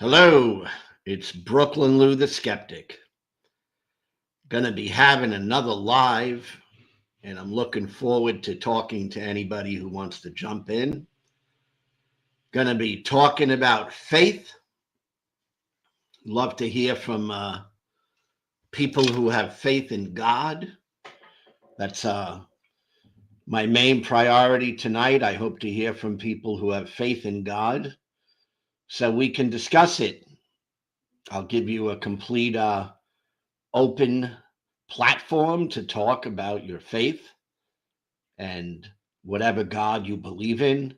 Hello, it's Brooklyn Lou the Skeptic. Gonna be having another live, and I'm looking forward to talking to anybody who wants to jump in. Gonna be talking about faith. Love to hear from people who have faith in God. That's my main priority tonight. I hope to hear from people who have faith in God so we can discuss it. I'll give you a complete open platform to talk about your faith and whatever God you believe in.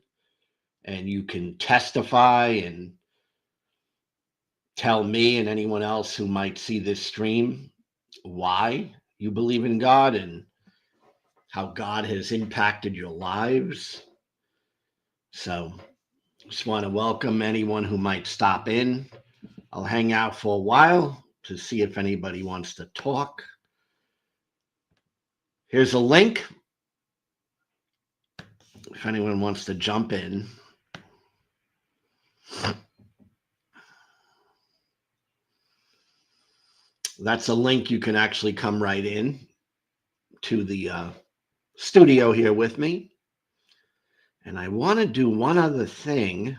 And you can testify and tell me and anyone else who might see this stream why you believe in God and how God has impacted your lives. So just want to welcome anyone who might stop in. I'll hang out for a while to see if anybody wants to talk. Here's a link if anyone wants to jump in. That's a link you can actually come right in to the studio here with me. And I want to do one other thing.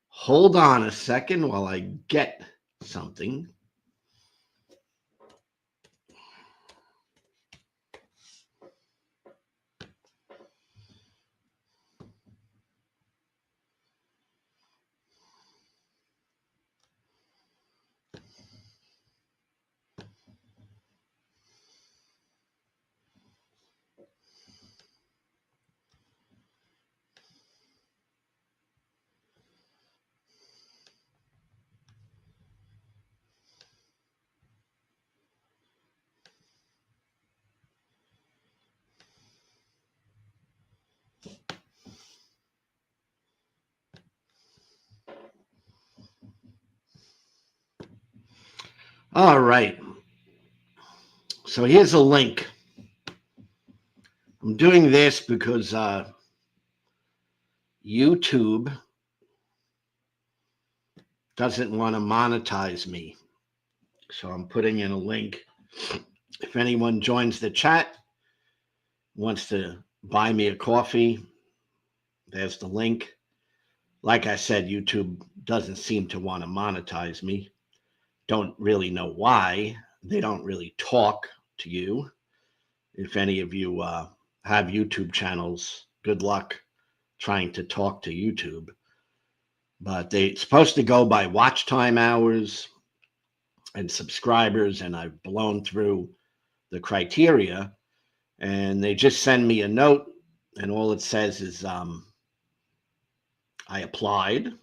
Hold on a second while I get something. All right. So here's a link. I'm doing this because YouTube doesn't want to monetize me. So I'm putting in a link. If anyone joins the chat, wants to buy me a coffee, there's the link. Like I said, YouTube doesn't seem to want to monetize me. Don't really know why. They don't really talk to you. If any of you have YouTube channels, good luck trying to talk to YouTube. But they're supposed to go by watch time hours and subscribers, and I've blown through the criteria. And they just send me a note, and all it says is I applied.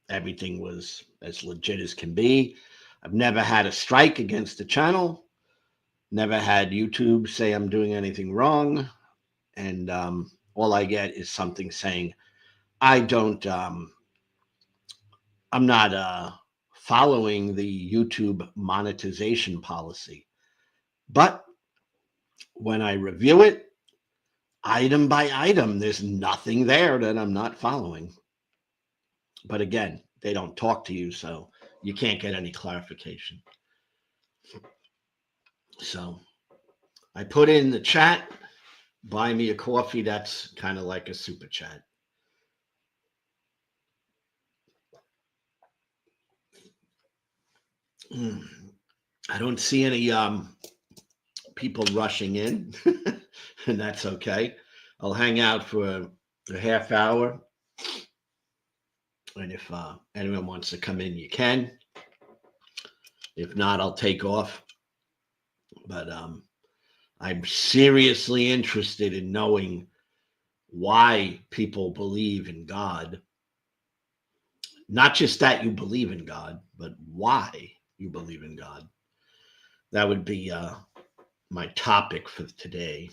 Everything was as legit as can be. I've never had a strike against the channel. Never had YouTube say I'm doing anything wrong. And all I get is something saying, I'm not following the YouTube monetization policy. But when I review it, item by item, there's nothing there that I'm not following. But again, they don't talk to you, so you can't get any clarification. So I put in the chat, buy me a coffee. That's kind of like a super chat. I don't see any people rushing in, and that's okay. I'll hang out for a half hour. And if anyone wants to come in, you can. If not, I'll take off. But I'm seriously interested in knowing why people believe in God. Not just that you believe in God, but why you believe in God. That would be my topic for today.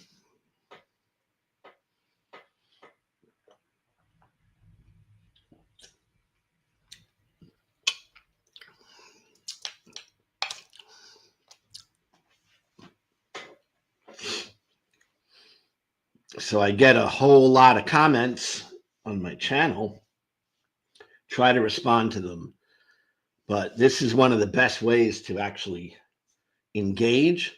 So I get a whole lot of comments on my channel try to respond to them. But this is one of the best ways to actually engage.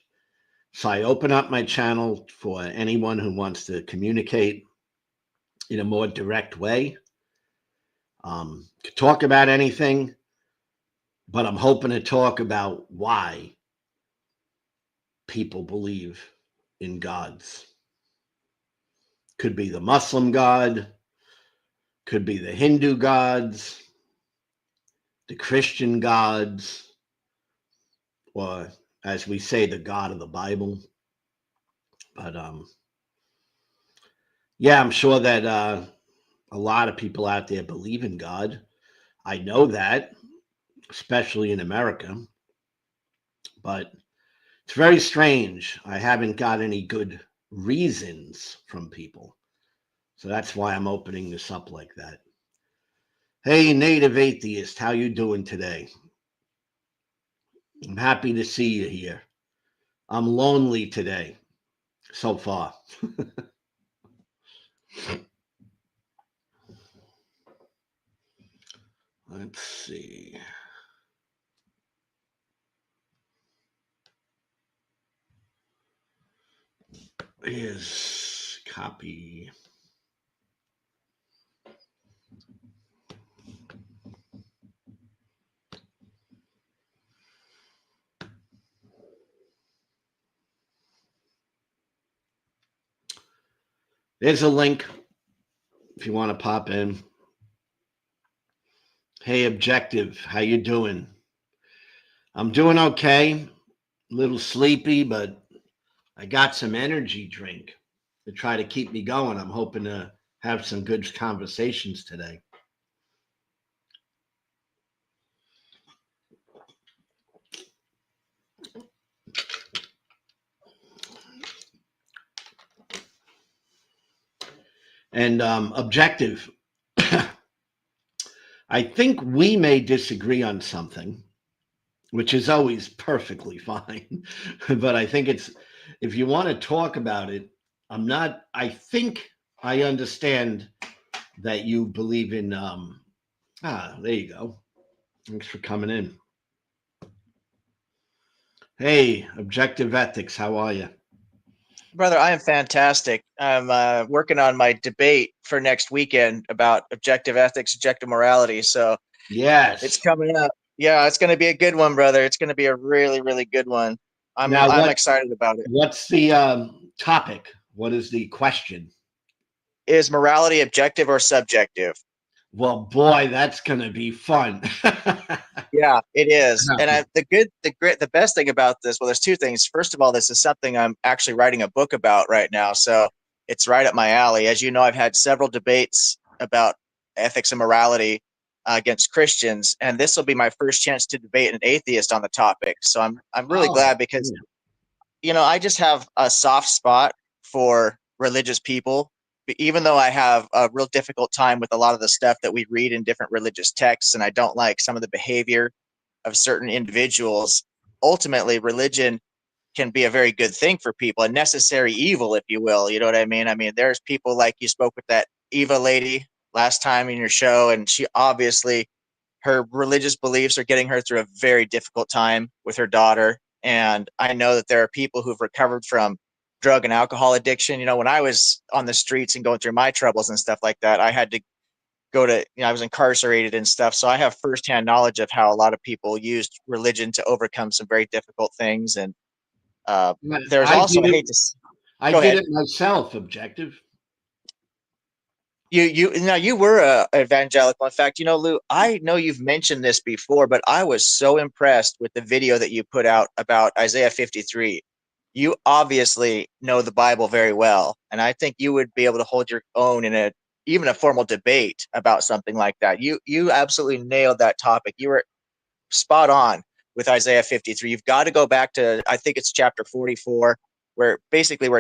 So I open up my channel for anyone who wants to communicate in a more direct way. Could talk about anything, but I'm hoping to talk about why people believe in gods. Could be the Muslim God, could be the Hindu gods, the Christian gods, or as we say, the God of the Bible. But yeah, I'm sure that a lot of people out there believe in God. I know that, especially in America. But it's very strange. I haven't got any good reasons from people. So that's why I'm opening this up like that. Hey, native atheist, how you doing today? I'm happy to see you here. I'm lonely today, so far. Let's see. Here's copy. There's a link if you want to pop in. Hey, Objective, how you doing? I'm doing okay. A little sleepy, but I got some energy drink to try to keep me going. I'm hoping to have some good conversations today. And Objective, I think we may disagree on something, which is always perfectly fine. But I think if you want to talk about it, I think I understand that you believe in, there you go. Thanks for coming in. Hey, Objective Ethics, how are you? Brother, I am fantastic. I'm working on my debate for next weekend about objective ethics, objective morality. So yes, it's coming up. Yeah, it's going to be a good one, brother. It's going to be a really, really good one. Now, I'm excited about it. What's the topic? What is the question? Is morality objective or subjective? Well, boy, that's going to be fun. Yeah, it is. And the best thing about this, well, there's two things. First of all, this is something I'm actually writing a book about right now. So it's right up my alley. As you know, I've had several debates about ethics and morality against Christians, and this will be my first chance to debate an atheist on the topic. So I'm really glad because, I just have a soft spot for religious people. Even though I have a real difficult time with a lot of the stuff that we read in different religious texts, and I don't like some of the behavior of certain individuals, ultimately religion can be a very good thing for people, a necessary evil, if you will. You know what I mean? I mean, there's people like you spoke with that Eva lady last time in your show, and she obviously, her religious beliefs are getting her through a very difficult time with her daughter. And I know that there are people who've recovered from drug and alcohol addiction. When I was on the streets and going through my troubles and stuff like that, I had to go to, I was incarcerated and stuff. So I have firsthand knowledge of how a lot of people used religion to overcome some very difficult things. And there's also, I did it myself, Objective. You were a evangelical. In fact, Lou, I know you've mentioned this before, but I was so impressed with the video that you put out about Isaiah 53. You obviously know the Bible very well, and I think you would be able to hold your own in even a formal debate about something like that. You absolutely nailed that topic. You were spot on with Isaiah 53. You've got to go back to, I think it's chapter 44, where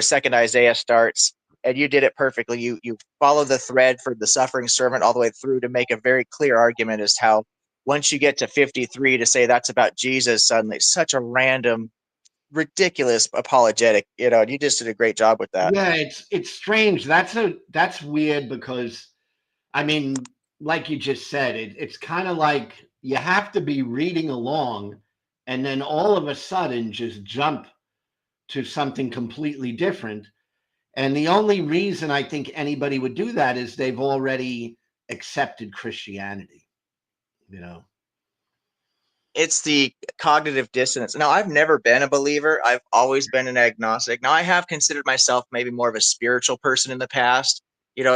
second Isaiah starts, and you did it perfectly. You follow the thread for the suffering servant all the way through to make a very clear argument as how once you get to 53 to say that's about Jesus, suddenly such a random, ridiculous apologetic. You just did a great job with that. Yeah, it's strange. That's weird because, I mean, like you just said, it's kind of like you have to be reading along and then all of a sudden just jump to something completely different. And the only reason I think anybody would do that is they've already accepted Christianity, you know. It's the cognitive dissonance. Now, I've never been a believer. I've always been an agnostic. Now, I have considered myself maybe more of a spiritual person in the past,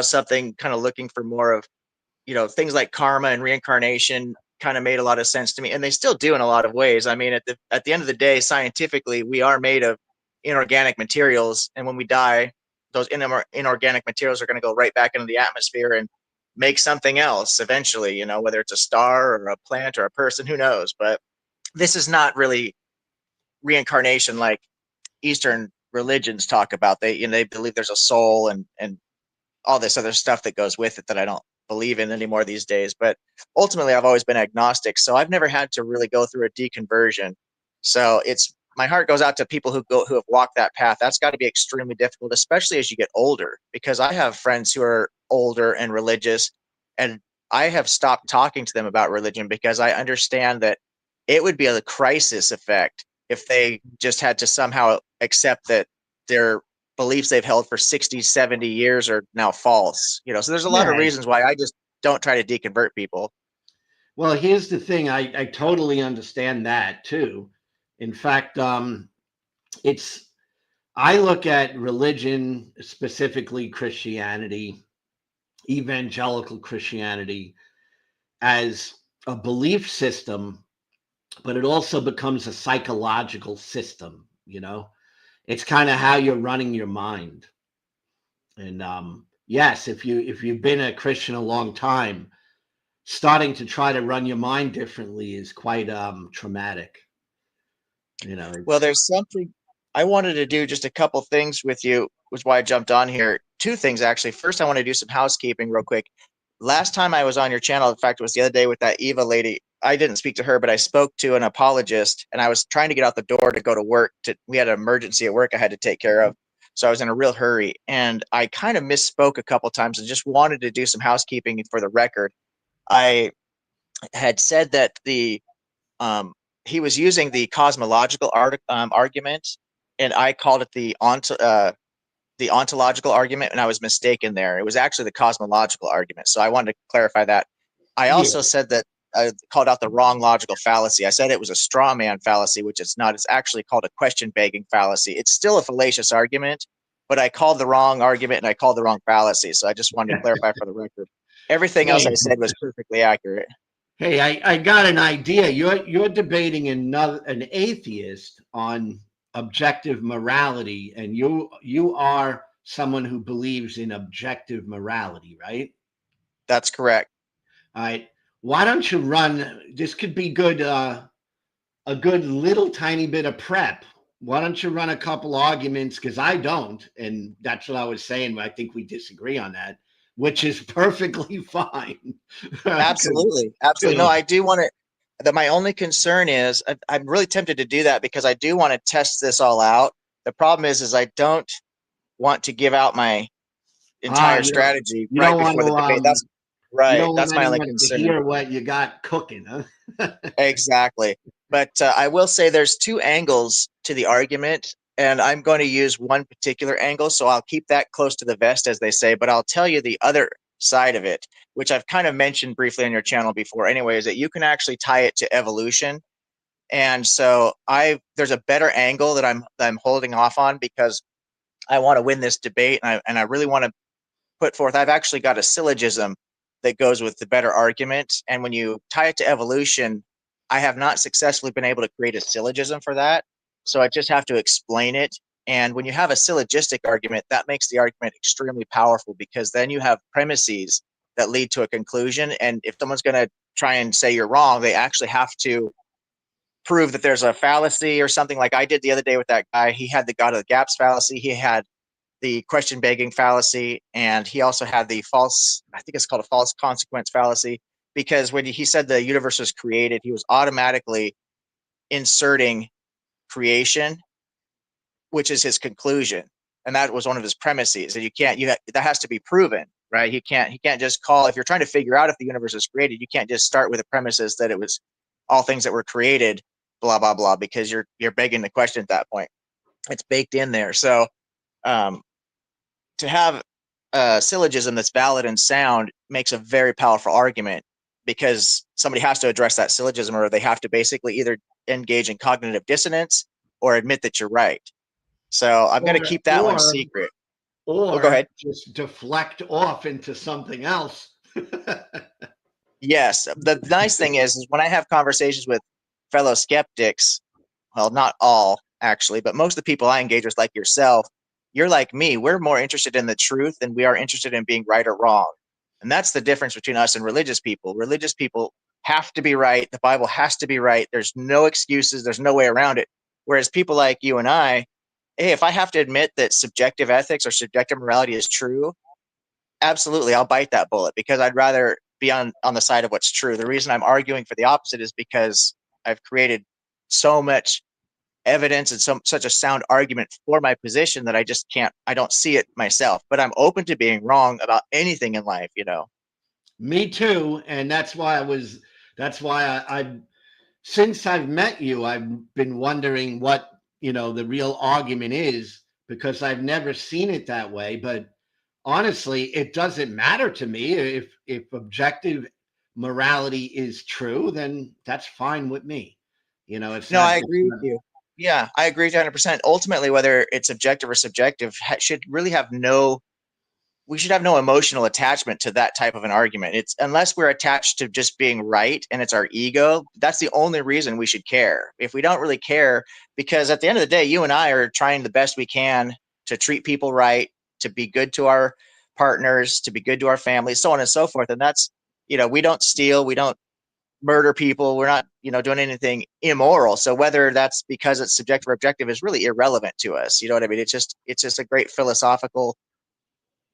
something kind of looking for more of, things like karma and reincarnation kind of made a lot of sense to me. And they still do in a lot of ways. I mean, at the end of the day, scientifically, we are made of inorganic materials. And when we die, those inorganic materials are going to go right back into the atmosphere and make something else eventually, whether it's a star or a plant or a person, who knows. But this is not really reincarnation like Eastern religions talk about. They believe there's a soul and all this other stuff that goes with it that I don't believe in anymore these days. But ultimately, I've always been agnostic, so I've never had to really go through a deconversion. So it's my heart goes out to people who have walked that path. That's got to be extremely difficult, especially as you get older, because I have friends who are older and religious, and I have stopped talking to them about religion because I understand that it would be a crisis effect if they just had to somehow accept that their beliefs they've held for 60, 70 years are now false. So there's a lot of Yeah. reasons why I just don't try to deconvert people. Well, here's the thing. I totally understand that too. In fact, it's I look at religion, specifically Christianity, evangelical Christianity, as a belief system, but it also becomes a psychological system, you know? It's kind of how you're running your mind. And yes, if you've been a Christian a long time, starting to try to run your mind differently is quite traumatic. Well, It's there's something I wanted to do, just a couple things with you, was why I jumped on here. Two things, actually. First, I want to do some housekeeping real quick. Last time I was on your channel, in fact, it was the other day with that Eva lady. I didn't speak to her, but I spoke to an apologist, and I was trying to get out the door to go to work. We had an emergency at work I had to take care of. So I was in a real hurry, and I kind of misspoke a couple times and just wanted to do some housekeeping for the record. I had said that um, he was using the cosmological argument, and I called it the ontological argument, and I was mistaken there. It was actually the cosmological argument. So I wanted to clarify that. I Yeah. also said that I called out the wrong logical fallacy. I said it was a straw man fallacy, which it's not. It's actually called a question begging fallacy. It's still a fallacious argument, but I called the wrong argument and I called the wrong fallacy. So I just wanted to clarify for the record. Everything else I Hey, said was perfectly accurate. hey, I got an idea. You're debating an atheist on objective morality, and you are someone who believes in objective morality, right? That's correct. All right. Why don't you run? This could be good. A good little tiny bit of prep. Why don't you run a couple arguments? Because I don't, and that's what I was saying. But I think we disagree on that, which is perfectly fine. 'Cause, Absolutely. Absolutely. No, I do want to. That my only concern is I'm really tempted to do that because I do want to test this all out. The problem is I don't want to give out my entire you don't strategy you right don't want before the debate. That's to you right. don't want That's my only anyone to concern. hear what you got cooking, huh? Exactly. But I will say there's two angles to the argument, and I'm going to use one particular angle. So I'll keep that close to the vest, as they say, but I'll tell you the other side of it, which I've kind of mentioned briefly on your channel before anyway, is that you can actually tie it to evolution. And so there's a better angle that I'm holding off on because I want to win this debate, and I really want to put forth. I've actually got a syllogism that goes with the better argument. And when you tie it to evolution, I have not successfully been able to create a syllogism for that. So I just have to explain it. And when you have a syllogistic argument, that makes the argument extremely powerful because then you have premises that lead to a conclusion. And if someone's going to try and say you're wrong, they actually have to prove that there's a fallacy or something, like I did the other day with that guy. He had the God of the gaps fallacy. He had the question begging fallacy, and he also had the false, I think it's called a false consequence fallacy, because when he said the universe was created, he was automatically inserting creation, which is his conclusion. And that was one of his premises. And that has to be proven. right? He can't just call, if you're trying to figure out if the universe was created, you can't just start with the premises that it was all things that were created, blah, blah, blah, because you're begging the question at that point. It's baked in there. So to have a syllogism that's valid and sound makes a very powerful argument, because somebody has to address that syllogism, or they have to basically either engage in cognitive dissonance or admit that you're right. So I'm going to keep that one secret. Or go ahead. just deflect off into something else. Yes. The nice thing is when I have conversations with fellow skeptics, well, not all actually, but most of the people I engage with, like yourself, you're like me. We're more interested in the truth than we are interested in being right or wrong. And that's the difference between us and religious people. Religious people have to be right. The Bible has to be right. There's no excuses. There's no way around it. Whereas people like you and I, hey, if I have to admit that subjective ethics or subjective morality is true, absolutely, I'll bite that bullet, because I'd rather be on the side of what's true. The reason I'm arguing for the opposite is because I've created so much evidence and such a sound argument for my position that I don't see it myself, but I'm open to being wrong about anything in life, Me too. And that's why I since I've met you, I've been wondering what, the real argument is, because I've never seen it that way. But honestly, it doesn't matter to me. If objective morality is true, then that's fine with me. It's No, not. I agree with you. Yeah, I agree 100%. Ultimately, whether it's objective or subjective should really have we should have no emotional attachment to that type of an argument. It's unless we're attached to just being right and it's our ego, that's the only reason we should care. If we don't really care, because at the end of the day, you and I are trying the best we can to treat people right, to be good to our partners, to be good to our families, so on and so forth. And that's, we don't steal, we don't murder people, we're not, doing anything immoral. So whether that's because it's subjective or objective is really irrelevant to us. You know what I mean? It's just a great philosophical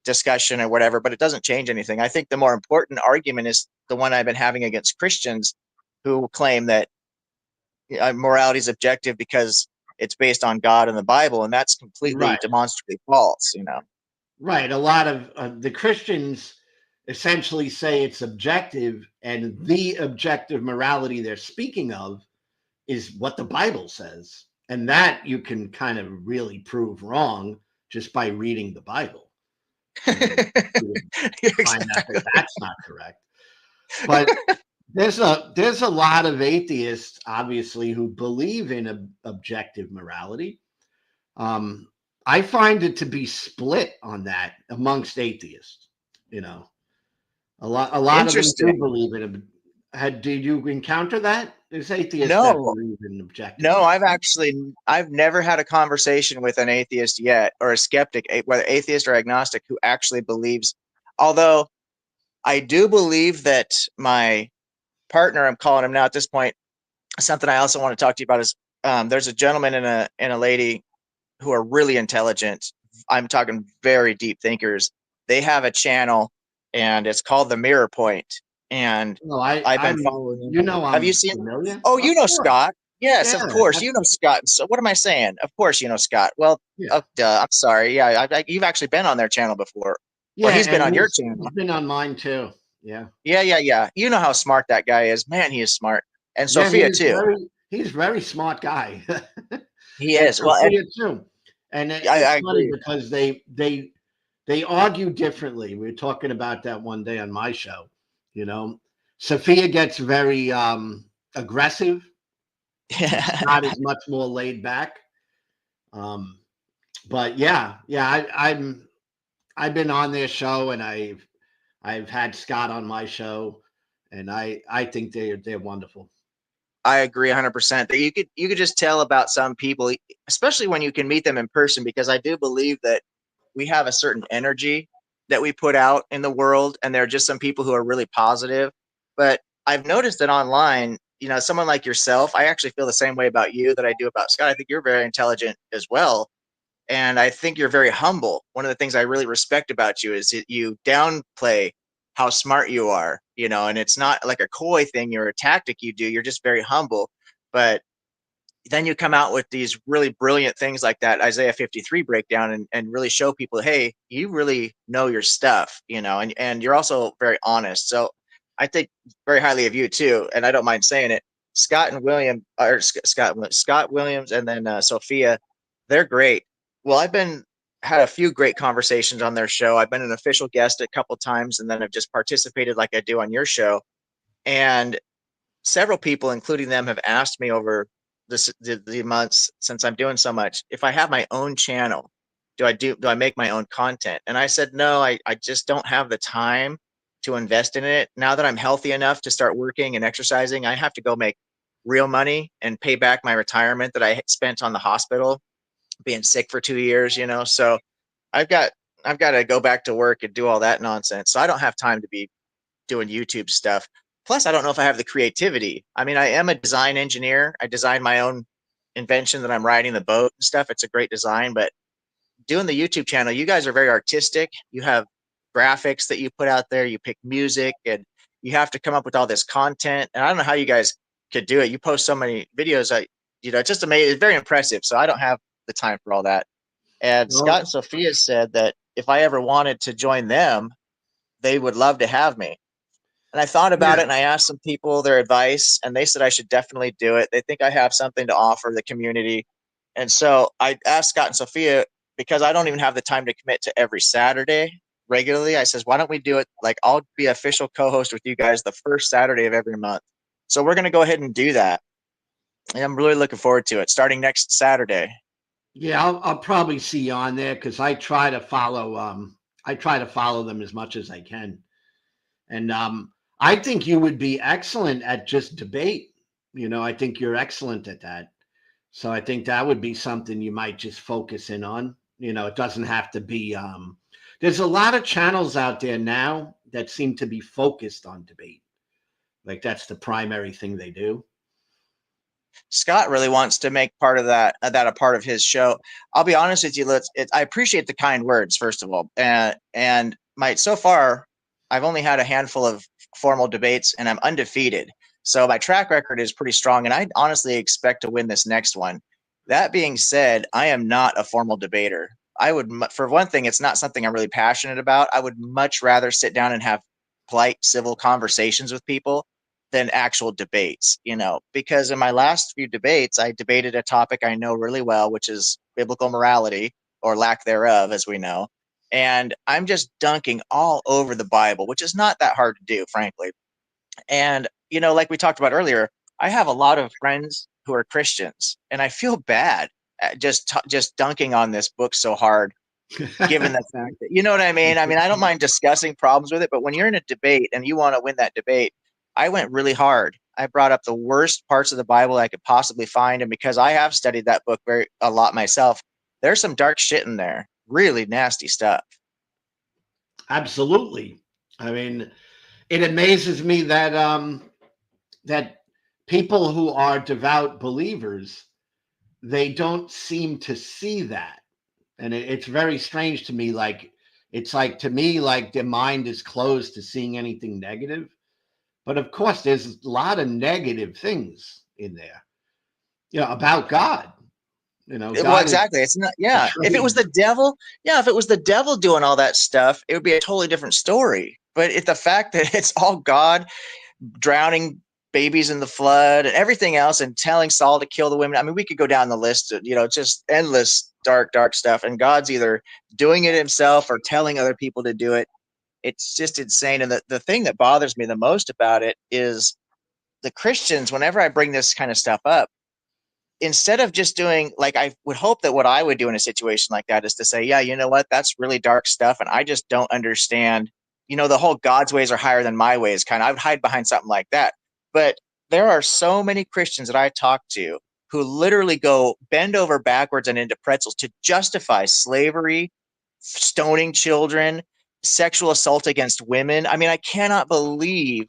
discussion or whatever, but it doesn't change anything. I think the more important argument is the one I've been having against Christians who claim that morality is objective because it's based on God and the Bible, and that's completely Right. demonstrably false. Right. A lot of the Christians essentially say it's objective, and the objective morality they're speaking of is what the Bible says. And that you can kind of really prove wrong just by reading the Bible. Find out that that's not correct. But there's a lot of atheists, obviously, who believe in objective morality. I find it to be split on that amongst atheists. A lot of them do believe in it. Did you encounter that? There's atheists that believe in objective. No, I've never had a conversation with an atheist yet, or a skeptic, whether atheist or agnostic, who actually believes. Although I do believe that my partner, I'm calling him now at this point, something I also want to talk to you about is there's a gentleman and a lady who are really intelligent. I'm talking very deep thinkers. They have a channel, and it's called The Mirror Point. And I've been following him. Have you seen? Familiar? Oh, Scott. Yes, of course. You know Scott. So what am I saying? Of course you know Scott. Well, duh. I'm sorry. Yeah, you've actually been on their channel before. Yeah, well, he's been on your channel. He's been on mine too. Yeah. Yeah. You know how smart that guy is. Man, he is smart. And Sophia too. He's a very smart guy. He is. Sophia too. And I funny agree, because they argue differently. We were talking about that one day on my show. Sophia gets very aggressive. Not as much more laid back. But yeah, I've been on their show, and I've had Scott on my show, and I think they're wonderful. I agree 100%. That you could just tell about some people, especially when you can meet them in person, because I do believe that we have a certain energy that we put out in the world, and there are just some people who are really positive. But I've noticed that online, someone like yourself, I actually feel the same way about you that I do about Scott. I think you're very intelligent as well. And I think you're very humble. One of the things I really respect about you is that you downplay how smart you are, and it's not like a coy thing or a tactic you do. You're just very humble. But then you come out with these really brilliant things like that Isaiah 53 breakdown and really show people, hey, you really know your stuff, and you're also very honest. So I think very highly of you too, and I don't mind saying it. Scott and William, or Scott Williams, and then Sophia, they're great. Well, had a few great conversations on their show. I've been an official guest a couple times, and then I've just participated like I do on your show. And several people, including them, have asked me over the months since I'm doing so much, if I have my own channel, do I make my own content? And I said, no, I just don't have the time to invest in it. Now that I'm healthy enough to start working and exercising, I have to go make real money and pay back my retirement that I spent on the hospital being sick for 2 years, So I've got to go back to work and do all that nonsense. So I don't have time to be doing YouTube stuff. Plus, I don't know if I have the creativity. I mean, I am a design engineer. I designed my own invention that I'm riding, the boat and stuff. It's a great design, but doing the YouTube channel, you guys are very artistic. You have graphics that you put out there. You pick music, and you have to come up with all this content. And I don't know how you guys could do it. You post so many videos. It's just amazing. It's very impressive. So I don't have the time for all that. And Scott and Sophia said that if I ever wanted to join them, they would love to have me. And I thought about it, and I asked some people their advice, and they said I should definitely do it. They think I have something to offer the community. And so I asked Scott and Sophia, because I don't even have the time to commit to every Saturday regularly. I says, why don't we do it? Like, I'll be official co-host with you guys the first Saturday of every month. So we're going to go ahead and do that. And I'm really looking forward to it, starting next Saturday. Yeah, I'll probably see you on there because I try to follow them as much as I can. And I think you would be excellent at just debate. I think you're excellent at that. So I think that would be something you might just focus in on. It doesn't have to be. There's a lot of channels out there now that seem to be focused on debate. Like that's the primary thing they do. Scott really wants to make part of that a part of his show. I'll be honest with you. I appreciate the kind words, first of all, and so far I've only had a handful of formal debates, and I'm undefeated. So my track record is pretty strong, and I honestly expect to win this next one. That being said, I am not a formal debater. For one thing, it's not something I'm really passionate about. I would much rather sit down and have polite, civil conversations with people than actual debates, because in my last few debates, I debated a topic I know really well, which is biblical morality or lack thereof, as we know. And I'm just dunking all over the Bible, which is not that hard to do, frankly. And, like we talked about earlier, I have a lot of friends who are Christians, and I feel bad at just dunking on this book so hard, given the fact that, you know what I mean? I mean, I don't mind discussing problems with it, but when you're in a debate and you want to win that debate, I went really hard. I brought up the worst parts of the Bible I could possibly find. And because I have studied that book a lot myself, there's some dark shit in there, really nasty stuff. Absolutely. I mean, it amazes me that that people who are devout believers, they don't seem to see that. And it's very strange to me. It's like, to me, like their mind is closed to seeing anything negative. But of course, there's a lot of negative things in there, about God. Well, exactly. It's not. Yeah. If it was the devil, doing all that stuff, it would be a totally different story. But the fact that it's all God drowning babies in the flood and everything else, and telling Saul to kill the women. I mean, we could go down the list of, just endless dark stuff. And God's either doing it himself or telling other people to do it. It's just insane. And the thing that bothers me the most about it is the Christians, whenever I bring this kind of stuff up, instead of just doing, like, I would hope that what I would do in a situation like that is to say, yeah, you know what, that's really dark stuff. And I just don't understand, the whole God's ways are higher than my ways kind of. I would hide behind something like that. But there are so many Christians that I talk to who literally go bend over backwards and into pretzels to justify slavery, stoning children, sexual assault against women. I mean, I cannot believe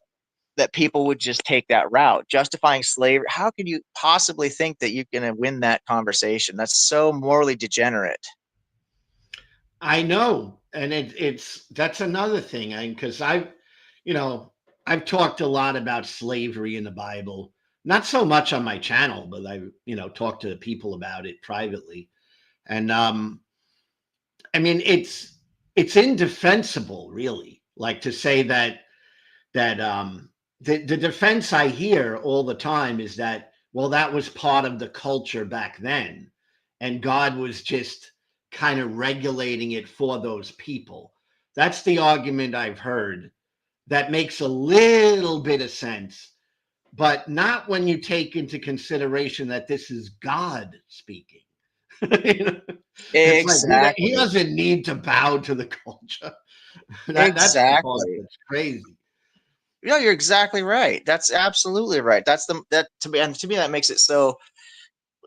that people would just take that route, justifying slavery. How can you possibly think that you're going to win that conversation? That's so morally degenerate. I know. And that's another thing. Because I've talked a lot about slavery in the Bible, not so much on my channel, but I, talk to people about it privately. And I mean, it's indefensible, really. Like to say that the defense I hear all the time is that, well, that was part of the culture back then, and God was just kind of regulating it for those people. That's the argument I've heard. That makes a little bit of sense, but not when you take into consideration that this is God speaking. You know? It's like he Exactly. doesn't need to bow to the culture. That's the part Exactly. that's crazy. No, you're exactly right. That's absolutely right. That's that to me, and to me that makes it so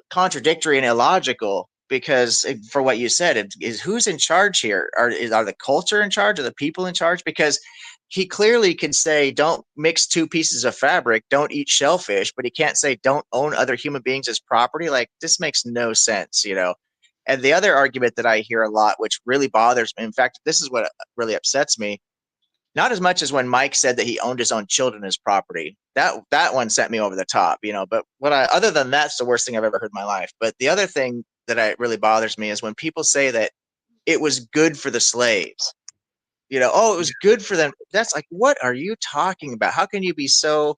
contradictory and illogical because for what you said, it is who's in charge here? Are the culture in charge? Are the people in charge? Because he clearly can say, don't mix two pieces of fabric, don't eat shellfish, but he can't say, don't own other human beings as property. Like, this makes no sense, you know? And the other argument that I hear a lot, which really bothers me, in fact, this is what really upsets me, not as much as when Mike said that he owned his own children as property. That one sent me over the top, you know. But other than that's the worst thing I've ever heard in my life. But the other thing that really bothers me is when people say that it was good for the slaves. You know, oh, it was good for them. That's like, what are you talking about? How can you be so,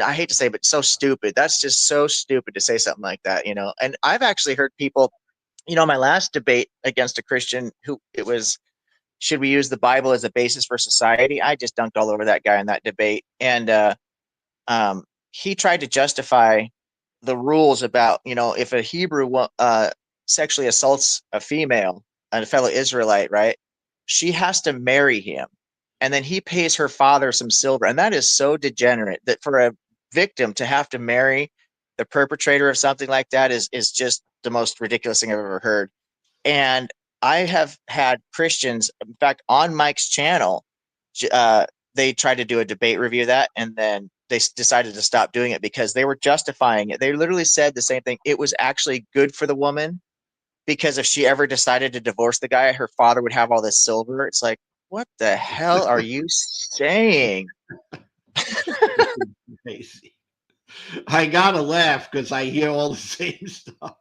I hate to say, but so stupid? That's just so stupid to say something like that, you know. And I've actually heard people, you know, my last debate against a Christian who it was, should we use the Bible as a basis for society? I just dunked all over that guy in that debate. And he tried to justify the rules about, you know, if a Hebrew sexually assaults a female, a fellow Israelite, right? She has to marry him. And then he pays her father some silver. And that is so degenerate that for a victim to have to marry the perpetrator of something like that is just the most ridiculous thing I've ever heard. And I have had Christians, in fact, on Mike's channel, they tried to do a debate review of that, and then they decided to stop doing it because they were justifying it. They literally said the same thing. It was actually good for the woman because if she ever decided to divorce the guy, her father would have all this silver. It's like, what the hell are you saying? Crazy. I gotta laugh because I hear all the same stuff,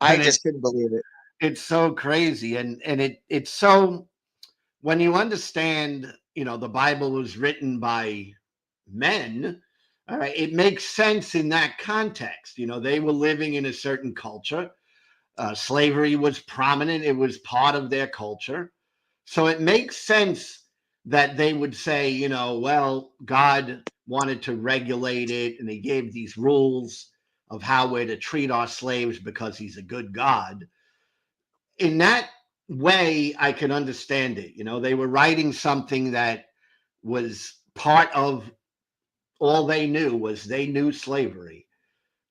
I and just couldn't believe it. it's so crazy, and it's so, when you understand, the Bible was written by men. All right, it makes sense in that context. They were living in a certain culture. Slavery was prominent; it was part of their culture, so it makes sense that they would say, well, God wanted to regulate it, and He gave these rules of how we're to treat our slaves because He's a good God. In that way, I can understand it. They were writing something that was part of all they knew, was they knew slavery.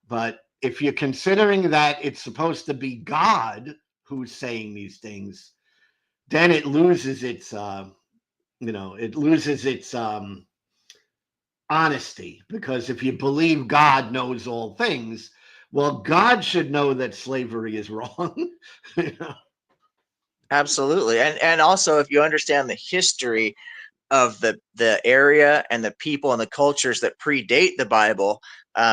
But if you're considering that it's supposed to be God who's saying these things, then it loses its, honesty. Because if you believe God knows all things, well, God should know that slavery is wrong. you know? Absolutely. And also if you understand the history of the area and the people and the cultures that predate the Bible,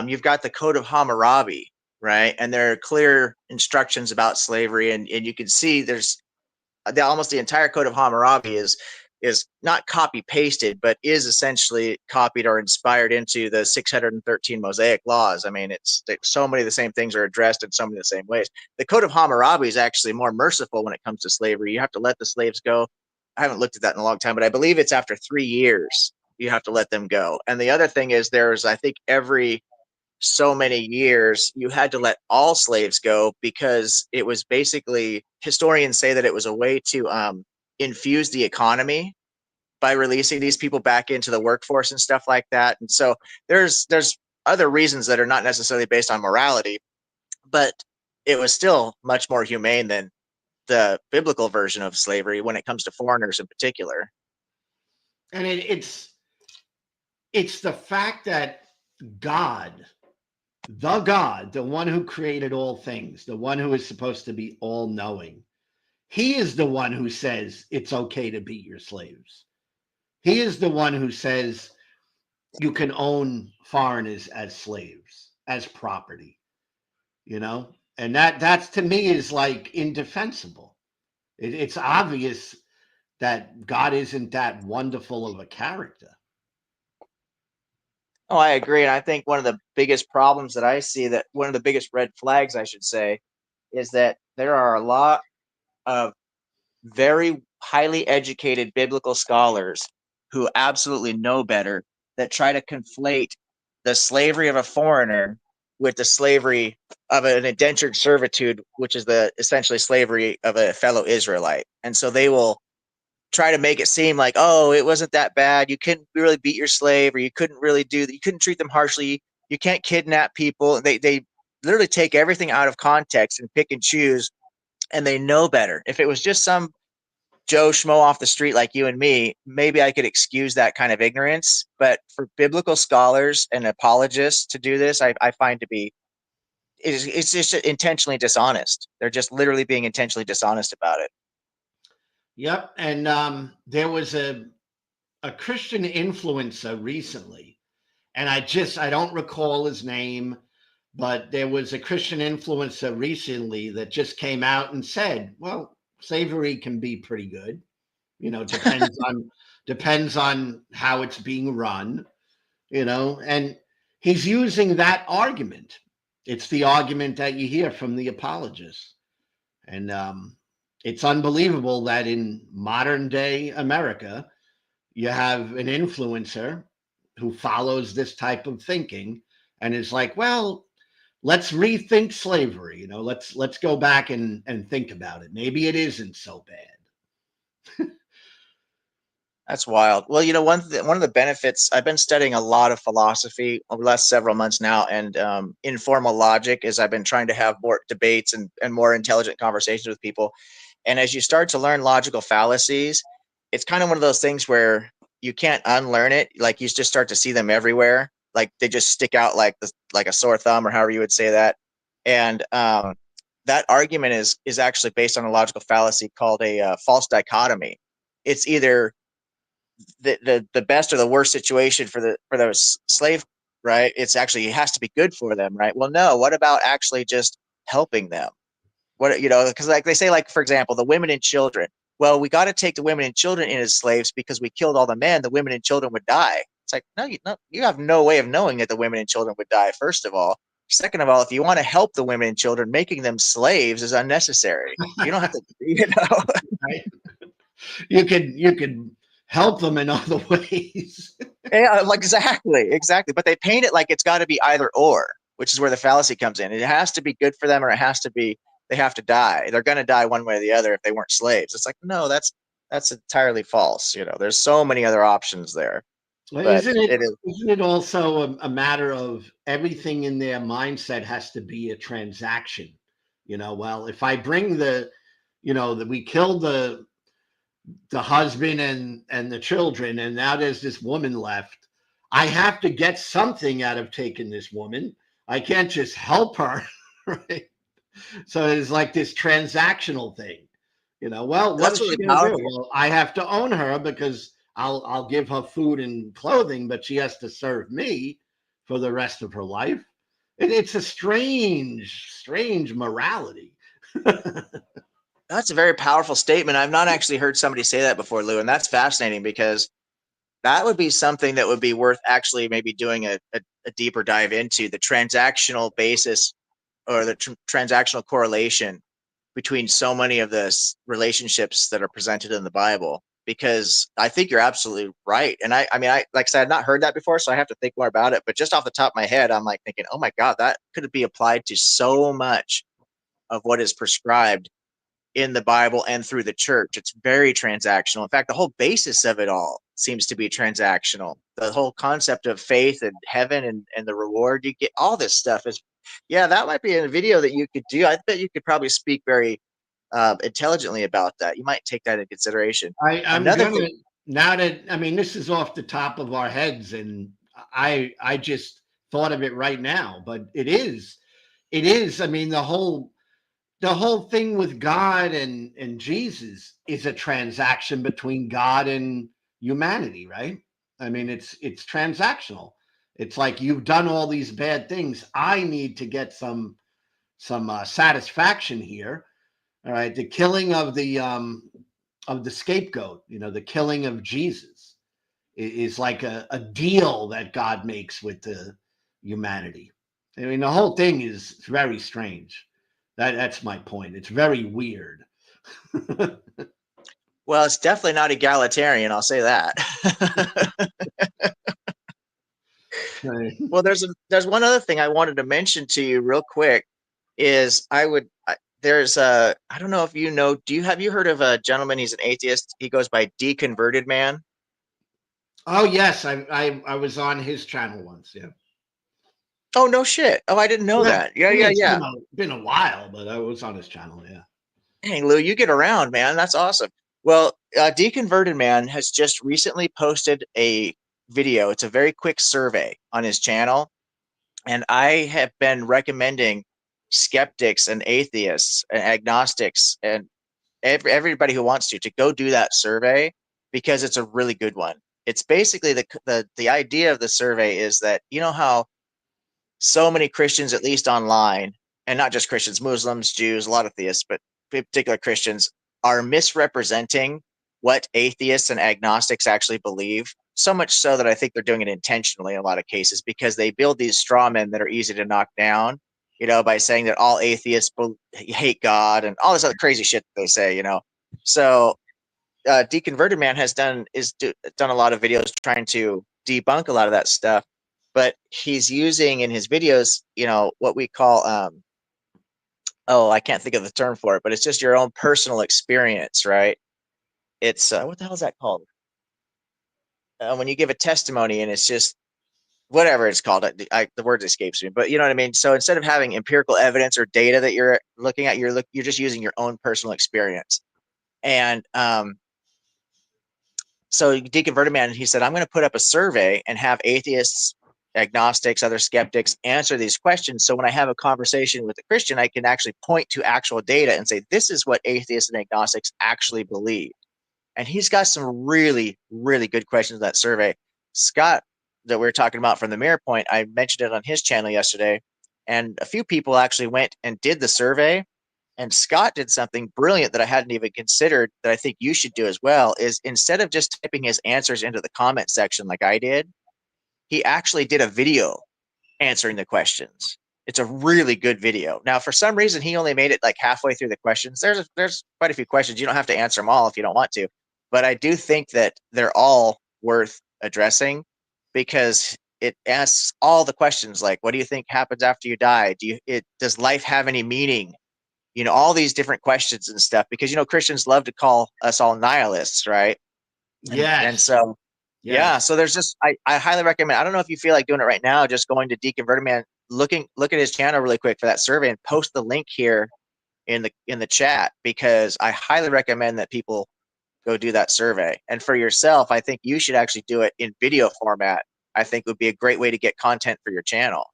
you've got the Code of Hammurabi, right? And there are clear instructions about slavery, and you can see there's almost the entire Code of Hammurabi is not copy pasted, but is essentially copied or inspired into the 613 Mosaic laws. I mean, it's so many of the same things are addressed in so many of the same ways. The Code of Hammurabi is actually more merciful when it comes to slavery. You have to let the slaves go. I haven't looked at that in a long time, but I believe it's after 3 years you have to let them go. And the other thing is there's, I think, every so many years you had to let all slaves go because it was basically, historians say that it was a way to infuse the economy by releasing these people back into the workforce and stuff like that. And so there's other reasons that are not necessarily based on morality, but it was still much more humane than the biblical version of slavery when it comes to foreigners in particular. And it's the fact that God, the one who created all things, the one who is supposed to be all knowing, He is the one who says it's okay to beat your slaves. He is the one who says you can own foreigners as slaves, as property, and that's to me is like indefensible. It's obvious that God isn't that wonderful of a character. Oh, I agree. And I think one of the biggest problems that I see, that one of the biggest red flags, I should say, is that there are a lot of very highly educated biblical scholars who absolutely know better that try to conflate the slavery of a foreigner with the slavery of an indentured servitude, which is the essentially slavery of a fellow Israelite. And so they will try to make it seem like, oh, it wasn't that bad. You couldn't really beat your slave, or you couldn't really do that. You couldn't treat them harshly. You can't kidnap people. They literally take everything out of context and pick and choose, and they know better. If it was just some Joe Schmo off the street like you and me, maybe I could excuse that kind of ignorance. But for biblical scholars and apologists to do this, I find to be it's just intentionally dishonest. They're just literally being intentionally dishonest about it. Yep. And there was a Christian influencer recently, and I don't recall his name, but there was a Christian influencer recently that just came out and said, well, slavery can be pretty good. Depends on how it's being run, and he's using that argument. It's the argument that you hear from the apologists. And it's unbelievable that in modern day America, you have an influencer who follows this type of thinking and is like, well, let's rethink slavery. Let's go back and think about it. Maybe it isn't so bad. That's wild. Well, one of the benefits, I've been studying a lot of philosophy over the last several months now, and informal logic, is I've been trying to have more debates and more intelligent conversations with people. And as you start to learn logical fallacies, it's kind of one of those things where you can't unlearn it. Like, you just start to see them everywhere. Like, they just stick out like a sore thumb, or however you would say that. And that argument is actually based on a logical fallacy called a false dichotomy. It's either the best or the worst situation for the slave, right? It has to be good for them, right? Well, no. What about actually just helping them? Because like they say, like, for example, the women and children. Well, we got to take the women and children in as slaves because we killed all the men. The women and children would die. It's like, no, you have no way of knowing that the women and children would die. First of all. Second of all, if you want to help the women and children, making them slaves is unnecessary. You don't have to, Right? You could help them in other ways. Yeah, like exactly. But they paint it like it's got to be either or, which is where the fallacy comes in. It has to be good for them, or it has to be they have to die. They're going to die one way or the other if they weren't slaves. It's like, no, that's entirely false. There's so many other options there. Well, But isn't it also a matter of everything in their mindset has to be a transaction? Well, if I bring that we killed the husband and the children, and now there's this woman left. I have to get something out of taking this woman. I can't just help her, right? So it's like this transactional thing. Well, what is really she going to do? powerful. Well, I have to own her because I'll give her food and clothing, but she has to serve me for the rest of her life. It's a strange morality. That's a very powerful statement. I've not actually heard somebody say that before, Lou, and that's fascinating, because that would be something that would be worth actually maybe doing a deeper dive into, the transactional basis, or the transactional correlation between so many of the relationships that are presented in the Bible. Because I think you're absolutely right. And I mean, like I said, I've not heard that before, so I have to think more about it. But just off the top of my head, I'm like thinking, oh my God, that could be applied to so much of what is prescribed in the Bible and through the church. It's very transactional. In fact, the whole basis of it all seems to be transactional. The whole concept of faith and heaven and the reward you get, all this stuff is, yeah, that might be a video that you could do. I bet you could probably speak very intelligently about that. You might take that into consideration. I'm Another gonna thing, now that I mean this is off the top of our heads, and I just thought of it right now, but it is. I mean the whole thing with God and Jesus is a transaction between God and humanity, right? I mean, it's transactional. It's like you've done all these bad things. I need to get some satisfaction here. All right, the killing of the scapegoat, the killing of Jesus is like a deal that God makes with the humanity. I mean, the whole thing is very strange. That's my point. It's very weird. Well, it's definitely not egalitarian. I'll say that. Well, there's one other thing I wanted to mention to you real quick. Is there's a, I don't know if you know. Have you heard of a gentleman? He's an atheist. He goes by Deconverted Man. Oh yes, I was on his channel once. Yeah. Oh no shit. Oh, I didn't know Yeah, that. Yeah, yeah. yeah, It's yeah. been a while, but I was on his channel. Yeah. Dang, Lou, you get around, man. That's awesome. Well, Deconverted Man has just recently posted a video. It's a very quick survey on his channel. And I have been recommending skeptics and atheists and agnostics and everybody who wants to go do that survey because it's a really good one. It's basically the idea of the survey is that, you know how so many Christians, at least online, and not just Christians, Muslims, Jews, a lot of theists, but in particular Christians, are misrepresenting what atheists and agnostics actually believe. So much so that I think they're doing it intentionally in a lot of cases because they build these straw men that are easy to knock down, by saying that all atheists hate God and all this other crazy shit that they say. So Deconverted Man has done a lot of videos trying to debunk a lot of that stuff, but he's using in his videos, what we call I can't think of the term for it, but it's just your own personal experience, right? It's what the hell is that called? When you give a testimony and it's just whatever it's called, the word escapes me, but you know what I mean. So instead of having empirical evidence or data that you're looking at, you're just using your own personal experience. And so Deconverted Man, he said, I'm going to put up a survey and have atheists, agnostics, other skeptics answer these questions. So when I have a conversation with a Christian, I can actually point to actual data and say, this is what atheists and agnostics actually believe. And he's got some really, really good questions in that survey. Scott, that we were talking about from the Mirror Point, I mentioned it on his channel yesterday. And a few people actually went and did the survey. And Scott did something brilliant that I hadn't even considered that I think you should do as well, is instead of just typing his answers into the comment section like I did, he actually did a video answering the questions. It's a really good video. Now, for some reason, he only made it like halfway through the questions. There's quite a few questions. You don't have to answer them all if you don't want to. But I do think that they're all worth addressing because it asks all the questions like, what do you think happens after you die? Does life have any meaning? All these different questions and stuff, because Christians love to call us all nihilists, right? And Yes. so Yes. yeah, so there's just I highly recommend. I don't know if you feel like doing it right now, just going to Deconverted Man, look at his channel really quick for that survey and post the link here in the chat, because I highly recommend that people go do that survey. And for yourself, I think you should actually do it in video format. I think would be a great way to get content for your channel.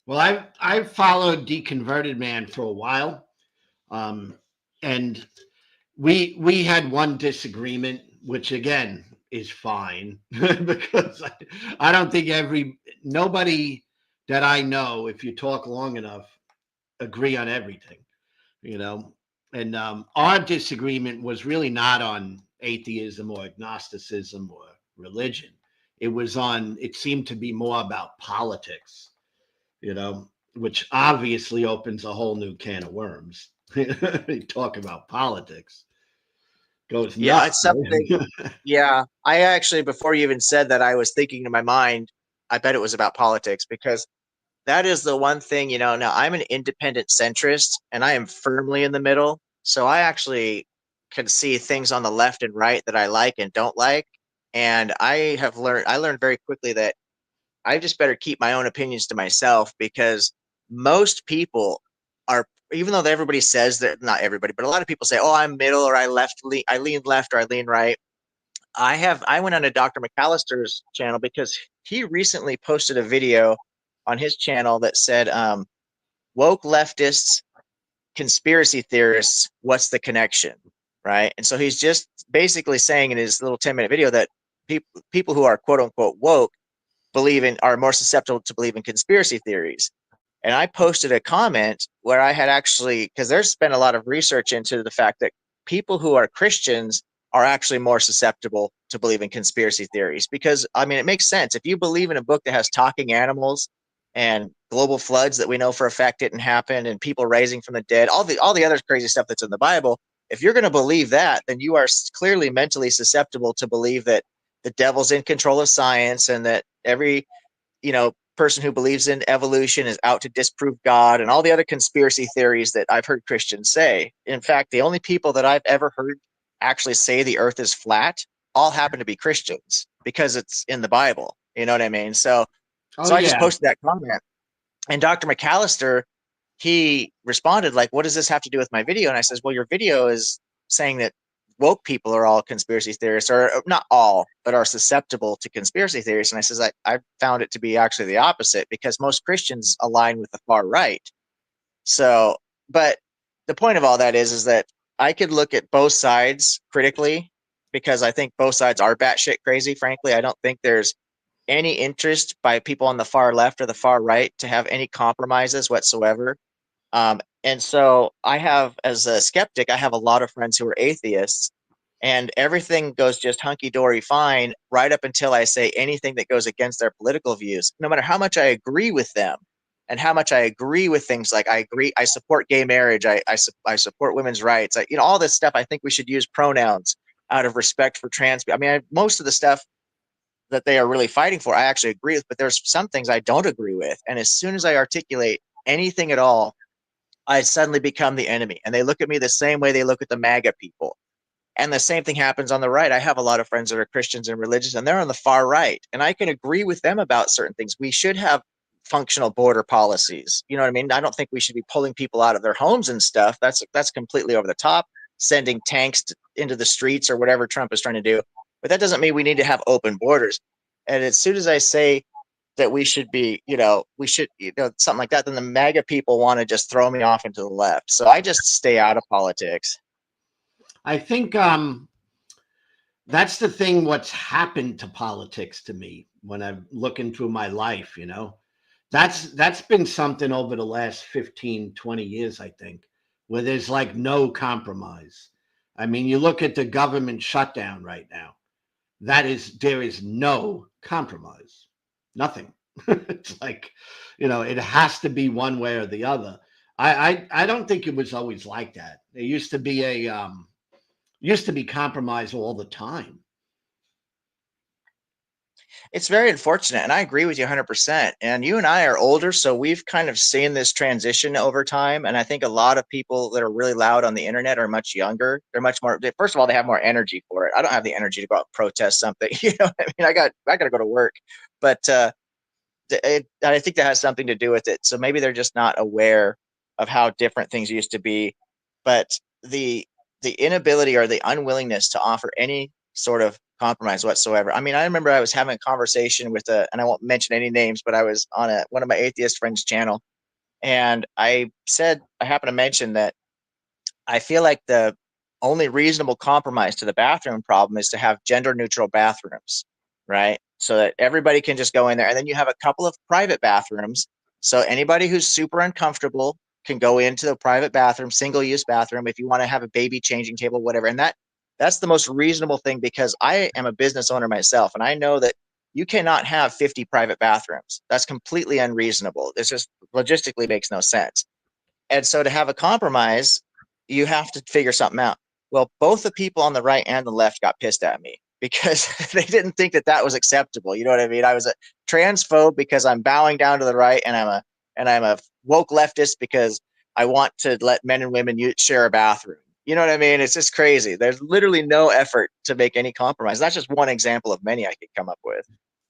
Well, I've followed Deconverted Man for a while. And we had one disagreement, which again is fine because I don't think nobody that I know, if you talk long enough, agree on everything, and our disagreement was really not on atheism or agnosticism or religion. It seemed to be more about politics, which obviously opens a whole new can of worms. You talk about politics, goes Yeah, nuts. it's something. Yeah, I actually, before you even said that, I was thinking in my mind, I bet it was about politics, because that is the one thing, now I'm an independent centrist and I am firmly in the middle. So I actually can see things on the left and right that I like and don't like. And I learned very quickly that I just better keep my own opinions to myself, because most people are, even though everybody says that, not everybody, but a lot of people say, oh, I'm middle, or I lean left, or I lean right. I went on to Dr. McAllister's channel because he recently posted a video on his channel that said, woke leftists, conspiracy theorists, what's the connection? Right. And so he's just basically saying in his little 10-minute video that people who are quote unquote woke are more susceptible to believe in conspiracy theories. And I posted a comment where I had actually, because there's been a lot of research into the fact that people who are Christians are actually more susceptible to believe in conspiracy theories. Because, I mean, it makes sense. If you believe in a book that has talking animals and global floods that we know for a fact didn't happen, and people raising from the dead, all the other crazy stuff that's in the Bible, if you're going to believe that, then you are clearly mentally susceptible to believe that the devil's in control of science, and that every person who believes in evolution is out to disprove God, and all the other conspiracy theories that I've heard Christians say. In fact, the only people that I've ever heard actually say the earth is flat all happen to be Christians, because it's in the Bible. You know what I mean? So Oh I just yeah. posted that comment, and Dr. McAllister, he responded like, "What does this have to do with my video?" And I says, "Well, your video is saying that woke people are all conspiracy theorists, or not all, but are susceptible to conspiracy theories." And I says, I found it to be actually the opposite, because most Christians align with the far right. So, but the point of all that is that I could look at both sides critically, because I think both sides are batshit crazy. Frankly, I don't think there's any interest by people on the far left or the far right to have any compromises whatsoever. And so I have, as a skeptic, I have a lot of friends who are atheists, and everything goes just hunky dory fine right up until I say anything that goes against their political views, no matter how much I agree with them and how much I agree with things like I support gay marriage. I support women's rights. All this stuff. I think we should use pronouns out of respect for trans people. I mean, most of the stuff that they are really fighting for, I actually agree with, but there's some things I don't agree with. And as soon as I articulate anything at all, I suddenly become the enemy. And they look at me the same way they look at the MAGA people. And the same thing happens on the right. I have a lot of friends that are Christians and religious, and they're on the far right. And I can agree with them about certain things. We should have functional border policies. You know what I mean? I don't think we should be pulling people out of their homes and stuff. That's completely over the top, sending tanks into the streets or whatever Trump is trying to do. But that doesn't mean we need to have open borders. And as soon as I say that we should be, something like that, then the MAGA people want to just throw me off into the left. So I just stay out of politics. I think that's the thing, what's happened to politics to me when I'm looking through my life, that's been something over the last 15, 20 years, I think, where there's like no compromise. I mean, you look at the government shutdown right now, there is no compromise, nothing. It's like, it has to be one way or the other. I don't think it was always like that. There used to be compromise all the time. It's very unfortunate, and I agree with you 100%. And you and I are older, so we've kind of seen this transition over time. And I think a lot of people that are really loud on the internet are much younger. They're much more. First of all, they have more energy for it. I don't have the energy to go out and protest something. You know what I mean? I got to go to work, but I think that has something to do with it. So maybe they're just not aware of how different things used to be. But the inability or the unwillingness to offer any sort of compromise whatsoever. I mean, I remember I was having a conversation with and I won't mention any names, but I was on one of my atheist friends' channel, and I happened to mention that I feel like the only reasonable compromise to the bathroom problem is to have gender neutral bathrooms, right? So that everybody can just go in there, and then you have a couple of private bathrooms. So anybody who's super uncomfortable can go into the private bathroom, single use bathroom, if you want to have a baby changing table, whatever. And that's the most reasonable thing, because I am a business owner myself, and I know that you cannot have 50 private bathrooms. That's completely unreasonable. It's just logistically makes no sense. And so to have a compromise, you have to figure something out. Well, both the people on the right and the left got pissed at me because they didn't think that was acceptable. You know what I mean? I was a transphobe because I'm bowing down to the right, and I'm a woke leftist because I want to let men and women share a bathroom. You know what I mean? It's just crazy. There's literally no effort to make any compromise. That's just one example of many I could come up with.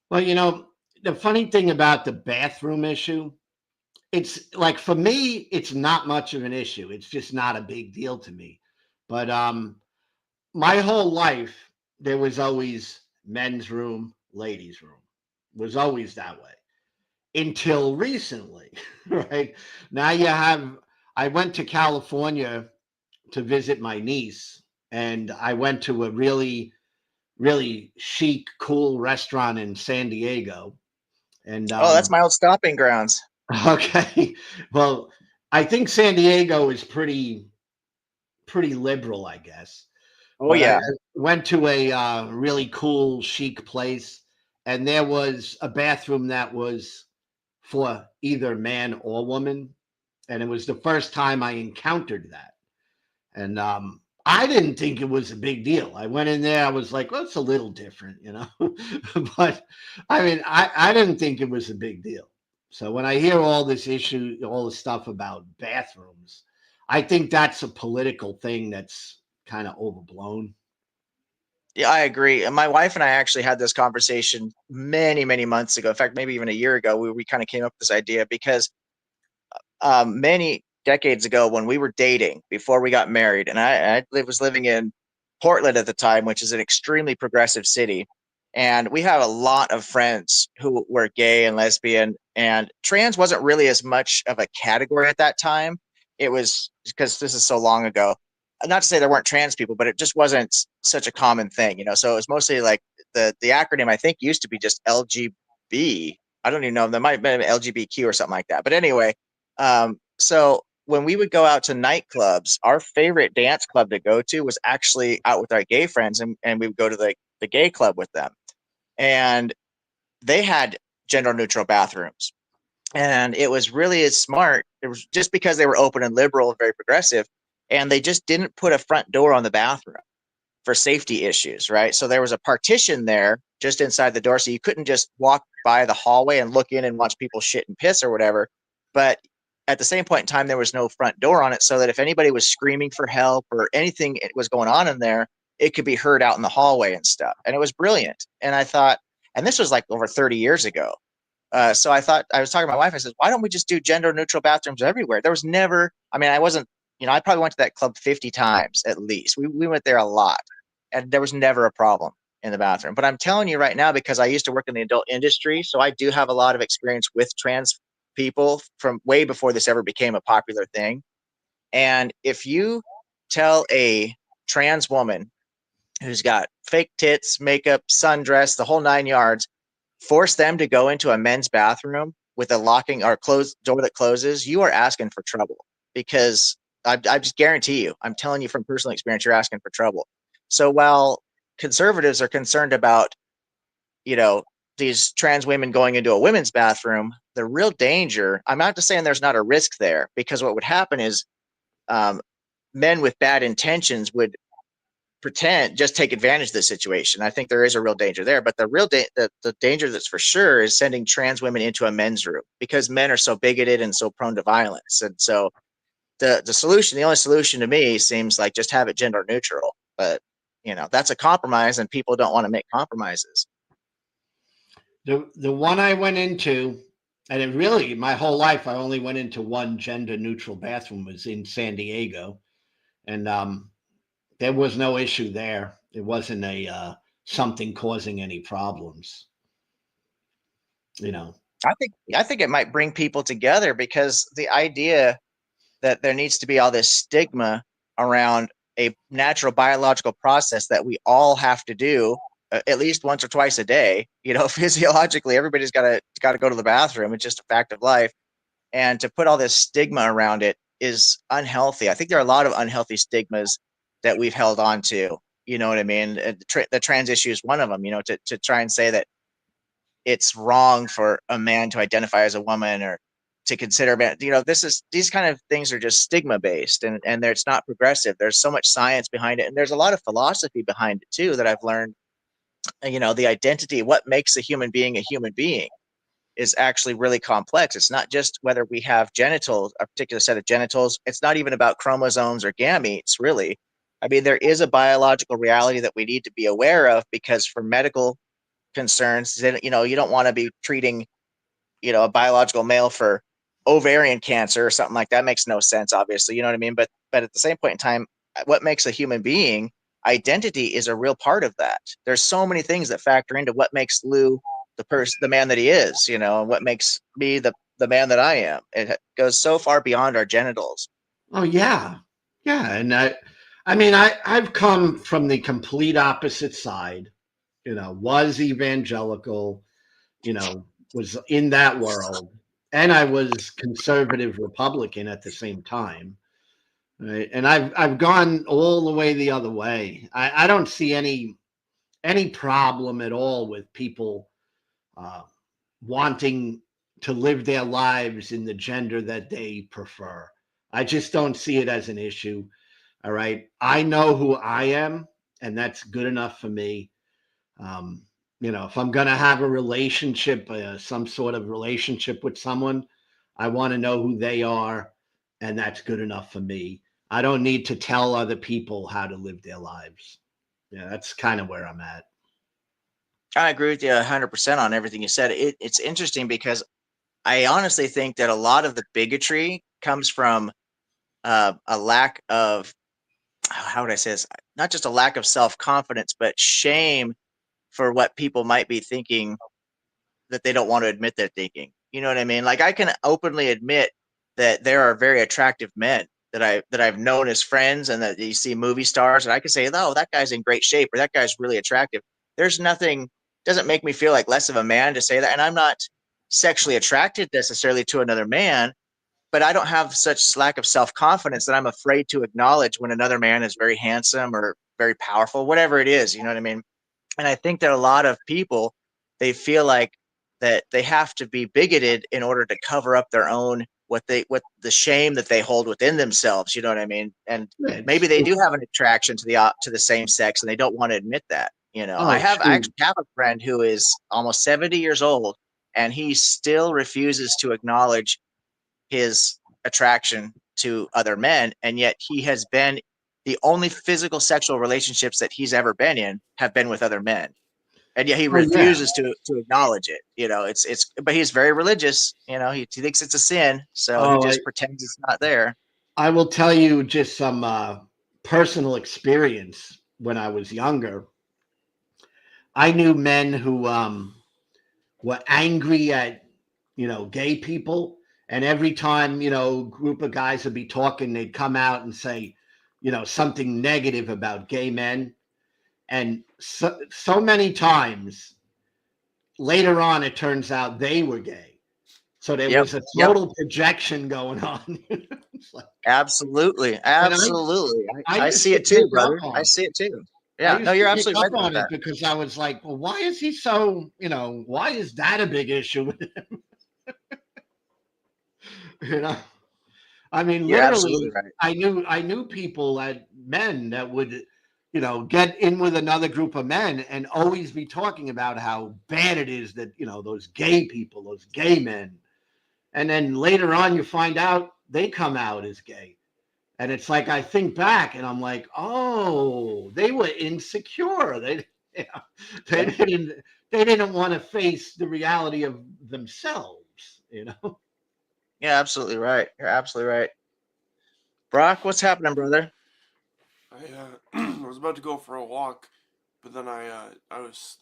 Well, the funny thing about the bathroom issue, it's like, for me, it's not much of an issue. It's just not a big deal to me. But my whole life, there was always men's room, ladies' room. It was always that way until recently, right? Now I went to California to visit my niece, and I went to a really really chic, cool restaurant in San Diego. And Oh, that's my old stomping grounds. okay, well, I think San Diego is pretty liberal, I guess. Oh But I yeah. went to a really cool, chic place, and there was a bathroom that was for either man or woman, and it was the first time I encountered that. And I didn't think it was a big deal. I went in there, I was like, well, it's a little different, you know. But I mean, I didn't think it was a big deal. So when I hear all this issue, all the stuff about bathrooms, I think that's a political thing that's kind of overblown. Yeah, I agree. And my wife and I actually had this conversation many, many months ago. In fact, maybe even a year ago, we kind of came up with this idea because many decades ago when we were dating before we got married, and I was living in Portland at the time, which is an extremely progressive city. And we have a lot of friends who were gay and lesbian, and trans wasn't really as much of a category at that time. It was because this is so long ago. Not to say there weren't trans people, but it just wasn't such a common thing, you know. So it was mostly like the acronym I think used to be just LGB. I don't even know. There might have been LGBTQ or something like that. But anyway, so when we would go out to nightclubs, our favorite dance club to go to was actually out with our gay friends, and we would go to the gay club with them. And they had gender neutral bathrooms. And it was really as smart. It was just because they were open and liberal and very progressive. And they just didn't put a front door on the bathroom for safety issues, right? So there was a partition there just inside the door. So you couldn't just walk by the hallway and look in and watch people shit and piss or whatever. But at the same point in time, there was no front door on it, so that if anybody was screaming for help or anything was going on in there, it could be heard out in the hallway and stuff. And it was brilliant. And I thought, and this was like over 30 years ago. So I thought, I was talking to my wife, I said, why don't we just do gender neutral bathrooms everywhere? There was never, I mean, I wasn't, you know, I probably went to that club 50 times at least. We went there a lot, and there was never a problem in the bathroom. But I'm telling you right now, because I used to work in the adult industry, so I do have a lot of experience with trans people from way before this ever became a popular thing. And if you tell a trans woman who's got fake tits, makeup, sundress, the whole 9 yards, force them to go into a men's bathroom with a locking or closed door that closes, you are asking for trouble. Because I just guarantee you, I'm telling you from personal experience, you're asking for trouble. So while conservatives are concerned about, you know, these trans women going into a women's bathroom, the real danger, I'm not just saying there's not a risk there, because what would happen is men with bad intentions would pretend, just take advantage of the situation. I think there is a real danger there, but the real the danger that's for sure is sending trans women into a men's room, because men are so bigoted and so prone to violence. And so the solution, the only solution to me seems like just have it gender neutral. But you know, that's a compromise, and people don't want to make compromises. The one I went into, and it really my whole life I only went into one gender neutral bathroom, was in San Diego, and there was no issue there. It wasn't a something causing any problems. You know. I think it might bring people together, because the idea that there needs to be all this stigma around a natural biological process that we all have to do at least once or twice a day. You know, physiologically, everybody's got to go to the bathroom. It's just a fact of life, and to put all this stigma around it is unhealthy. I think there are a lot of unhealthy stigmas that we've held on to. You know what I mean? The trans issue is one of them. You know, to try and say that it's wrong for a man to identify as a woman, or to consider, you know, these kind of things are just stigma based, and it's not progressive. There's so much science behind it, and there's a lot of philosophy behind it too that I've learned. You know, the identity, what makes a human being is actually really complex. It's not just whether we have genitals, a particular set of genitals. It's not even about chromosomes or gametes, really. I mean, there is a biological reality that we need to be aware of, because for medical concerns, you know, you don't want to be treating, you know, a biological male for ovarian cancer or something like that. Makes no sense, obviously. You know what I mean? But at the same point in time, what makes a human being, identity is a real part of that. There's so many things that factor into what makes Lou the man that he is, you know, and what makes me the man that I am. It goes so far beyond our genitals. Oh yeah, yeah, and I mean I've come from the complete opposite side, was evangelical, was in that world, and I was conservative Republican at the same time. Right. And I've gone all the way the other way. I don't see any problem at all with people wanting to live their lives in the gender that they prefer. I just don't see it as an issue. All right. I know who I am, and that's good enough for me. If I'm going to have a relationship, some sort of relationship with someone, I want to know who they are, and that's good enough for me. I don't need to tell other people how to live their lives. Yeah, that's kind of where I'm at. I agree with you 100% on everything you said. It's interesting because I honestly think that a lot of the bigotry comes from a lack of, how would I say this? Not just a lack of self-confidence, but shame for what people might be thinking that they don't want to admit they're thinking. You know what I mean? Like, I can openly admit that there are very attractive men that I've known as friends, and that you see movie stars, and I can say, "Oh, that guy's in great shape," or "That guy's really attractive." There's nothing, doesn't make me feel like less of a man to say that, and I'm not sexually attracted necessarily to another man, but I don't have such lack of self-confidence that I'm afraid to acknowledge when another man is very handsome or very powerful, whatever it is. You know what I mean? And I think that a lot of people, they feel like that they have to be bigoted in order to cover up their own, what the shame that they hold within themselves. You know what I mean? And maybe they do have an attraction to the same sex, and they don't want to admit that. I actually have a friend who is almost 70 years old, and he still refuses to acknowledge his attraction to other men, and yet he has been, the only physical sexual relationships that he's ever been in have been with other men, and yet he refuses to acknowledge it. It's but he's very religious. He thinks it's a sin, so he just pretends it's not there. I will tell you just some personal experience. When I was younger, I knew men who were angry at gay people, and every time group of guys would be talking, they'd come out and say something negative about gay men. And so many times later on, it turns out they were gay. So there was a total projection going on. Like, absolutely. I see it too, brother. I see it too. Yeah, no, you're absolutely right on it, because I was like, well, why is he so, why is that a big issue with him? I mean, literally, right. I knew people, men that would, get in with another group of men and always be talking about how bad it is that, those gay people, those gay men. And then later on, you find out they come out as gay. And it's like, I think back and I'm like, oh, they were insecure. They didn't want to face the reality of themselves, Yeah, absolutely right. You're absolutely right. Brock, what's happening, brother? I was about to go for a walk, but then I was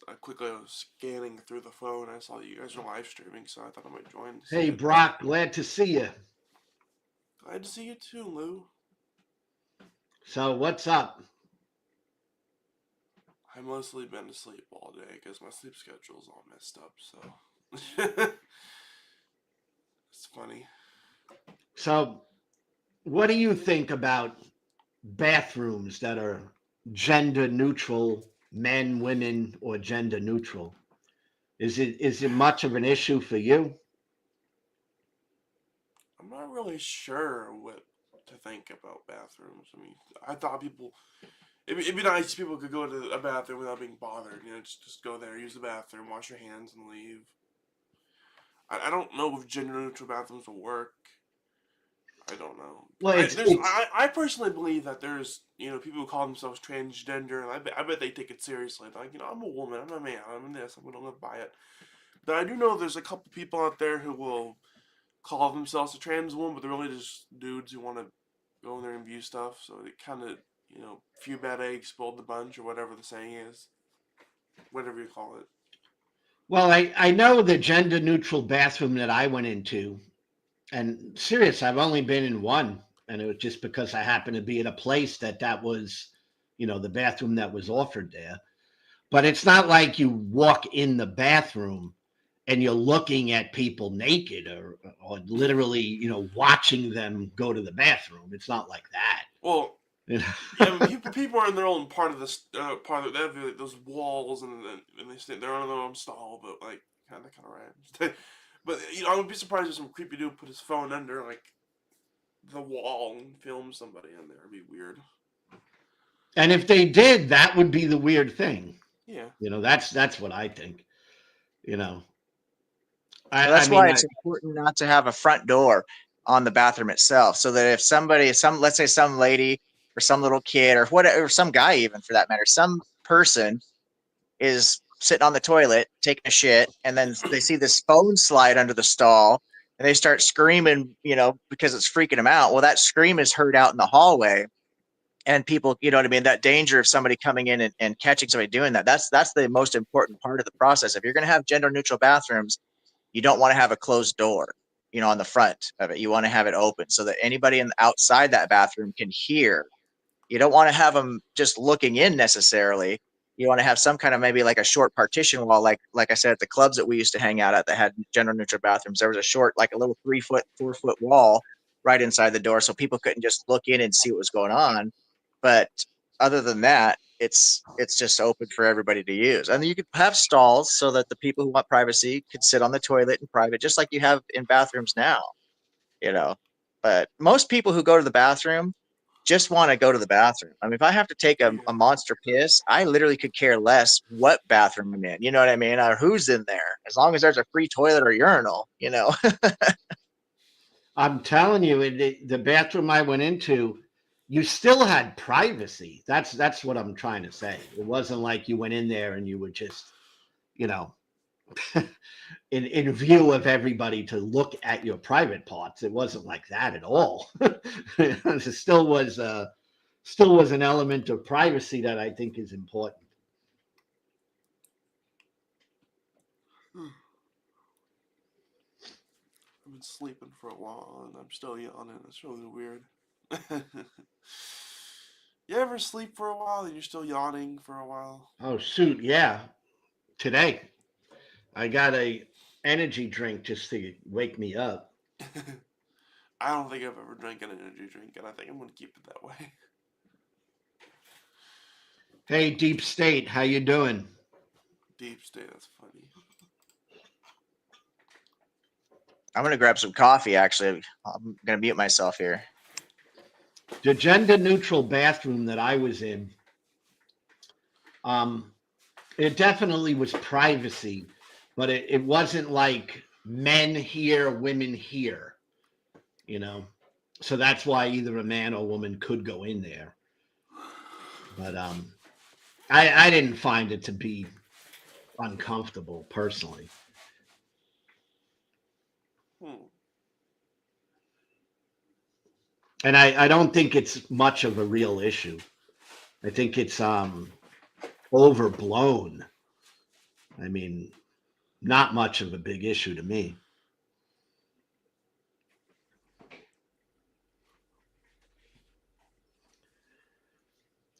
scanning through the phone. I saw that you guys were live streaming, so I thought I might join. Hey, Brock, glad to see you. Glad to see you too, Lou. So what's up? I've mostly been asleep all day because my sleep schedule's all messed up. So it's funny. So, what do you think about bathrooms that are gender neutral, men, women, or gender neutral? Is it much of an issue for you? I'm not really sure what to think about bathrooms. I mean, I thought it'd be nice if people could go to a bathroom without being bothered. Just go there, use the bathroom, wash your hands, and leave. I don't know if gender neutral bathrooms will work. I don't know. Well, I personally believe that there's people who call themselves transgender, and I bet they take it seriously. They're like, I'm a woman, I'm a man, I'm this, I'm gonna live by it. But I do know there's a couple people out there who will call themselves a trans woman, but they're really just dudes who want to go in there and view stuff. So it kind of few bad eggs spoiled the bunch, or whatever the saying is, whatever you call it. Well, I know the gender neutral bathroom that I went into. And serious, I've only been in one, and it was just because I happened to be at a place that was, the bathroom that was offered there. But it's not like you walk in the bathroom and you're looking at people naked or literally, you know, watching them go to the bathroom. It's not like that. Well, You know? yeah, I mean, people are in their own part of this they have like, those walls and they're on their own stall, but like kind of right. But you know, I would be surprised if some creepy dude put his phone under like the wall and film somebody in there. It'd be weird. And if they did, that would be the weird thing. Yeah. You know, that's what I think. You know, Well, that's why it's important not to have a front door on the bathroom itself, so that if somebody, let's say some lady or some little kid or whatever, or some guy even for that matter, some person is sitting on the toilet taking a shit, and then they see this phone slide under the stall, and they start screaming, you know, because it's freaking them out. Well, that scream is heard out in the hallway, and people, you know what I mean, that danger of somebody coming in and catching somebody doing that. That's the most important part of the process. If you're going to have gender neutral bathrooms, you don't want to have a closed door, you know, on the front of it. You want to have it open so that anybody outside that bathroom can hear. You don't want to have them just looking in necessarily. You want to have some kind of maybe like a short partition wall, like I said at the clubs that we used to hang out at that had gender neutral bathrooms. There was a short, like a little 3 foot, 4 foot wall right inside the door, so people couldn't just look in and see what was going on. But other than that, it's just open for everybody to use. And you could have stalls so that the people who want privacy could sit on the toilet in private, just like you have in bathrooms now, you know. But most people who go to the bathroom just want to go to the bathroom. I mean, if I have to take a monster piss, I literally could care less what bathroom I'm in. You know what I mean? Or who's in there, as long as there's a free toilet or urinal, you know. I'm telling you, in the bathroom I went into, you still had privacy. That's what I'm trying to say. It wasn't like you went in there and you were just, you know, in view of everybody to look at your private parts. It wasn't like that at all. It still was an element of privacy that I think is important. I've been sleeping for a while and I'm still yawning. It's really weird. You ever sleep for a while and you're still yawning for a while? Oh shoot, yeah. Today I got a energy drink just to wake me up. I don't think I've ever drank an energy drink, and I think I'm going to keep it that way. Hey, Deep State, how you doing? Deep State, that's funny. I'm going to grab some coffee, actually. I'm going to mute myself here. The gender neutral bathroom that I was in, it definitely was privacy, but it wasn't like men here, women here, you know. So that's why either a man or woman could go in there. But I didn't find it to be uncomfortable personally. And I don't think it's much of a real issue. I think it's overblown. I mean, not much of a big issue to me.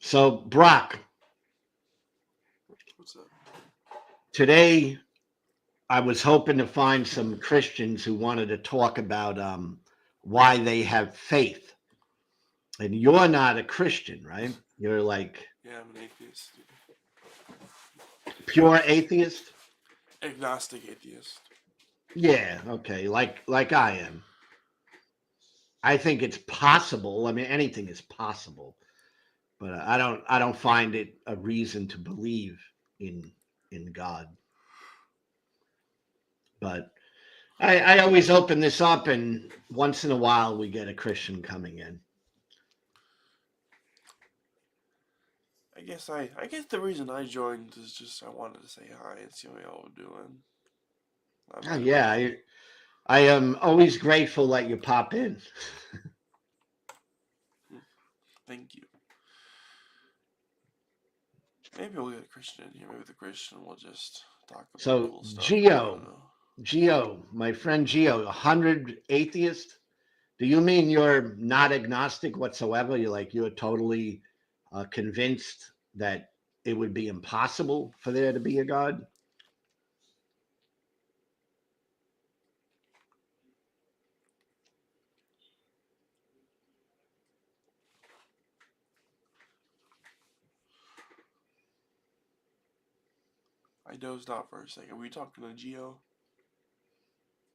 So, Brock, What's up? Today I was hoping to find some Christians who wanted to talk about why they have faith. And you're not a Christian, right? You're like Yeah, I'm an atheist. pure atheist? Agnostic atheist. Yeah, okay, like I am. I think it's possible. I mean, anything is possible, but I don't find it a reason to believe in God. But I always open this up, and once in a while we get a Christian coming in. I guess the reason I joined is just I wanted to say hi and see what y'all were doing. Oh, yeah, I am always grateful that you pop in. Thank you. Maybe we'll get a Christian in here. Maybe the Christian will just talk about cool stuff. Geo, my friend Geo, 100 atheist. Do you mean you're not agnostic whatsoever? You're totally convinced that it would be impossible for there to be a God? I dozed off for a second. Were you talking to Geo?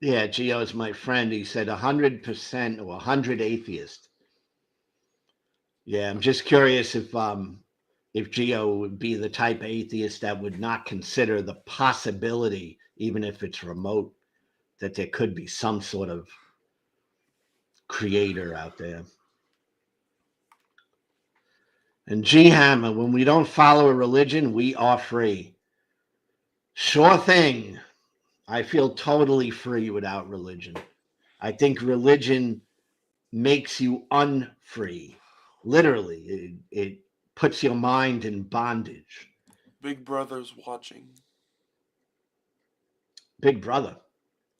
Yeah, Gio's my friend. He said 100% or 100 atheists. Yeah, I'm just curious if Gio would be the type of atheist that would not consider the possibility, even if it's remote, that there could be some sort of creator out there. And G Hammer, when we don't follow a religion, we are free. Sure thing. I feel totally free without religion. I think religion makes you unfree. Literally, it puts your mind in bondage. Big Brother's watching. Big brother.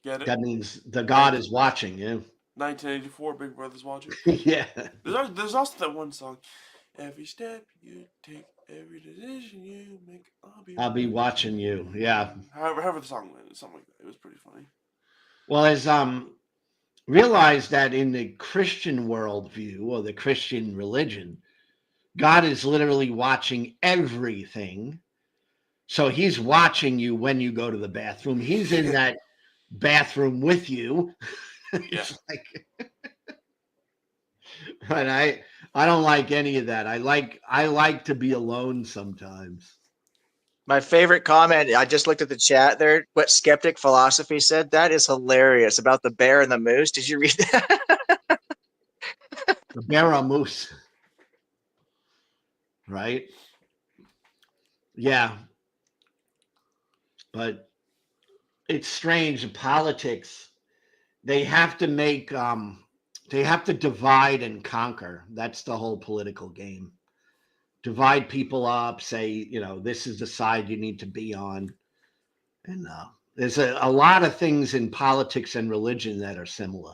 Get it? That means the God is watching you. 1984, Big Brother's watching. Yeah. There's also that one song. Every step you take, every decision you make, I'll be watching you. Yeah. However the song went, something like that. It was pretty funny. Well, as realize that in the Christian worldview or the Christian religion, God is literally watching everything. So he's watching you when you go to the bathroom. He's in that bathroom with you. Yeah. But I don't like any of that. I like to be alone sometimes. My favorite comment, I just looked at the chat there, what Skeptic Philosophy said. That is hilarious about the bear and the moose. Did you read that? The bear or moose. Right? Yeah. But it's strange. Politics, they have to they have to divide and conquer. That's the whole political game. Divide people up, say, this is the side you need to be on. And there's a lot of things in politics and religion that are similar.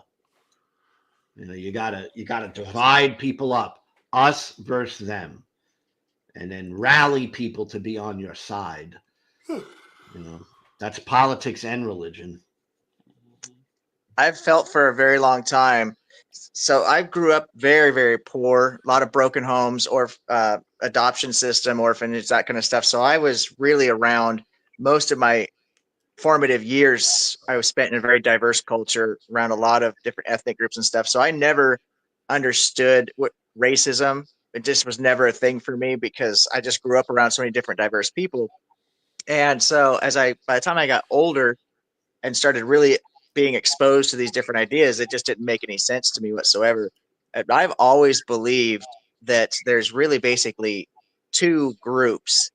You gotta divide people up, us versus them, and then rally people to be on your side. That's politics and religion. I've felt for a very long time. So I grew up very, very poor, a lot of broken homes or adoption system, orphanage, that kind of stuff. So I was really around most of my formative years. I was spent in a very diverse culture around a lot of different ethnic groups and stuff. So I never understood what racism. It just was never a thing for me because I just grew up around so many different diverse people. And so by the time I got older and started really being exposed to these different ideas, it just didn't make any sense to me whatsoever. And I've always believed that there's really basically two groups,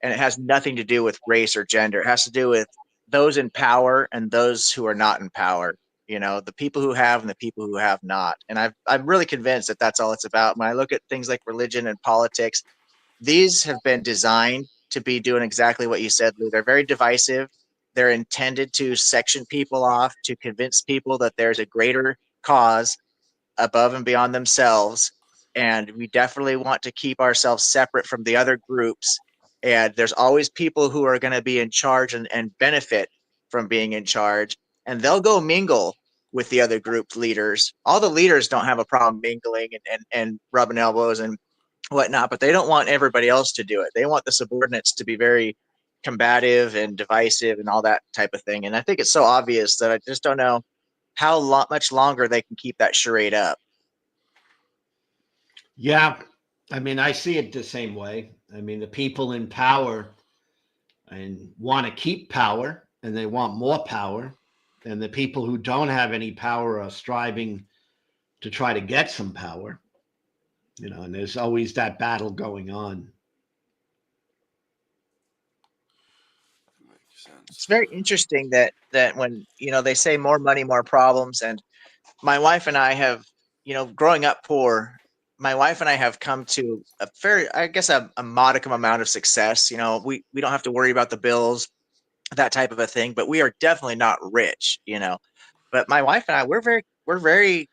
and it has nothing to do with race or gender. It has to do with those in power and those who are not in power. The people who have and the people who have not. And I'm really convinced that that's all it's about. When I look at things like religion and politics, these have been designed to be doing exactly what you said, Lou. They're very divisive. They're intended to section people off, to convince people that there's a greater cause above and beyond themselves. And we definitely want to keep ourselves separate from the other groups. And there's always people who are going to be in charge and benefit from being in charge. And they'll go mingle with the other group leaders. All the leaders don't have a problem mingling and rubbing elbows and whatnot, but they don't want everybody else to do it. They want the subordinates to be very combative and divisive and all that type of thing. And I think it's so obvious that I just don't know how much longer they can keep that charade up. Yeah. I mean, I see it the same way. I mean, the people in power and want to keep power and they want more power. And the people who don't have any power are striving to try to get some power. And there's always that battle going on. Makes sense. It's very interesting that when they say more money, more problems, and my wife and I have, growing up poor, my wife and I have come to a modicum amount of success. We don't have to worry about the bills, that type of a thing, but we are definitely not rich. But my wife and I, we're very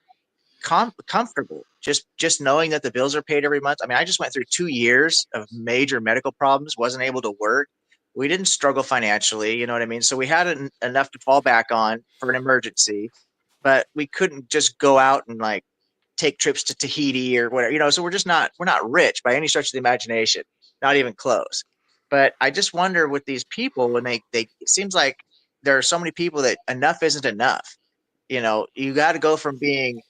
comfortable just knowing that the bills are paid every month. I mean, I just went through 2 years of major medical problems, wasn't able to work. We didn't struggle financially, you know what I mean? So we had enough to fall back on for an emergency, but we couldn't just go out and like take trips to Tahiti or whatever, you know. So we're not rich by any stretch of the imagination, not even close. But I just wonder with these people when they it seems like there are so many people that enough isn't enough. You know, you got to go from being,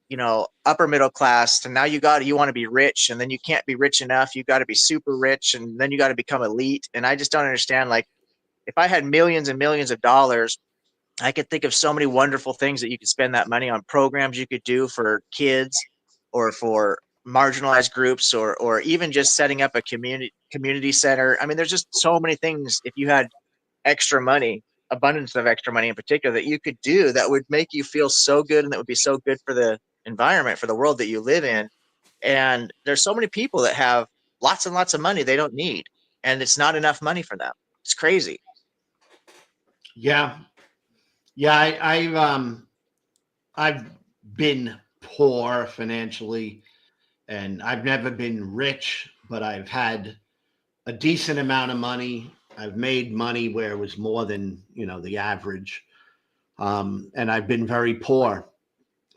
you know, upper middle class to now you want to be rich, and then you can't be rich enough. You got to be super rich, and then you got to become elite. And I just don't understand. Like, if I had millions and millions of dollars, I could think of so many wonderful things that you could spend that money on, programs you could do for kids or for marginalized groups, or even just setting up a community center. I mean, there's just so many things if you had extra money, abundance of extra money in particular, that you could do that would make you feel so good, and that would be so good for the environment, for the world that you live in. And there's so many people that have lots and lots of money they don't need, and it's not enough money for them. It's crazy. Yeah. Yeah. I've been poor financially, and I've never been rich, but I've had a decent amount of money. I've made money where it was more than, you know, the average. And I've been very poor.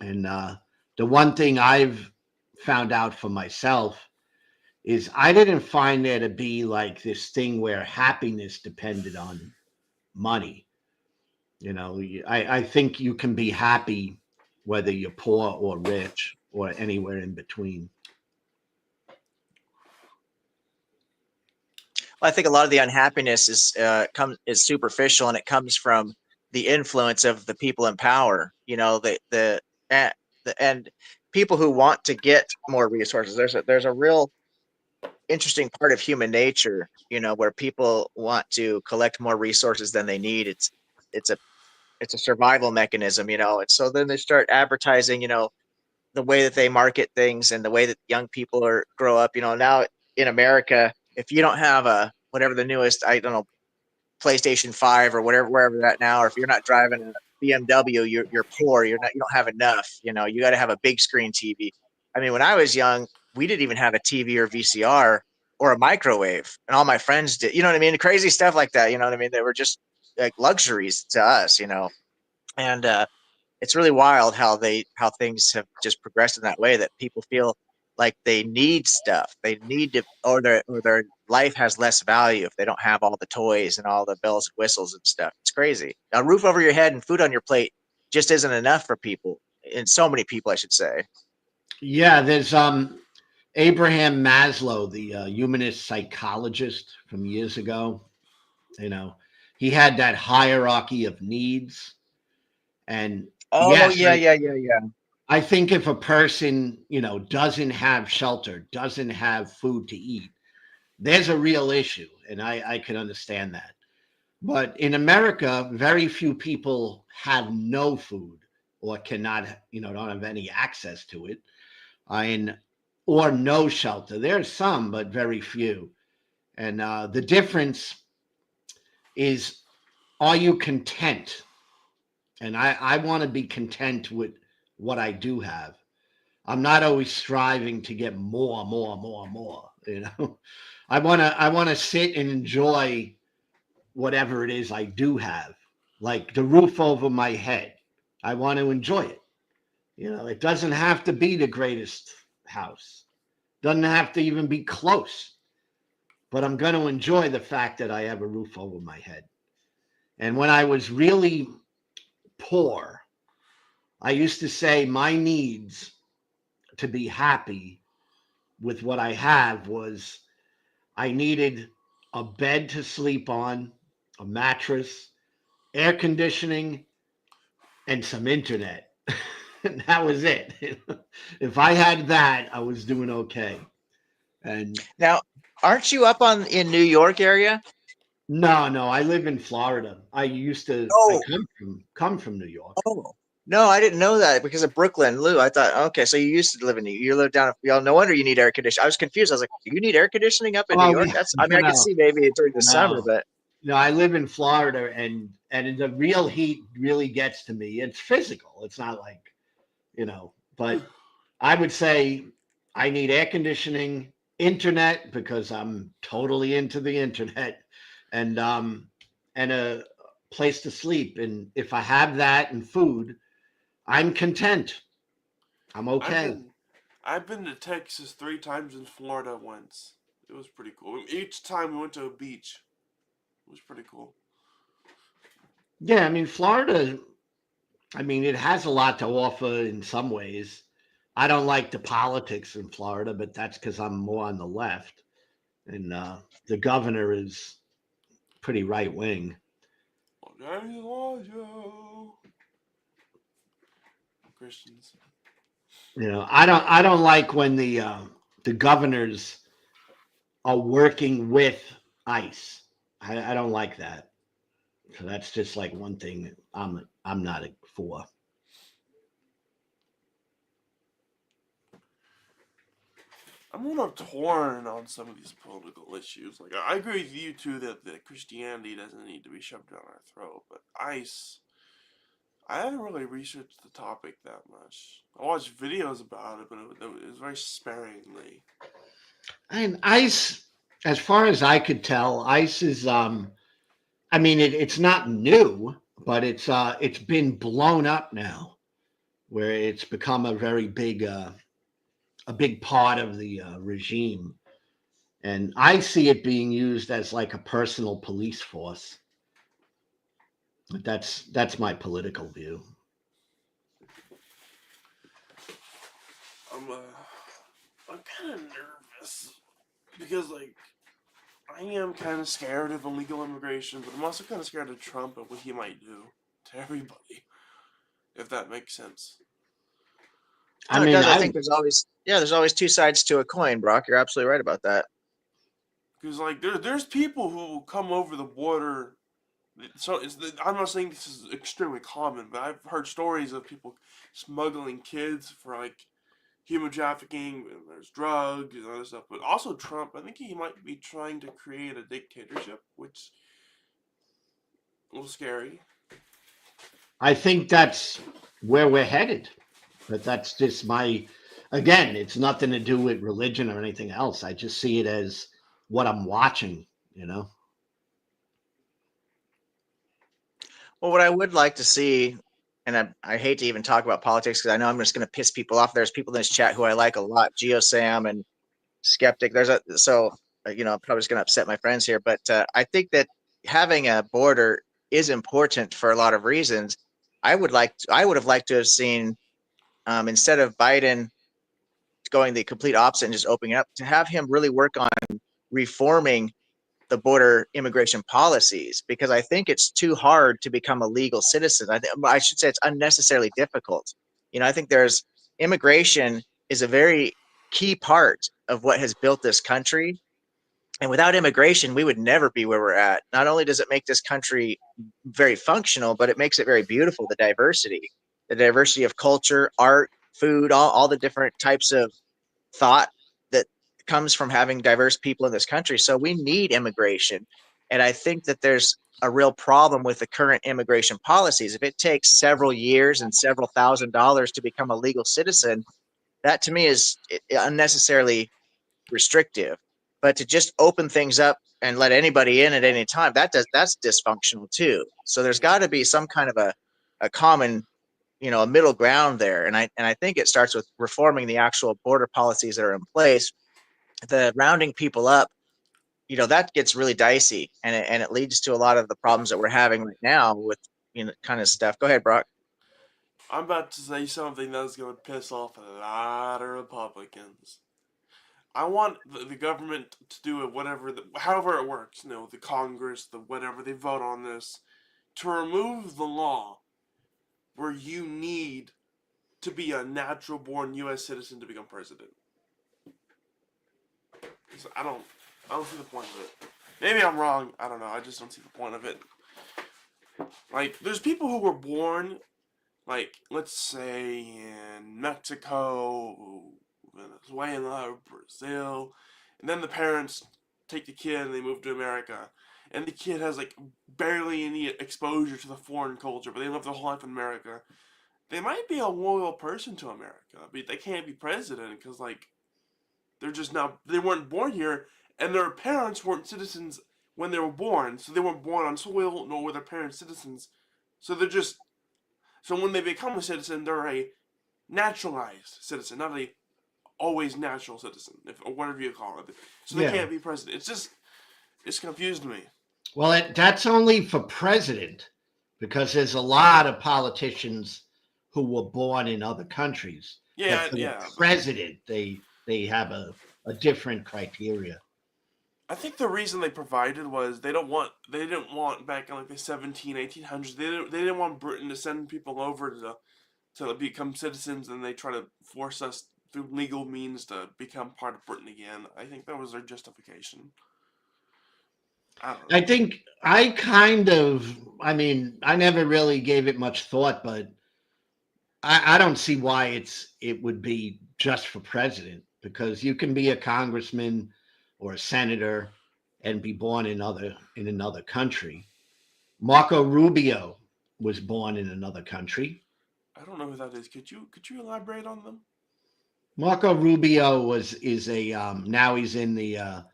And the one thing I've found out for myself is I didn't find there to be like this thing where happiness depended on money. You know, I think you can be happy whether you're poor or rich or anywhere in between. Well, I think a lot of the unhappiness is superficial, and it comes from the influence of the people in power. You know, and, and people who want to get more resources. There's a real interesting part of human nature, you know, where people want to collect more resources than they need. It's a it's a survival mechanism, you know. And so then they start advertising, you know, the way that they market things and the way that young people are grow up. You know, now in America, if you don't have a whatever the newest, I don't know, PlayStation 5 or whatever, wherever you're at now, or if you're not driving a BMW, you're poor. You don't have enough. You know, you got to have a big screen TV. I mean, when I was young, we didn't even have a TV or VCR or a microwave, and all my friends did. You know what I mean? Crazy stuff like that. You know what I mean? They were just like luxuries to us. You know, and it's really wild how things have just progressed in that way, that people feel like they need stuff, they need to, or their life has less value if they don't have all the toys and all the bells and whistles and stuff. It's crazy. A roof over your head and food on your plate just isn't enough for people, and so many people, I should say. Yeah, there's Abraham Maslow, the humanist psychologist from years ago. You know, he had that hierarchy of needs. And Oh yes, yeah, yeah, yeah, yeah. I think if a person, you know, doesn't have shelter, doesn't have food to eat, there's a real issue. And I can understand that. But in America, very few people have no food or cannot, you know, don't have any access to it. And or no shelter. There's some, but very few. And the difference is, are you content? And I want to be content with what I do have. I'm not always striving to get more, more, more, more. You know, I want to sit and enjoy whatever it is I do have, like the roof over my head. I want to enjoy it. You know, it doesn't have to be the greatest house. Doesn't have to even be close. But I'm going to enjoy the fact that I have a roof over my head. And when I was really poor, I used to say my needs to be happy with what I have was I needed a bed to sleep on, a mattress, air conditioning, and some internet. And that was it. If I had that, I was doing okay. And Now, aren't you up on in New York area? no, I live in Florida. I Oh, come from New York. oh, no, I didn't know that because of Brooklyn, Lou. I thought, okay, so you used to live in you live down. Y'all, no wonder you need air conditioning. I was confused. I was like, do you need air conditioning up in New Oh, York? That's, I mean, I could no, see maybe during the summer, no. but No, I live in Florida, and the real heat really gets to me. It's physical. It's not like, you know, But I would say I need air conditioning, internet because I'm totally into the internet, and a place to sleep. And if I have that and food, I'm content. I'm okay. I've been to Texas 3 times and Florida once. It was pretty cool. Each time we went to a beach. It was pretty cool. Yeah, I mean Florida. I mean it has a lot to offer in some ways. I don't like the politics in Florida, but that's because I'm more on the left, and the governor is pretty right wing. Christians. You know, I don't like when the governors are working with ICE. I don't like that. So that's just like one thing I'm not for. I'm a little torn on some of these political issues. Like, I agree with you too that Christianity doesn't need to be shoved down our throat, but ICE, I haven't really researched the topic that much. I watched videos about it, but it was very sparingly. And ICE, as far as I could tell, ICE is I mean it's not new, but it's been blown up now, where it's become a big part of the regime. And I see it being used as like a personal police force. But that's my political view. I'm I'm kind of nervous because like I am kind of scared of illegal immigration, but I'm also kind of scared of Trump and what he might do to everybody, if that makes sense. No, I it mean, does. I think there's always two sides to a coin, Brock. You're absolutely right about that. Because like there's people who will come over the border. So I'm not saying this is extremely common, but I've heard stories of people smuggling kids for like human trafficking. And there's drugs and other stuff, but also Trump. I think he might be trying to create a dictatorship, which is a little scary. I think that's where we're headed. But that's just again, it's nothing to do with religion or anything else. I just see it as what I'm watching, you know? Well, what I would like to see, and I hate to even talk about politics because I know I'm just going to piss people off. There's people in this chat who I like a lot, GeoSam and Skeptic. I'm probably just going to upset my friends here, but I think that having a border is important for a lot of reasons. I would have liked to have seen instead of Biden going the complete opposite and just opening up, to have him really work on reforming the border immigration policies, because I think it's too hard to become a legal citizen. I should say it's unnecessarily difficult. I think there's immigration is a very key part of what has built this country. And without immigration, we would never be where we're at. Not only does it make this country very functional, but it makes it very beautiful. The diversity of culture, art, food, all the different types of thought that comes from having diverse people in this country. So we need immigration. And I think that there's a real problem with the current immigration policies. If it takes several years and several $1,000s to become a legal citizen, that to me is unnecessarily restrictive. But to just open things up and let anybody in at any time, that's dysfunctional too. So there's got to be some kind of a common, a middle ground there. And I think it starts with reforming the actual border policies that are in place. The rounding people up, that gets really dicey, and it leads to a lot of the problems that we're having right now with kind of stuff. Go ahead, Brock. I'm about to say something that's going to piss off a lot of Republicans. I want the government to do it, however it works. The Congress, the whatever they vote on this, to remove the law where you need to be a natural-born U.S. citizen to become president. I don't see the point of it. Maybe I'm wrong. I don't know. I just don't see the point of it. Like, there's people who were born, like, let's say in Mexico, Venezuela, or Brazil, and then the parents take the kid and they move to America, and the kid has like barely any exposure to the foreign culture, but they live their whole life in America. they might be a loyal person to America, but they can't be president because, like, they're just not. They weren't born here, and their parents weren't citizens when they were born, so they weren't born on soil, nor were their parents citizens. So they're just. So when they become a citizen, they're a naturalized citizen, not a always natural citizen, or whatever you call it. So they Yeah. can't be president. It's confused me. Well, that's only for president, because there's a lot of politicians who were born in other countries. Yeah, But for yeah. the president, they have a different criteria. I think the reason they provided was they didn't want back in like the 1800s. They didn't want Britain to send people over to become citizens, and they try to force us through legal means to become part of Britain again. I think that was their justification. I don't know. I think I mean, I never really gave it much thought, but I don't see why it would be just for president, because you can be a congressman or a senator and be born in another country. Marco Rubio was born in another country. I don't know who that is. Could you elaborate on them? Marco Rubio is a now he's in the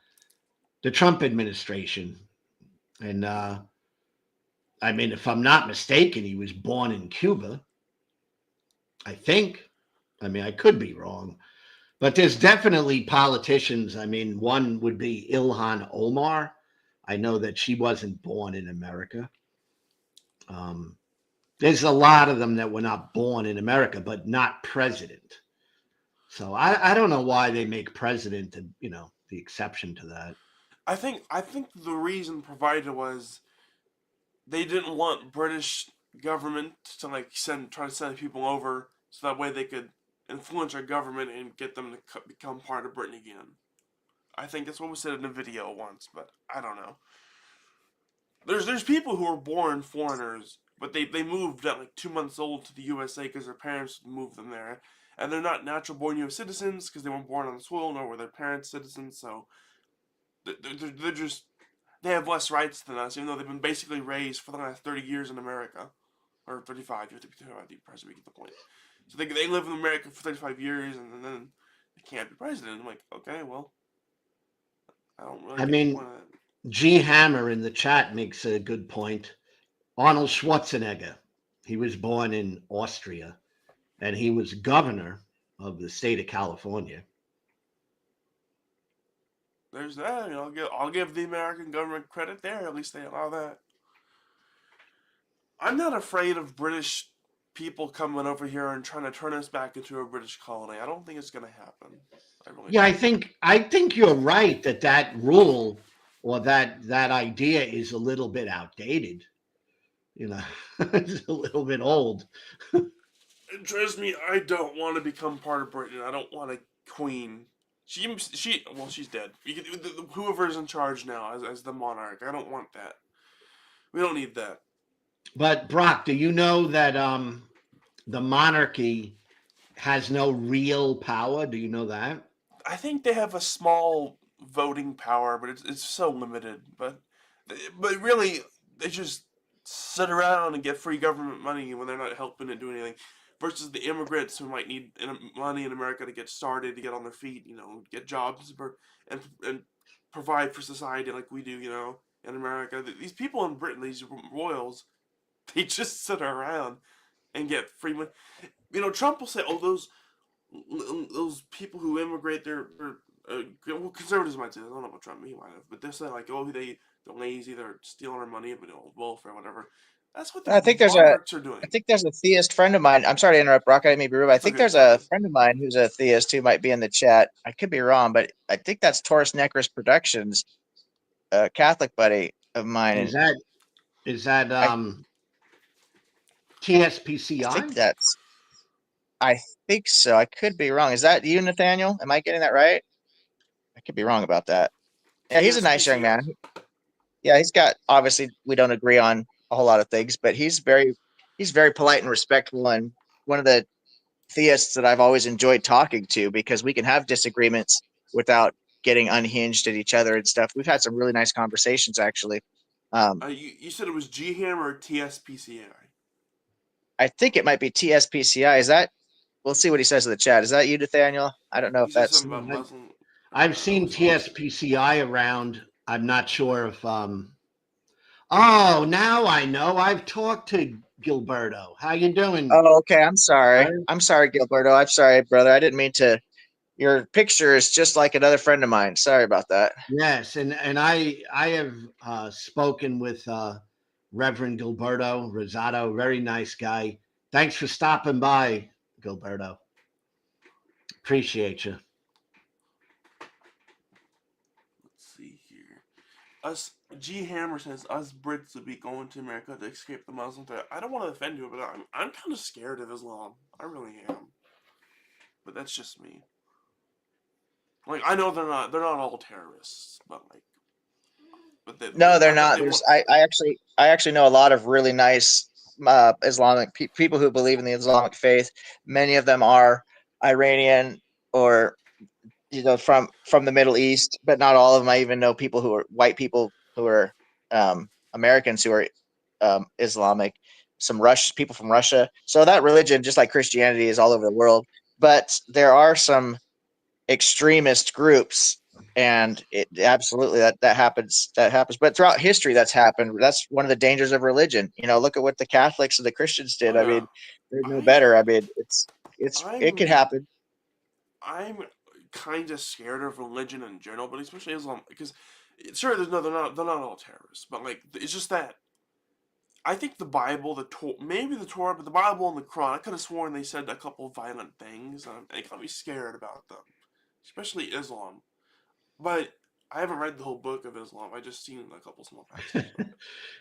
Trump administration, and I mean, if I'm not mistaken, he was born in Cuba. I think. I mean, I could be wrong, but there's definitely politicians. I mean, one would be Ilhan Omar. I know that she wasn't born in America. There's a lot of them that were not born in America, but not president. So I don't know why they make president the exception to that. I think the reason provided was they didn't want British government to like try to send people over, so that way they could influence our government and get them to become part of Britain again. I think that's what was said in a video once, but I don't know. There's people who were born foreigners, but they moved at like 2 months old to the USA because their parents moved them there, and they're not natural born U.S. citizens because they weren't born on the soil, nor were their parents citizens. So they're just they have less rights than us, even though they've been basically raised for the last 30 years in America, or 35. You have to be 35 to be president. We get the point. So they live in America for 35 years, and then they can't be president. I'm like, okay, well, I don't really I get mean, the point of that. G Hammer in the chat makes a good point. Arnold Schwarzenegger, he was born in Austria, and he was governor of the state of California. There's that. I'll give the American government credit there. At least they allow that. I'm not afraid of British people coming over here and trying to turn us back into a British colony. I don't think it's going to happen. I really Yeah, don't. I think you're right that rule or that idea is a little bit outdated. It's a little bit old. Trust me, I don't want to become part of Britain. I don't want a queen. Well, she's dead. Whoever's in charge now as the monarch. I don't want that. We don't need that. But Brock, do you know that the monarchy has no real power? Do you know that? I think they have a small voting power, but it's so limited. But really, they just sit around and get free government money when they're not helping and doing anything. Versus the immigrants who might need money in America to get started, to get on their feet, get jobs, and provide for society like we do, in America. These people in Britain, these royals, they just sit around and get free money. Trump will say, "Oh, those people who immigrate, they're well, conservatives might say, I don't know about Trump, he might have, but they're saying like, oh, they're lazy, they're stealing our money, but welfare, whatever." That's what the monarchs are doing. I think there's a theist friend of mine. I'm sorry to interrupt, Brock. I didn't mean to be rude. I think there's a friend of mine who's a theist who might be in the chat. I could be wrong, but I think that's Taurus Necros Productions, a Catholic buddy of mine. Is that TSPCI? I think so. I could be wrong. Is that you, Nathaniel? Am I getting that right? I could be wrong about that. Yeah, he's a nice young man. Yeah, obviously we don't agree on a whole lot of things, but he's very polite and respectful, and one of the theists that I've always enjoyed talking to, because we can have disagreements without getting unhinged at each other and stuff. We've had some really nice conversations, actually. You said it was GHAM or TSPCI? I think it might be TSPCI. Is that? We'll see what he says in the chat. Is that you, Nathaniel? I don't know He if said that's. something about Muslim. I've seen TSPCI around. I'm not sure if oh, now I know. I've talked to Gilberto. How you doing? Oh, okay. I'm sorry. Right? I'm sorry, Gilberto. I'm sorry, brother. I didn't mean to. Your picture is just like another friend of mine. Sorry about that. Yes, and I have spoken with Reverend Gilberto Rosado, very nice guy. Thanks for stopping by, Gilberto. Appreciate you. Let's see here. Us G Hammer says us Brits would be going to America to escape the Muslim threat. I don't want to offend you, but I'm kind of scared of Islam. I really am. But that's just me. Like I know they're not all terrorists, but like, No, they're I bet not. they There's want. I actually know a lot of really nice Islamic people who believe in the Islamic faith. Many of them are Iranian or from the Middle East, but not all of them. I even know people who are white people who are Americans who are Islamic. Some people from Russia. So that religion, just like Christianity, is all over the world. But there are some extremist groups, and it absolutely that happens. But throughout history, that's happened. That's one of the dangers of religion. Look at what the Catholics and the Christians did. Oh I yeah, mean, they're no I better. I mean, it could I'm happen. I'm kind of scared of religion in general, but especially Islam because sure, they're not all terrorists, but like it's just that I think the Bible, maybe the Torah, but the Bible and the Quran, I could have sworn they said a couple violent things, and it got me scared about them, especially Islam. But I haven't read the whole book of Islam. I just seen a couple small passages.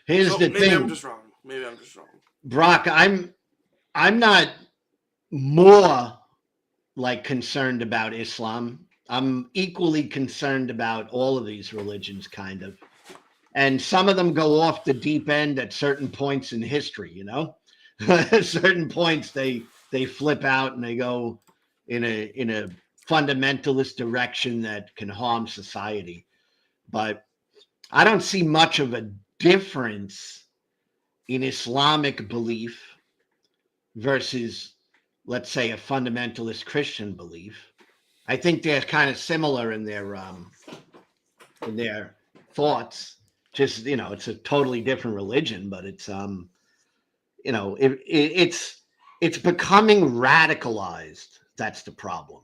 Here's So the maybe I'm thing, just wrong. Maybe I'm just wrong. Brock. I'm not more like concerned about Islam. I'm equally concerned about all of these religions, kind of. And some of them go off the deep end at certain points in history, at certain points they flip out and they go in a fundamentalist direction that can harm society. But I don't see much of a difference in Islamic belief versus, let's say, a fundamentalist Christian belief. I think they're kind of similar in their thoughts. Just it's a totally different religion, but it's it's becoming radicalized. That's the problem.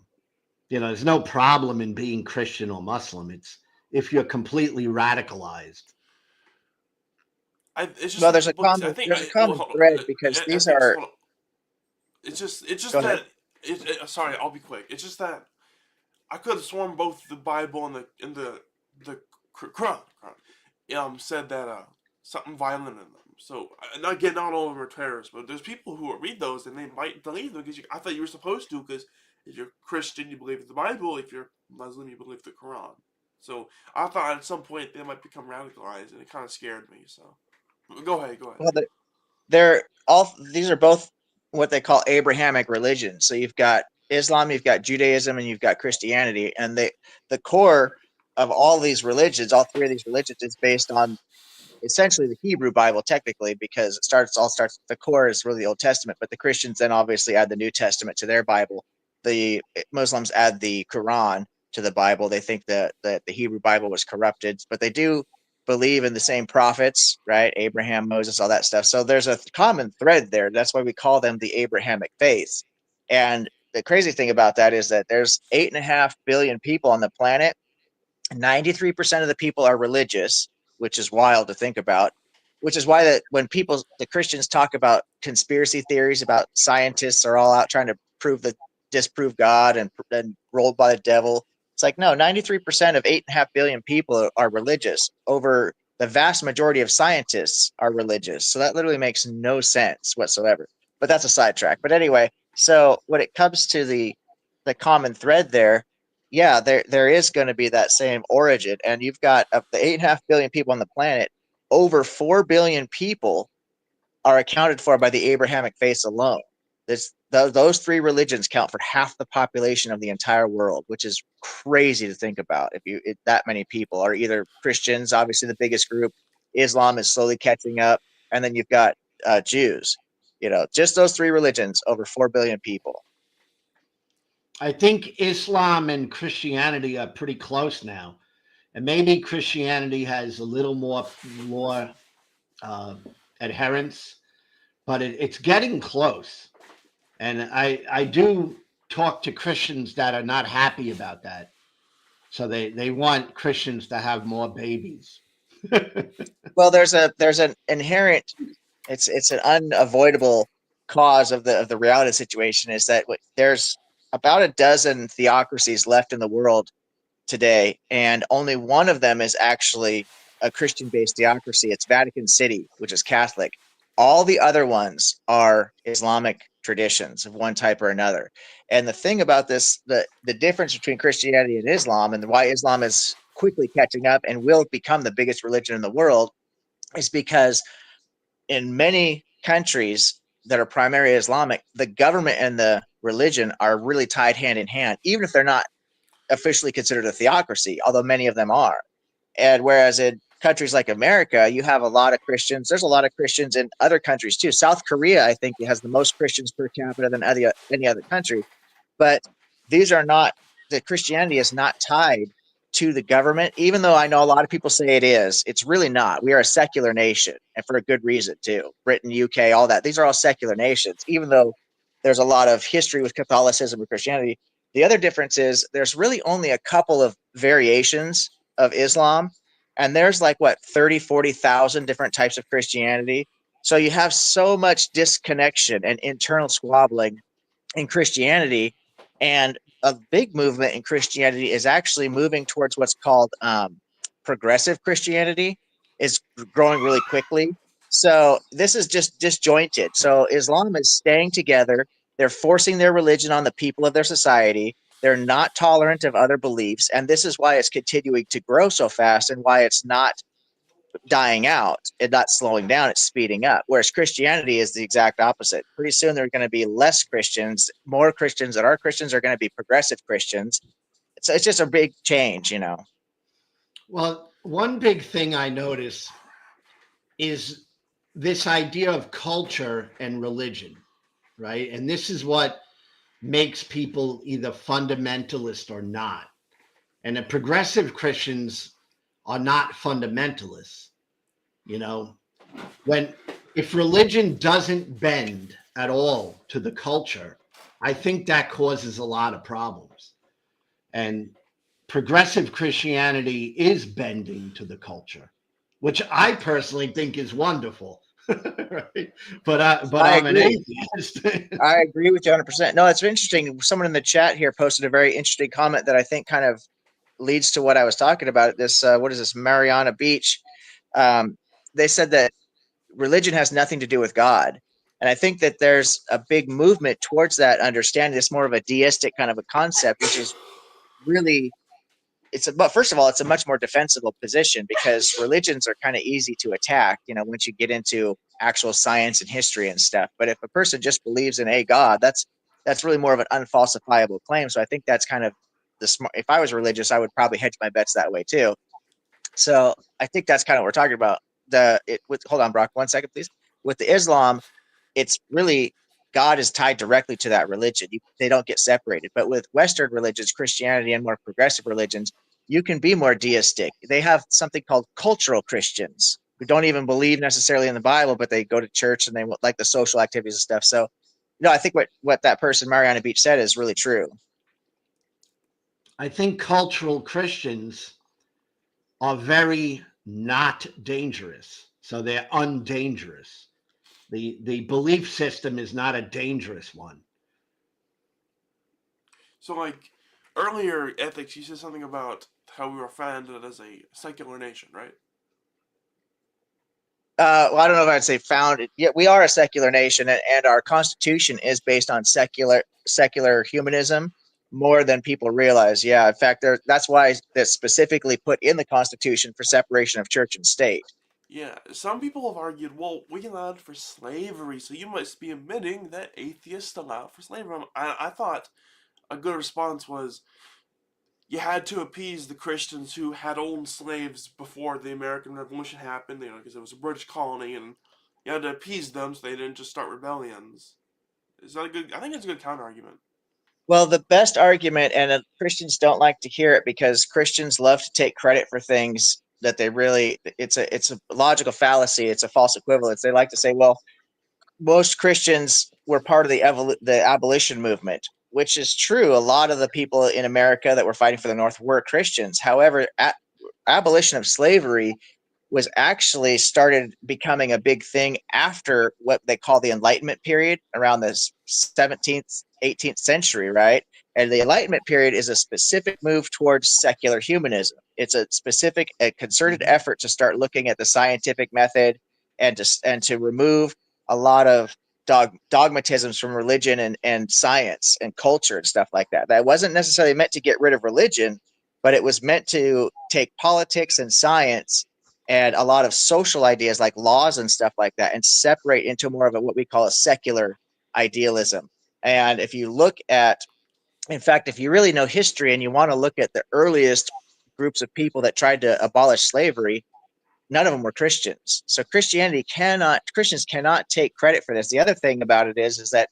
There's no problem in being Christian or Muslim. It's if you're completely radicalized. It's just Well, that the books. I think. there's a Well, common hold on. thread because I these think. are. Hold on. It's just Go ahead. that. Sorry, I'll be quick. It's just that I could have sworn both the Bible and the Quran said that something violent in them. So again, not all of them are terrorists, but there's people who read those and they might believe them because I thought you were supposed to because if you're Christian you believe the Bible, if you're Muslim you believe the Quran. So I thought at some point they might become radicalized, and it kind of scared me. So go ahead. Well, these are both what they call Abrahamic religions. So you've got Islam, you've got Judaism, and you've got Christianity, and the core of all these religions, all three of these religions, is based on essentially the Hebrew Bible, technically, because the core is really the Old Testament, but the Christians then obviously add the New Testament to their Bible. The Muslims add the Quran to the Bible. They think that the Hebrew Bible was corrupted, but they do believe in the same prophets, right? Abraham, Moses, all that stuff. So there's a common thread there. That's why we call them the Abrahamic faiths. And the crazy thing about that is that there's 8.5 billion people on the planet. 93% of the people are religious, which is wild to think about. Which is why that when the Christians talk about conspiracy theories about scientists are all out trying to disprove God and rolled by the devil. It's like, no, 93% of 8.5 billion people are religious. Over the vast majority of scientists are religious. So that literally makes no sense whatsoever. But that's a sidetrack. But anyway, so when it comes to the common thread there, yeah, there is going to be that same origin. And you've got of the 8.5 billion people on the planet, over 4 billion people are accounted for by the Abrahamic faith alone. Those three religions count for half the population of the entire world, which is crazy to think about. If that many people are either Christians, obviously the biggest group, Islam is slowly catching up, and then you've got Jews. Just those three religions, over 4 billion people. I think Islam and Christianity are pretty close now, and maybe Christianity has a little more uh, adherents, but it's getting close. And I do talk to Christians that are not happy about that. So they want Christians to have more babies. Well, there's an inherent, it's an unavoidable cause of the reality situation, is that there's about a dozen theocracies left in the world today, and only one of them is actually a Christian-based theocracy. It's Vatican City, which is Catholic. All the other ones are Islamic traditions of one type or another. And the thing about this, the difference between Christianity and Islam, and why Islam is quickly catching up and will become the biggest religion in the world, is because in many countries that are primarily Islamic, the government and the religion are really tied hand in hand, even if they're not officially considered a theocracy, although many of them are. And whereas in countries like America, you have a lot of Christians. There's a lot of Christians in other countries too. South Korea, I think, has the most Christians per capita than any other country. But these are not, the Christianity is not tied to the government, even though I know a lot of people say it is. It's really not. We are a secular nation, and for a good reason too. Britain, UK, all that. These are all secular nations, even though there's a lot of history with Catholicism and Christianity. The other difference is there's really only a couple of variations of Islam, and there's like what 30,000-40,000 different types of Christianity. So you have so much disconnection and internal squabbling in Christianity, and a big movement in Christianity is actually moving towards what's called progressive Christianity, is growing really quickly. So this is just disjointed. So Islam is staying together. They're forcing their religion on the people of their society. They're not tolerant of other beliefs. And this is why it's continuing to grow so fast, and why it's not dying out and not slowing down, it's speeding up. Whereas Christianity is the exact opposite. Pretty soon there are going to be less Christians. More Christians that are Christians are going to be progressive Christians. It's just a big change. Well, one big thing I notice is this idea of culture and religion, right? And this is what makes people either fundamentalist or not. And the progressive Christians are not fundamentalists. You know, when if religion doesn't bend at all to the culture, I think that causes a lot of problems. And progressive Christianity is bending to the culture, which I personally think is wonderful. Right? But I I'm an agree. atheist. I agree with you 100%. No, it's interesting. Someone in the chat here posted a very interesting comment that I think kind of leads to what I was talking about. This, what is this, Mariana Beach? They said that religion has nothing to do with God. And I think that there's a big movement towards that understanding. It's more of a deistic kind of a concept, which is really, but first of all, it's a much more defensible position, because religions are kind of easy to attack, once you get into actual science and history and stuff. But if a person just believes in a God, that's really more of an unfalsifiable claim. So I think that's kind of the smart. If I was religious, I would probably hedge my bets that way too. So I think that's kind of what we're talking about. Hold on, Brock, 1 second, please. With the Islam, it's really, God is tied directly to that religion. They don't get separated. But with Western religions, Christianity and more progressive religions, you can be more deistic. They have something called cultural Christians who don't even believe necessarily in the Bible, but they go to church and they like the social activities and stuff. So, I think what that person, Mariana Beach, said is really true. I think cultural Christians are very not dangerous. So they're undangerous. The belief system is not a dangerous one. So, like, earlier, ethics, you said something about how we were founded as a secular nation, right? Well, I don't know if I'd say founded. Yeah, we are a secular nation, and our constitution is based on secular humanism more than people realize. Yeah, in fact, that's why that's specifically put in the Constitution for separation of church and state. Yeah, some people have argued, well, we allowed for slavery, so you must be admitting that atheists allow for slavery. I thought a good response was, you had to appease the Christians who had owned slaves before the American Revolution happened, because it was a British colony, and You had to appease them so they didn't just start rebellions. Is that a good? I think it's a good counter argument. Well, the best argument, and Christians don't like to hear it because Christians love to take credit for things that they really. It's a logical fallacy. It's a false equivalence. They like to say, well, most Christians were part of the abolition movement, which is true. A lot of the people in America that were fighting for the North were Christians. However, abolition of slavery was actually started becoming a big thing after what they call the Enlightenment period around the 17th, 18th century, right? And the Enlightenment period is a specific move towards secular humanism. It's a concerted effort to start looking at the scientific method and to remove a lot of dogmatisms from religion and science and culture and stuff like that. That wasn't necessarily meant to get rid of religion, but it was meant to take politics and science and a lot of social ideas like laws and stuff like that and separate into more of what we call a secular idealism. And if you look at, in fact, if you really know history and you want to look at the earliest groups of people that tried to abolish slavery, none of them were Christians. So Christians cannot take credit for this. The other thing about it is that,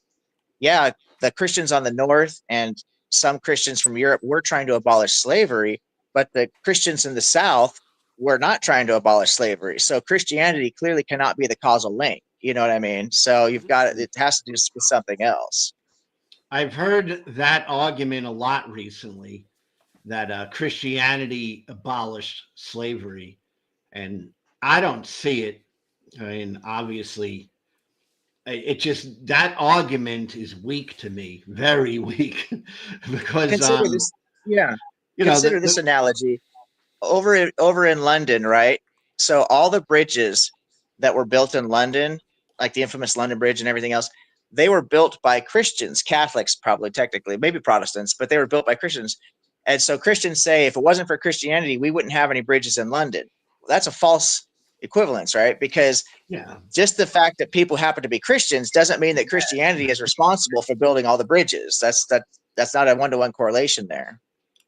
yeah, the Christians on the North and some Christians from Europe were trying to abolish slavery, but the Christians in the South were not trying to abolish slavery. So Christianity clearly cannot be the causal link. You know what I mean? So it has to do with something else. I've heard that argument a lot recently, that Christianity abolished slavery, and I don't see it. I mean, obviously, it just, that argument is weak to me, very weak, because Consider this, yeah. you know Consider this analogy. Over in London, right? So all the bridges that were built in London, like the infamous London Bridge and everything else, they were built by Christians, Catholics, probably technically, maybe Protestants, but they were built by Christians. And so Christians say, if it wasn't for Christianity, we wouldn't have any bridges in London. Well, that's a false equivalence, right? Because yeah, just the fact that people happen to be Christians doesn't mean that Christianity is responsible for building all the bridges. That's not a one-to-one correlation there.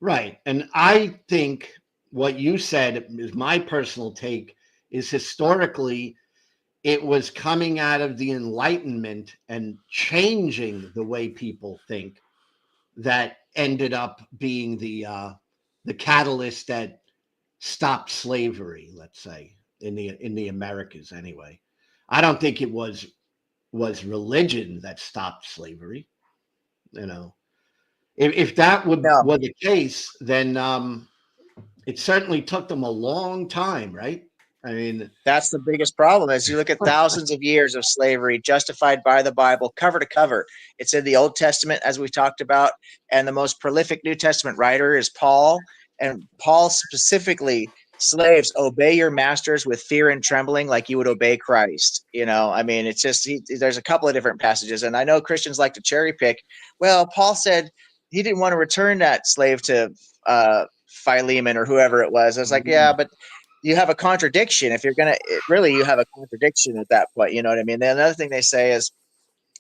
right. And I think what you said is my personal take, is historically it was coming out of the Enlightenment and changing the way people think that ended up being the catalyst that stopped slavery, let's say, in the Americas anyway. I don't think it was religion that stopped slavery. You know, if that No, were the case, then it certainly took them a long time, right? I mean, that's the biggest problem. As you look at thousands of years of slavery justified by the Bible, cover to cover. It's in the Old Testament, as we talked about, and the most prolific New Testament writer is Paul. And Paul specifically, slaves, obey your masters with fear and trembling like you would obey Christ. You know, I mean, it's just, there's a couple of different passages. And I know Christians like to cherry pick. Well, Paul said he didn't want to return that slave to Philemon or whoever it was. I was like, yeah, but you have a contradiction. If you're going to really, you have a contradiction at that point. You know what I mean? Then another thing they say is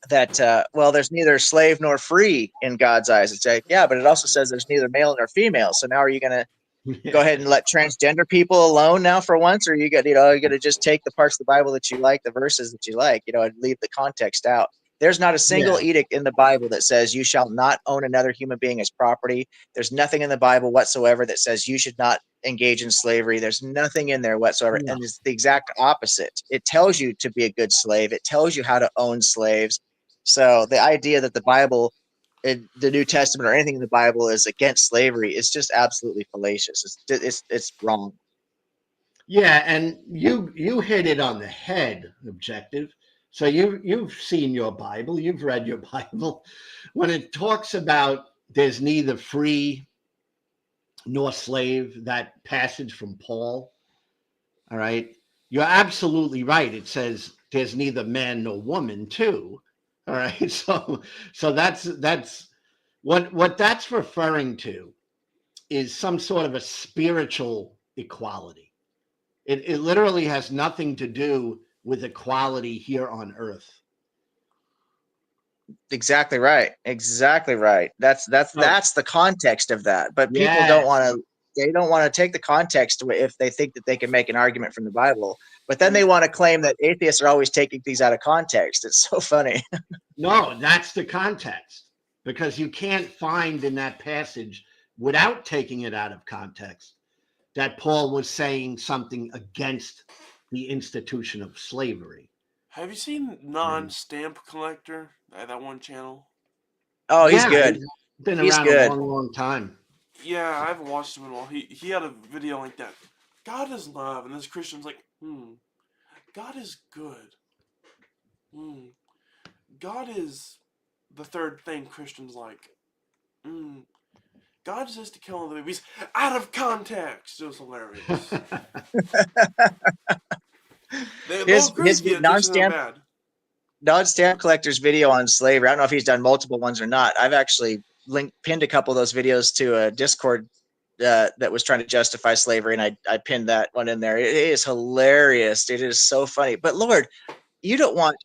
that, well, there's neither slave nor free in God's eyes. It's like, yeah, but it also says there's neither male nor female. So now are you going to go ahead and let transgender people alone now for once? Or you're going to just take the parts of the Bible that you like, the verses that you like, and leave the context out. There's not a single yeah, edict in the Bible that says you shall not own another human being as property. There's nothing in the Bible whatsoever that says you should not engage in slavery. There's nothing in there whatsoever. no. And it's the exact opposite. It tells you to be a good slave. It tells you how to own slaves. So the idea that the Bible, in the New Testament or anything in the Bible is against slavery is just absolutely fallacious. It's wrong. Yeah, and you hit it on the head, Objective. So you've seen your Bible, you've read your Bible. When it talks about there's neither free nor slave, that passage from Paul, all right, you're absolutely right. It says there's neither man nor woman too. All right. So that's what that's referring to, is some sort of a spiritual equality. It literally has nothing to do with equality here on earth. Exactly right. Exactly right. That's So, the context of that. But people yeah, don't want to They don't want to take the context if they think that they can make an argument from the Bible. But then they want to claim that atheists are always taking things out of context. It's so funny. No, that's the context, because you can't find in that passage, without taking it out of context, that Paul was saying something against the institution of slavery. Have you seen Non-Stamp Collector? That one channel? Oh, he's good. He's been He's around good. a long, long time. Yeah, I haven't watched him in a while. He had a video like that. God is love, and this Christian's like, God is good. God is the third thing Christians like. God says to kill all the babies out of context. It was hilarious. His non-stamp collector's video on slavery. I don't know if he's done multiple ones or not. I've actually pinned a couple of those videos to a Discord that was trying to justify slavery, and I pinned that one in there. It is hilarious. It is so funny. But Lord, you don't want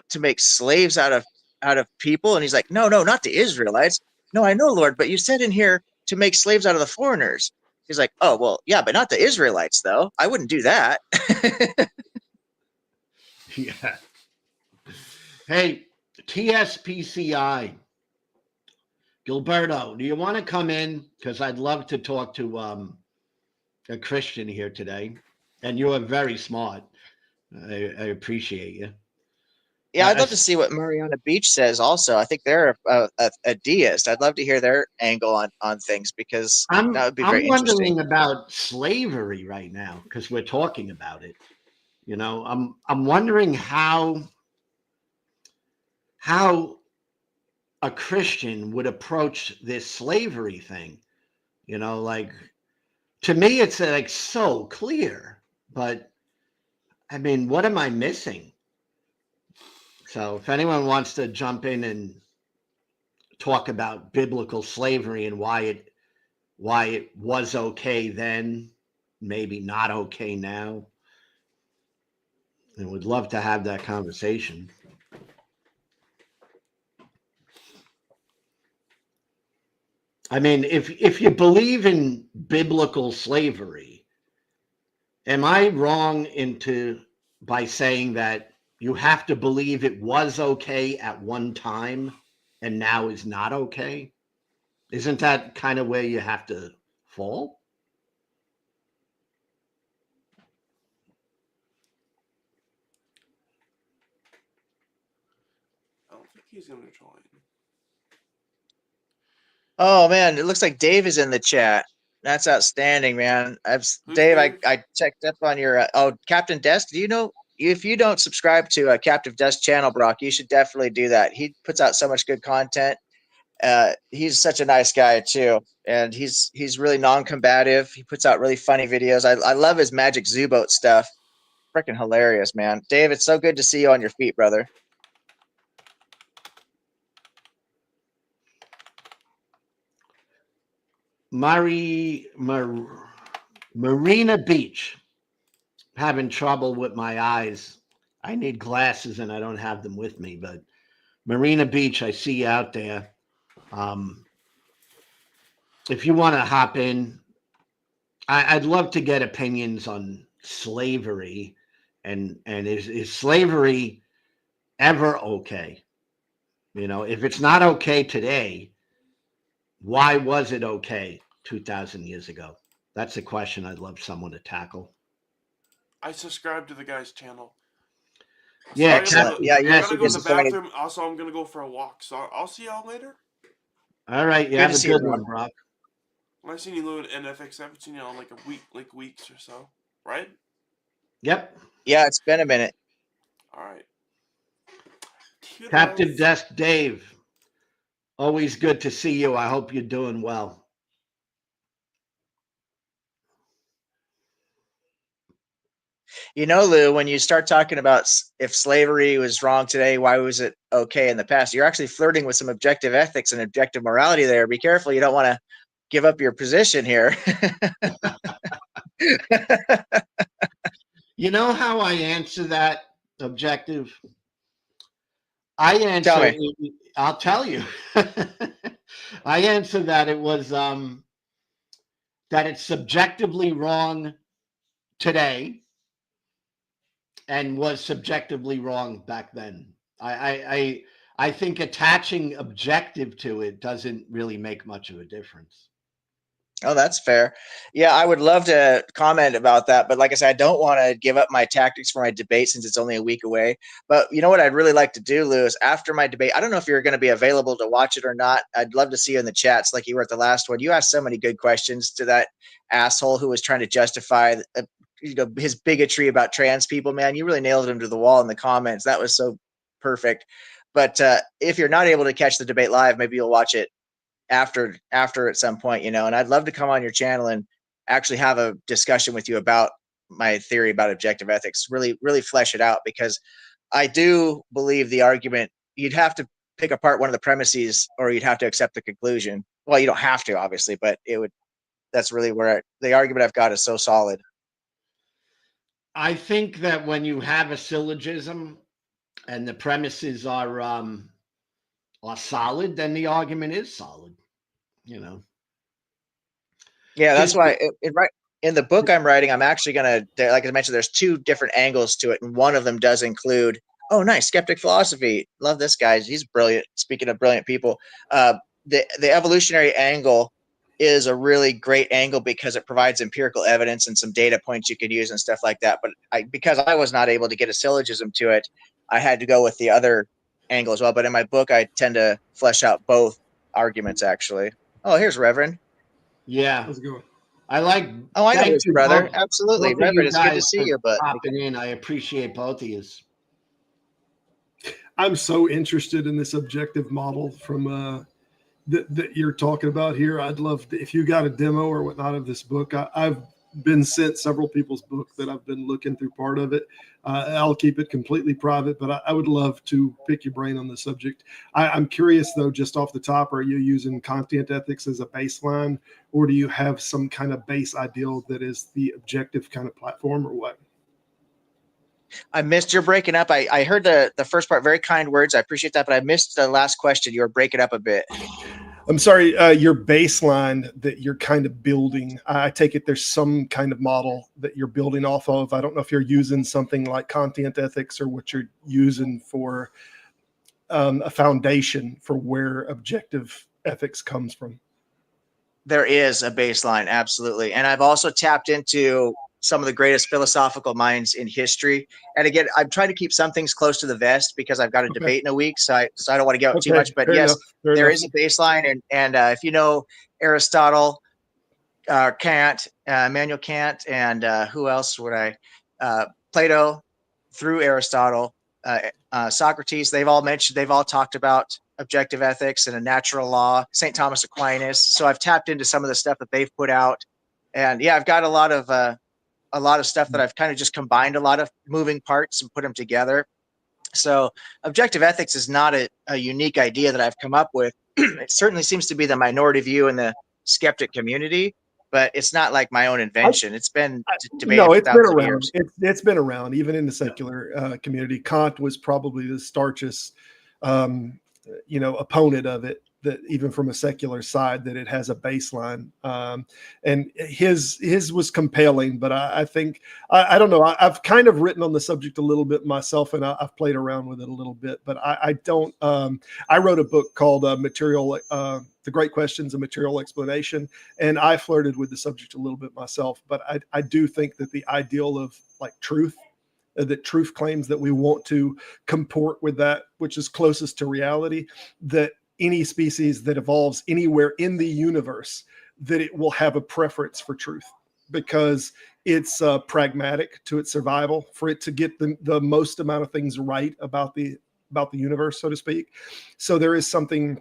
to make slaves out of people. And he's like, no, not the Israelites. No, I know, Lord, but you said in here to make slaves out of the foreigners. He's like, oh, well, yeah, but not the Israelites, though. I wouldn't do that. Yeah. Hey, TSPCI. Gilberto, do you want to come in? Because I'd love to talk to a Christian here today. And you are very smart. I appreciate you. Yeah, I'd love to see what Mariana Beach says also. I think they're a deist. I'd love to hear their angle on things, because that would be very interesting. I'm wondering about slavery right now, because we're talking about it. You know, I'm wondering how a Christian would approach this slavery thing. You know, like, to me, it's like so clear, but I mean, what am I missing? So if anyone wants to jump in and talk about biblical slavery and why it was okay then, maybe not okay now, I would love to have that conversation. I mean, if you believe in biblical slavery, am I wrong by saying that you have to believe it was okay at one time and now is not okay? Isn't that kind of where you have to fall? I don't think he's going to join. Oh, man, it looks like Dave is in the chat. That's outstanding, man. Dave, I checked up on your Captain Desk. Do you know, if you don't subscribe to Captain Desk channel, Brock, you should definitely do that. He puts out so much good content. He's such a nice guy too, and he's really non-combative. He puts out really funny videos. I love his Magic Zoo Boat stuff. Freaking hilarious, man. Dave, it's so good to see you on your feet, brother. Marina Beach. Having trouble with my eyes. I need glasses and I don't have them with me, but Marina Beach, I see you out there. If you want to hop in, I'd love to get opinions on slavery, and is slavery ever okay? You know, if it's not okay today, why was it okay 2,000 years ago? That's a question I'd love someone to tackle. I subscribe to the guy's channel. Yeah, excellent. I gotta go to the bathroom. Also, I'm gonna go for a walk. So I'll see y'all later. All right, you have a good one, Brock. I've seen you, Lou, at NFX. I haven't seen you in like a week, like weeks or so, right? Yep. Yeah, it's been a minute. All right. Captain Desk Dave, always good to see you. I hope you're doing well. You know, Lou, when you start talking about if slavery was wrong today, why was it okay in the past? You're actually flirting with some objective ethics and objective morality there. Be careful. You don't want to give up your position here. You know how I answer that objective? I'll tell you. I answer that it was that that it's subjectively wrong today and was subjectively wrong back then. I think attaching objective to it doesn't really make much of a difference. Oh, that's fair. Yeah, I would love to comment about that. But like I said, I don't want to give up my tactics for my debate since it's only a week away. But you know what I'd really like to do, Lou, is after my debate, I don't know if you're going to be available to watch it or not. I'd love to see you in the chats like you were at the last one. You asked so many good questions to that asshole who was trying to justify his bigotry about trans people, man. You really nailed him to the wall in the comments. That was so perfect. But if you're not able to catch the debate live, maybe you'll watch it after at some point, and I'd love to come on your channel and actually have a discussion with you about my theory about objective ethics, really flesh it out, because I do believe the argument, you'd have to pick apart one of the premises or you'd have to accept the conclusion. Well, you don't have to, obviously, but that's really where the argument I've got is so solid. I think that when you have a syllogism and the premises are solid, then the argument is solid, Yeah, that's why right in the book I'm writing, I'm actually going to, like I mentioned, there's two different angles to it. And one of them does include, oh, nice, skeptic philosophy. Love this guy. He's brilliant. Speaking of brilliant people, the evolutionary angle is a really great angle because it provides empirical evidence and some data points you could use and stuff like that. But because I was not able to get a syllogism to it, I had to go with the other angle as well. But in my book, I tend to flesh out both arguments, actually. Oh, here's Reverend. Yeah. How's it going? I like. Oh, I know this brother. Absolutely. Reverend, it's good to see you, but popping in. I appreciate both of you. I'm so interested in this objective model from that you're talking about here. I'd love to, if you got a demo or whatnot of this book. I've been sent several people's book that I've been looking through part of it. I'll keep it completely private, but I would love to pick your brain on the subject. I'm curious though, just off the top, are you using content ethics as a baseline, or do you have some kind of base ideal that is the objective kind of platform, or what? I missed your breaking up. I heard the first part, very kind words. I appreciate that, but I missed the last question. You were breaking up a bit. I'm sorry, your baseline that you're kind of building. I take it there's some kind of model that you're building off of. I don't know if you're using something like content ethics or what you're using for a foundation for where objective ethics comes from. There is a baseline, absolutely. And I've also tapped into some of the greatest philosophical minds in history. And again, I'm trying to keep some things close to the vest because I've got a debate in a week, so I don't want to give up too much. But yes, there is a baseline, and if you know Aristotle, Kant, Immanuel Kant, and who else would I? Plato, through Aristotle, Socrates. They've all talked about objective ethics and a natural law. St. Thomas Aquinas. So I've tapped into some of the stuff that they've put out, and yeah, I've got a lot of stuff that I've kind of just combined a lot of moving parts and put them together. So objective ethics is not a unique idea that I've come up with. It certainly seems to be the minority view in the skeptic community, but it's not like my own invention. It's been debated. No, it's been around. It's been around, even in the secular community. Kant was probably the starchest, opponent of it. That even from a secular side, that it has a baseline, and his was compelling. But I think I don't know. I've kind of written on the subject a little bit myself, and I've played around with it a little bit. But I don't. I wrote a book called "Material: The Great Questions and Material Explanation," and I flirted with the subject a little bit myself. But I do think that the ideal of like truth. That truth claims that we want to comport with that which is closest to reality, that any species that evolves anywhere in the universe, that it will have a preference for truth because it's pragmatic to its survival, for it to get the most amount of things right about the universe, so to speak. So there is something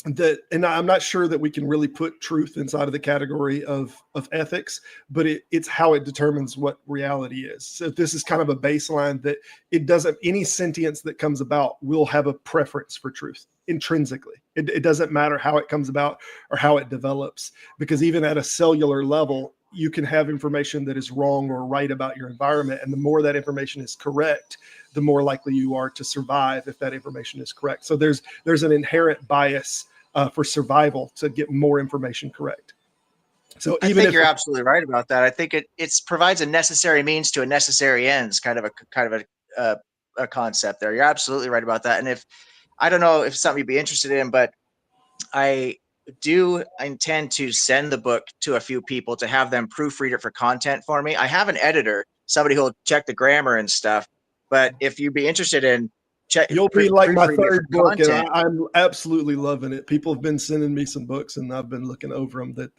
that, and I'm not sure that we can really put truth inside of the category of ethics, but it's how it determines what reality is. So this is kind of a baseline that it doesn't, any sentience that comes about will have a preference for truth intrinsically. It doesn't matter how it comes about or how it develops, because even at a cellular level, you can have information that is wrong or right about your environment. And the more that information is correct, the more likely you are to survive if that information is correct. So there's an inherent bias for survival to get more information correct. So I even think if you're absolutely right about that. I think it provides a necessary means to a necessary ends, kind of a concept there. You're absolutely right about that. And if I don't know if something you'd be interested in, but I do intend to send the book to a few people to have them proofread it for content for me. I have an editor, somebody who'll check the grammar and stuff. But if you'd be interested in you'll be like my proofreading it for third book, and content, I'm absolutely loving it. People have been sending me some books, and I've been looking over them that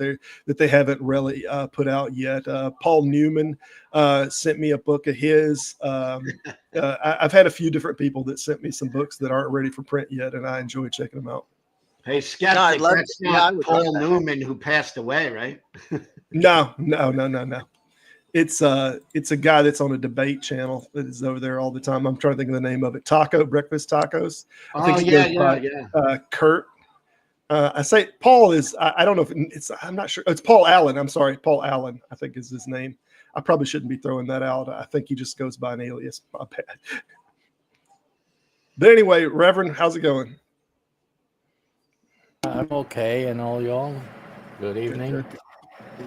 they haven't really put out yet. Paul Newman sent me a book of his. I've had a few different people that sent me some books that aren't ready for print yet, and I enjoy checking them out. Hey, Skeptic, No, I'd love that's to. Yeah, I not would love Paul that. Newman who passed away, right? No. It's a guy that's on a debate channel that is over there all the time. I'm trying to think of the name of it. Breakfast Tacos. I think he goes by Kurt. I say Paul is. I don't know if it's. I'm not sure. It's Paul Allen. I'm sorry, Paul Allen. I think is his name. I probably shouldn't be throwing that out. I think he just goes by an alias. My bad. But anyway, Reverend, how's it going? I'm okay, and all y'all. Good evening. Good.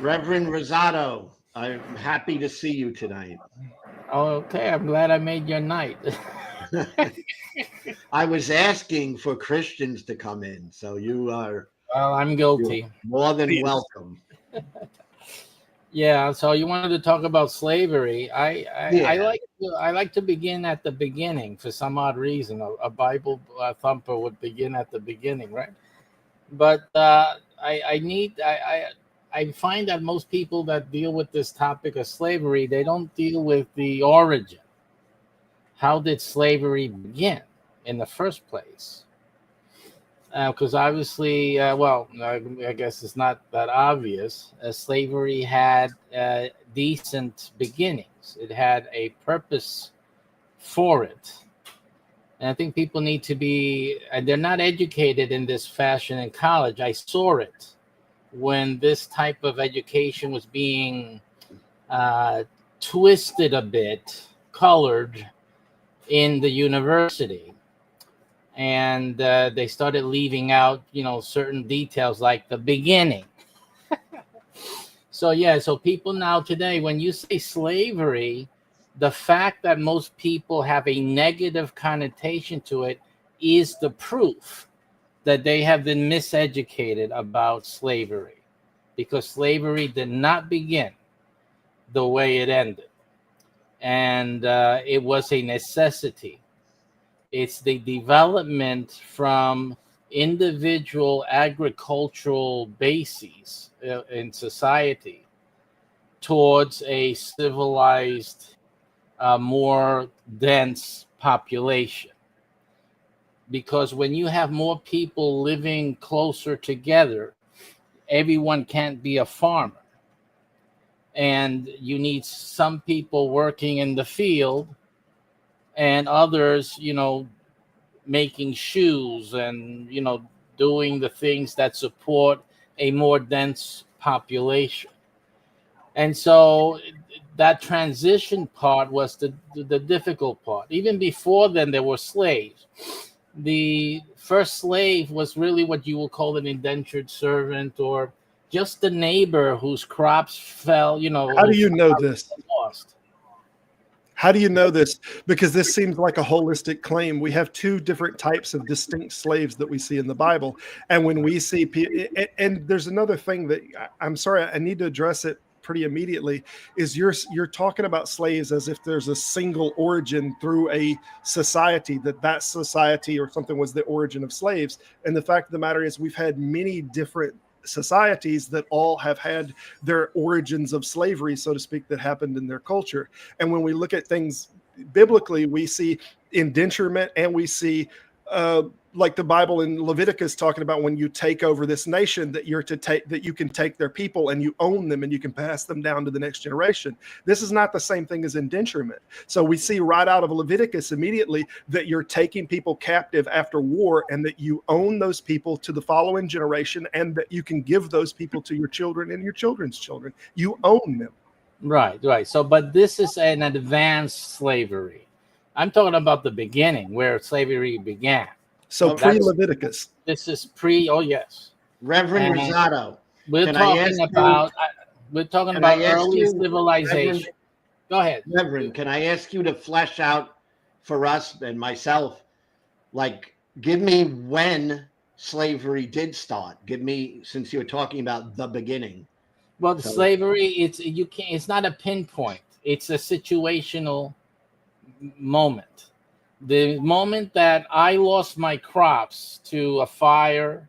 Reverend Rosado, I'm happy to see you tonight. Oh, okay. I'm glad I made your night. I was asking for Christians to come in, so you are Well, I'm guilty. more than welcome. Yeah. So you wanted to talk about slavery. Yeah. I like to begin at the beginning for some odd reason. A Bible thumper would begin at the beginning, right? But I find that most people that deal with this topic of slavery, they don't deal with the origin. How did slavery begin in the first place? Because obviously, I guess it's not that obvious. Slavery had decent beginnings. It had a purpose for it. And I think people need to be, and they're not educated in this fashion in college. I saw it when this type of education was being twisted a bit, colored in the university. And they started leaving out, certain details like the beginning. So people now today, when you say slavery, the fact that most people have a negative connotation to it is the proof that they have been miseducated about slavery, because slavery did not begin the way it ended. And it was a necessity. It's the development from individual agricultural bases in society towards a civilized, more dense population. Because when you have more people living closer together, everyone can't be a farmer. And you need some people working in the field and others, making shoes and, doing the things that support a more dense population. And so that transition part was the difficult part. Even before then, there were slaves. The first slave was really what you will call an indentured servant, or just the neighbor whose crops fell, How do you know this? Lost. How do you know this? Because this seems like a holistic claim. We have two different types of distinct slaves that we see in the Bible. And when we see, and there's another thing that I'm sorry, I need to address it pretty immediately, is you're talking about slaves as if there's a single origin through a society, that society or something was the origin of slaves. And the fact of the matter is we've had many different societies that all have had their origins of slavery, so to speak, that happened in their culture. And when we look at things biblically, we see indenturement, and we see like the Bible in Leviticus talking about when you take over this nation, that that you can take their people and you own them and you can pass them down to the next generation. This is not the same thing as indenturement. So we see right out of Leviticus immediately that you're taking people captive after war, and that you own those people to the following generation, and that you can give those people to your children and your children's children. You own them. Right. So, but this is an advanced slavery. I'm talking about the beginning where slavery began. So pre-Leviticus. This is oh yes. Reverend Rosado, We're Can I talking ask about we're talking Can I about ask early you, civilization. Reverend, Go ahead. Reverend, can I ask you to flesh out for us and myself, like, give me when slavery did start. Give me, since you're talking about the beginning. Well, the So- slavery, it's not a pinpoint. It's a situational moment. The moment that I lost my crops to a fire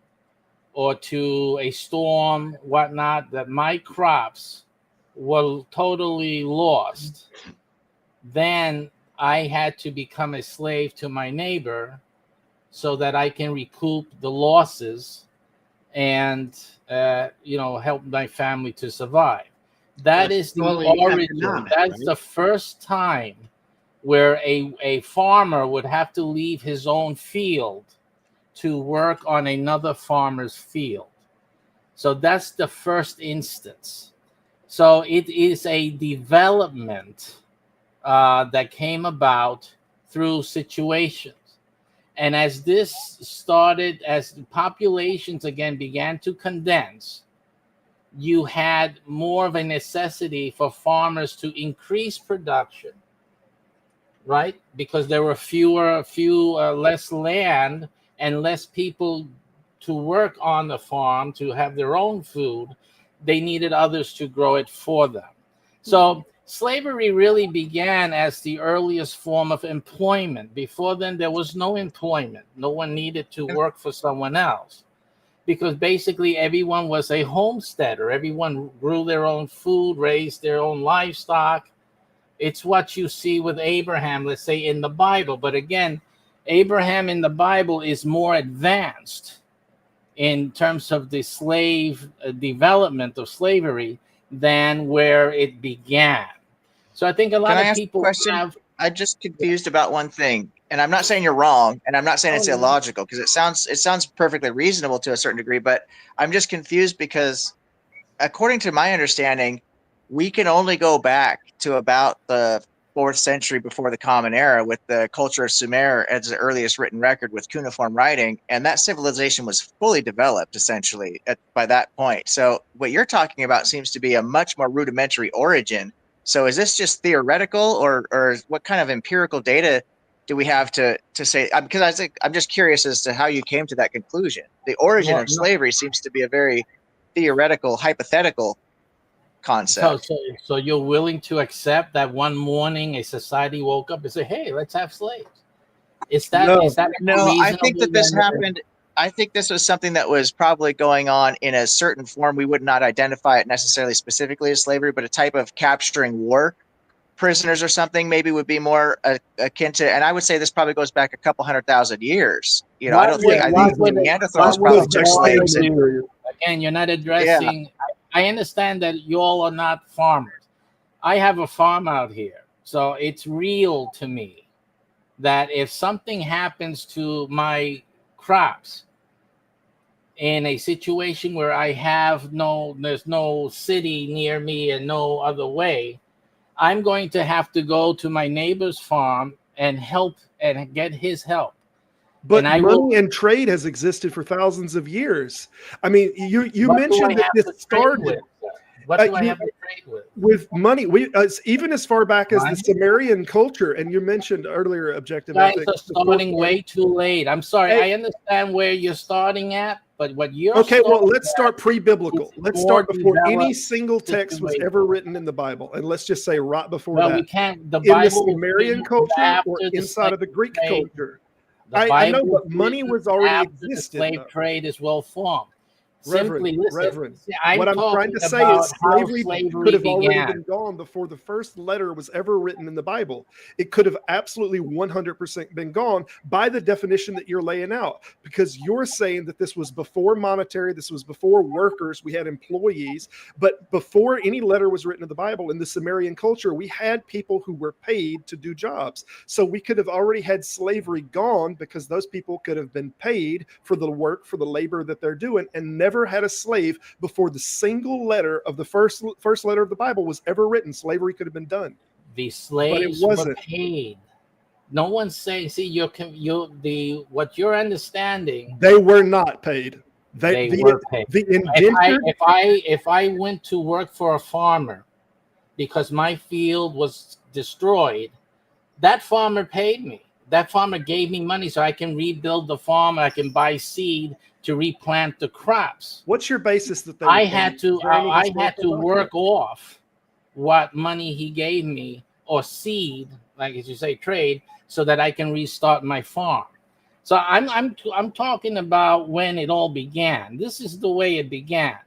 or to a storm, whatnot, that my crops were totally lost, then I had to become a slave to my neighbor so that I can recoup the losses and help my family to survive. That Well, is the totally origin. economic, That's right? the first time where a farmer would have to leave his own field to work on another farmer's field. So that's the first instance. So it is a development that came about through situations. And as this started, as the populations again began to condense, you had more of a necessity for farmers to increase production, right? Because there were less land and less people to work on the farm to have their own food. They needed others to grow it for them. So slavery really began as the earliest form of employment. Before then, there was no employment. No one needed to work for someone else because basically everyone was a homesteader. Everyone grew their own food, raised their own livestock. It's what you see with Abraham, let's say in the Bible. But again, Abraham in the Bible is more advanced in terms of the slave development of slavery than where it began. So I think a lot Can I of ask a people question? have. I'm just confused about one thing, and I'm not saying you're wrong, and I'm not saying it's Oh, no. illogical because it sounds perfectly reasonable to a certain degree, but I'm just confused because according to my understanding, we can only go back to about the 4th century before the Common Era with the culture of Sumer as the earliest written record with cuneiform writing, and that civilization was fully developed essentially by that point. So what you're talking about seems to be a much more rudimentary origin. So is this just theoretical, or what kind of empirical data do we have to say? Because I think I'm just curious as to how you came to that conclusion. The origin of slavery seems to be a very theoretical, hypothetical concept. So you're willing to accept that one morning a society woke up and said, "Hey, let's have slaves." Is that No. a No, I think reasonable that this than- happened. I think this was something that was probably going on in a certain form. We would not identify it necessarily specifically as slavery, but a type of capturing war prisoners or something maybe would be more akin to. And I would say this probably goes back a couple 100,000 years. You know, I don't think. I think Neanderthals probably took slaves. Again, you're not addressing. I understand that you all are not farmers. I have a farm out here, so it's real to me that if something happens to my crops in a situation where there's no city near me and no other way, I'm going to have to go to my neighbor's farm and help and get his help. But money and trade has existed for thousands of years. I mean, you mentioned that this started. What do I have to trade with? With money, even as far back as the Sumerian culture, and you mentioned earlier objective ethics. Guys are starting way too late. I'm sorry. I understand where you're starting at, but what you're okay. Well, let's start pre-biblical. Let's start before any single text was ever written in the Bible, and let's just say right before that. We can't. The in Bible the Sumerian culture or inside of the Greek culture. I know, but money was already existed. The slave trade is well formed. Reverend, what I'm trying to say is slavery could have already been gone before the first letter was ever written in the Bible. It could have absolutely 100% been gone by the definition that you're laying out, because you're saying that this was before monetary, this was before workers, we had employees, but before any letter was written in the Bible, in the Sumerian culture, we had people who were paid to do jobs. So we could have already had slavery gone because those people could have been paid for the work, for the labor that they're doing, and never had a slave before the single letter of the first letter of the Bible was ever written. Slavery could have been done. The slaves were paid. No one's saying. See, what you're understanding. They were not paid. They were paid. The indentured. If I went to work for a farmer because my field was destroyed, that farmer paid me. That farmer gave me money so I can rebuild the farm. I can buy seed to replant the crops. What's your basis that they? I had to historical work off what money he gave me, or seed, like as you say, trade, so that I can restart my farm. So I'm talking about when it all began. This is the way it began,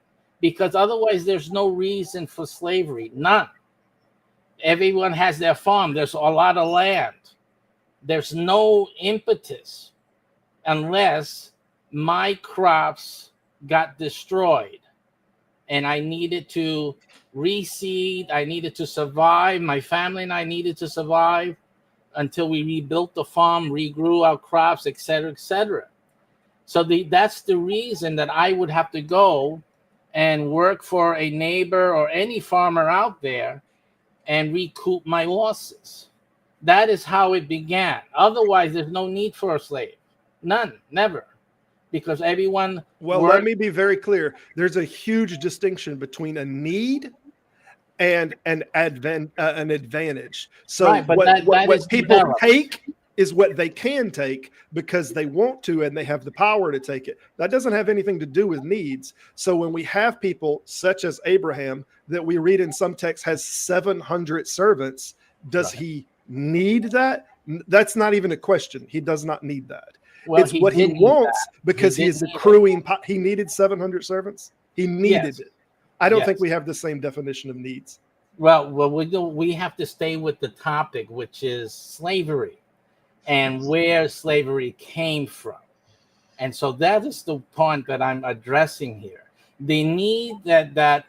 because otherwise there's no reason for slavery. None. Everyone has their farm. There's a lot of land. There's no impetus unless my crops got destroyed and I needed to reseed. I needed to survive. My family and I needed to survive until we rebuilt the farm, regrew our crops, etc., etc. So that's the reason that I would have to go and work for a neighbor or any farmer out there and recoup my losses. That is how it began. Otherwise, there's no need for a slave. None, never. Because everyone... Well, let me be very clear. There's a huge distinction between a need and an advantage. So right, but what people developed. Take is what they can take because they want to and they have the power to take it. That doesn't have anything to do with needs. So when we have people such as Abraham that we read in some texts has 700 servants, does he need that? That's not even a question. He does not need that. Well, it's what he wants because he is accruing. He needed 700 servants. He needed it. I don't think we have the same definition of needs. Well, we have to stay with the topic, which is slavery and where slavery came from. And so that is the point that I'm addressing here. The need that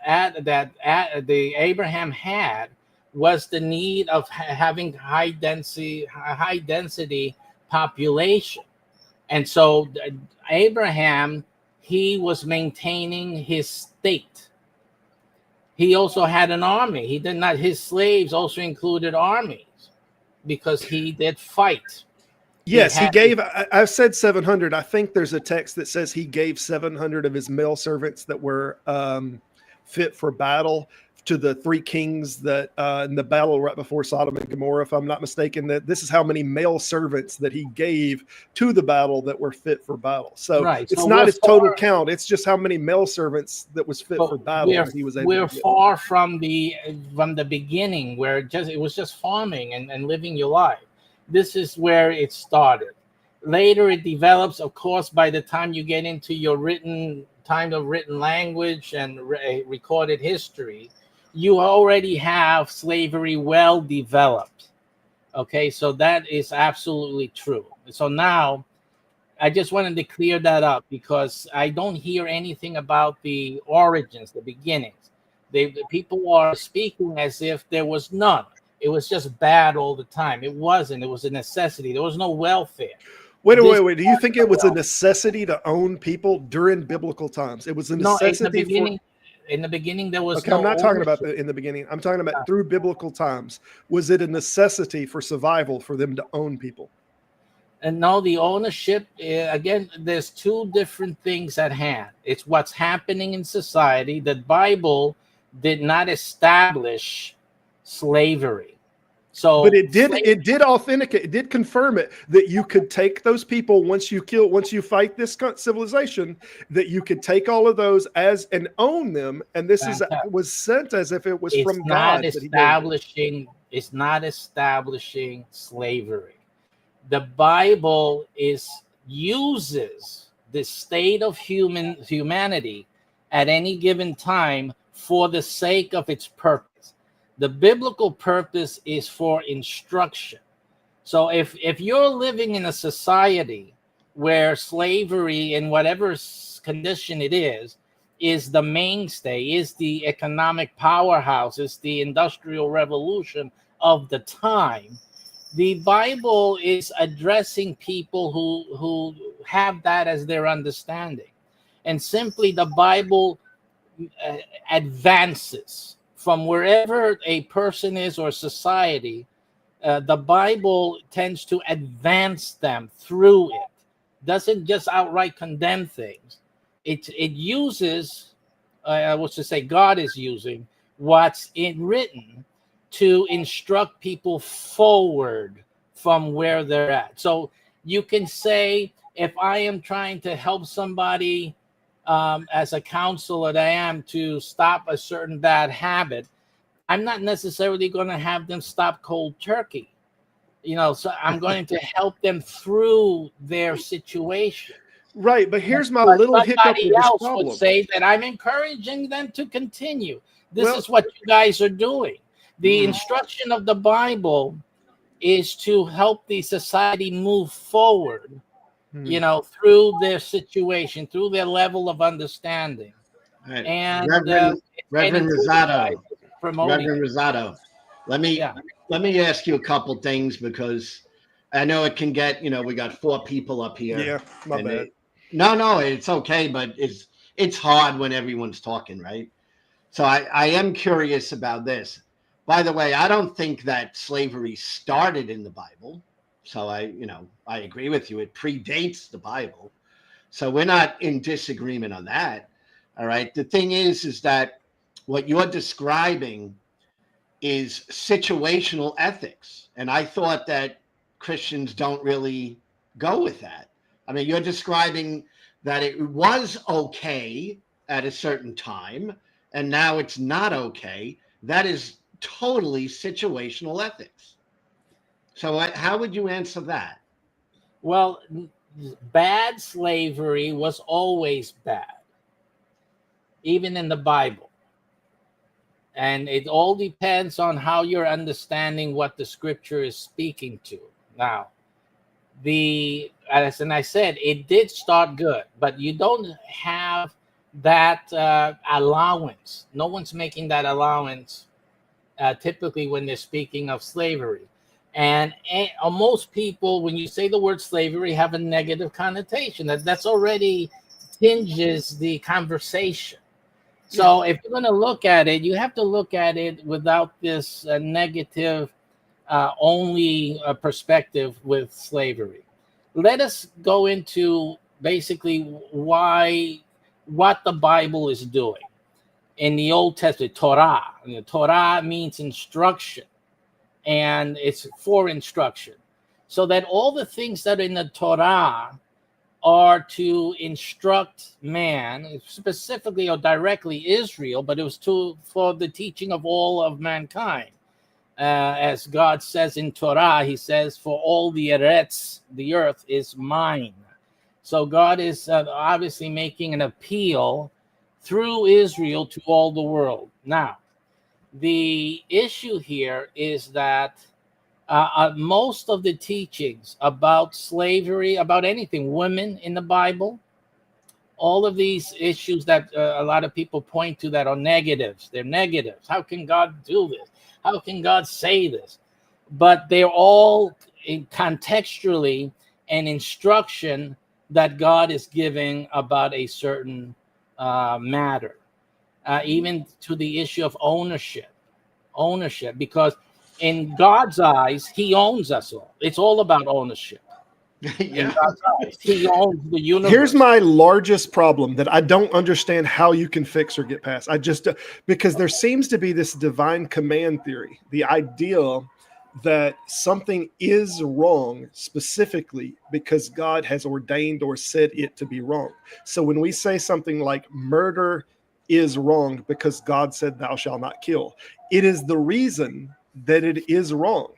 Abraham had was the need of having high density population. And so Abraham, he was maintaining his state. He also had an army. His slaves also included armies because he did fight. Yes, he gave, I've said 700. I think there's a text that says he gave 700 of his male servants that were fit for battle to the three kings that in the battle right before Sodom and Gomorrah, if I'm not mistaken, that this is how many male servants that he gave to the battle that were fit for battle. So it's not his total count. It's just how many male servants that was fit for battle. We're far from the beginning where it was just farming and living your life. This is where it started. Later it develops, of course, by the time you get into your written language and recorded history, you already have slavery well developed. Okay, so that is absolutely true. So now I just wanted to clear that up because I don't hear anything about the origins, the beginnings. The people are speaking as if there was none. It was just bad all the time. It wasn't. It was a necessity. There was no welfare. Wait. Do you think it was a necessity to own people during biblical times? It was a necessity in the beginning, there was okay, I'm not talking about in the beginning. I'm talking about through biblical times. Was it a necessity for survival for them to own people? And no, the ownership, again, there's two different things at hand. It's what's happening in society. The Bible did not establish slavery. So, but it did authenticate, it did confirm it that you could take those people once you fight this civilization, that you could take all of those and own them. And this was sent as if it was from God. It's not establishing slavery. The Bible uses the state of humanity at any given time for the sake of its purpose. The biblical purpose is for instruction. So if you're living in a society where slavery, in whatever condition it is the mainstay, is the economic powerhouse, is the industrial revolution of the time, the Bible is addressing people who have that as their understanding. And simply the Bible advances from wherever a person is or society. The Bible tends to advance them through it. Doesn't just outright condemn things. it uses, I was to say, God is using what's written to instruct people forward from where they're at. So you can say, if I am trying to help somebody as a counselor that I am to stop a certain bad habit, I'm not necessarily going to have them stop cold turkey. So I'm going to help them through their situation. Right, but here's my little hiccup with this else problem. would say that I'm encouraging them to continue. This Well, is what you guys are doing. The instruction of the Bible is to help the society move forward, through their situation, through their level of understanding. Right. And Reverend Rosado, promoting. Reverend Rosado, let me ask you a couple things, because I know it can get, we got 4 people up here. Yeah, my bad. No, it's okay, but it's hard when everyone's talking, right? So I am curious about this. By the way, I don't think that slavery started in the Bible. So I agree with you. It predates the Bible. So we're not in disagreement on that. All right. The thing is that what you're describing is situational ethics. And I thought that Christians don't really go with that. I mean, you're describing that it was okay at a certain time, and now it's not okay. That is totally situational ethics. So how would you answer that? Well, bad slavery was always bad, even in the Bible. And it all depends on how you're understanding what the scripture is speaking to. Now, as I said, it did start good, but you don't have that allowance. No one's making that allowance typically when they're speaking of slavery. And most people, when you say the word slavery, have a negative connotation. That's already tinges the conversation. So if you're going to look at it, you have to look at it without this negative only perspective with slavery. Let us go into basically what the Bible is doing. In the Old Testament, Torah. Torah means instruction, and it's for instruction. So that all the things that are in the Torah are to instruct man, specifically or directly Israel, but it was for the teaching of all of mankind. As God says in Torah, he says, for all the eretz, the earth is mine. So God is obviously making an appeal through Israel to all the world. Now, the issue here is that most of the teachings about slavery, about anything, women in the Bible, all of these issues that a lot of people point to that are negatives. They're negatives. How can God do this? How can God say this? But they're all contextually an instruction that God is giving about a certain matter, even to the issue of ownership, because in God's eyes, he owns us all. It's all about ownership. Yeah. He owns the universe. Here's my largest problem that I don't understand how you can fix or get past. Because there seems to be this divine command theory, the idea that something is wrong specifically because God has ordained or said it to be wrong. So when we say something like murder is wrong because God said thou shalt not kill, it is the reason that it is wrong.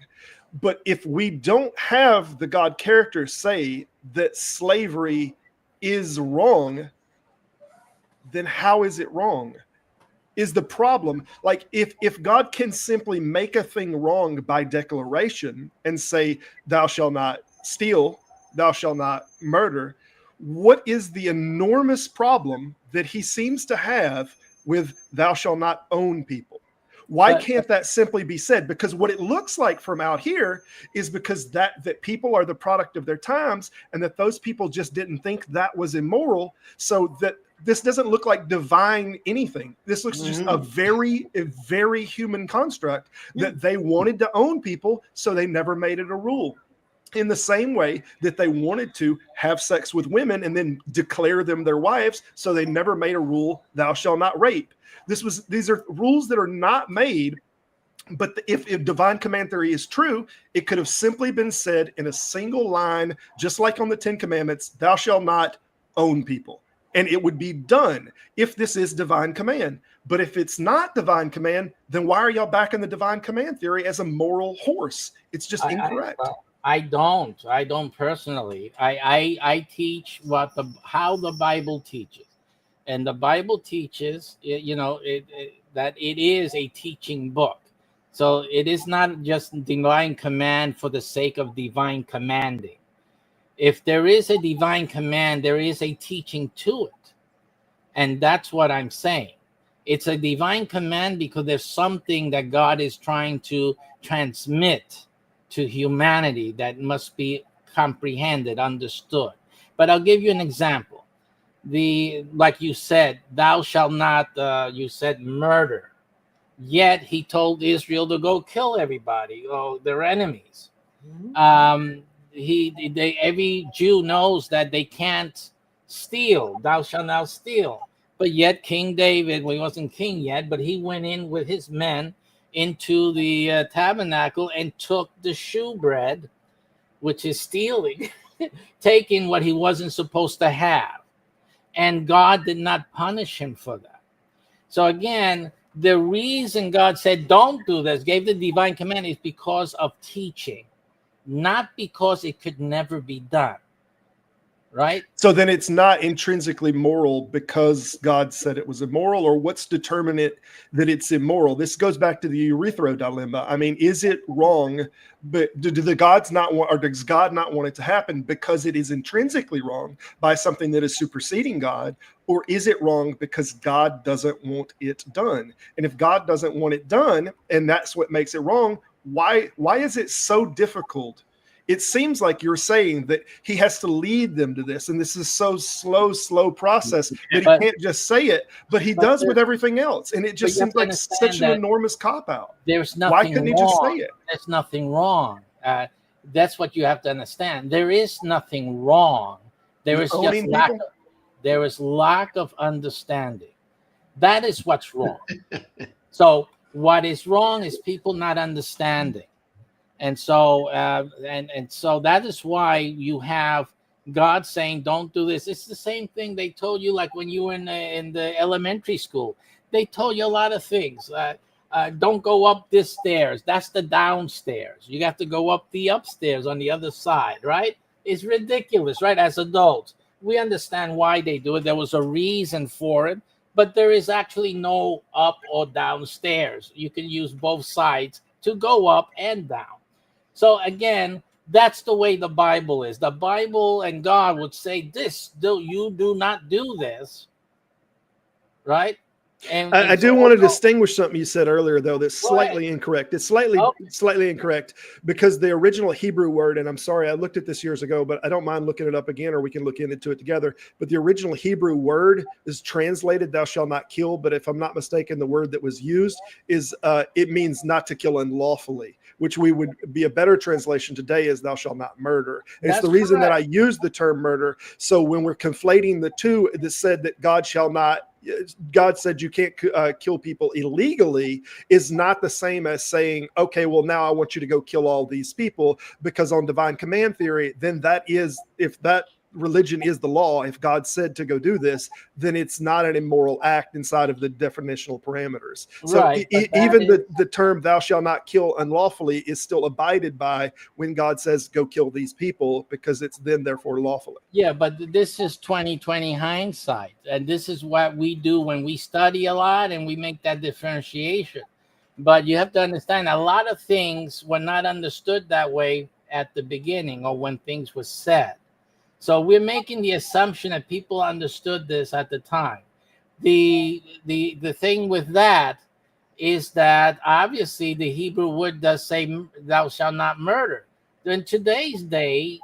But if we don't have the God character say that slavery is wrong, then how is it wrong? Is the problem. Like if God can simply make a thing wrong by declaration and say, thou shalt not steal, thou shalt not murder, what is the enormous problem that he seems to have with thou shalt not own people? Why can't that simply be said? Because what it looks like from out here is because that people are the product of their times, and that those people just didn't think that was immoral. So that this doesn't look like divine anything. This looks just a very human construct that they wanted to own people, so they never made it a rule. in the same way that they wanted to have sex with women and then declare them their wives, so they never made a rule, thou shalt not rape. These are rules that are not made, but if divine command theory is true, it could have simply been said in a single line, just like on the 10 Commandments, thou shalt not own people. And it would be done if this is divine command. But if it's not divine command, then why are y'all backing the divine command theory as a moral horse? It's just incorrect. I don't personally. I teach how the Bible teaches, and the Bible teaches, that it is a teaching book. So it is not just divine command for the sake of divine commanding. If there is a divine command, there is a teaching to it, and that's what I'm saying. It's a divine command because there's something that God is trying to transmit to humanity that must be comprehended, understood. But I'll give you an example. Like you said, thou shalt not, you said murder. Yet he told Israel to go kill everybody, their enemies. Every Jew knows that they can't steal. Thou shalt not steal. But yet King David, well, he wasn't king yet, but he went in with his men into the tabernacle and took the shewbread, which is stealing, taking what he wasn't supposed to have. And God did not punish him for that. So again, the reason God said, don't do this, gave the divine command, is because of teaching, not because it could never be done. Right? So then it's not intrinsically moral because God said it was immoral, or what's determined it that it's immoral? This goes back to the urethro dilemma. I mean, is it wrong, but do the gods not want, or does God not want it to happen because it is intrinsically wrong by something that is superseding God, or is it wrong because God doesn't want it done? And if God doesn't want it done, and that's what makes it wrong, why is it so difficult? It seems like you're saying that he has to lead them to this, and this is so slow process that he can't just say it, but he does with everything else, and it just seems like such an enormous cop-out. There's nothing Why couldn't he just say it? There's nothing wrong. That's what you have to understand. There is nothing wrong. There is just lack of understanding. That is what's wrong. So what is wrong is people not understanding. And so, so that is why you have God saying, "Don't do this." It's the same thing they told you, like when you were in the elementary school. They told you a lot of things. Don't go up this stairs. That's the downstairs. You have to go up the upstairs on the other side, right? It's ridiculous, right? As adults, we understand why they do it. There was a reason for it, but there is actually no up or downstairs. You can use both sides to go up and down. So again, that's the way the Bible is. The Bible and God would say, you do not do this, right? And I do want to distinguish something you said earlier, though, that's slightly incorrect. It's slightly incorrect because the original Hebrew word, and I'm sorry, I looked at this years ago, but I don't mind looking it up again, or we can look into it together. But the original Hebrew word is translated, "Thou shalt not kill." But if I'm not mistaken, the word that was used is it means not to kill unlawfully, which we would be a better translation today is "thou shalt not murder." And it's the reason that I use the term murder. So when we're conflating the two, that said that God said you can't kill people illegally, is not the same as saying, okay, well, now I want you to go kill all these people, because on divine command theory, then that is, if that religion is the law, if God said to go do this, then it's not an immoral act inside of the definitional parameters. So even the term "thou shalt not kill unlawfully" is still abided by when God says go kill these people, because it's then therefore lawfully. Yeah, but this is 20/20 hindsight, and this is what we do when we study a lot and we make that differentiation. But you have to understand, a lot of things were not understood that way at the beginning or when things were said. So we're making the assumption that people understood this at the time. The thing with that is that obviously the Hebrew word does say "thou shalt not murder." In today's day,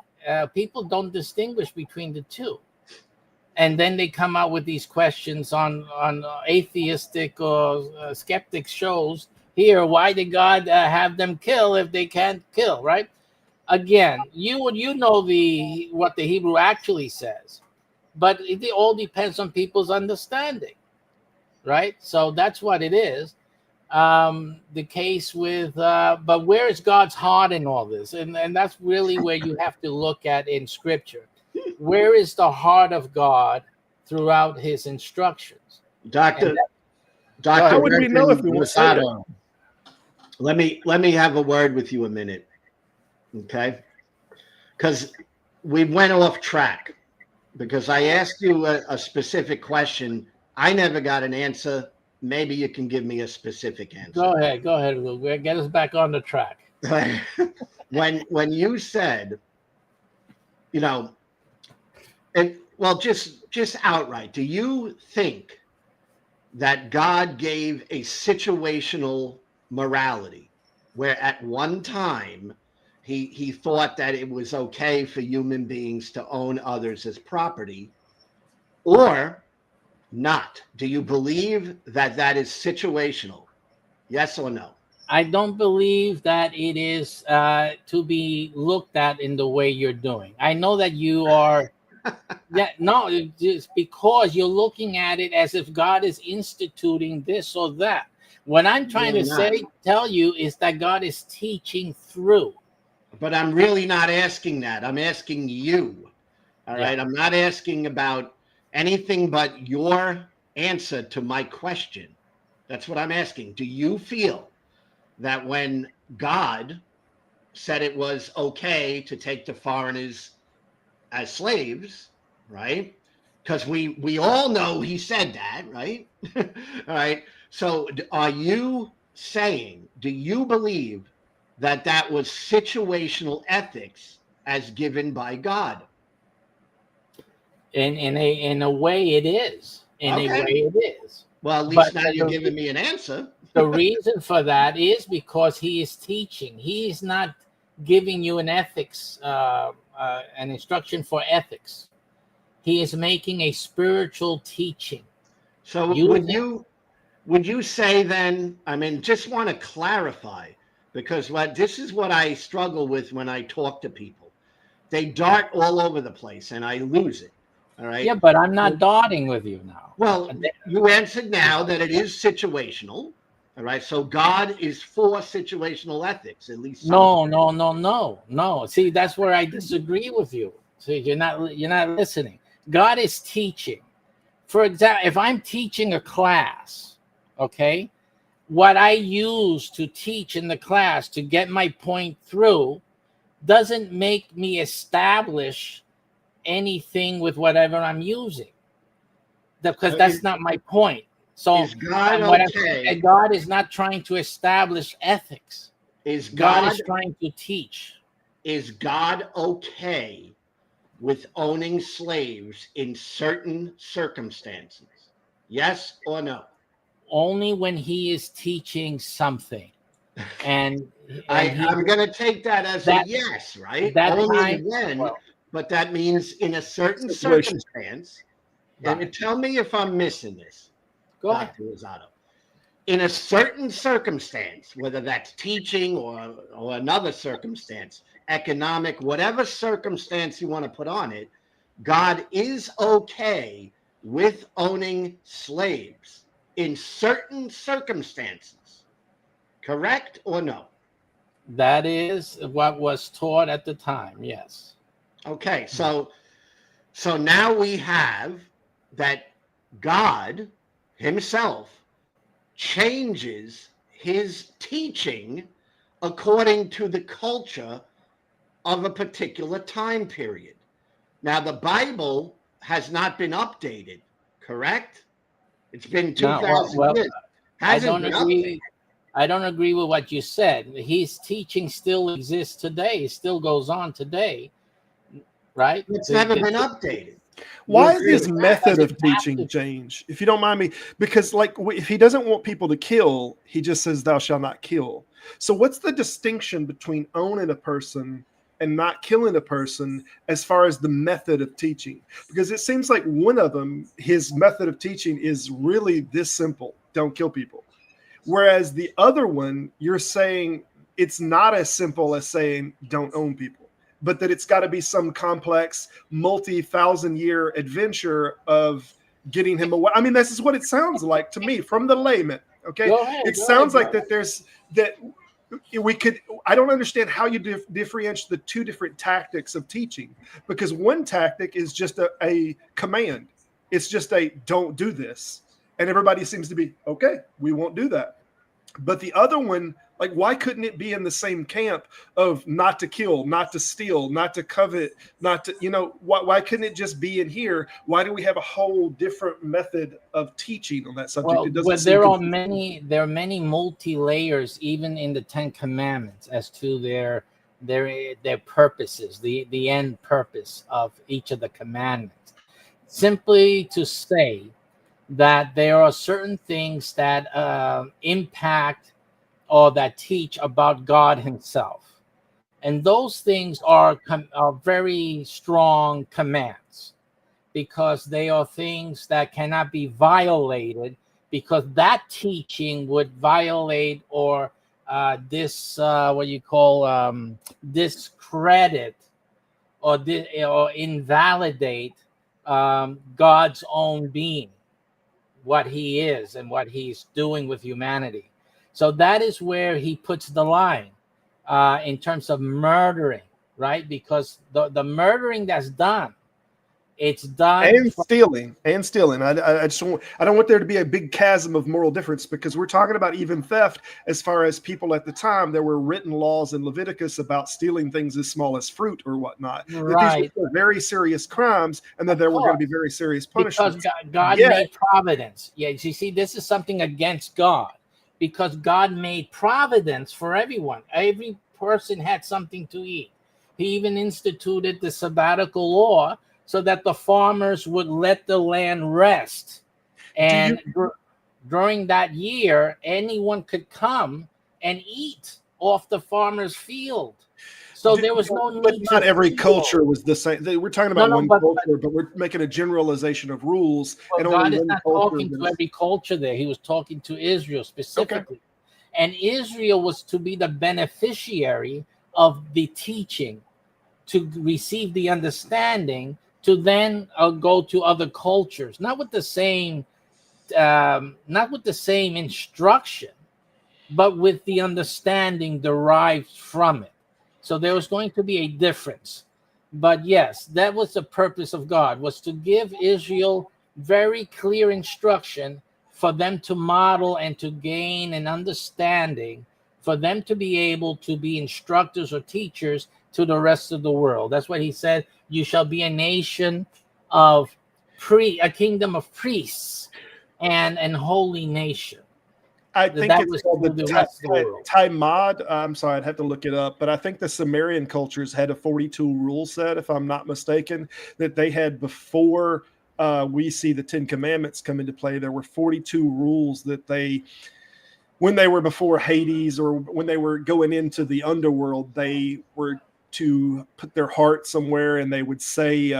people don't distinguish between the two, and then they come out with these questions on atheistic or skeptic shows. Here, why did God have them kill if they can't kill? Right? again, you know what the Hebrew actually says, but it all depends on people's understanding, right? So that's what it is. The case with, but where is God's heart in all this? And that's really where you have to look at in Scripture. Where is the heart of God throughout His instructions? Dr. How would we know if we won't say it? Let me have a word with you a minute, okay? Because we went off track. Because I asked you a specific question, I never got an answer. Maybe you can give me a specific answer. Go ahead. We'll get us back on the track. when you said, you know, and well, just outright, do you think that God gave a situational morality where at one time he thought that it was okay for human beings to own others as property, or not? Do you believe that is situational? Yes or no? I don't believe that it is to be looked at in the way you're doing. I know that you are. No, just because you're looking at it as if God is instituting this or that. What I'm trying to tell you is that God is teaching through. But I'm really not asking that. I'm asking you. All right. I'm not asking about anything but your answer to my question. That's what I'm asking. Do you feel that when God said it was okay to take the foreigners as slaves, right? Because we all know he said that, right? All right. So are you saying, do you believe that was situational ethics as given by God? In a way it is. In a way it is. Well, at least now you're giving me an answer. The reason for that is because he is teaching. He is not giving you an ethics, an instruction for ethics. He is making a spiritual teaching. So would you say then, I mean, just want to clarify, because this is what I struggle with when I talk to people. They dart all over the place and I lose it. All right. Yeah, but I'm not darting with you now. Well, you answered now that it is situational. All right. So God is for situational ethics, at least. No. See, that's where I disagree with you. So you're not listening. God is teaching. For example, if I'm teaching a class, okay, what I use to teach in the class to get my point through doesn't make me establish anything with whatever I'm using, because that's not my point. So is God okay? God is not trying to establish ethics. God is trying to teach. Is God okay with owning slaves in certain circumstances? Yes or no? Only when he is teaching something. And I'm going to take that as a yes, right? Only when, but that means in a certain circumstance. And tell me if I'm missing this, Dr. Rosado. In a certain circumstance, whether that's teaching or another circumstance, economic, whatever circumstance you want to put on it, God is okay with owning slaves in certain circumstances. Correct or no? That is what was taught at the time, yes. Okay, so now we have that God himself changes his teaching according to the culture of a particular time period. Now, the Bible has not been updated, correct? It's been 2,000 years. I don't agree with what you said. His teaching still exists today. It still goes on today, right? It's never been updated. Why is his method of teaching change? If you don't mind me, because if he doesn't want people to kill, he just says, "Thou shalt not kill." So what's the distinction between owning a person and not killing a person as far as the method of teaching? Because it seems like one of them, his method of teaching is really this simple: don't kill people. Whereas the other one, you're saying it's not as simple as saying don't own people, but that it's got to be some complex, multi-thousand-year adventure of getting him away. I mean, this is what it sounds like to me from the layman. Okay, it sounds like that there's that we could. I don't understand how you differentiate the two different tactics of teaching, because one tactic is just a command. It's just a don't do this, and everybody seems to be okay. We won't do that. But the other one, like, why couldn't it be in the same camp of not to kill, not to steal, not to covet, not to, why couldn't it just be in here? Why do we have a whole different method of teaching on that subject? Well, there are many multi-layers even in the Ten Commandments as to their purposes, the end purpose of each of the commandments. Simply to say that there are certain things that impact or that teach about God himself. And those things are very strong commands, because they are things that cannot be violated, because that teaching would violate or discredit or invalidate God's own being, what he is and what he's doing with humanity. So that is where he puts the line in terms of murdering, right? Because the murdering that's done, it's done and stealing. I don't want there to be a big chasm of moral difference, because we're talking about even theft. As far as people at the time, there were written laws in Leviticus about stealing things as small as fruit or whatnot. Right. These were very serious crimes, and that there were going to be very serious punishments. Because God made providence. Yeah, you see, this is something against God, because God made providence for everyone. Every person had something to eat. He even instituted the sabbatical law so that the farmers would let the land rest. And during that year, anyone could come and eat off the farmer's field. So there was no need. But not every culture was the same. We're talking about one culture, but we're making a generalization of rules. Well, and God is not talking to every culture there. He was talking to Israel specifically. Okay. And Israel was to be the beneficiary of the teaching, to receive the understanding, to then go to other cultures, not with the same instruction, but with the understanding derived from it. So there was going to be a difference. But yes, that was the purpose of God, was to give Israel very clear instruction for them to model and to gain an understanding, for them to be able to be instructors or teachers to the rest of the world. That's what he said. You shall be a nation of a kingdom of priests and holy nation. I think it's called the Talmud. I'm sorry, I'd have to look it up, but I think the Sumerian cultures had a 42 rule set, if I'm not mistaken, that they had before we see the 10 Commandments come into play. There were 42 rules that when they were before Hades, or when they were going into the underworld, they were to put their heart somewhere, and they would say,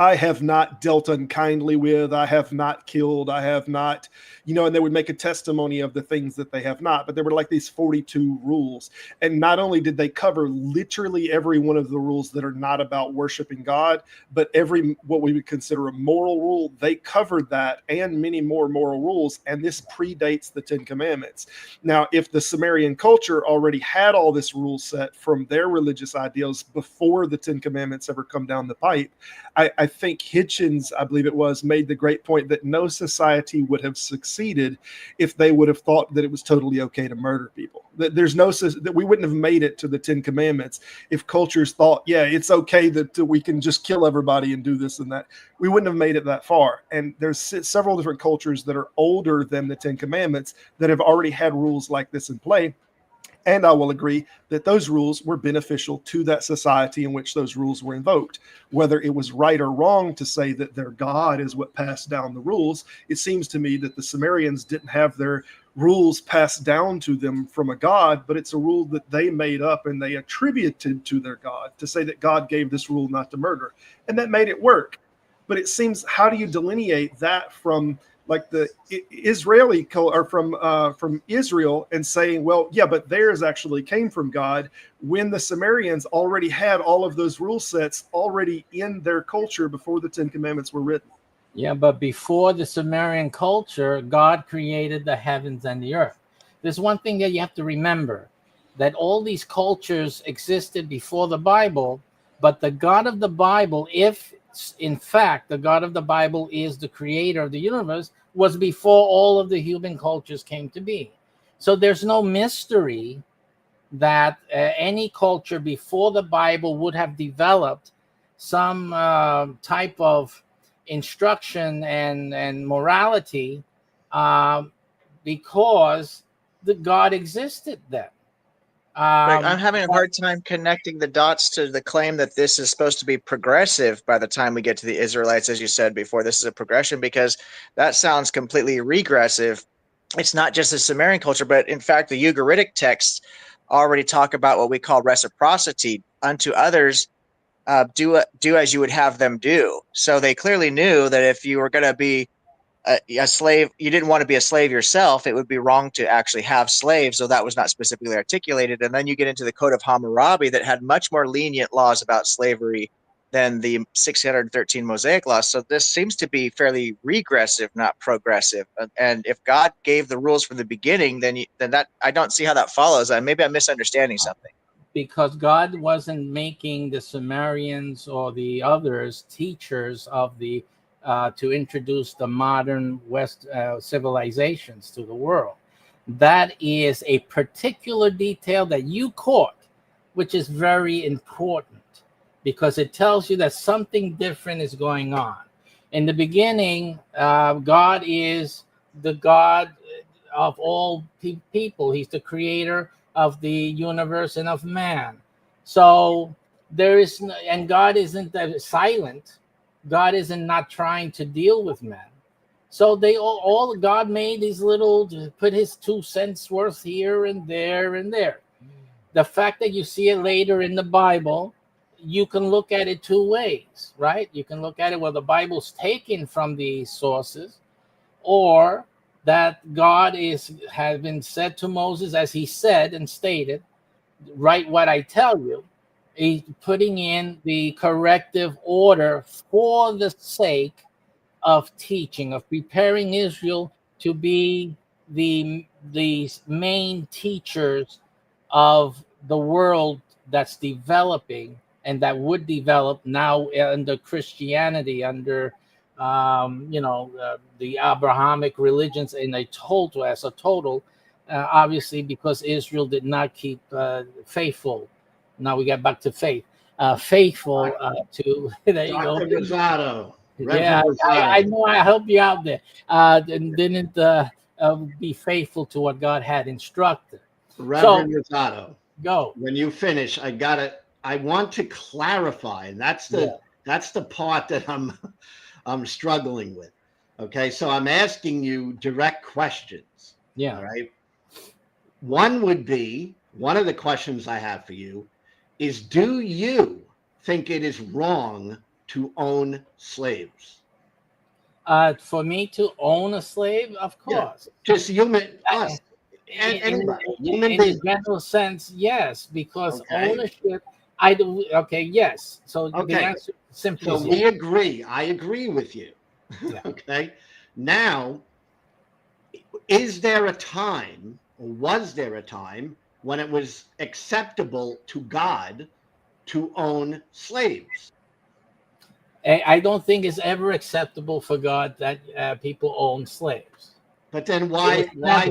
I have not dealt unkindly with, I have not killed, I have not, and they would make a testimony of the things that they have not. But there were like these 42 rules. And not only did they cover literally every one of the rules that are not about worshiping God, but what we would consider a moral rule, they covered that and many more moral rules. And this predates the 10 Commandments. Now, if the Sumerian culture already had all this rule set from their religious ideals before the 10 Commandments ever come down the pipe, I think Hitchens, I believe it was, made the great point that no society would have succeeded if they would have thought that it was totally okay to murder people. That we wouldn't have made it to the 10 Commandments if cultures thought, yeah, it's okay that we can just kill everybody and do this and that. We wouldn't have made it that far. And there's several different cultures that are older than the 10 Commandments that have already had rules like this in play. And I will agree that those rules were beneficial to that society in which those rules were invoked. Whether it was right or wrong to say that their God is what passed down the rules, it seems to me that the Sumerians didn't have their rules passed down to them from a God, but it's a rule that they made up and they attributed to their God, to say that God gave this rule not to murder. And that made it work. But it seems, how do you delineate that from like the Israeli or from Israel and saying, well, yeah, but theirs actually came from God, when the Sumerians already had all of those rule sets already in their culture before the Ten Commandments were written. Yeah, but before the Sumerian culture, God created the heavens and the earth. There's one thing that you have to remember, that all these cultures existed before the Bible, but the God of the Bible, if in fact the God of the Bible is the creator of the universe, was before all of the human cultures came to be. So there's no mystery that any culture before the Bible would have developed some type of instruction and morality because the God existed then. I'm having a hard time connecting the dots to the claim that this is supposed to be progressive by the time we get to the Israelites, as you said before. This is a progression, because that sounds completely regressive. It's not just the Sumerian culture, but in fact, the Ugaritic texts already talk about what we call reciprocity. Unto others, do as you would have them do. So they clearly knew that if you were going to be a slave, you didn't want to be a slave yourself, it would be wrong to actually have slaves. So that was not specifically articulated. And then you get into the Code of Hammurabi that had much more lenient laws about slavery than the 613 Mosaic laws. So this seems to be fairly regressive, not progressive. And if God gave the rules from the beginning, then that, I don't see how that follows. Maybe I'm misunderstanding something. Because God wasn't making the Sumerians or the others teachers of the to introduce the modern West civilizations to the world. That is a particular detail that you caught, which is very important, because it tells you that something different is going on. In the beginning, God is the God of all people. He's the creator of the universe and of man. So there is no, and God isn't silent. God isn't not trying to deal with men. So they all God made these little, put his 2 cents worth here and there and there. The fact that you see it later in the Bible, you can look at it 2 ways, right? You can look at it where the Bible's taken from these sources, or that God has been said to Moses, as he said and stated, write what I tell you. He's putting in the corrective order for the sake of teaching, of preparing Israel to be the main teachers of the world that's developing and that would develop now under Christianity, under the Abrahamic religions in a total, obviously, because Israel did not keep faithful. Now we get back to faith. Faithful to there you go. Dr. Rosado. Yeah, I know. I help you out there. And didn't be faithful to what God had instructed. Reverend Rosado, go. When you finish, I want to clarify, and that's the part that I'm struggling with. Okay, so I'm asking you direct questions. Yeah. All right. One of the questions I have for you is, do you think it is wrong to own slaves? For me to own a slave, of course. Yeah, just human In the general sense, yes, because ownership. Yes. So the answer simply is we agree. I agree with you. Yeah. Okay. Now, is there a time, or was there a time, when it was acceptable to God to own slaves? I don't think it's ever acceptable for God that people own slaves. But then why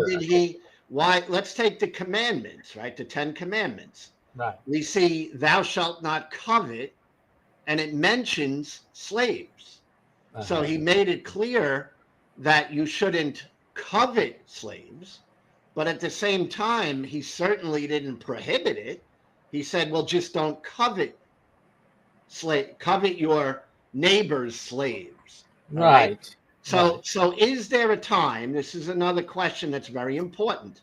did he? Let's take the commandments, right? The 10 Commandments. Right. We see thou shalt not covet, and it mentions slaves. So he made it clear that you shouldn't covet slaves, but at the same time, he certainly didn't prohibit it. He said, well, just don't covet your neighbor's slaves. Right. So is there a time, this is another question that's very important,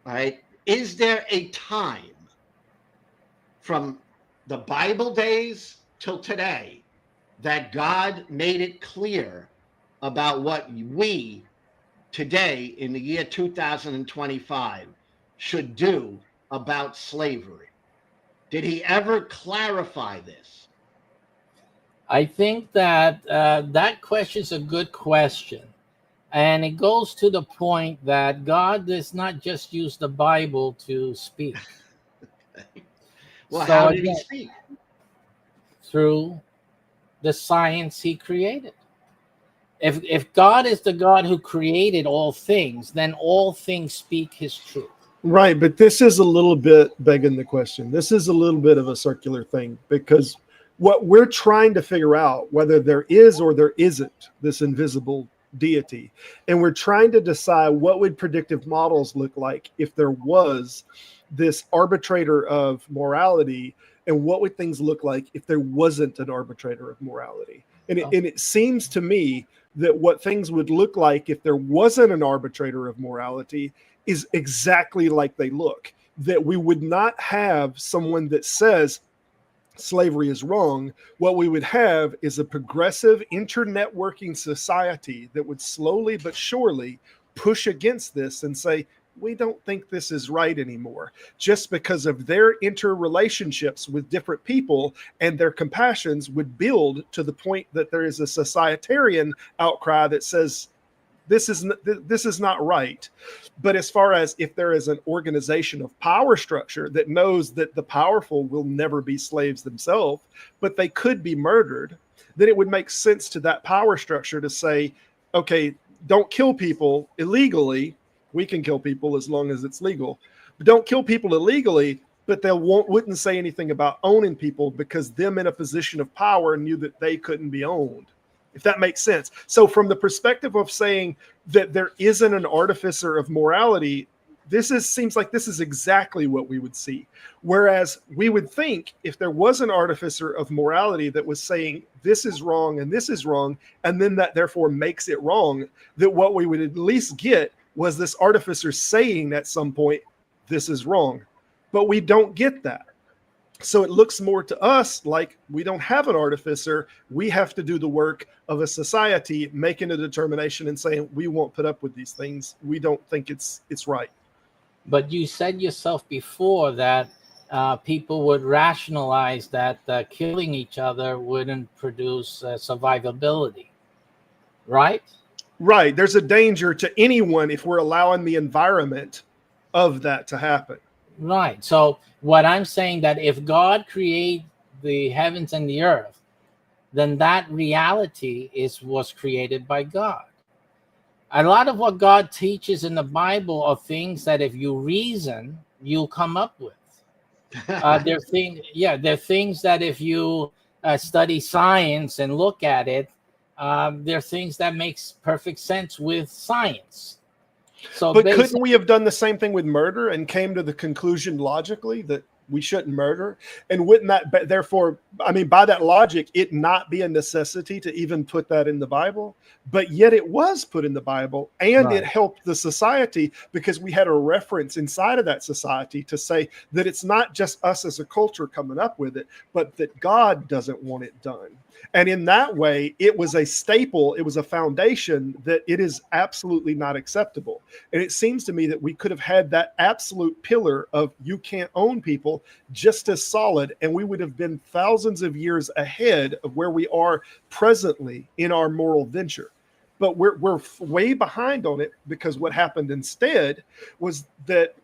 all right? Is there a time from the Bible days till today that God made it clear about what we today in the year 2025 should do about slavery? Did he ever clarify this? I think that that question is a good question. And it goes to the point that God does not just use the Bible to speak. Well, So how did he again, speak? through the science he created. If God is the God who created all things, then all things speak his truth. Right, but this is a little bit begging the question. This is a little bit of a circular thing, because what we're trying to figure out, whether there is or there isn't this invisible deity, and we're trying to decide what would predictive models look like if there was this arbitrator of morality, and what would things look like if there wasn't an arbitrator of morality. And it seems to me that what things would look like if there wasn't an arbitrator of morality is exactly like they look. That we would not have someone that says slavery is wrong. What we would have is a progressive internetworking society that would slowly but surely push against this and say, we don't think this is right anymore, just because of their interrelationships with different people, and their compassions would build to the point that there is a societarian outcry that says this is not right. But as far as if there is an organization of power structure that knows that the powerful will never be slaves themselves, but they could be murdered, then it would make sense to that power structure to say, okay, don't kill people illegally. We can kill people as long as it's legal. But don't kill people illegally, but they wouldn't say anything about owning people, because them in a position of power knew that they couldn't be owned, if that makes sense. So from the perspective of saying that there isn't an artificer of morality, seems like this is exactly what we would see. Whereas we would think if there was an artificer of morality that was saying this is wrong and this is wrong, and then that therefore makes it wrong, that what we would at least get was this artificer saying at some point, this is wrong. But we don't get that. So it looks more to us like we don't have an artificer. We have to do the work of a society making a determination and saying, we won't put up with these things. We don't think it's right. But you said yourself before that people would rationalize that killing each other wouldn't produce survivability, right? Right. There's a danger to anyone if we're allowing the environment of that to happen. Right. So what I'm saying, that if God created the heavens and the earth, then that reality was created by God. A lot of what God teaches in the Bible are things that if you reason, you'll come up with. They're things that if you study science and look at it, they're things that makes perfect sense with science. So, but couldn't we have done the same thing with murder and came to the conclusion logically that we shouldn't murder? And wouldn't that, therefore, I mean, by that logic, it not be a necessity to even put that in the Bible? But yet it was put in the Bible, and It helped the society because we had a reference inside of that society to say that it's not just us as a culture coming up with it, but that God doesn't want it done. And in that way, it was a staple, it was a foundation that it is absolutely not acceptable. And it seems to me that we could have had that absolute pillar of you can't own people just as solid, and we would have been thousands of years ahead of where we are presently in our moral venture. But we're way behind on it, because what happened instead was that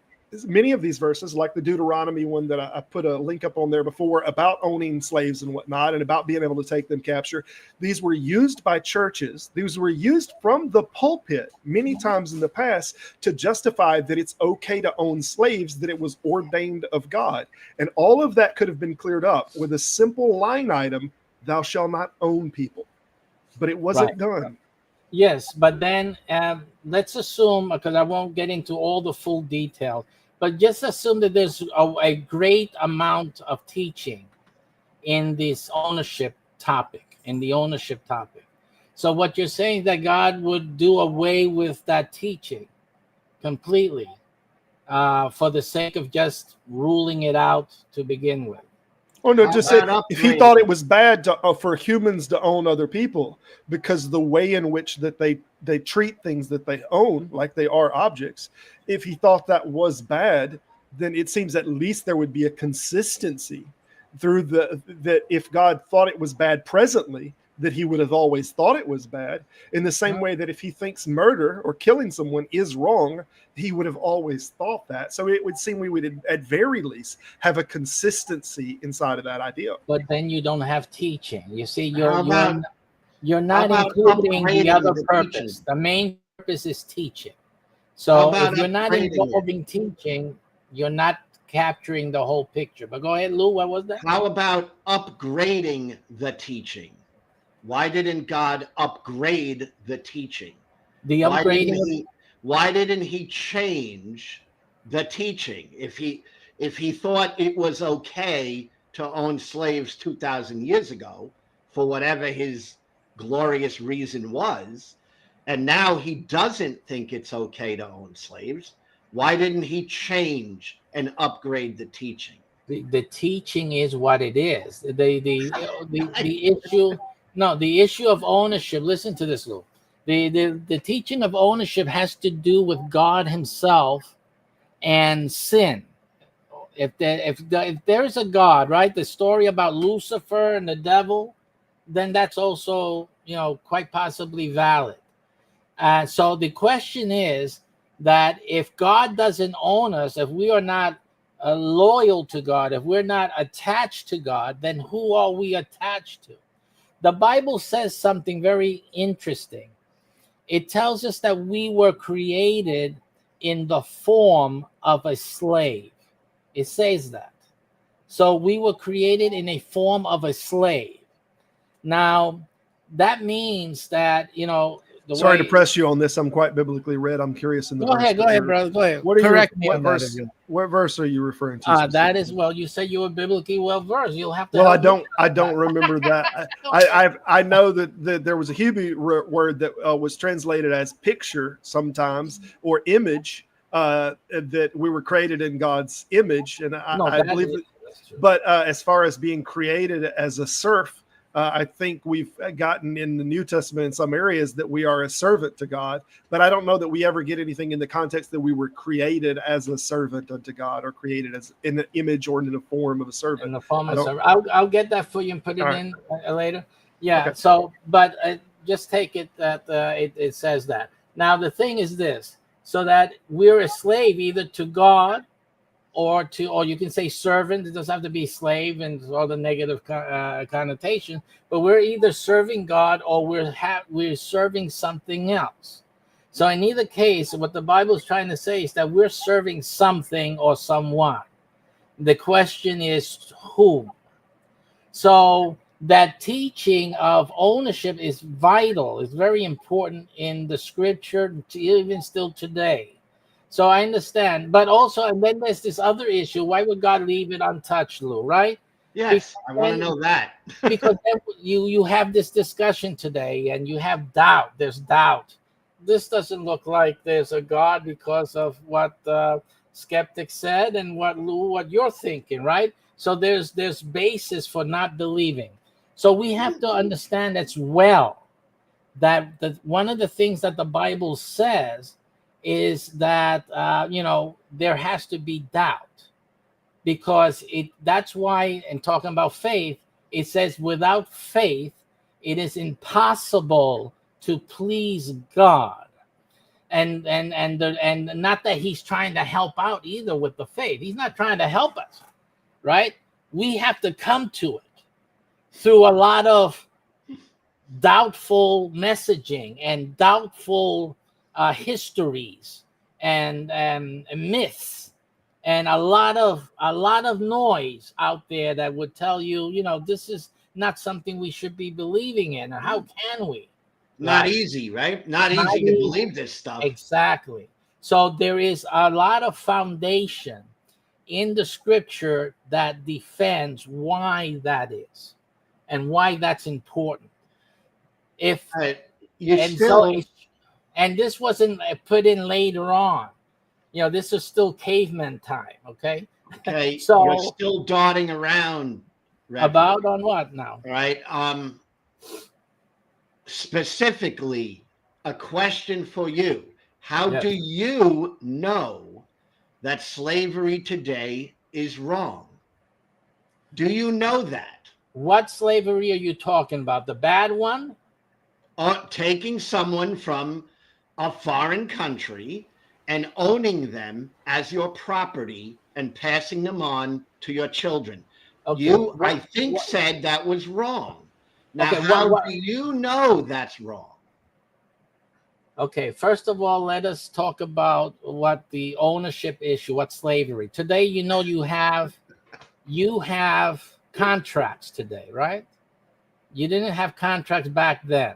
many of these verses, like the Deuteronomy one that I put a link up on there before about owning slaves and whatnot, and about being able to take them capture, these were used by churches. These were used from the pulpit many times in the past to justify that it's okay to own slaves, that it was ordained of God. And all of that could have been cleared up with a simple line item, thou shalt not own people. But it wasn't done. Yes, but then let's assume, because I won't get into all the full detail, but just assume that there's a great amount of teaching in this ownership topic, So what you're saying, that God would do away with that teaching completely for the sake of just ruling it out to begin with. Oh no, How just say about if he thought upgrading? it was bad to, for humans to own other people because the way in which that they treat things that they own like they are objects, if he thought that was bad, then it seems at least there would be a consistency through that if God thought it was bad presently, that he would have always thought it was bad. In the same way that if he thinks murder or killing someone is wrong, he would have always thought that. So it would seem we would at very least have a consistency inside of that idea. But then you don't have teaching. You see, How about you're how not about including the upgrading other the purpose. teaching? The main purpose is teaching. How So about if you're not upgrading it? involving teaching, you're not capturing the whole picture. But go ahead, Lou. What was that? How about upgrading the teaching? Why didn't God upgrade the teaching? The Why didn't upgrading. he why didn't he change the teaching? If he thought it was okay to own slaves 2,000 years ago for whatever his glorious reason was, and now he doesn't think it's okay to own slaves, why didn't he change and upgrade the teaching? The teaching is what it is. The issue. No, the issue of ownership. Listen to this, Lou. The teaching of ownership has to do with God Himself and sin. If there is a God, right? The story about Lucifer and the devil, then that's also quite possibly valid. So the question is that if God doesn't own us, if we are not loyal to God, if we're not attached to God, then who are we attached to? The Bible says something very interesting. It tells us that we were created in the form of a slave. It says that. So we were created in a form of a slave. Now, that means that, Sorry to press you on this. I'm quite biblically read. I'm curious in the Go verse. ahead, brother. Go ahead. What are Correct you, me what on verse? that. What verse are you referring to? That is, well, you said you were biblically well versed. You'll have to. Well, I don't remember that. I know that there was a Hebrew word that was translated as picture sometimes, or image, that we were created in God's image, and I believe that. But as far as being created as a serf, I think we've gotten in the New Testament in some areas that we are a servant to God, but I don't know that we ever get anything in the context that we were created as a servant unto God, or created as in an image or in the form of a servant. In the form of a servant. I'll get that for you and put it in later. Yeah. Okay. So, but just take it that it says that. Now the thing is this: so that we're a slave either to God, or you can say servant. It doesn't have to be slave and all the negative connotation, but we're either serving God or we're serving something else. So in either case, what the Bible is trying to say is that we're serving something or someone. The question is whom. So that teaching of ownership is vital. It's very important in the scripture, even still today. So I understand, but also, and then there's this other issue. Why would God leave it untouched, Lou, right? Yes, I want to know that. Because you have this discussion today and you have doubt. There's doubt. This doesn't look like there's a God because of what skeptics said and what you're thinking, right? So there's basis for not believing. So we have to understand as well that one of the things that the Bible says is that there has to be doubt, because that's why, in talking about faith, it says without faith it is impossible to please God. And not that he's trying to help out either with the faith. He's not trying to help us, right? We have to come to it through a lot of doubtful messaging and doubtful histories and myths, and a lot of noise out there that would tell you, this is not something we should be believing in. How can we? Not easy, right? Not easy to believe this stuff. Exactly. So there is a lot of foundation in the scripture that defends why that is and why that's important. And this wasn't put in later on. This is still caveman time, okay? Okay, so you're still darting around Reverend. About on what now? All right. Specifically, a question for you. How Yes. do you know that slavery today is wrong? Do you know that? What slavery are you talking about? The bad one? Taking someone from a foreign country and owning them as your property and passing them on to your children. Okay. You, I think, said that was wrong. Now, Okay, how do you know that's wrong? Okay, first of all, let us talk about what the ownership issue, what slavery. Today, you know, you have contracts today, right? You didn't have contracts back then.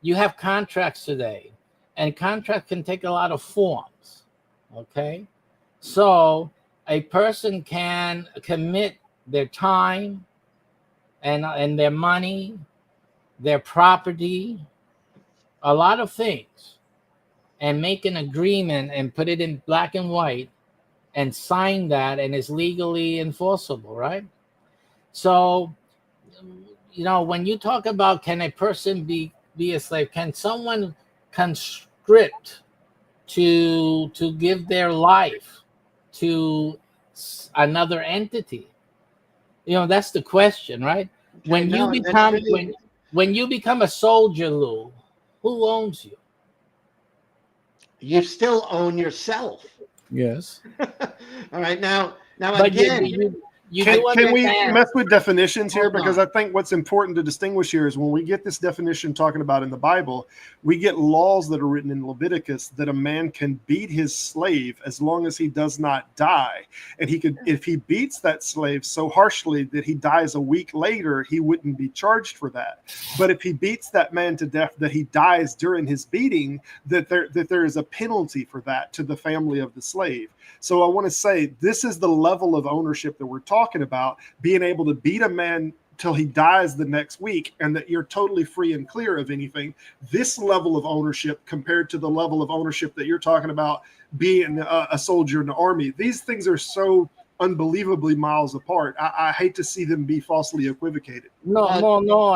You have contracts today, and contracts can take a lot of forms. Okay, so a person can commit their time and their money, their property, a lot of things, and make an agreement and put it in black and white and sign that, and it's legally enforceable, right? So, you know, when you talk about can a person be a slave, can someone conscript to give their life to another entity? You know, that's the question, right? When you become when you become a soldier, Lou, who owns you? You still own yourself. Yes. All right. Now But again, can we mess with definitions here? Hold Because on. I think what's important to distinguish here is when we get this definition talking about in the Bible, we get laws that are written in Leviticus that a man can beat his slave as long as he does not die. And he could, if he beats that slave so harshly that he dies a week later, he wouldn't be charged for that. But if he beats that man to death that he dies during his beating, that there is a penalty for that to the family of the slave. So I want to say this is the level of ownership that we're talking about, being able to beat a man till he dies the next week and that you're totally free and clear of anything. This level of ownership compared to the level of ownership that you're talking about being a soldier in the army, these things are so unbelievably miles apart. I hate to see them be falsely equivocated. No,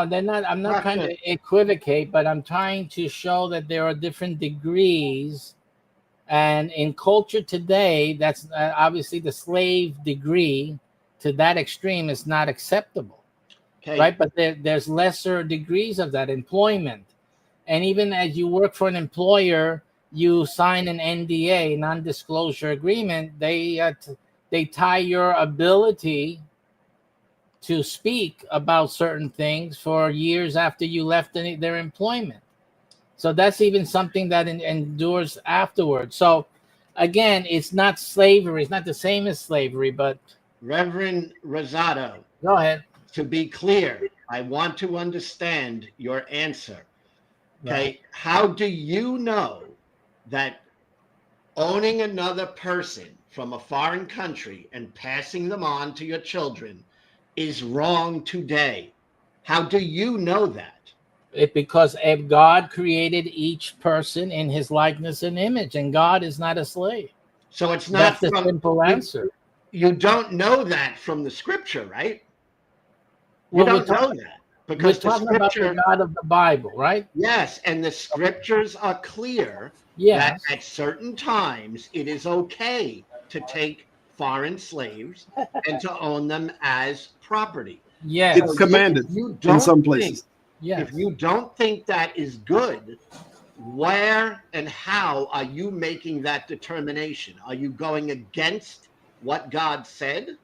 they're not. I'm not trying to equivocate, but I'm trying to show that there are different degrees. And in culture today, that's obviously the slave degree to that extreme is not acceptable, right? But there's lesser degrees of that employment. And even as you work for an employer, you sign an NDA, non-disclosure agreement. They tie your ability to speak about certain things for years after you left their employment. So that's even something that endures afterwards. So again, it's not slavery. It's not the same as slavery, but Reverend Rosado, go ahead. To be clear, I want to understand your answer. Okay. Right. How do you know that owning another person from a foreign country and passing them on to your children is wrong today? How do you know that? Because God created each person in his likeness and image, and God is not a slave. So it's not the simple answer. You don't know that from the scripture, right? You don't know that because we're talking about the God of the Bible, right? Yes, and the scriptures are clear that at certain times it is okay to take foreign slaves and to own them as property. Yes, it's commanded in some places. If you don't think that is good, where and how are you making that determination? Are you going against what God said?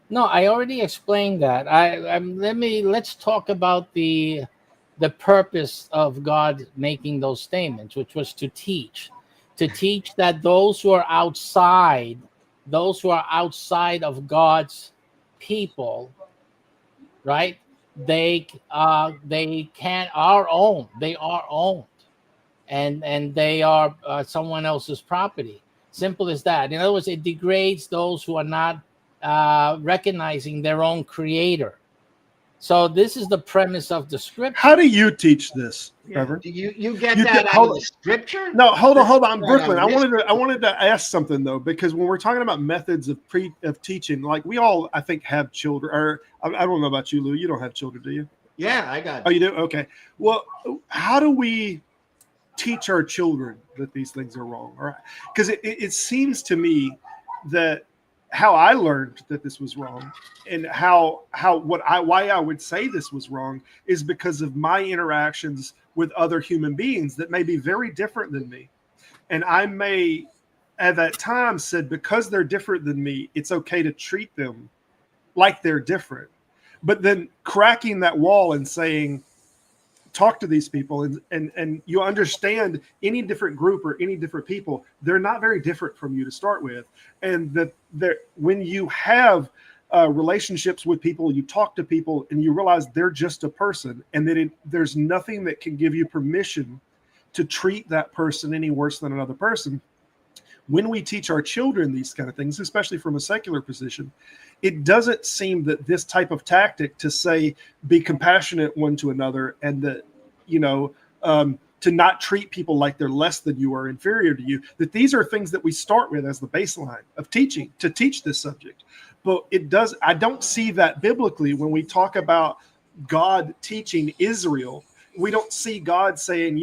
No, I already explained that. Let's talk about the purpose of God making those statements, which was to teach that those who are outside of God's people, right? They are owned, and they are someone else's property. Simple as that. In other words, it degrades those who are not recognizing their own creator. So this is the premise of the scripture. How do you teach this, Yeah. Reverend? Do you get You that did- out hold of on. the scripture? No, hold on, Yeah, Brooklyn. I I wanted to ask something though, because when we're talking about methods of teaching, like we all, I think, have children. Or I don't know about you, Lou. You don't have children, do you? Yeah, I got Oh, you do? Okay. Well, how do we teach our children that these things are wrong? All right. Because it seems to me that how I learned that this was wrong, and why I would say this was wrong, is because of my interactions with other human beings that may be very different than me. And I may at that time said, because they're different than me, it's okay to treat them like they're different. But then cracking that wall and saying, talk to these people, and you understand any different group or any different people, they're not very different from you to start with. And that when you have relationships with people, you talk to people and you realize they're just a person, and that there's nothing that can give you permission to treat that person any worse than another person. When we teach our children these kind of things, especially from a secular position, it doesn't seem that this type of tactic to say, be compassionate one to another, and that, to not treat people like they're less than you or inferior to you, that these are things that we start with as the baseline of teaching, to teach this subject. But I don't see that biblically when we talk about God teaching Israel. We don't see God saying,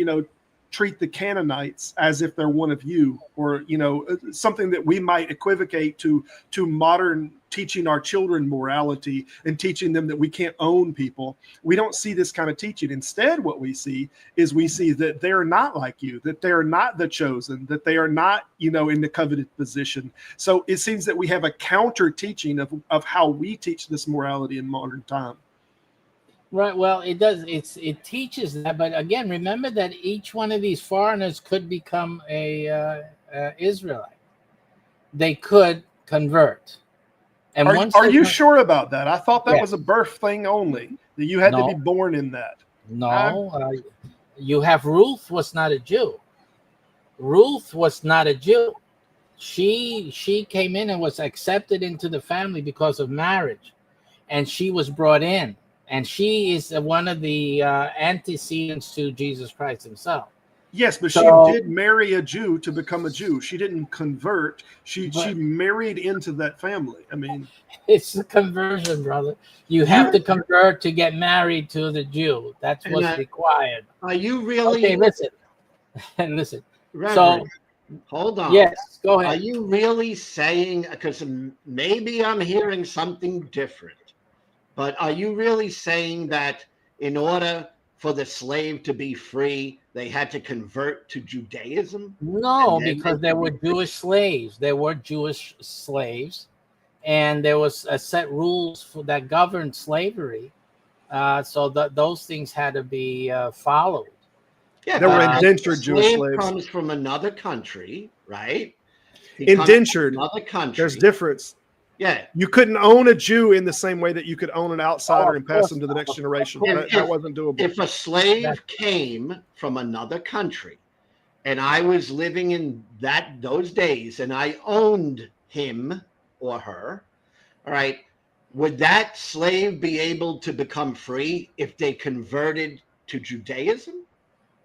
treat the Canaanites as if they're one of you, or something that we might equivocate to modern teaching our children morality and teaching them that we can't own people. We don't see this kind of teaching. Instead, what we see that they're not like you, that they're not the chosen, that they are not in the coveted position. So it seems that we have a counter teaching of how we teach this morality in modern time. Right. Well, it does. It teaches that, but again, remember that each one of these foreigners could become a Israelite. They could convert. And are you sure about that? I thought that Yes. was a birth thing only, that you had to be born in that. No, you have Ruth was not a Jew. Ruth was not a Jew. She came in and was accepted into the family because of marriage, and she was brought in. And she is one of the antecedents to Jesus Christ himself. Yes, but she did marry a Jew to become a Jew. She didn't convert. She married into that family. I mean, it's a conversion, brother. You have to convert to get married to the Jew. That's what's required. Are you really? Okay, listen. Listen. Reverend, hold on. Yes, go ahead. Are you really saying, because maybe I'm hearing something different, but are you really saying that in order for the slave to be free, they had to convert to Judaism? No, because there were Jewish slaves. There were Jewish slaves, and there was a set rules that governed slavery. So those things had to be followed. Yeah, there were indentured Jewish slaves. Comes from another country, right? Indentured. Another country. There's difference. Yeah. You couldn't own a Jew in the same way that you could own an outsider and pass him to the next generation. That wasn't doable. If a slave came from another country and I was living in those days and I owned him or her, all right, would that slave be able to become free if they converted to Judaism?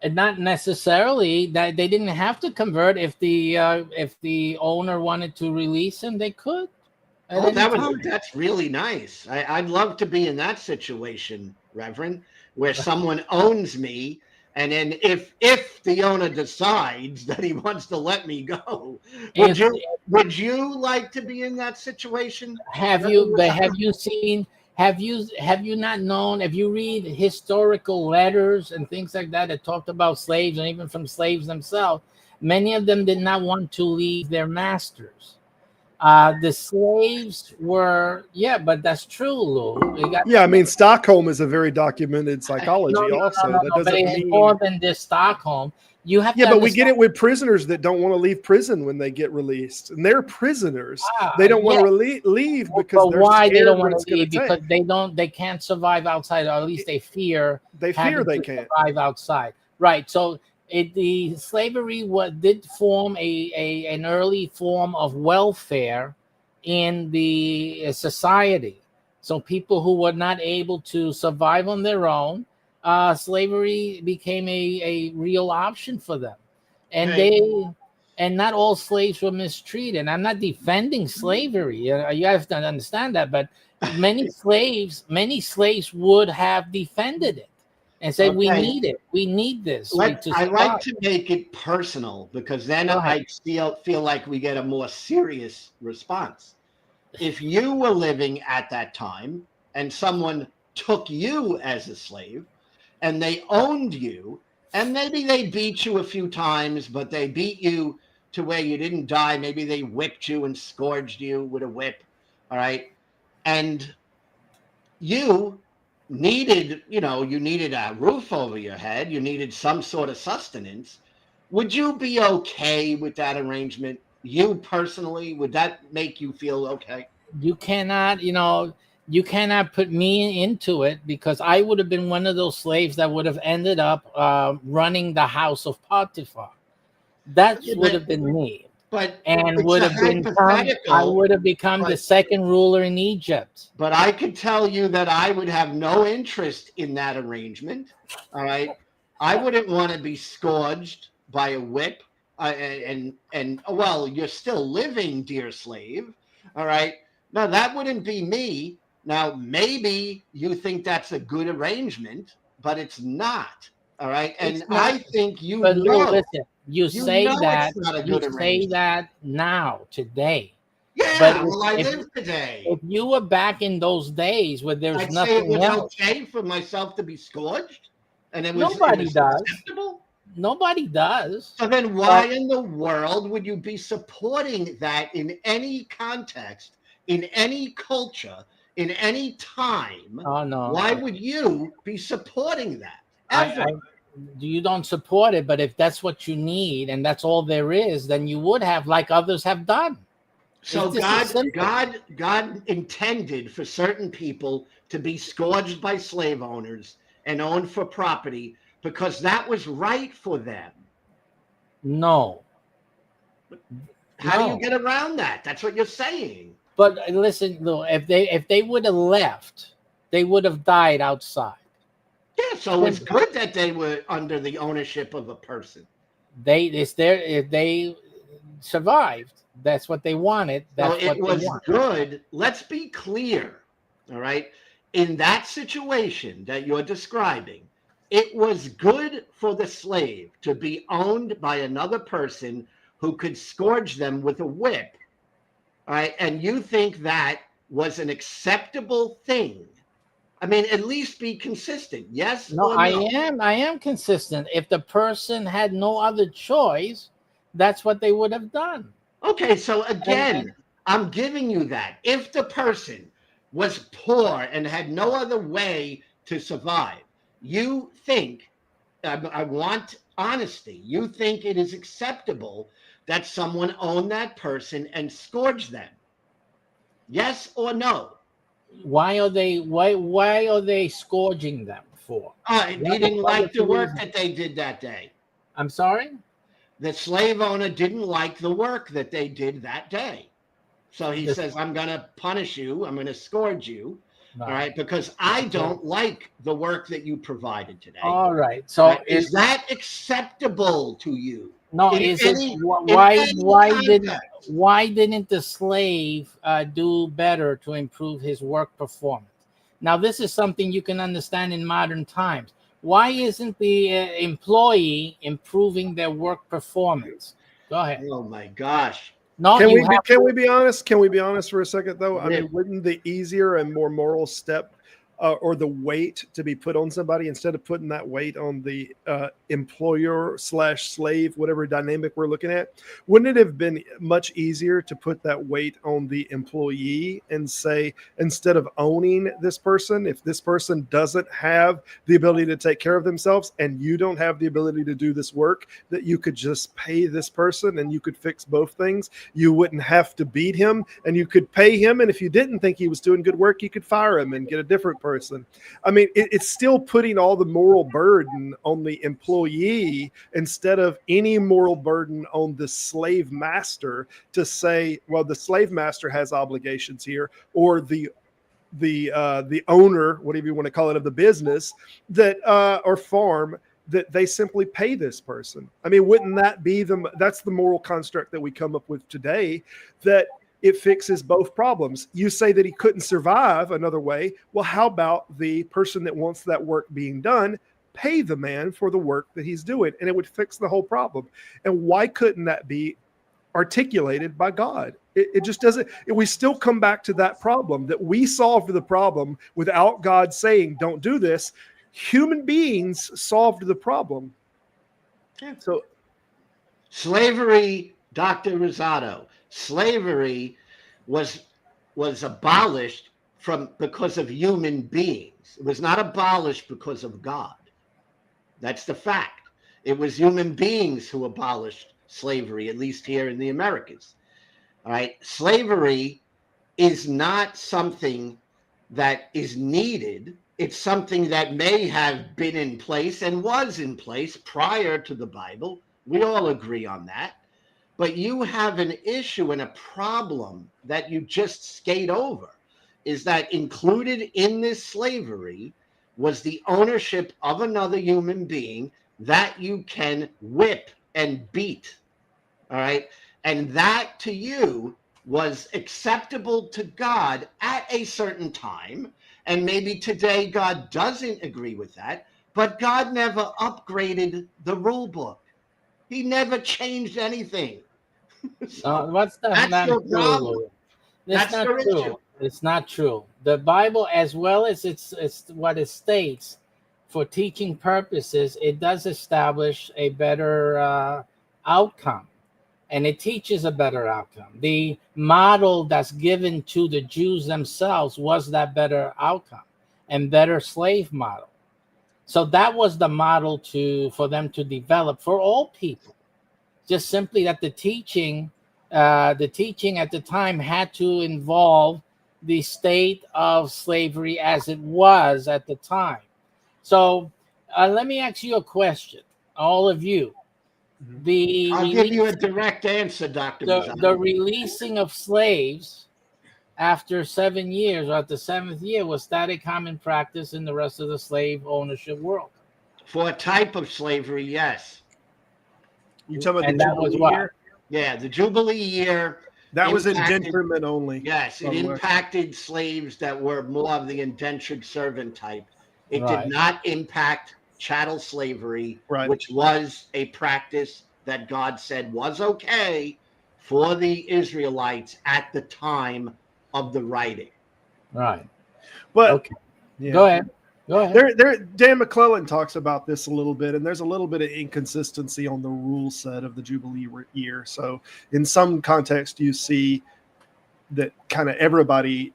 And not necessarily. That they didn't have to convert. If the owner wanted to release him, they could. That's really nice. I'd love to be in that situation, Reverend, where someone owns me, and then if the owner decides that he wants to let me go, would you like to be in that situation? Have you not known? If you read historical letters and things like that talked about slaves, and even from slaves themselves, many of them did not want to leave their masters. The slaves were, but that's true, Lou. I mean, Stockholm is a very documented psychology. That doesn't mean more than this Stockholm. You have but we get it with prisoners that don't want to leave prison when they get released, and they're prisoners. They don't want to leave because they're why scared they don't want what to leave? Because they can't survive outside, or at least they fear they can't survive outside. Right. So the slavery did form an early form of welfare in the society. So people who were not able to survive on their own, slavery became a real option for them. And Right. and not all slaves were mistreated. I'm not defending slavery. You have to understand that, but many slaves would have defended it and said, "We Okay. need it. We need this to I like survive." to make it personal because then Go ahead. I feel like we get a more serious response. If you were living at that time and someone took you as a slave and they owned you, and maybe they beat you a few times, but they beat you to where you didn't die. Maybe they whipped you and scourged you with a whip. All right. And you needed, you needed a roof over your head. You needed some sort of sustenance. Would you be okay with that arrangement? You personally, would that make you feel okay? You cannot, you cannot put me into it, because I would have been one of those slaves that would have ended up running the house of Potiphar. That Yeah, would have been me, But and it's would a have been hypothetical. I would have become the but- second ruler in Egypt. But I could tell you that I would have no interest in that arrangement. All right. I wouldn't want to be scourged by a whip. And well, you're still living, dear slave. All right. No, that wouldn't be me. Now, maybe you think that's a good arrangement, but it's not. All right. And It's not. I think you But Lou, know. listen, you say know that it's not a you good say arrangement. that now, today. Yeah, But well, I if- live today. If you were back in those days where there's I'd say it nothing was else, okay for myself to be scourged, and it was Nobody does. acceptable. nobody does. So then, why in the world would you be supporting that in any context, in any culture, in any time? Oh no. Why would you be supporting that? Ever? You don't support it, but if that's what you need and that's all there is, then you would have, like others have done. So It's just as simple. God intended for certain people to be scourged by slave owners and owned for property because that was right for them. No. How do No. you get around that? That's what you're saying. But listen, Lou, if they would have left, they would have died outside. Yeah, so it's good that they were under the ownership of a person. If they survived, that's what they wanted. That's So what it they was want. good. Let's be clear, all right? In that situation that you're describing, it was good for the slave to be owned by another person who could scourge them with a whip, all right? And you think that was an acceptable thing? I mean, at least be consistent. Yes No, or no? I am consistent. If the person had no other choice, that's what they would have done. Okay, so again, I'm giving you that. If the person was poor and had no other way to survive, you think, I want honesty, you think it is acceptable that someone own that person and scourge them? Yes or no? Why are they scourging them for? He didn't like the work that they did that day. I'm sorry? The slave owner didn't like the work that they did that day. So he says, I'm going to punish you. I'm going to scourge you. No. All right. Because I don't like the work that you provided today. All right. So is that acceptable to you? No, why didn't the slave do better to improve his work performance? Now, this is something you can understand in modern times. Why isn't the employee improving their work performance? Go ahead. Oh my gosh. No, Can we be honest? Can we be honest for a second, though? I mean, wouldn't the easier and more moral step or the weight to be put on somebody, instead of putting that weight on the employer / slave, whatever dynamic we're looking at, wouldn't it have been much easier to put that weight on the employee and say, instead of owning this person, if this person doesn't have the ability to take care of themselves and you don't have the ability to do this work, that you could just pay this person and you could fix both things? You wouldn't have to beat him and you could pay him. And if you didn't think he was doing good work, you could fire him and get a different person. I mean, it's still putting all the moral burden on the employee instead of any moral burden on the slave master to say, well, the slave master has obligations here, or the the owner, whatever you want to call it, of the business that or farm, that they simply pay this person. I mean, wouldn't that be that's the moral construct that we come up with today, that it fixes both problems? You say that he couldn't survive another way. Well, how about the person that wants that work being done pay the man for the work that he's doing, and it would fix the whole problem? And why couldn't that be articulated by God? It just doesn't. We still come back to that problem, that we solved the problem without God saying, don't do this. Human beings solved the problem. Yeah. So slavery, Dr. Rosado, slavery was abolished because of human beings. It was not abolished because of God. That's the fact. It was human beings who abolished slavery, at least here in the Americas. All right. Slavery is not something that is needed. It's something that may have been in place and was in place prior to the Bible. We all agree on that. But you have an issue and a problem that you just skate over, is that included in this slavery was the ownership of another human being that you can whip and beat. All right. And that to you was acceptable to God at a certain time. And maybe today God doesn't agree with that, but God never upgraded the rule book. He never changed anything. So what's that's not your true, problem. Louis. That's It's not your true. issue. It's not true. The Bible, as well as it's what it states, for teaching purposes, it does establish a better outcome, and it teaches a better outcome. The model that's given to the Jews themselves was that better outcome and better slave model. So that was the model for them to develop for all people. Just simply that the teaching at the time had to involve the state of slavery as it was at the time. So let me ask you a question, all of you. I'll give you a direct answer, Dr. The Mazzano. releasing of slaves after 7 years, or at the 7th year, was that a common practice in the rest of the slave ownership world? For a type of slavery, yes. you talking about And the that was Jubilee what? year? Yeah, the Jubilee year. That was impacted- indenturement only. Yes, it by the way. impacted slaves that were more of the indentured servant type. It Right. did not impact chattel slavery, Right. which was a practice that God said was okay for the Israelites at the time of the writing. Right. But Okay. yeah. Go ahead. Dan McClellan talks about this a little bit, and there's a little bit of inconsistency on the rule set of the Jubilee year. So in some context, you see that kind of everybody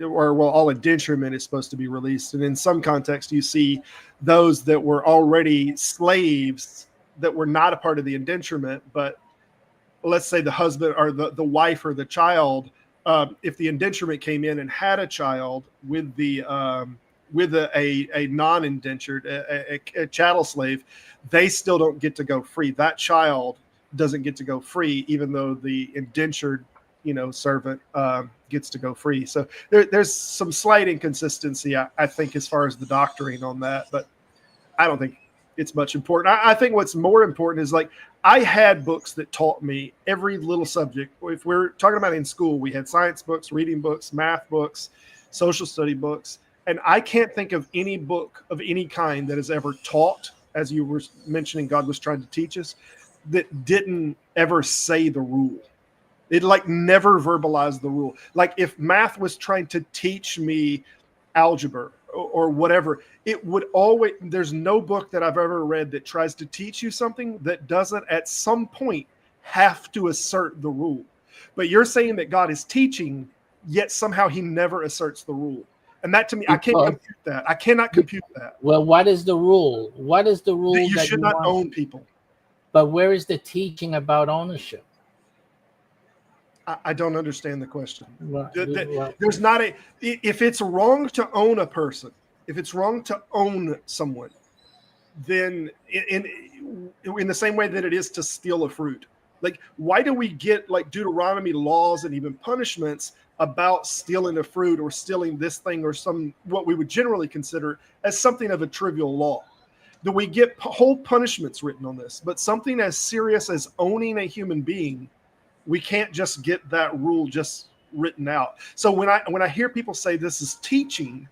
all indenturement is supposed to be released. And in some context, you see those that were already slaves that were not a part of the indenturement, but let's say the husband or the wife or the child, if the indenturement came in and had a child with a non-indentured, a chattel slave, they still don't get to go free. That child doesn't get to go free, even though the indentured, servant gets to go free. So there's some slight inconsistency, I think, as far as the doctrine on that, but I don't think it's much important. I think what's more important is, like, I had books that taught me every little subject. If we're talking about in school, we had science books, reading books, math books, social study books. And I can't think of any book of any kind that has ever taught, as you were mentioning, God was trying to teach us, that didn't ever say the rule. It never verbalized the rule. Like if math was trying to teach me algebra or whatever, it would always, there's no book that I've ever read that tries to teach you something that doesn't at some point have to assert the rule. But you're saying that God is teaching, yet somehow he never asserts the rule. And that, to me, I can't compute that. I cannot compute that. Well, what is the rule? What is the rule that you should not own people? But where is the teaching about ownership? I don't understand the question. Well, There's not if it's wrong to own a person, if it's wrong to own someone, then in the same way that it is to steal a fruit, Like, why do we get like Deuteronomy laws and even punishments about stealing a fruit or stealing this thing or some what we would generally consider as something of a trivial law? Do we get whole punishments written on this? But something as serious as owning a human being, we can't just get that rule just written out. So when I hear people say this is teaching,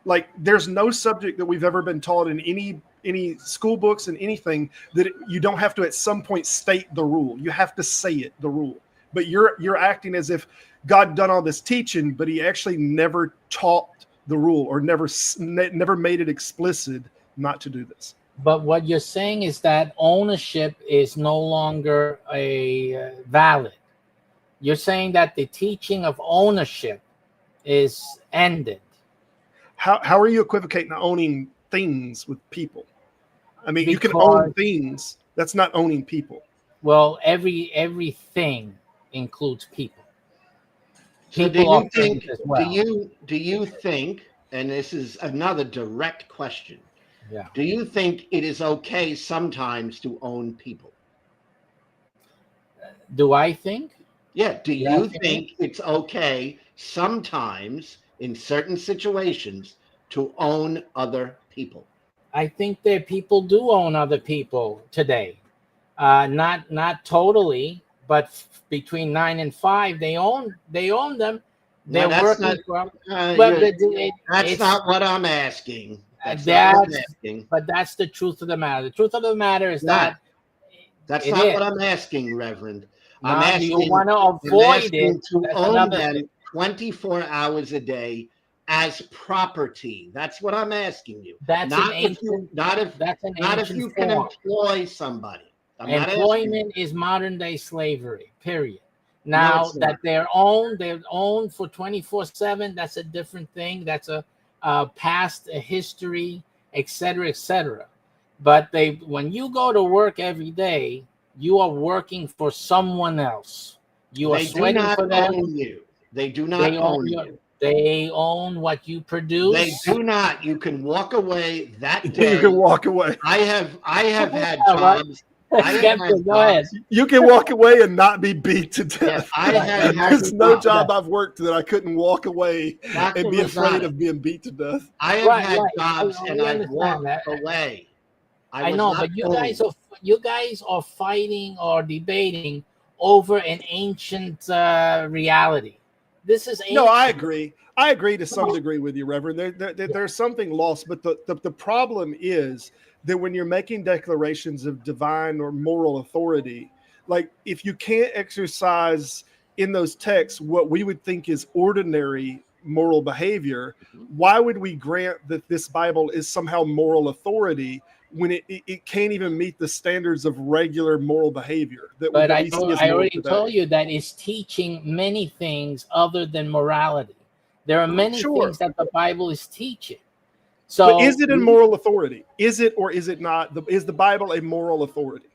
like there's no subject that we've ever been taught in any school books and anything that you don't have to at some point state the rule. You have to say it, the rule. But you're acting as if God done all this teaching, but he actually never taught the rule or never made it explicit not to do this. But what you're saying is that ownership is no longer valid. You're saying that the teaching of ownership is ended. How are you equivocating owning things with people? I mean, Because, you can own things. That's not owning people. Well, everything includes people. So People are things as well. do you think, and this is another direct question, Yeah. do you think it is okay sometimes to own people? Do I think? Yeah. Do Yeah, you think it's okay sometimes in certain situations to own other people? I think that people do own other people today. Not totally, but between 9 and 5, they own them. They're No, that's working not, from. uh, But you're- that's it's not what I'm asking. That's not what I'm asking. but that's the truth of the matter. The truth of the matter is Not. that That's it not is. what I'm asking, Reverend. I'm Now, asking you want to I'm avoid asking it. to That's own another them thing. 24 hours a day as property. That's what I'm asking you. That's Not an if you, ancient. not if, That's an not if ancient you can form. employ somebody. I'm not asking. Employment is modern day slavery. Period. No, Now it's not. that they're owned for 24/7. That's a different thing. That's a past history, etc., etc. But when you go to work every day, you are working for someone else. You are They do sweating not for them. own you. They do not They own own you. They own what you They produce. do not. You can walk away that You day. can walk away. I have had Yeah, right. jobs. I have had Skeptic, go ahead. jobs. You can walk away and not be beat to Yeah, death. I have had There's no jobs. job I've worked that I couldn't walk away Dr. and be afraid Rosado, of being beat to death. I have Right, had right. jobs I and I've understand walked that. away. I was know, not but you owned. guys are fighting or debating over an ancient reality. This is ancient. No, I agree. I agree to some degree with you, Reverend. There's something lost, but the problem is that when you're making declarations of divine or moral authority, like if you can't exercise in those texts what we would think is ordinary moral behavior, why would we grant that this Bible is somehow moral authority when it can't even meet the standards of regular moral behavior that But I we see as moral already today? told you that it's teaching many things other than morality. There are many Sure. things that the Bible is teaching. So But is it a moral authority? Is it or is it not? Is the Bible a moral authority?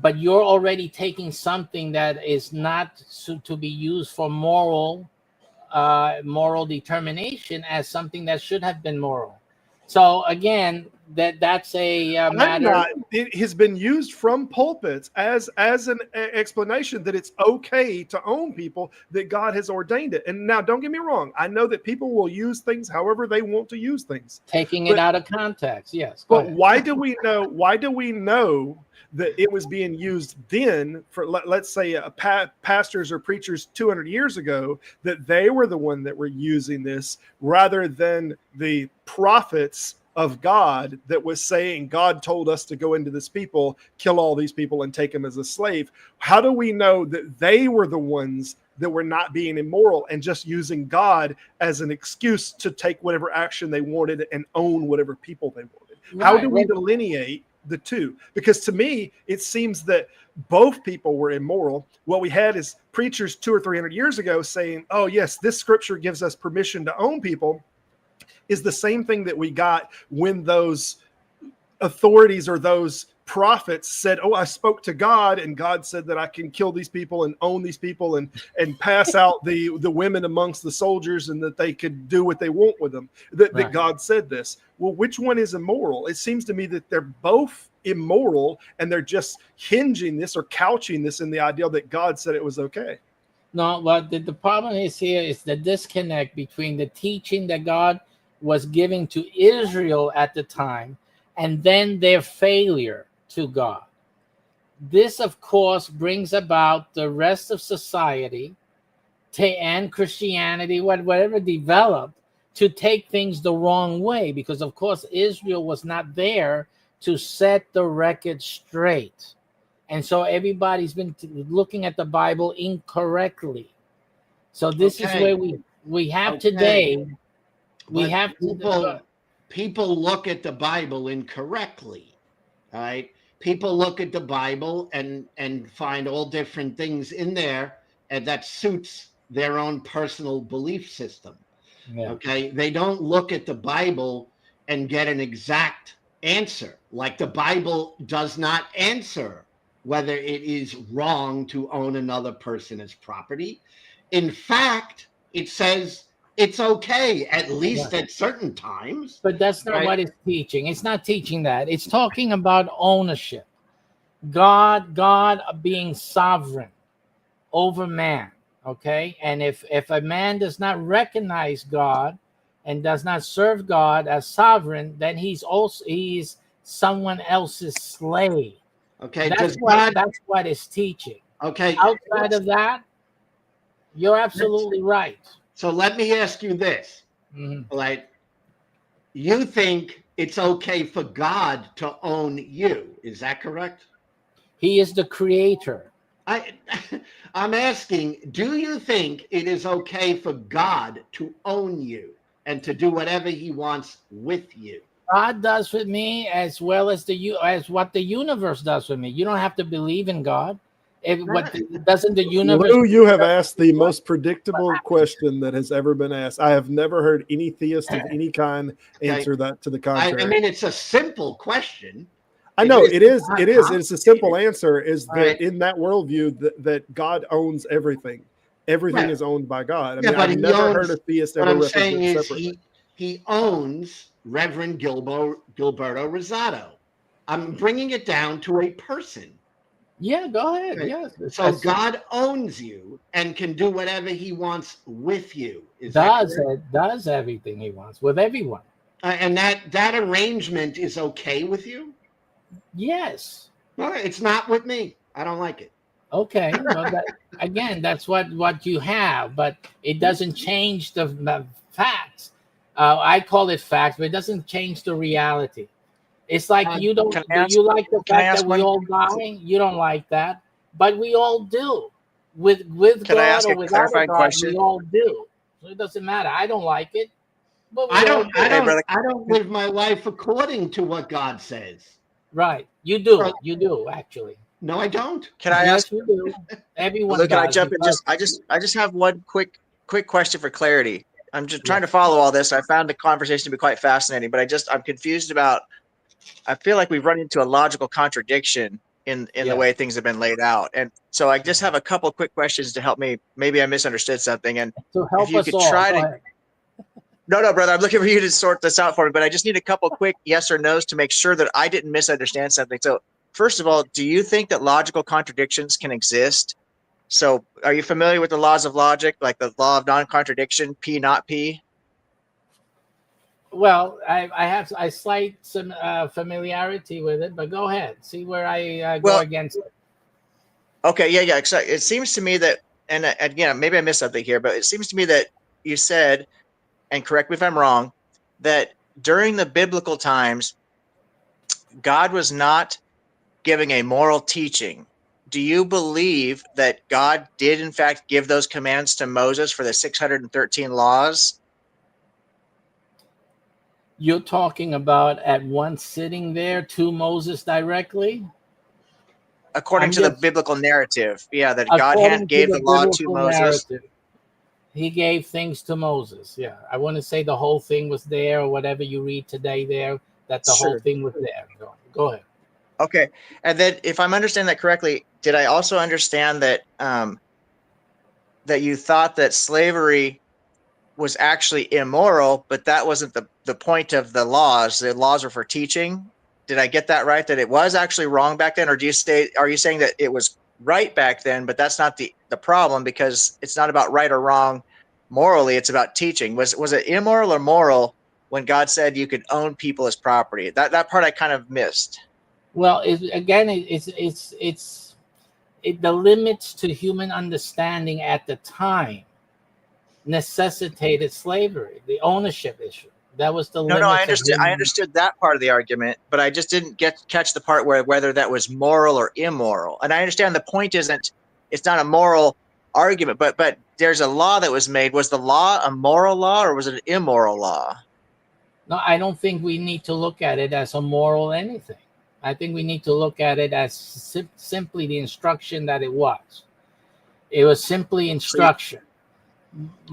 But you're already taking something that is not to be used for moral determination as something that should have been moral. So again, that's a matter. It has been used from pulpits as an explanation that it's okay to own people, that God has ordained it. And now, don't get me wrong. I know that people will use things however they want to use things. Taking it out of context, yes. But why do we know? Why do we know that it was being used then for, let's say, pastors or preachers 200 years ago, that they were the one that were using this rather than the prophets of God that was saying, God told us to go into this people, kill all these people and take them as a slave? How do we know that they were the ones that were not being immoral and just using God as an excuse to take whatever action they wanted and own whatever people they wanted? How do we delineate the two? Because to me, it seems that both people were immoral. What we had is preachers 200 or 300 years ago saying, oh yes, this scripture gives us permission to own people, is the same thing that we got when those authorities or those prophets said, oh, I spoke to God and God said that I can kill these people and own these people and pass out the women amongst the soldiers and that they could do what they want with them, that God said this. Well, which one is immoral? It seems to me that they're both immoral, and they're just hinging this or couching this in the idea that God said it was okay. No, but the problem is here is the disconnect between the teaching that God was giving to Israel at the time and then their failure to God. This, of course, brings about the rest of society and Christianity, whatever developed, to take things the wrong way, because, of course, Israel was not there to set the record straight. And so everybody's been looking at the Bible incorrectly. So this is where we have today. We But have people look at the Bible incorrectly. All right. People look at the Bible and find all different things in there and that suits their own personal belief system. Yeah. Okay. They don't look at the Bible and get an exact answer. Like the Bible does not answer whether it is wrong to own another person as property. In fact, it says it's okay, at least at certain times. But that's not what it's teaching. It's not teaching that. It's talking about ownership. God being sovereign over man. Okay. And if a man does not recognize God and does not serve God as sovereign, then he's someone else's slave. Okay. That's what it's teaching. Okay. Outside of that, you're absolutely right. So let me ask you this. Mm-hmm. Like, you think it's okay for God to own you. Is that correct? He is the creator. I'm asking, do you think it is okay for God to own you and to do whatever he wants with you? God does with me as well as what the universe does with me. You don't have to believe in God. Doesn't the universe? Lou, you have asked the most predictable question that has ever been asked. I have never heard any theist of any kind answer that to the contrary. I mean, it's a simple question. I know it is. It's a simple answer. Is that in that worldview that God owns everything? Everything is owned by God. I mean, I've never heard a theist ever represent separately. He owns Reverend Gilberto Rosado. I'm bringing it down to a person. Yeah, go ahead. Yes. So God owns you and can do whatever he wants with you. Does everything he wants with everyone. And that arrangement is okay with you? Yes. Well, it's not with me. I don't like it. Okay. Well, again, that's what you have, but it doesn't change the facts. I call it facts, but it doesn't change the reality. It's like you like the fact that we all die? You don't like that, but we all do. With God or without God, we all do. So it doesn't matter. I don't like it, but I don't live my life according to what God says. Right, you do. You do actually. No, I don't. Can I ask? You do. Everyone. Look, can I jump in? I just have one quick question for clarity. I'm just trying to follow all this. I found the conversation to be quite fascinating, but I'm confused about. I feel like we've run into a logical contradiction in the way things have been laid out, and so I just have a couple quick questions to help me. Maybe I misunderstood something, and so help if you could try to. No, brother, I'm looking for you to sort this out for me, but I just need a couple quick yes or no's to make sure that I didn't misunderstand something. So, first of all, do you think that logical contradictions can exist? So, are you familiar with the laws of logic, like the law of non-contradiction, P not P? Well, I have slight some familiarity with it, but go ahead. See where I go against it. Okay, yeah. It seems to me that, and again, maybe I missed something here, but it seems to me that you said, and correct me if I'm wrong, that during the biblical times, God was not giving a moral teaching. Do you believe that God did, in fact, give those commands to Moses for the 613 laws? You're talking about at once sitting there to Moses directly? According to the biblical narrative, that God gave the law to Moses. Narrative. He gave things to Moses. Yeah, I want to say the whole thing was there, or whatever you read today there, that the whole thing was there. Go ahead. Okay, and then if I'm understanding that correctly, did I also understand that that you thought that slavery was actually immoral, but that wasn't the point of the laws? The laws were for teaching. Did I get that right? That it was actually wrong back then, or are you saying that it was right back then, but that's not the problem, because it's not about right or wrong morally, it's about teaching. Was it immoral or moral when God said you could own people as property? That part I kind of missed. Well, the limits to human understanding at the time necessitated slavery, the ownership issue. That was the limit. No, I understood. I understood that part of the argument, but I just didn't catch the part where whether that was moral or immoral. And I understand the point isn't, it's not a moral argument, but there's a law that was made. Was the law a moral law or was it an immoral law? No, I don't think we need to look at it as a moral anything. I think we need to look at it as simply the instruction that it was. It was simply instruction.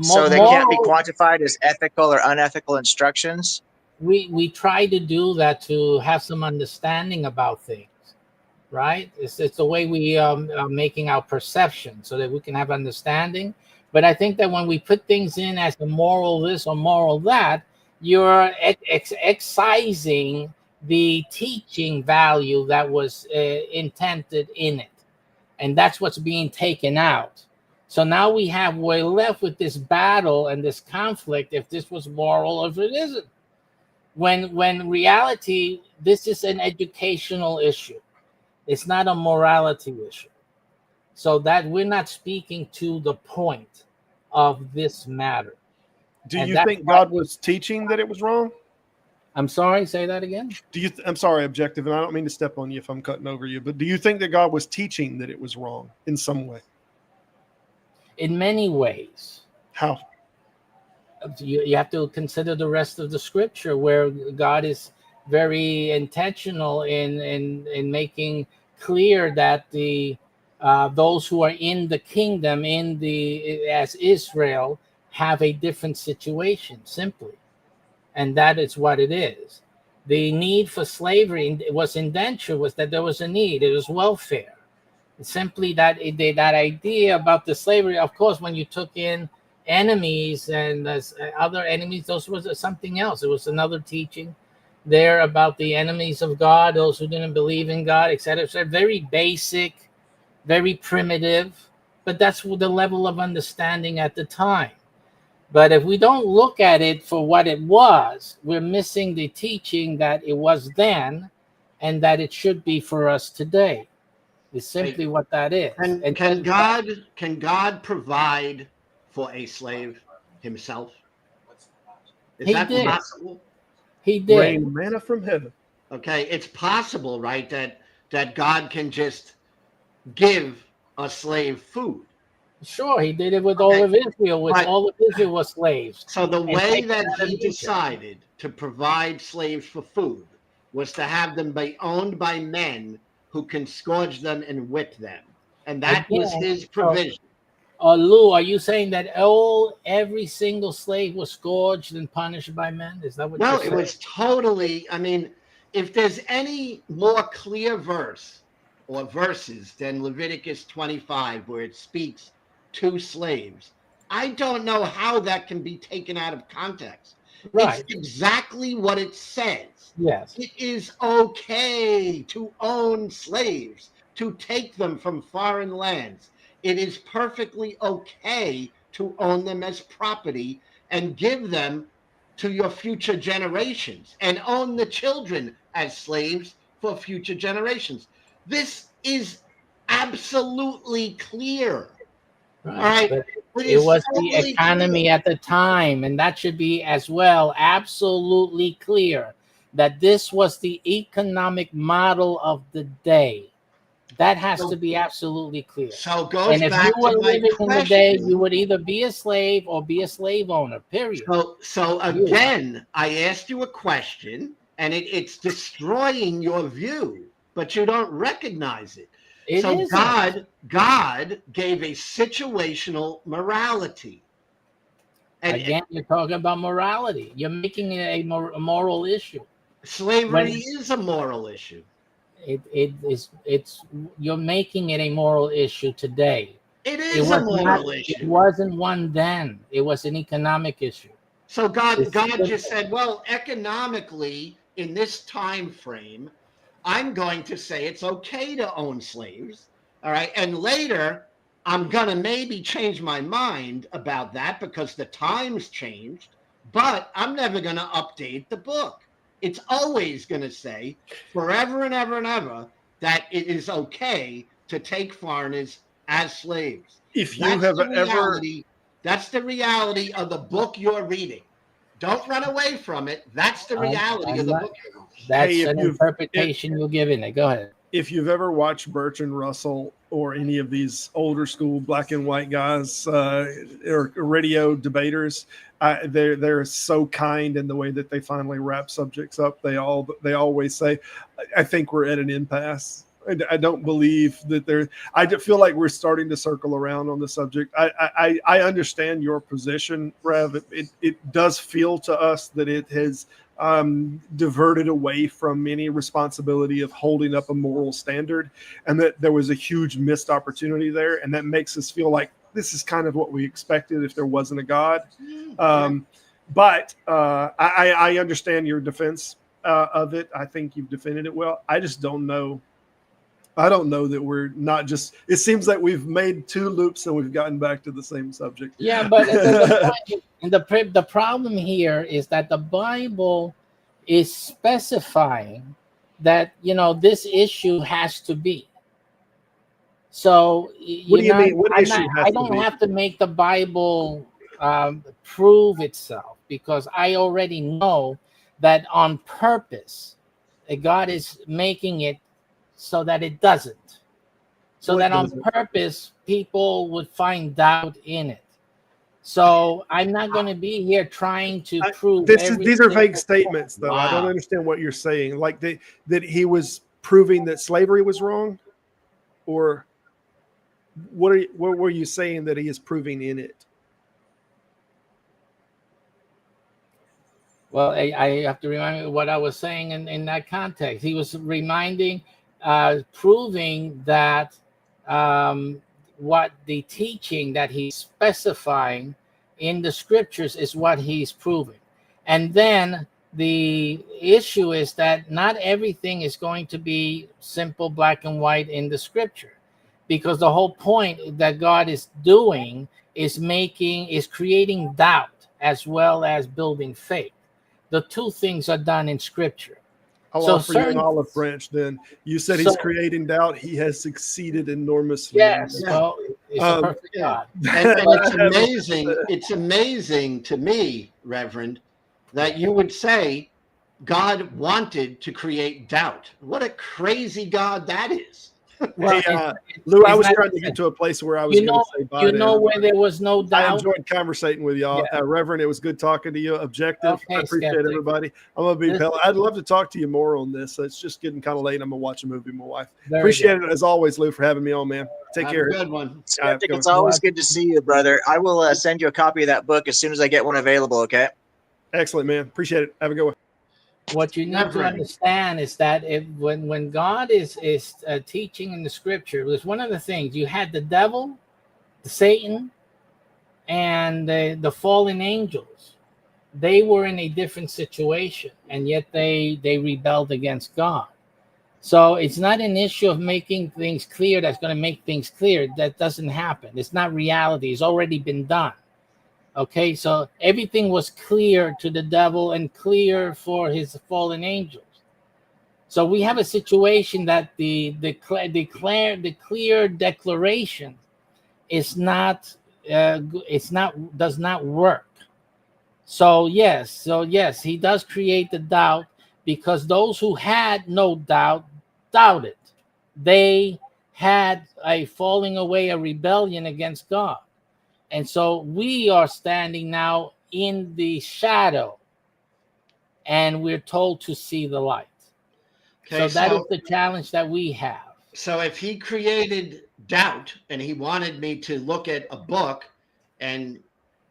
So they can't be quantified as ethical or unethical instructions? We try to do that to have some understanding about things, right? It's the way we are making our perception so that we can have understanding. But I think that when we put things in as a moral this or moral that, you're excising the teaching value that was intended in it. And that's what's being taken out. So now we're left with this battle and this conflict if this was moral or if it isn't. When reality, this is an educational issue. It's not a morality issue. So that we're not speaking to the point of this matter. Do you think God was teaching that it was wrong? I'm sorry, say that again. I'm sorry, Objective, and I don't mean to step on you if I'm cutting over you, but do you think that God was teaching that it was wrong in some way? In many ways. How? You have to consider the rest of the scripture where God is very intentional in making clear that those who are in the kingdom as Israel have a different situation simply. And that is what it is. The need for slavery was indenture, was that there was a need. It was welfare. It's simply that idea about the slavery. Of course, when you took in enemies and other enemies, those was something else. It was another teaching there about the enemies of God, those who didn't believe in God, etc. So very basic, very primitive, but that's the level of understanding at the time. But if we don't look at it for what it was, we're missing the teaching that it was then and that it should be for us today. It's simply what that is. And can God provide for a slave himself? Is that possible? He did. Rain manna from heaven. Okay, it's possible, right, that God can just give a slave food. Sure, he did it with all of Israel, all of Israel was slaves. So the way that he decided to provide slaves for food was to have them be owned by men who can scourge them and whip them. And that was his provision. Lou, are you saying that every single slave was scourged and punished by men? Is that what you're saying? No, it was totally, I mean, if there's any more clear verse or verses than Leviticus 25, where it speaks to slaves, I don't know how that can be taken out of context. Right. It's exactly what it says. Yes. It is okay to own slaves, to take them from foreign lands. It is perfectly okay to own them as property and give them to your future generations and own the children as slaves for future generations. This is absolutely clear. Right. All right. It was the economy at the time, and that should be as well absolutely clear that this was the economic model of the day. That has to be absolutely clear. So it goes and if back you were to my living question. in the day, you would either be a slave or be a slave owner, period. So again, I asked you a question, and it's destroying your view, but you don't recognize it. God gave a situational morality. And again, you're talking about morality. You're making it a moral issue. Slavery is a moral issue. You're making it a moral issue today. It is a moral issue. It wasn't one then. It was an economic issue. So God just said, well, economically, in this time frame, I'm going to say it's okay to own slaves. All right. And later, I'm going to maybe change my mind about that because the times changed, but I'm never going to update the book. It's always going to say forever and ever and ever that it is okay to take foreigners as slaves. If you That's have the ever, reality. That's the reality of the book you're reading. Don't run away from it. That's the reality of the book you're reading. That's Hey, if an you've- interpretation you'll give in it. Go ahead. if you've ever watched Bertrand Russell or any of these older school black and white guys or radio debaters, they're so kind in the way that they finally wrap subjects up. They always say, "I think we're at an impasse." I don't believe that there. I feel like we're starting to circle around on the subject. I understand your position, Rev. It does feel to us that it has diverted away from any responsibility of holding up a moral standard, and that there was a huge missed opportunity there, and that makes us feel like this is kind of what we expected if there wasn't a God. But I understand your defense of it. I think you've defended it well. I just don't know. I don't know that we're not just. It seems like we've made two loops and we've gotten back to the same subject. Yeah, but the problem here is that the Bible is specifying that this issue has to be. So What do you mean? What issue has I to don't be? have to make the Bible prove itself, because I already know that on purpose God is making it so that it doesn't. So What that on doesn't? purpose people would find doubt in it. So I'm not going to be here trying to prove These are vague single statements, though. I don't Wow. understand what you're saying. Like that he was proving that slavery was wrong, or what were you saying that he is proving in it? Well, I have to remind you what I was saying in that context. He was proving that what the teaching that he's specifying in the scriptures is what he's proving. And then the issue is that not everything is going to be simple black and white in the scripture, because the whole point that God is doing is creating doubt as well as building faith. The two things are done in scripture. I'll So offer you an certain- olive branch then. You said he's So- creating doubt. He has succeeded enormously. Yes, Yeah. well, it's a perfect yeah. God. And it's amazing. It's amazing to me, Reverend, that you would say God wanted to create doubt. What a crazy God that is. Well, Hey, Lou, I it's was not- trying to get to a place where I was you going know, to say bye. you to know where everybody. there was no I doubt. enjoyed conversating with y'all. Reverend, it was good talking to you. Objective. Okay, I appreciate skeptic. everybody. I'm going to be This- Pell. I'd love to talk to you more on this. It's just getting kind of late. I'm going to watch a movie with my wife. Very Appreciate it as always, Lou, for having me on, man. Take Have care. a good one. Skeptic, go. it's always good to see you, brother. I will send you a copy of that book as soon as I get one available, okay? Excellent, man. Appreciate it. Have a good one. What you need to Reverend. understand is that when God is teaching in the scripture, it was one of the things. You had the devil, Satan, and the fallen angels. They were in a different situation, and yet they rebelled against God. So it's not an issue of making things clear that's going to make things clear. That doesn't happen. It's not reality. It's already been done. Okay, so everything was clear to the devil and clear for his fallen angels. So we have a situation that the clear declaration is not does not work. So yes, he does create the doubt, because those who had no doubt doubted. They had a falling away, a rebellion against God. And so we are standing now in the shadow, and we're told to see the light. Okay, So that is the challenge that we have. So if he created doubt and he wanted me to look at a book and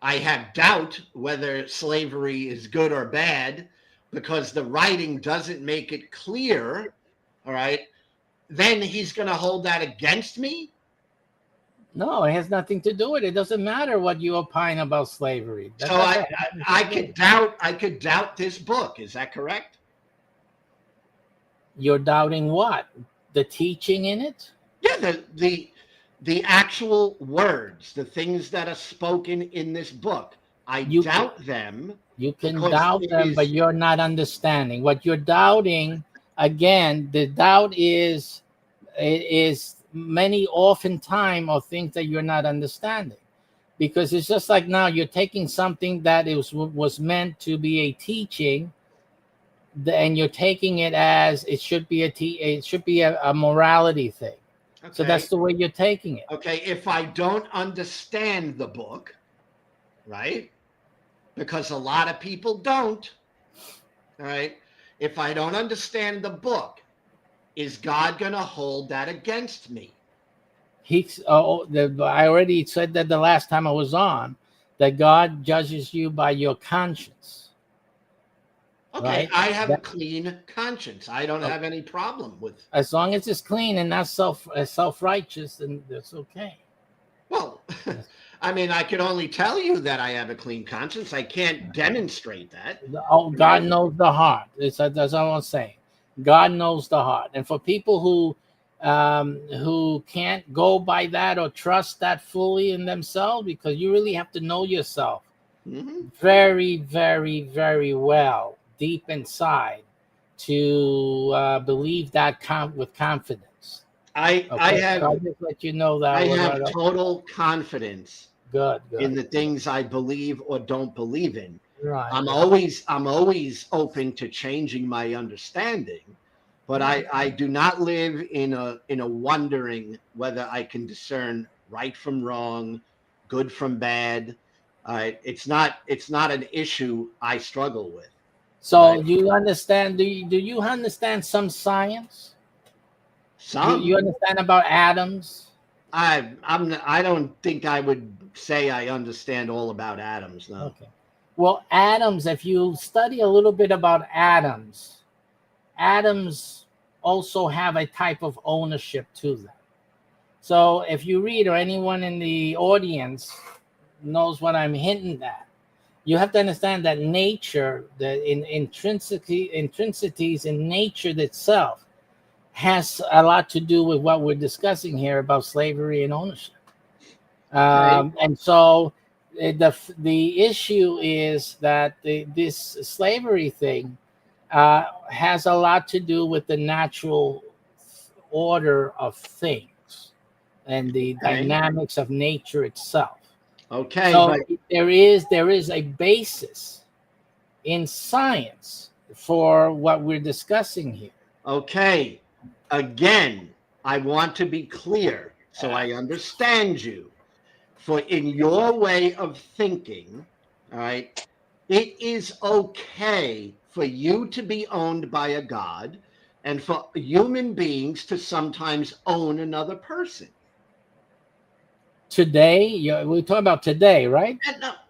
I have doubt whether slavery is good or bad because the writing doesn't make it clear, all right, then he's going to hold that against me? No, it has nothing to do with it. It doesn't matter what you opine about slavery. That So doesn't I could doubt this book. Is that correct? You're doubting what? The teaching in it? Yeah, the actual words, the things that are spoken in this book. I You doubt them. You can Because doubt it them, but is- you're not understanding. What you're doubting, again, the doubt is many oftentimes of things that you're not understanding. Because it's just like now you're taking something that was meant to be a teaching, and you're taking it as it should be a morality thing. So Okay. that's the way you're taking it. Okay, if I don't understand the book, right? Because a lot of people don't, all right? If I don't understand the book, is God going to hold that against me? I already said that the last time I was on, that God judges you by your conscience. Okay, Right? I have a clean conscience. I don't have any problem with. As long as it's clean and not self-righteous, then that's okay. Well, I mean, I can only tell you that I have a clean conscience. I can't demonstrate that. Oh, God knows the heart. That's all I'm saying. God knows the heart. And for people who can't go by that or trust that fully in themselves, because you really have to know yourself very, very, very well deep inside to believe that with confidence. I have. So I'll just let you know that. I have total confidence good in the things I believe or don't believe in. Right. I'm always open to changing my understanding, but I do not live in a wondering whether I can discern right from wrong, good from bad. It's not an issue I struggle with. So you understand? Do you understand some science? Some. You understand about atoms? I don't think I would say I understand all about atoms. No. Okay. Well, atoms. If you study a little bit about atoms also have a type of ownership to them. So if you read, or anyone in the audience knows what I'm hinting at, you have to understand that nature, the intrinsities in nature itself, has a lot to do with what we're discussing here about slavery and ownership. And so the issue is that this slavery thing has a lot to do with the natural order of things and the dynamics of nature itself. Okay. So there is a basis in science for what we're discussing here. Okay. Again, I want to be clear so I understand you. For in your way of thinking, all right, it is okay for you to be owned by a god and for human beings to sometimes own another person. Today, we're talking about today, right?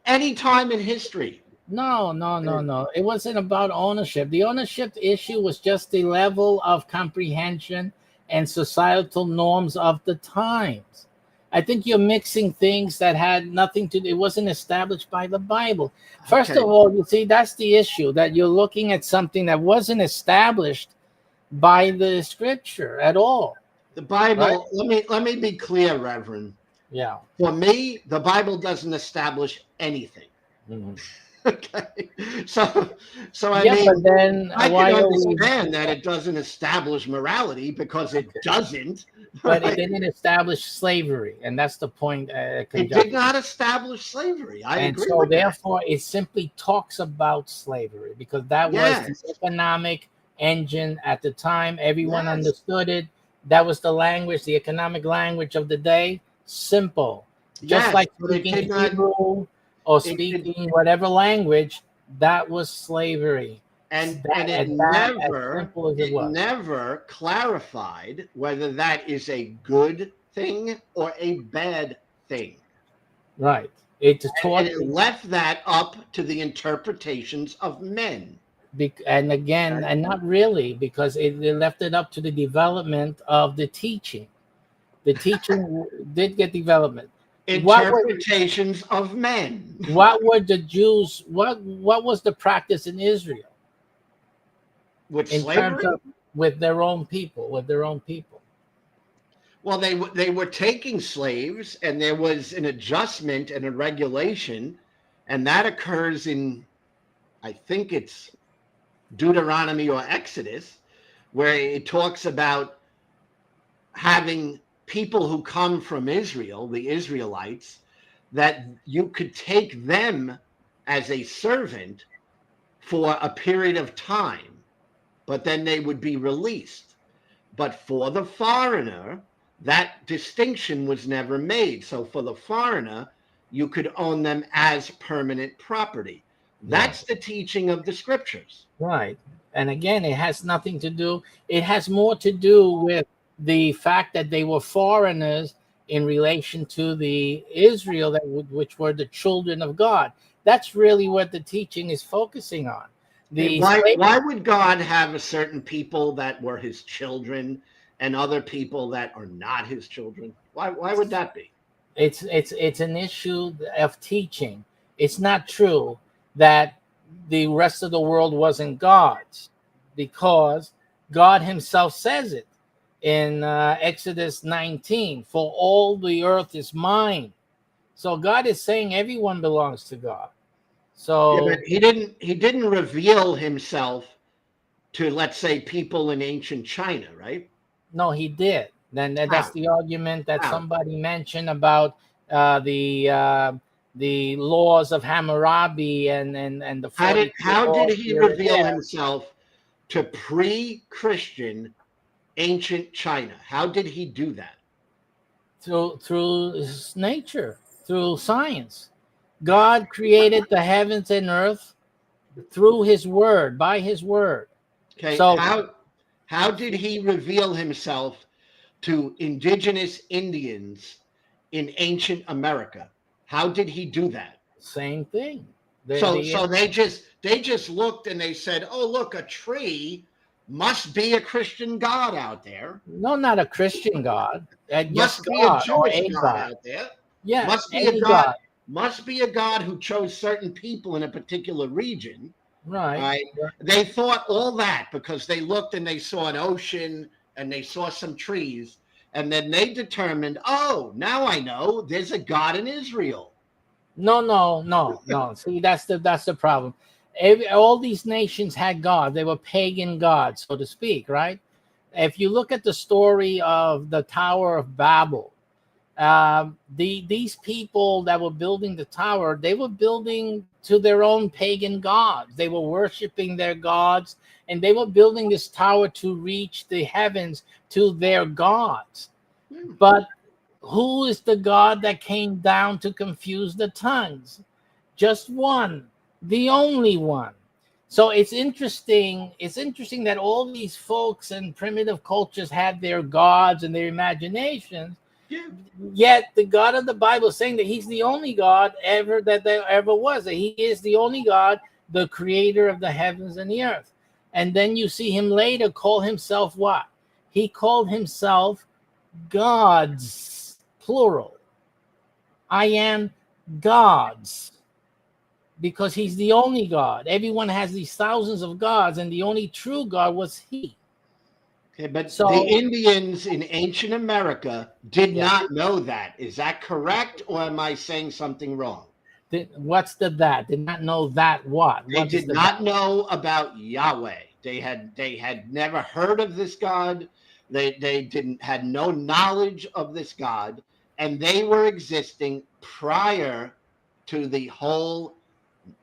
Any time in history. No. It wasn't about ownership. The ownership issue was just the level of comprehension and societal norms of the times. I think you're mixing things that had nothing to do. It wasn't established by the Bible. First of all, you see, that's the issue, that you're looking at something that wasn't established by the scripture at all. The Bible, right? let me be clear, Reverend. Yeah. For me, the Bible doesn't establish anything. Okay. So I mean, but then I can understand that it doesn't establish morality, because it doesn't. But it didn't establish slavery, and that's the point. It did not establish slavery. I agree. And so with therefore, it simply talks about slavery, because that was the economic engine at the time. Everyone understood it. That was the language, the economic language of the day. Simple. Just like speaking Hebrew or speaking whatever language, that was slavery. And it never clarified whether that is a good thing or a bad thing. Right. And it left that up to the interpretations of men. And again, and not really, because it left it up to the development of the teaching. The teaching did get development. Interpretations of men. What were the Jews? What was the practice in Israel? With slavery? with their own people, Well, they were taking slaves, and there was an adjustment and a regulation, and that occurs in, I think it's Deuteronomy or Exodus, where it talks about having people who come from Israel, the Israelites, that you could take them as a servant for a period of time, but then they would be released. But for the foreigner, that distinction was never made. So for the foreigner, you could own them as permanent property. That's the teaching of the scriptures. right? And again, it has nothing to do. It has more to do with the fact that they were foreigners in relation to the Israel which were the children of God. That's really what the teaching is focusing on. Why would God have a certain people that were his children and other people that are not his children? Why would that be? It's an issue of teaching. It's not true that the rest of the world wasn't God's, because God himself says it in Exodus 19, for all the earth is mine. So God is saying everyone belongs to God. So but he didn't reveal himself to, let's say, people in ancient China, right? no, he did. Then that's the argument that How? somebody mentioned about the laws of Hammurabi and the How did he reveal himself to pre-Christian ancient China? How did he do that? Through his nature, through science. God created the heavens and earth through his word, by his word. Okay, So how did he reveal himself to indigenous Indians in ancient America? How did he do that? same thing. So they just looked and they said, "Oh, look, a tree must be a Christian god out there. No, not a Christian God. Must Just be a God or Jewish a god God. out there. Yeah, Must be any a god. Must be a god who chose certain people in a particular region." Right. Right? They thought all that because they looked and they saw an ocean and they saw some trees, and then they determined, "Oh, now I know there's a God in Israel." No. See, that's the problem. All these nations had gods. They were pagan gods, so to speak, right? If you look at the story of the Tower of Babel, these people that were building the tower, they were building to their own pagan gods. They were worshiping their gods, and they were building this tower to reach the heavens to their gods. But who is the God that came down to confuse the tongues? Just one, the only one. So it's interesting. It's interesting that all these folks and primitive cultures had their gods and their imaginations. Yeah. Yet the God of the Bible is saying that he's the only God ever that there ever was. That he is the only God, the creator of the heavens and the earth. And then you see him later call himself what? He called himself gods, plural. I am gods, because he's the only God. Everyone has these thousands of gods, and the only true God was he. Okay, but So- the Indians in ancient America did Yeah. not know that. Is that correct, or am I saying something wrong? What's the that? Did not know that what? They What is did the not that? know about Yahweh. They had never heard of this God. They had no knowledge of this God, and they were existing prior to the whole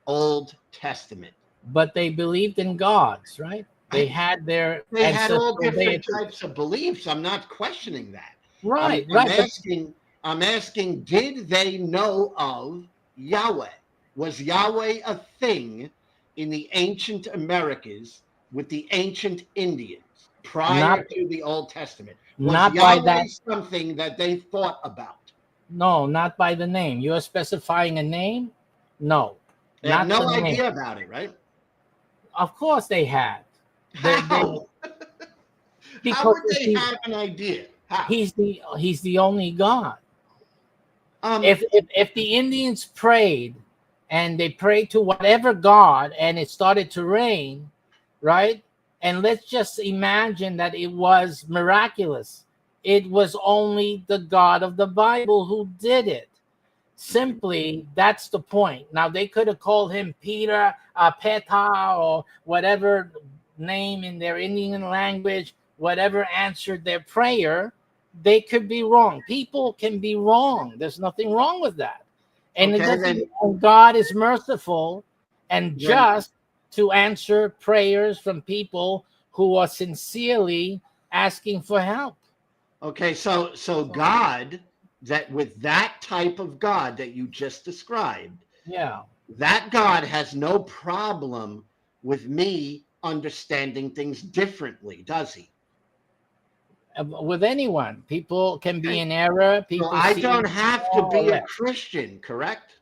Old Testament. But they believed in gods, right? They had their They had all ancestral different deities. types of beliefs. I'm not questioning that. Right, I'm right. I'm asking, did they know of Yahweh? Was Yahweh a thing in the ancient Americas with the ancient Indians prior to the Old Testament? Was not by Yahweh that. something that they thought about? No, not by the name. You're specifying a name? No. They had Not no the name. idea about it, right? Of course they had. How? How Because would they have an idea? How? he's the only God. Um, If the Indians prayed and they prayed to whatever God and it started to rain, right? and let's just imagine that it was miraculous. It was only the God of the Bible who did it. Simply, that's the point. Now, they could have called him Peter, Peta, or whatever name in their Indian language, whatever answered their prayer. They could be wrong. People can be wrong. There's nothing wrong with that. And Okay, it doesn't. then- And God is merciful and just to answer prayers from people who are sincerely asking for help. Okay, so God, that with that type of God that you just described, Yeah. that God has no problem with me understanding things differently, does he? With anyone, people can be in error. People So I see don't have to more or be a less. Christian, correct?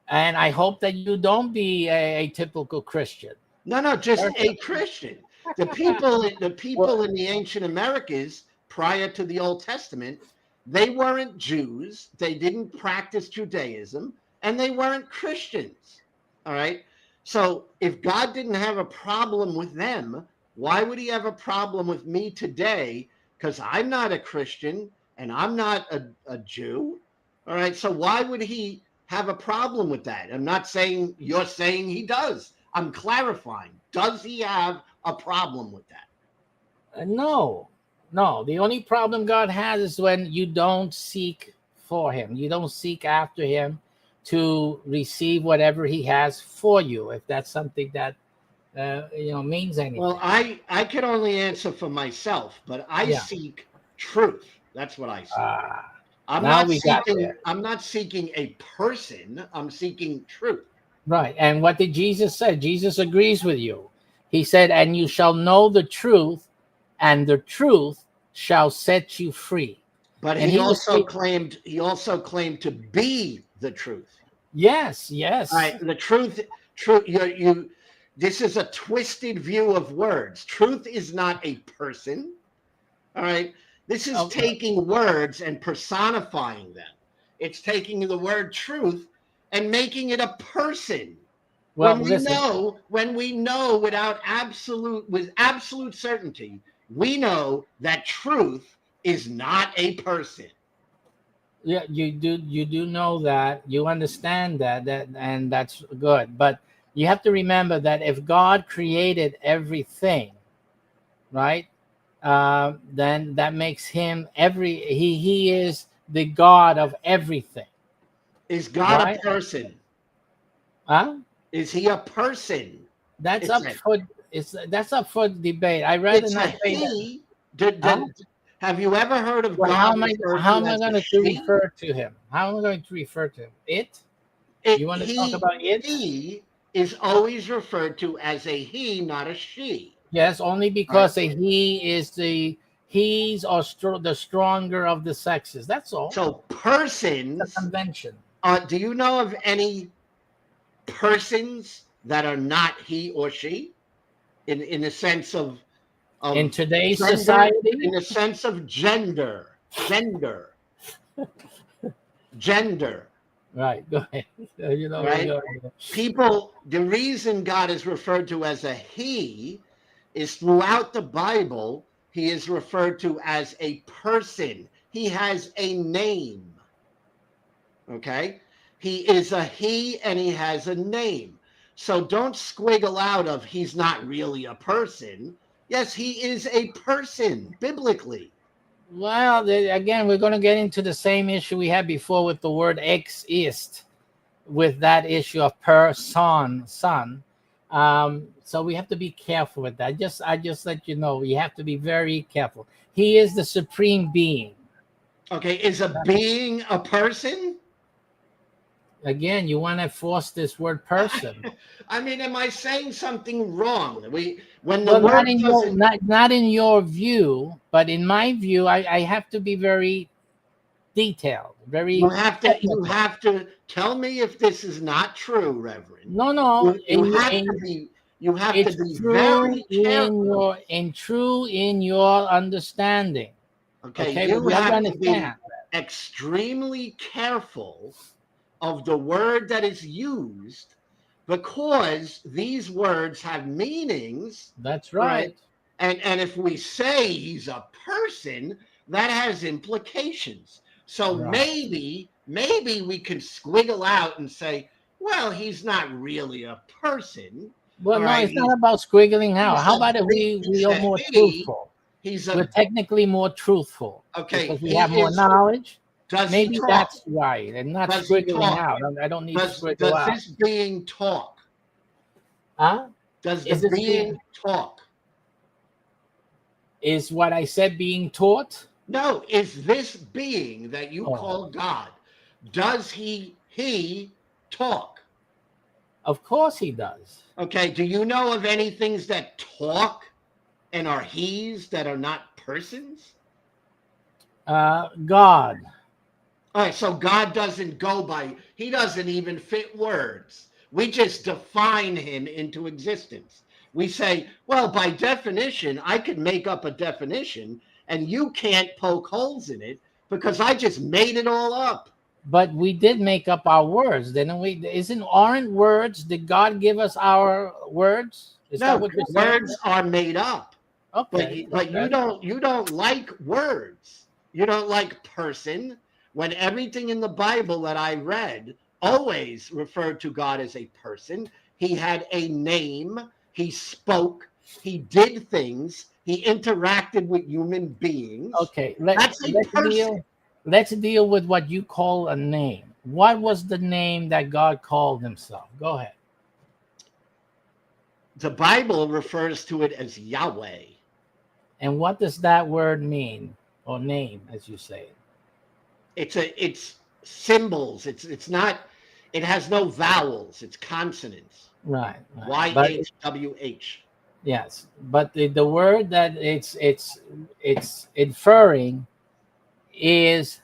And I hope that you don't be a typical Christian. No, just a Christian. The people in the ancient Americas prior to the Old Testament, they weren't Jews, they didn't practice Judaism, and they weren't Christians. All right. So if God didn't have a problem with them, why would he have a problem with me today? Because I'm not a Christian and I'm not a Jew. All right. So why would he have a problem with that? I'm not saying you're saying he does. I'm clarifying. Does he have a problem with that? No. The only problem God has is when you don't seek for him. You don't seek after him to receive whatever he has for you, if that's something that means anything. Well, I can only answer for myself, but I seek truth. That's what I seek. I'm not seeking a person. I'm seeking truth. Right. And what did Jesus say? Jesus agrees with you. He said, and you shall know the truth, and the truth shall set you free. But he also claimed to be the truth. Yes. All right, the truth. This is a twisted view of words. Truth is not a person. All right. This is taking words and personifying them. It's taking the word truth and making it a person. Well, when we know with absolute certainty, we know that truth is not a person. Yeah, you do know that. You understand that and that's good. But you have to remember that if God created everything, right? Then that makes him he is the God of everything. Is God a person? Huh? Is he a person? That's up for debate. I rather not say that. Have you ever heard of God? How am I going to refer to him? How am I going to refer to him? You want to talk about it? He is always referred to as a he, not a she. Yes, only because a he is the stronger of the sexes. That's all. So persons. It's a convention. Do you know of any persons that are not he or she, in the sense of in today's gender, society? In the sense of gender. Right. Go ahead. Right? People. The reason God is referred to as a he is throughout the Bible. He is referred to as a person. He has a name. Okay. He is a he and he has a name. So don't squiggle out of he's not really a person. Yes, he is a person biblically. Well, again, we're going to get into the same issue we had before with the word ex ist, with that issue of son. So we have to be careful with that. I just let you know, we have to be very careful. He is the supreme being. Okay, is a being a person? Again, you want to force this word person. I mean, am I saying something wrong? Not in your view, but in my view, I have to be very detailed. You have to tell me if this is not true, Reverend. No. You have to be very careful. True in your understanding. Okay, you have to be extremely careful of the word that is used because these words have meanings. That's right. And if we say he's a person, that has implications. So Right. maybe we can squiggle out and say, well, he's not really a person. Well, All no, right, it's not about squiggling out. he's How a about if we he's are a more he. truthful? He's We're a technically more truthful. okay. Because we he have more is- knowledge. Does he Maybe talk? that's right. And not Does he squiggling talk? out. I don't need to Does squiggle out. this being talk? Huh? Does Is the this being talk? Is what I said being taught? No, is this being that you Oh. call God, does he talk? Of course he does. Okay, do you know of any things that talk and are he's that are not persons? God. All right, so God doesn't go by, he doesn't even fit words. We just define him into existence. We say, well, by definition, I could make up a definition and you can't poke holes in it because I just made it all up. But we did make up our words, didn't we? Aren't words? Did God give us our words? Is that No, what you're saying? words are made up. Okay. But okay. you don't like words. You don't like person. When everything in the Bible that I read always referred to God as a person. He had a name. He spoke. He did things. He interacted with human beings. Okay. That's a person. Let's deal with what you call a name. What was the name that God called himself? Go ahead. The Bible refers to it as Yahweh. And what does that word mean, or name, as you say? It's symbols. It's not. It has no vowels. It's consonants. Right. YHWH. Yes, but the word that it's inferring is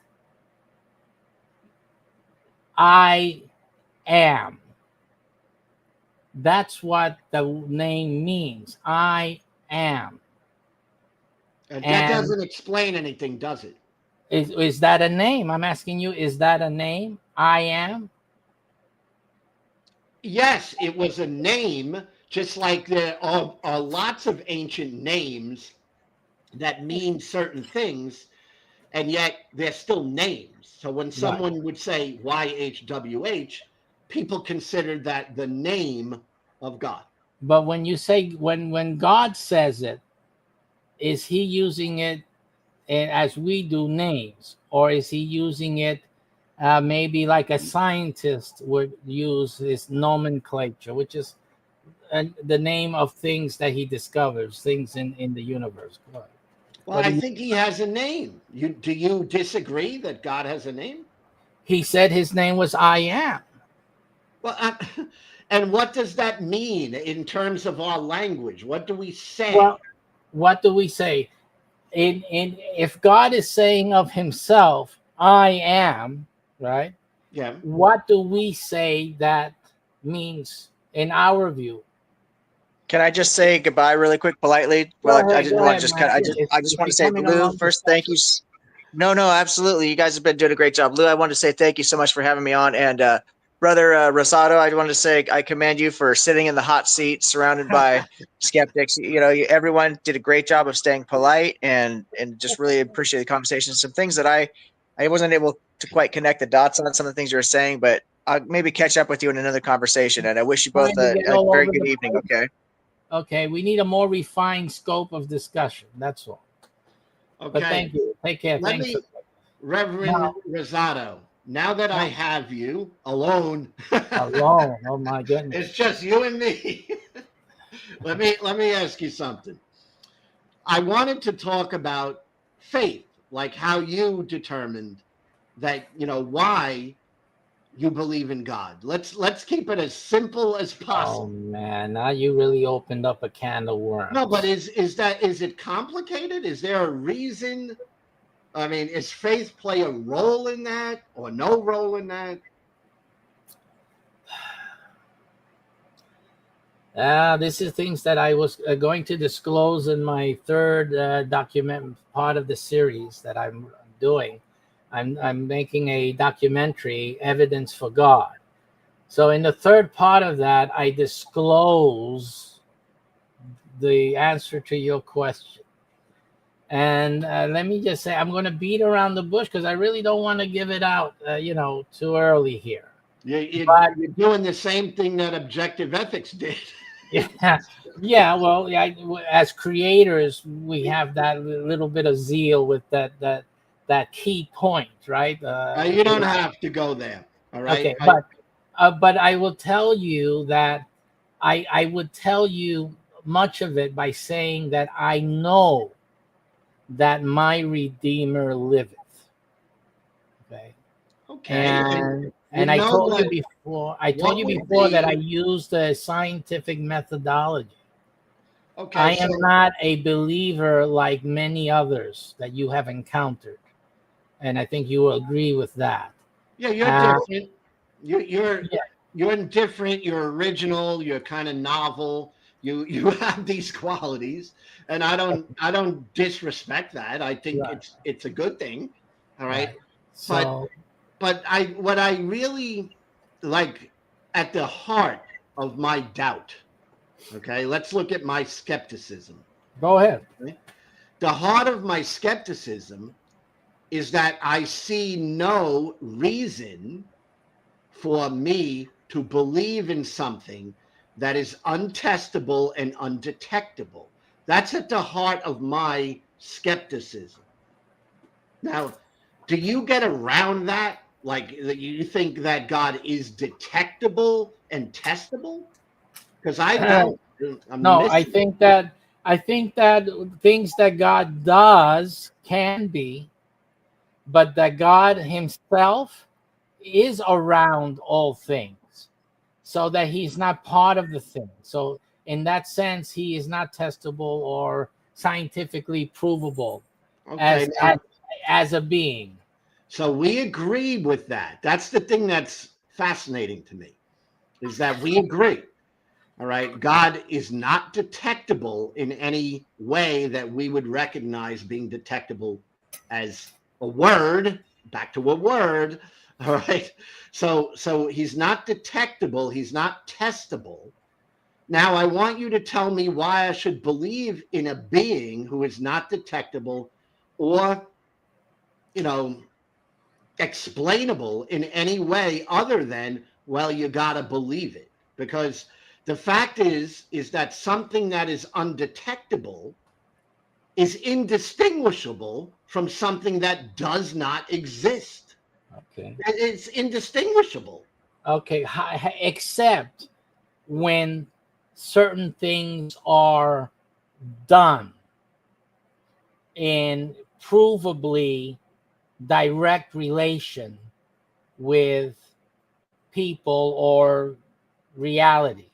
I am. That's what the name means. I am. And that doesn't explain anything, does it? Is that a name? I'm asking you, is that a name? I am? Yes, it was a name, just like there are lots of ancient names that mean certain things, and yet they're still names. So when someone would say YHWH, people consider that the name of God. But when you say, when God says it, is he using it as we do names, or is he using it maybe like a scientist would use his nomenclature, which is the name of things that he discovers, things in the universe? Well, I think he has a name. Do you disagree that God has a name? He said his name was I am. Well, and what does that mean in terms of our language? What do we say? Well, what do we say? If God is saying of himself, I am, right? Yeah. What do we say that means in our view? Can I just say goodbye really quick, politely? Well, I didn't want to just I just want to say, Lou, first, thank you. No, absolutely. You guys have been doing a great job. Lou, I wanted to say thank you so much for having me on. And Brother Rosado, I wanted to say I commend you for sitting in the hot seat surrounded by skeptics. You know, everyone did a great job of staying polite and just really appreciate the conversation. Some things that I wasn't able to quite connect the dots on some of the things you were saying, but I'll maybe catch up with you in another conversation. And I wish you both a very good evening. Okay. Okay. We need a more refined scope of discussion. That's all. Okay. But thank you. Take care. Reverend Rosado, now that I have you alone. Alone. Oh my goodness. It's just you and me. Let me ask you something. I wanted to talk about faith, like how you determined that, why you believe in God. Let's keep it as simple as possible. Oh man, now you really opened up a can of worms. No, but is it complicated? Is there a reason? I mean, is faith play a role in that or no role in that? This is things that I was going to disclose in my third document part of the series that I'm doing. I'm making a documentary, Evidence for God. So in the third part of that, I disclose the answer to your question. And let me just say, I'm going to beat around the bush because I really don't want to give it out, too early here. You're doing the same thing that Objective Ethics did. Yeah. Well, as creators, we have that little bit of zeal with that key point, right? You don't have to go there. All right. Okay, but I will tell you that I would tell you much of it by saying that I know that my Redeemer liveth. Okay. Okay. And I told you before. I told you before that I use the scientific methodology. Okay. I am not a believer like many others that you have encountered, and I think you will agree with that. Yeah, you're different. You're different. You're original. You're kind of novel. You have these qualities, and I don't disrespect that. I think it's a good thing. All right. So, but what I really like at the heart of my doubt. Okay, let's look at my skepticism. Go ahead. Okay? The heart of my skepticism is that I see no reason for me to believe in something that is untestable and undetectable. That's at the heart of my skepticism. Now, do you get around that? Like, you think that God is detectable and testable? Because I don't. I think that things that God does can be, but that God himself is around all things, so that he's not part of the thing. So in that sense, he is not testable or scientifically provable as a being. So we agree with that. That's the thing that's fascinating to me, is that we agree. All right. God is not detectable in any way that we would recognize being detectable as a word. Back to a word. All right. So he's not detectable. He's not testable. Now, I want you to tell me why I should believe in a being who is not detectable or, explainable in any way other than, well, you got to believe it. Because the fact is that something that is undetectable is indistinguishable from something that does not exist. Okay. It's indistinguishable. Okay, except when certain things are done in provably direct relation with people or reality.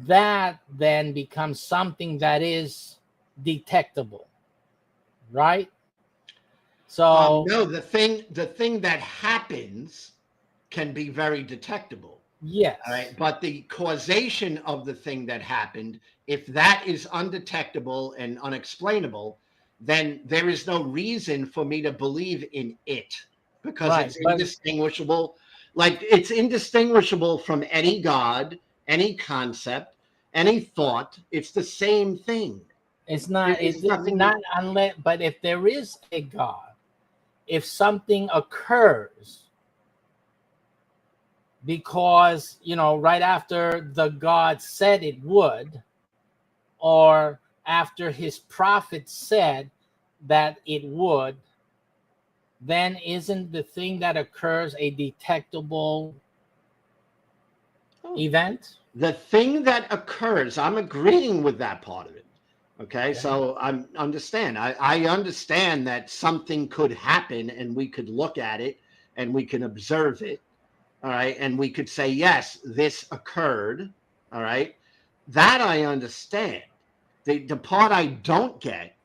That then becomes something that is detectable, right? So no, the thing that happens can be very detectable. Yes. All right. But the causation of the thing that happened, if that is undetectable and unexplainable, then there is no reason for me to believe in it, because it's indistinguishable. Like, it's indistinguishable from any God, any concept, any thought. It's the same thing. It's not. It's not unless. But if there is a God, if something occurs because, right after the God said it would, or after his prophet said that it would, then isn't the thing that occurs a detectable event? The thing that occurs, I'm agreeing with that part of it. Okay. So I understand. I understand that something could happen and we could look at it and we can observe it. All right. And we could say, yes, this occurred. All right. That I understand. The part I don't get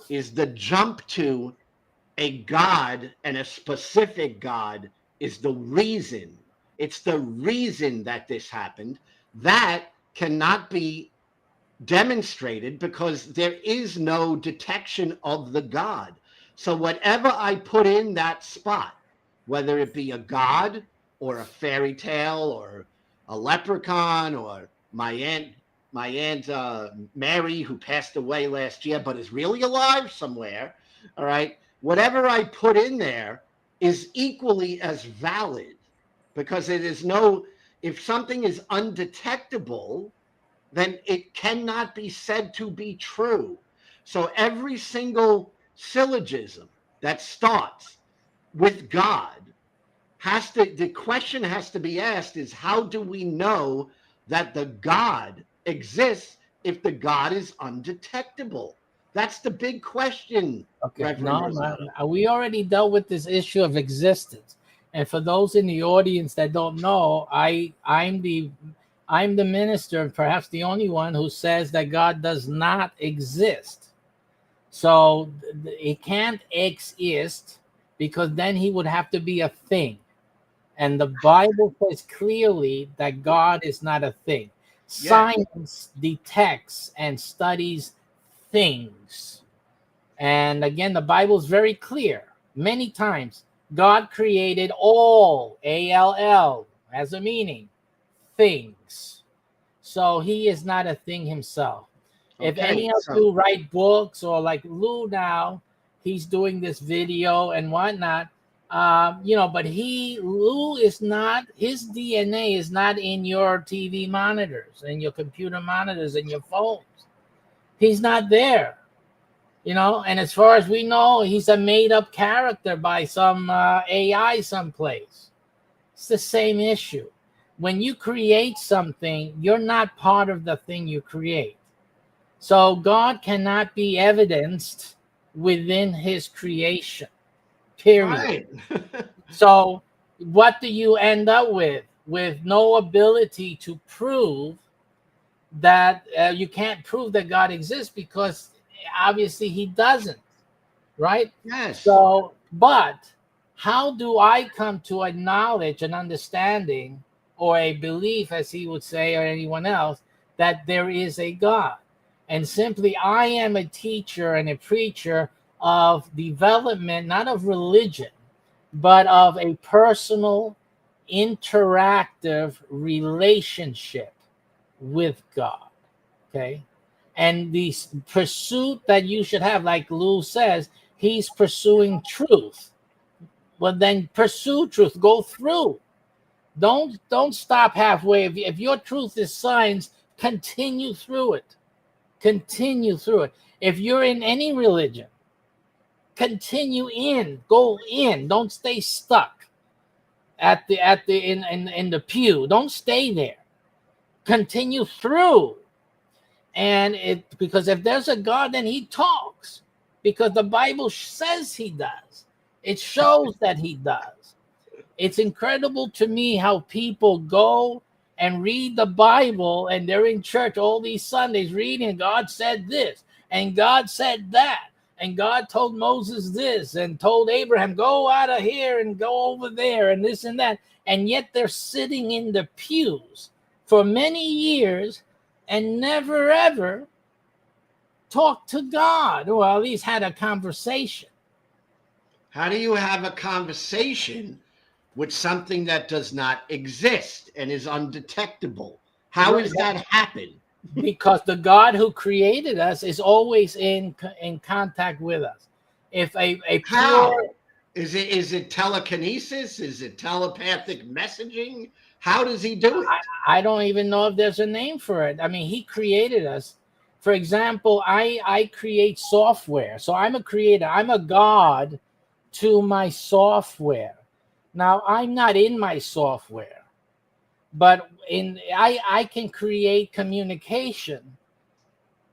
is the jump to a God, and a specific God is the reason. It's the reason that this happened. That cannot be demonstrated because there is no detection of the God. So whatever I put in that spot, whether it be a God or a fairy tale or a leprechaun or my aunt Mary, who passed away last year but is really alive somewhere. All right. Whatever I put in there is equally as valid, because it is if something is undetectable, then it cannot be said to be true. So every single syllogism that starts with God the question has to be asked is, how do we know that the God exists if the God is undetectable? That's the big question. Okay, Reverend we already dealt with this issue of existence. And for those in the audience that don't know, I'm the minister, perhaps the only one, who says that God does not exist. So it can't exist, because then he would have to be a thing. And the Bible says clearly that God is not a thing. Science detects and studies things. And again, the Bible is very clear. Many times, God created all, A-L-L, has a meaning, things. So he is not a thing himself. If any of you write books, or like Lou now, he's doing this video and whatnot, but Lou is not, his DNA is not in your TV monitors and your computer monitors and your phones. He's not there, and as far as we know, he's a made-up character by some AI someplace. It's the same issue. When you create something, you're not part of the thing you create. So God cannot be evidenced within his creation. Period. Right. So what do you end up with? With no ability to prove that you can't prove that God exists, because obviously he doesn't, right? Yes. So, but how do I come to a knowledge, an understanding, or a belief, as he would say, or anyone else, that there is a God? And simply, I am a teacher and a preacher of development, not of religion, but of a personal, interactive relationship with God. Okay. And the pursuit that you should have, like Lou says, he's pursuing truth. Well, then pursue truth. Go through. Don't stop halfway. If your truth is science, continue through it. Continue through it. If you're in any religion, continue in. Go in. Don't stay stuck in the pew. Don't stay there. Continue through. And because if there's a God, then he talks, because the Bible says he does. It shows that he does. It's incredible to me how people go and read the Bible, and they're in church all these Sundays reading, God said this, and God said that, and God told Moses this, and told Abraham, go out of here and go over there, and this and that. And yet they're sitting in the pews for many years and never, ever talked to God, or at least had a conversation. How do you have a conversation with something that does not exist and is undetectable? How does that happen? Because the God who created us is always in contact with us. If how is it telekinesis? Is it telepathic messaging? How does he do it? I don't even know if there's a name for it. I mean, he created us. For example, I create software. So I'm a creator. I'm a God to my software. Now, I'm not in my software, but I can create communication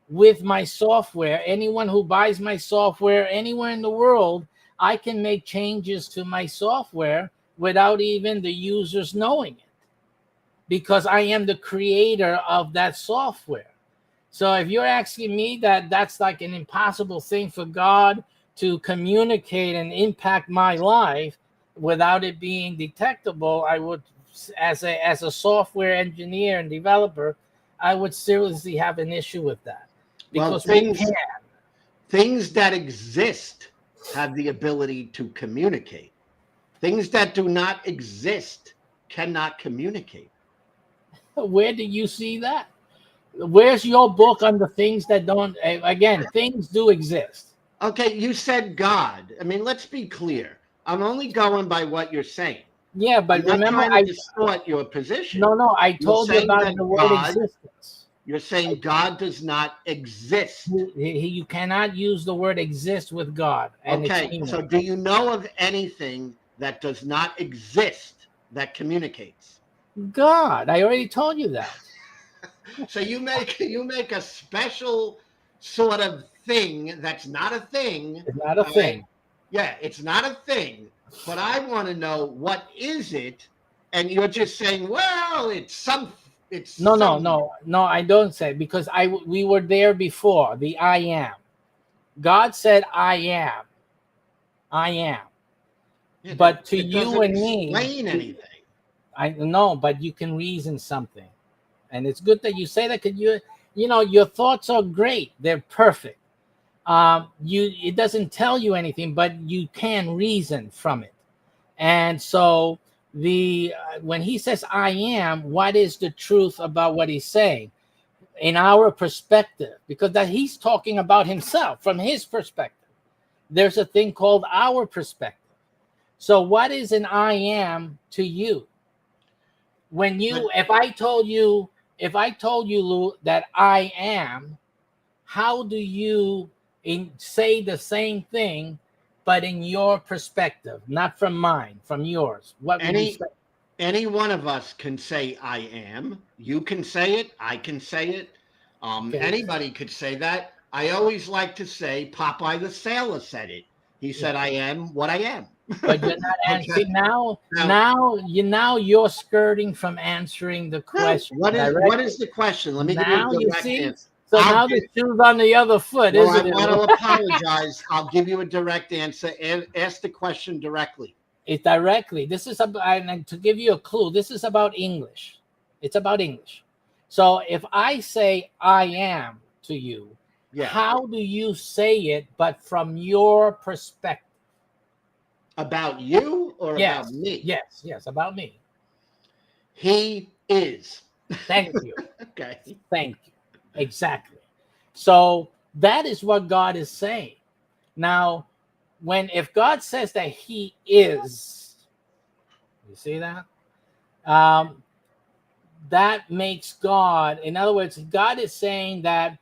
with my software. Anyone who buys my software anywhere in the world, I can make changes to my software without even the users knowing it, because I am the creator of that software. So if you're asking me that's like an impossible thing for God to communicate and impact my life without it being detectable, I would, as a software engineer and developer, I would seriously have an issue with that. Because things that exist have the ability to communicate. Things that do not exist cannot communicate. Where do you see that? Where's your book on the things that don't? Again, things do exist. Okay, you said God. I mean, let's be clear. I'm only going by what you're saying. Yeah, but I'm not remember, trying to distort your position. no, I You're told you saying about that the word God- existence. You're saying God does not exist. You cannot use the word exist with God. And it's Okay, meaning. so do you know of anything that does not exist that communicates? God, I already told you that. So you make a special sort of thing that's not a thing. It's not a all right? thing. Yeah, it's not a thing. But I want to know, what is it? And you're just saying, well, it's some. It's No, some, I don't say, because we were there before. The I am. God said, I am. I am. Yeah, But to it you doesn't and me, explain anything. I know, but you can reason something. And it's good that you say that, because you know, your thoughts are great. They're perfect. It doesn't tell you anything, but you can reason from it. And so when he says I am, what is the truth about what he's saying in our perspective? Because that he's talking about himself from his perspective. There's a thing called our perspective. So what is an I am to you? When you, if I told you, Lou, that I am, how do you say the same thing, but in your perspective, not from mine, from yours? What would you say? Any one of us can say I am. You can say it. I can say it. Okay. Anybody could say that. I always like to say Popeye the Sailor said it. He said, I am what I am. But you're not answering Now, now you're skirting from answering the question. what directly. is the question? Let me Now give you a you direct see. answer. So I'll now give- the shoe's on the other foot, Well, isn't I it? want to apologize. I'll give you a direct answer and ask the question directly. It's directly. This is about, and to give you a clue, this is about English. It's about English. So if I say I am to you, Yeah. how do you say it, but from your perspective? About you or Yes, about me? yes, about me. He is. Thank you. Okay. Thank you. Exactly. So that is what God is saying. Now, if God says that he is, you see that? That makes God, in other words, God is saying that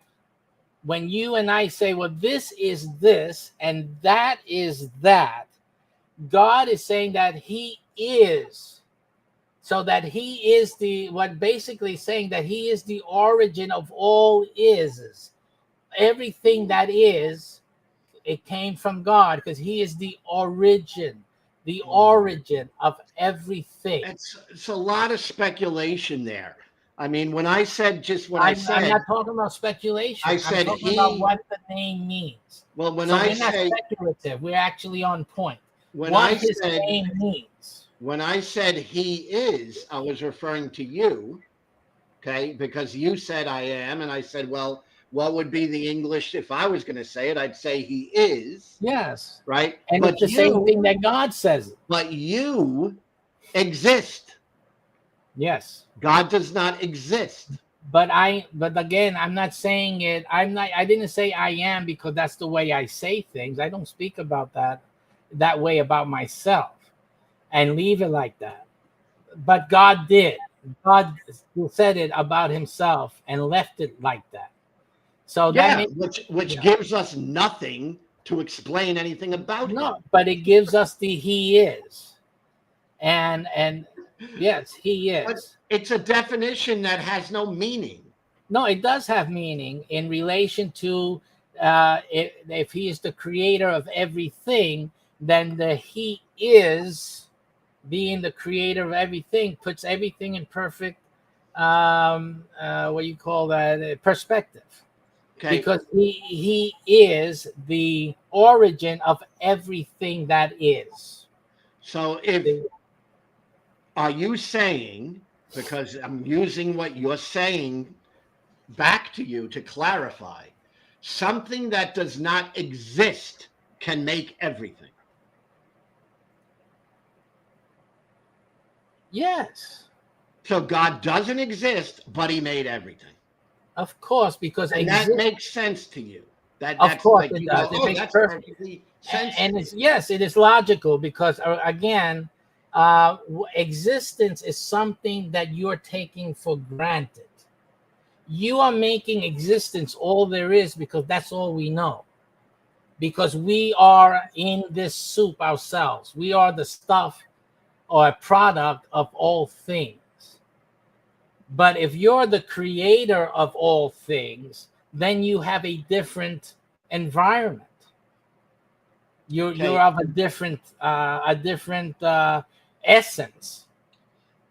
when you and I say, well, this is this and that is that, God is saying that he is. So that he is basically saying that he is the origin of all is. Everything that is, it came from God, because he is the origin of everything. It's a lot of speculation there. I mean, when I said just what I said, I'm not talking about speculation. I said I'm talking about what the name means. Well, when So I we're not say speculative. We're actually on point. when What I his said name means. when I said he is, I was referring to you, okay? Because you said I am, and I said, well, what would be the English if I was going to say it? I'd say he is, Yes. right? And But it's the same thing that God says. But you exist. Yes. God does not exist. But again, I'm not saying it. I didn't say I am because that's the way I say things. I don't speak about that way about myself and leave it like that. But God did. God said it about himself and left it like that. So Yeah, that which gives us nothing to explain anything about him. No, but it gives us the he is. And yes, he is. But it's a definition that has no meaning. No, it does have meaning in relation to if he is the creator of everything, then the he is being the creator of everything puts everything in perfect what do you call that, perspective. Okay. Because he is the origin of everything that is. So are you saying, because I'm using what you're saying back to you to clarify, something that does not exist can make everything? Yes, So God doesn't exist, but he made everything. of course, because And that makes sense to you. of That's course like it you does. go, It oh, makes that's perfect. perfectly sense. And it's, yes, it is logical because again, existence is something that you're taking for granted. You are making existence all there is because that's all we know. Because we are in this soup ourselves. We are the stuff or a product of all things. But if you're the creator of all things, then you have a different environment. You're of a different essence.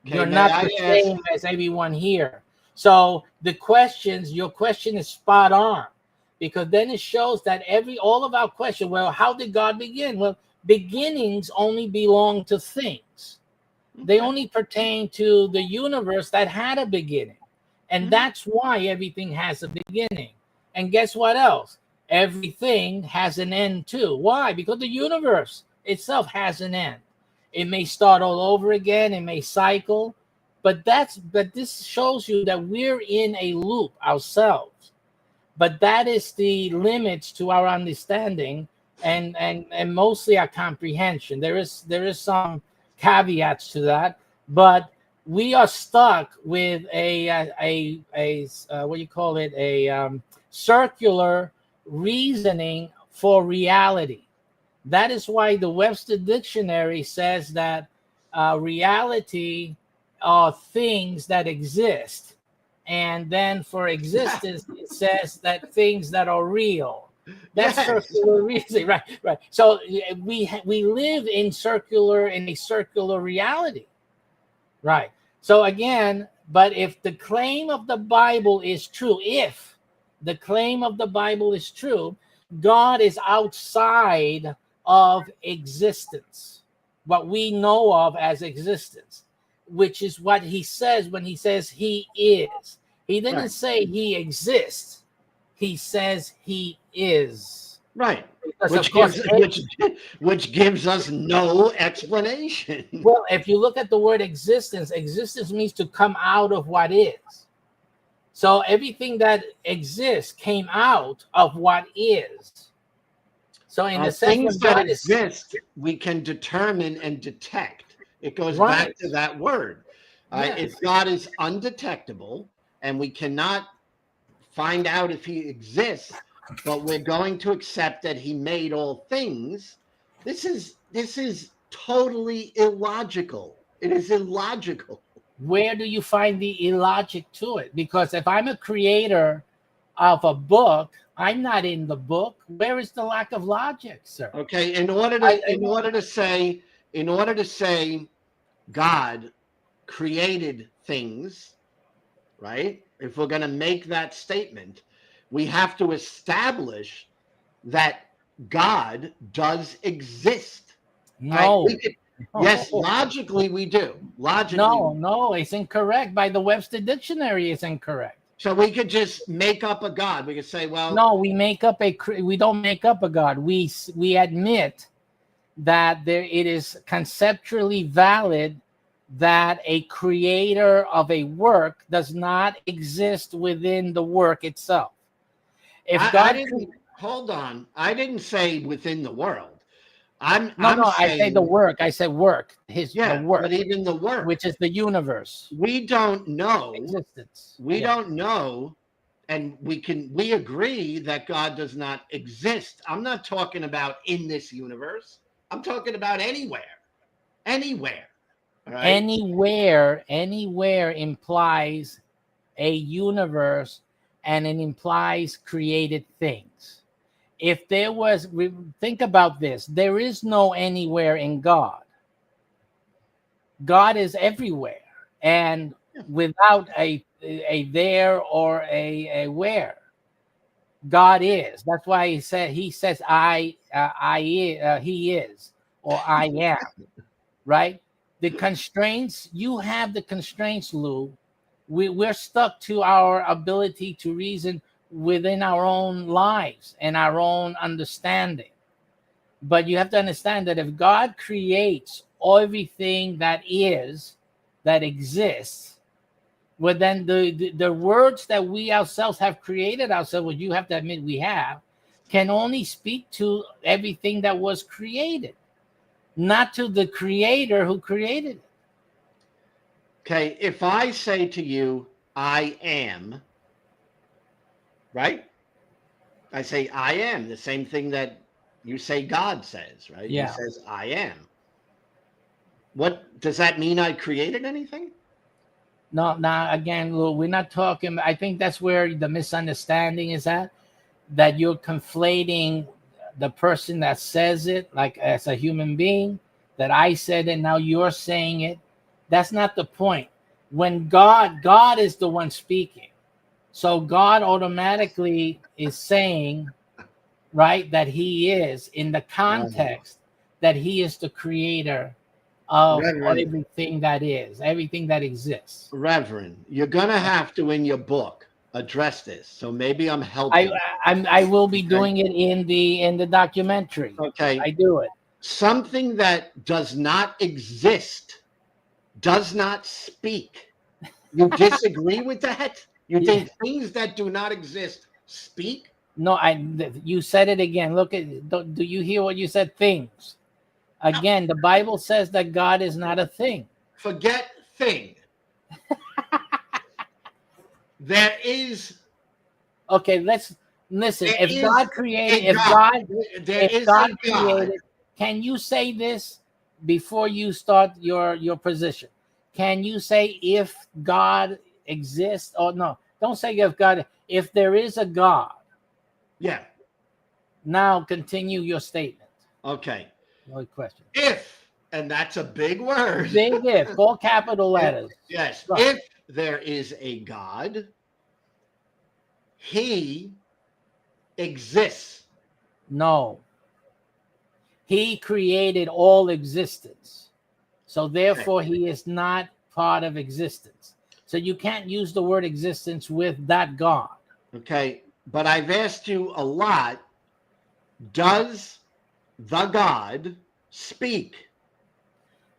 Okay, You're may not I the ask- same as everyone here. So your question is spot on, because then it shows that all of our questions, well, how did God begin? Well, beginnings only belong to things. They only pertain to the universe that had a beginning. And that's why everything has a beginning. And guess what else? Everything has an end too. Why? Because the universe itself has an end. It may start all over again, it may cycle, but this shows you that we're in a loop ourselves. But that is the limits to our understanding and mostly our comprehension. There is some caveats to that, but we are stuck with a what do you call it, circular reasoning for reality. That is why the Webster Dictionary says that reality are things that exist, and then for existence it says that things that are real. That's Yes. circular reasoning, right. So we live in a circular reality, right? So again, but if the claim of the Bible is true, God is outside of existence, what we know of as existence, which is what he says when he says he is. He didn't Right. say he exists. He says he is. Right. Because Which of course, which gives us no explanation. well, if you look at the word existence means to come out of what is. So everything that exists came out of what is. So in the sense, Things when that God is exist, we can determine and detect. It goes right, back to that word. yes. If God is undetectable and we cannot find out if he exists, but we're going to accept that he made all things, this is totally illogical. It is illogical. Where do you find the illogic to it? Because if I'm a creator of a book, I'm not in the book. Where is the lack of logic, sir? Okay, in order to say God created things, right? If we're going to make that statement, we have to establish that God does exist. No. Yes, logically we do. No, it's incorrect. By the Webster Dictionary, it's incorrect. So we could just make up a God. We could say, well, no, we don't make up a God. We admit that it is conceptually valid that a creator of a work does not exist within the work itself. If God hold on, I didn't say within the world. I say the work. I said work. The work. But even the work, which is the universe. We don't know existence. We don't know, and we agree that God does not exist. I'm not talking about in this universe. I'm talking about anywhere. All right? Anywhere implies a universe, and it implies created things. If there was, think about this, there is no anywhere in God. God is everywhere, and without a there or a where. God is. That's why he says he is, or I am. Right? The constraints, you have the constraints, Lou. We're stuck to our ability to reason within our own lives and our own understanding. But you have to understand that if God creates everything that is, that exists, well, then the words that we ourselves have created ourselves, which you have to admit we have, can only speak to everything that was created, not to the creator who created it. Okay, if I say to you, I am, right? I say, I am, the same thing that you say God says, right? Yeah. He says, I am. What does that mean? I created anything? No, now again, Lou, we're not talking. I think that's where the misunderstanding is at, that you're conflating the person that says it, like as a human being, that I said it, now you're saying it. That's not the point. When God is the one speaking. So God automatically is saying, right, that he is in the context that he is the creator of everything that is, everything that exists. Reverend, you're going to have to, in your book, address this. So maybe I'm helping. I will be doing it in the documentary. Okay. I do it. Something that does not exist does not speak. You disagree with that? You think things that do not exist speak? No, you said it again. Look at, do you hear what you said? Things. Again, the Bible says that God is not a thing. Forget thing. There is. Okay, let's listen. If God created, can you say this before you start your position? Can you say if God exists or no? Don't say if there is a God. Yeah. Now continue your statement. Okay. No question. If, and that's a big word. Big if, all capital letters. Yes. If there is a God, he exists. No. He created all existence. So therefore, he is not part of existence. So you can't use the word existence with that God. Okay. But I've asked you a lot. Does the God speak?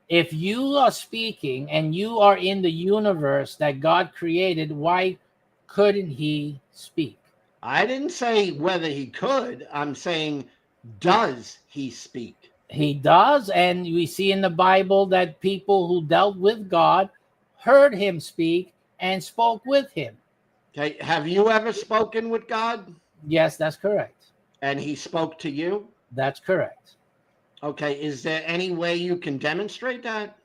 If you are speaking and you are in the universe that God created, why couldn't he speak? I didn't say whether he could. I'm saying, does he speak? He does. And we see in the Bible that people who dealt with God heard him speak and spoke with him. Okay. Have you ever spoken with God? Yes, that's correct. And he spoke to you? That's correct. Okay. Is there any way you can demonstrate that?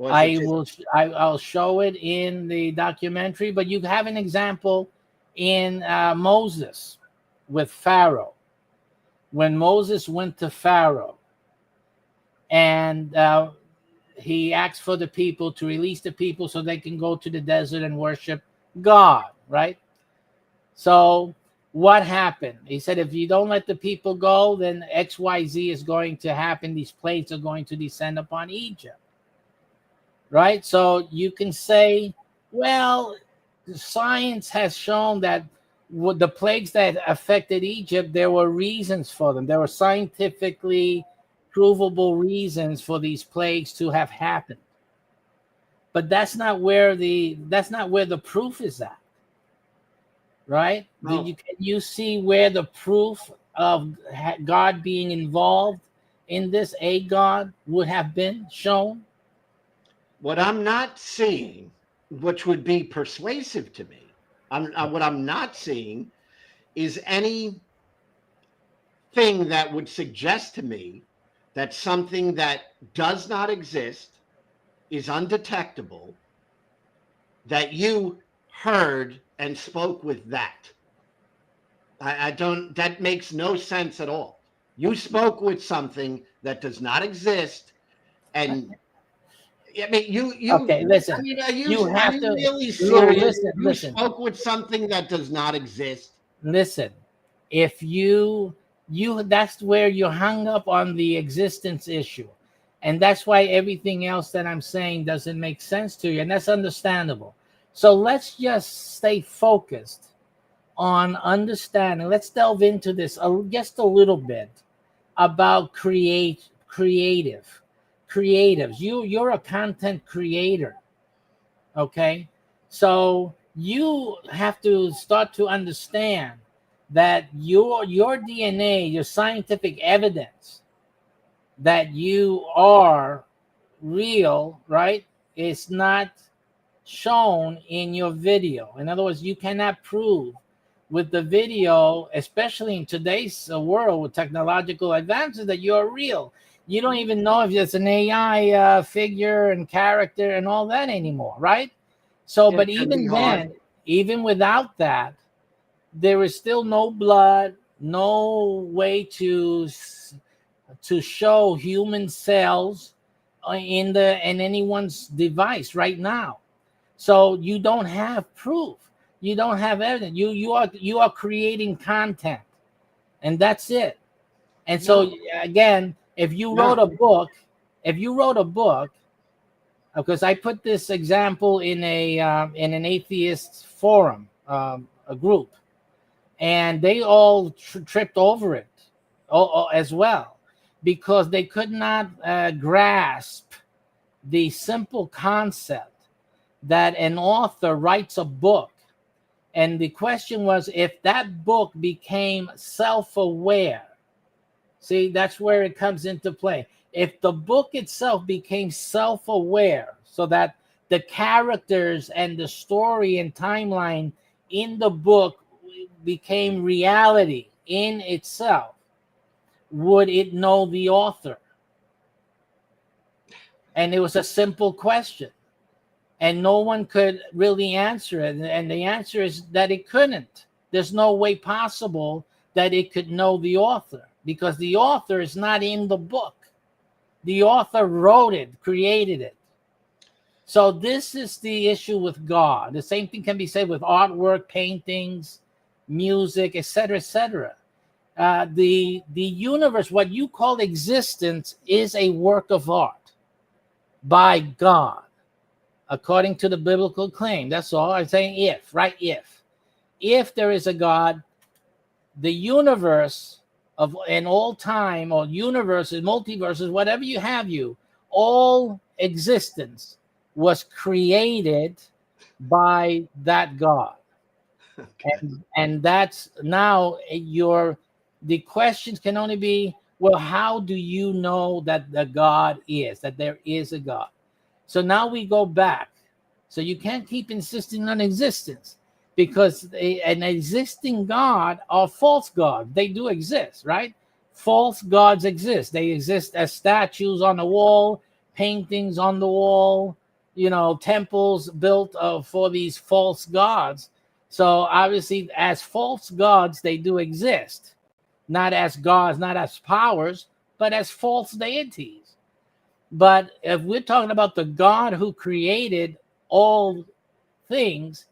I'll show it in the documentary, but you have an example in Moses with Pharaoh. When Moses went to Pharaoh and he asked for the people to release the people so they can go to the desert and worship God, right? So what happened? He said, if you don't let the people go, then XYZ is going to happen. These plagues are going to descend upon Egypt. Right? So you can say, well, science has shown that with the plagues that affected Egypt, there were reasons for them. There were scientifically provable reasons for these plagues to have happened. But that's not where the proof is at. Right? No. Can you see where the proof of God being involved in this, a God, would have been shown? What I'm not seeing, which would be persuasive to me, what I'm not seeing is anything that would suggest to me that something that does not exist, is undetectable, that you heard and spoke with that. I don't, that makes no sense at all. You spoke with something that does not exist, and I mean, you. Okay, listen. I mean, you have to really serious? Listen. Spoke with something that does not exist. Listen, if you that's where you're hung up on the existence issue, and that's why everything else that I'm saying doesn't make sense to you, and that's understandable. So let's just stay focused on understanding. Let's delve into this just a little bit about creatives. You're a content creator. Okay, so you have to start to understand that your DNA, your scientific evidence that you are real, right, is not shown in your video. In other words, you cannot prove with the video, especially in today's world with technological advances, that you're real. You don't even know if it's an AI figure and character and all that anymore, right? So, Yeah, but it can be even hard. then, even without that, there is still no blood, no way to show human cells in anyone's device right now. So you don't have proof. You don't have evidence. You are creating content, and that's it. And so No. again, if you wrote No. a book, because I put this example in in an atheist forum, a group, and they all tripped over it as well, because they could not grasp the simple concept that an author writes a book, and the question was, if that book became self-aware. See, that's where it comes into play. If the book itself became self-aware, so that the characters and the story and timeline in the book became reality in itself, would it know the author? And it was a simple question, and no one could really answer it. And the answer is that it couldn't. There's no way possible that it could know the author, because the author is not in the book. The author wrote it, created it. So this is the issue with God. The same thing can be said with artwork, paintings, music, etc., etc. The universe, what you call existence, is a work of art by God, according to the biblical claim. That's all I'm saying. If, right? If there is a God, the universe of in all time, or universes, multiverses, whatever you have, all existence was created by that God. Okay. And that's now the questions can only be, well, how do you know that the God is, that there is a God? So now we go back. So you can't keep insisting on existence, because an existing God are false gods. They do exist, right? False gods exist. They exist as statues on the wall, paintings on the wall, temples built for these false gods. So obviously, as false gods, they do exist, not as gods, not as powers, but as false deities. But if we're talking about the God who created all things,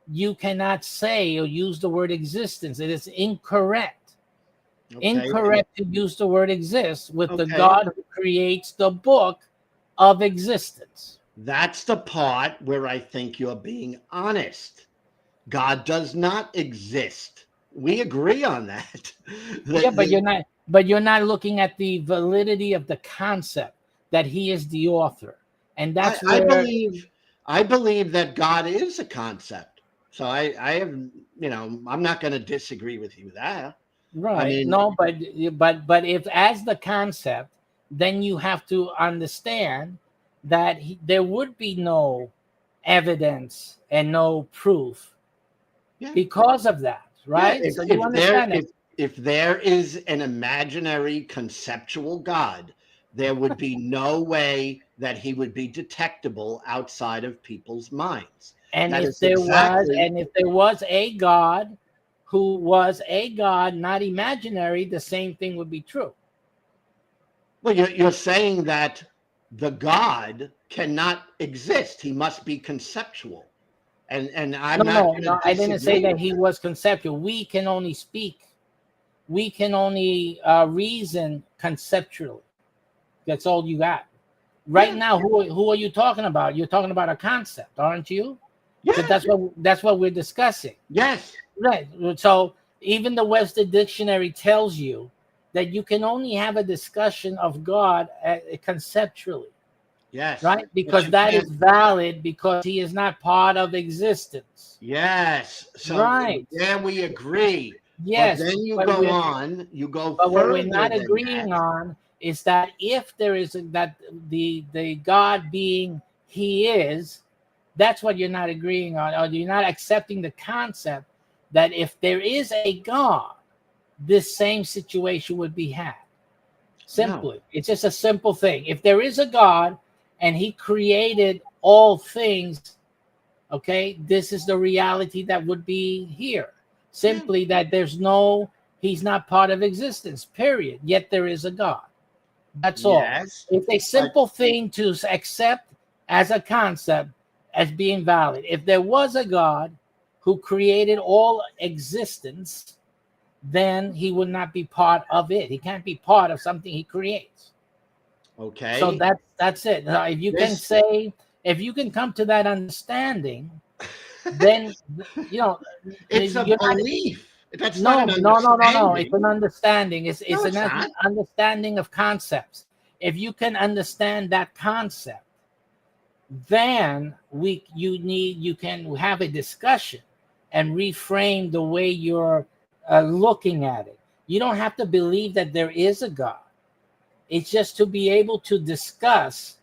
you cannot say or use the word existence. It is incorrect. Okay. Incorrect to use the word exist with the Okay. God who creates the book of existence. That's the part where I think you're being honest. God does not exist. We agree on that. Yeah, but you're not looking at the validity of the concept that he is the author. And that's I where believe that God is a concept. So I have, I'm not going to disagree with you there. right. I mean, No, but if as the concept, then you have to understand that there would be no evidence and no proof yeah, because of that, right? yeah. So you understand it. If there is an imaginary conceptual God, there would be no way that he would be detectable outside of people's minds. And That if is there exactly. was a God who was a God, not imaginary, the same thing would be true. Well, you're saying that the God cannot exist. He must be conceptual. And I'm not going to I didn't say disagree that with he that. was conceptual. We can only speak. We can only reason conceptually. That's all you got. Right Yeah. now, who are you talking about? You're talking about a concept, aren't you? Yeah. That's what we're discussing. Yes. Right. So even the Webster Dictionary tells you that you can only have a discussion of God conceptually. Yes. right? Because that is valid because he is not part of existence. Yes. So Right. there we agree. Yes. But then you but go we're- on, you go But what further we're not than agreeing that. on is that if there is that the God being he is, that's what you're not agreeing on, or you're not accepting the concept that if there is a God, this same situation would be had. Simply, it's just a simple thing. If there is a God and he created all things, okay, this is the reality that would be here. Simply that he's not part of existence, period. Yet there is a God. That's all. Yes. It's a simple thing to accept as a concept as being valid. If there was a God who created all existence, then he would not be part of it. He can't be part of something he creates. Okay. So that's it. Now, if you can come to that understanding, then it's a you're belief. That's no, not an no. understanding. It's an understanding. It's it's an not. understanding of concepts. If you can understand that concept, then you can have a discussion and reframe the way you're looking at it. You don't have to believe that there is a God. It's just to be able to discuss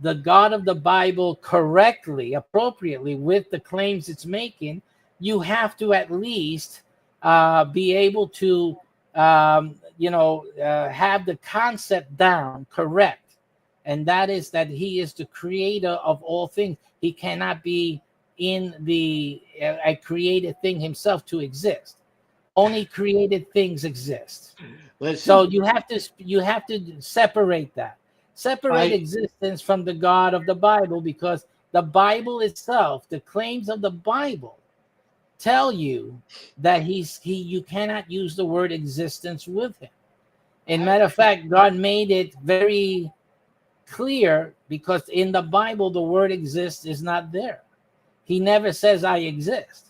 the God of the Bible correctly, appropriately with the claims it's making. You have to at least be able to, have the concept down correct. And that is that he is the creator of all things. He cannot be in a created thing himself to exist. Only created things exist. Listen, So you have to separate that. Separate existence from the God of the Bible, because the Bible itself, the claims of the Bible, tell you that you cannot use the word existence with him. In matter of fact, God made it very clear, because in the Bible the word exists is not there. He never says I exist.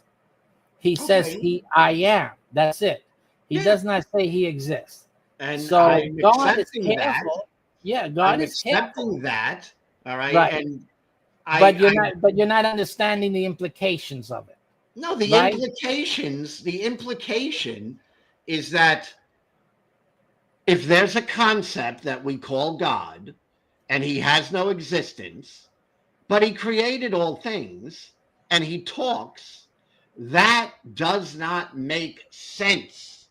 He says I am. That's it. He does not say he exists. And so I'm God is accepting careful. that. God I'm is accepting careful. that. All right. Right. And But you're not understanding the implications of it. No, the right? implication is that if there's a concept that we call God and he has no existence, but he created all things and he talks, that does not make sense.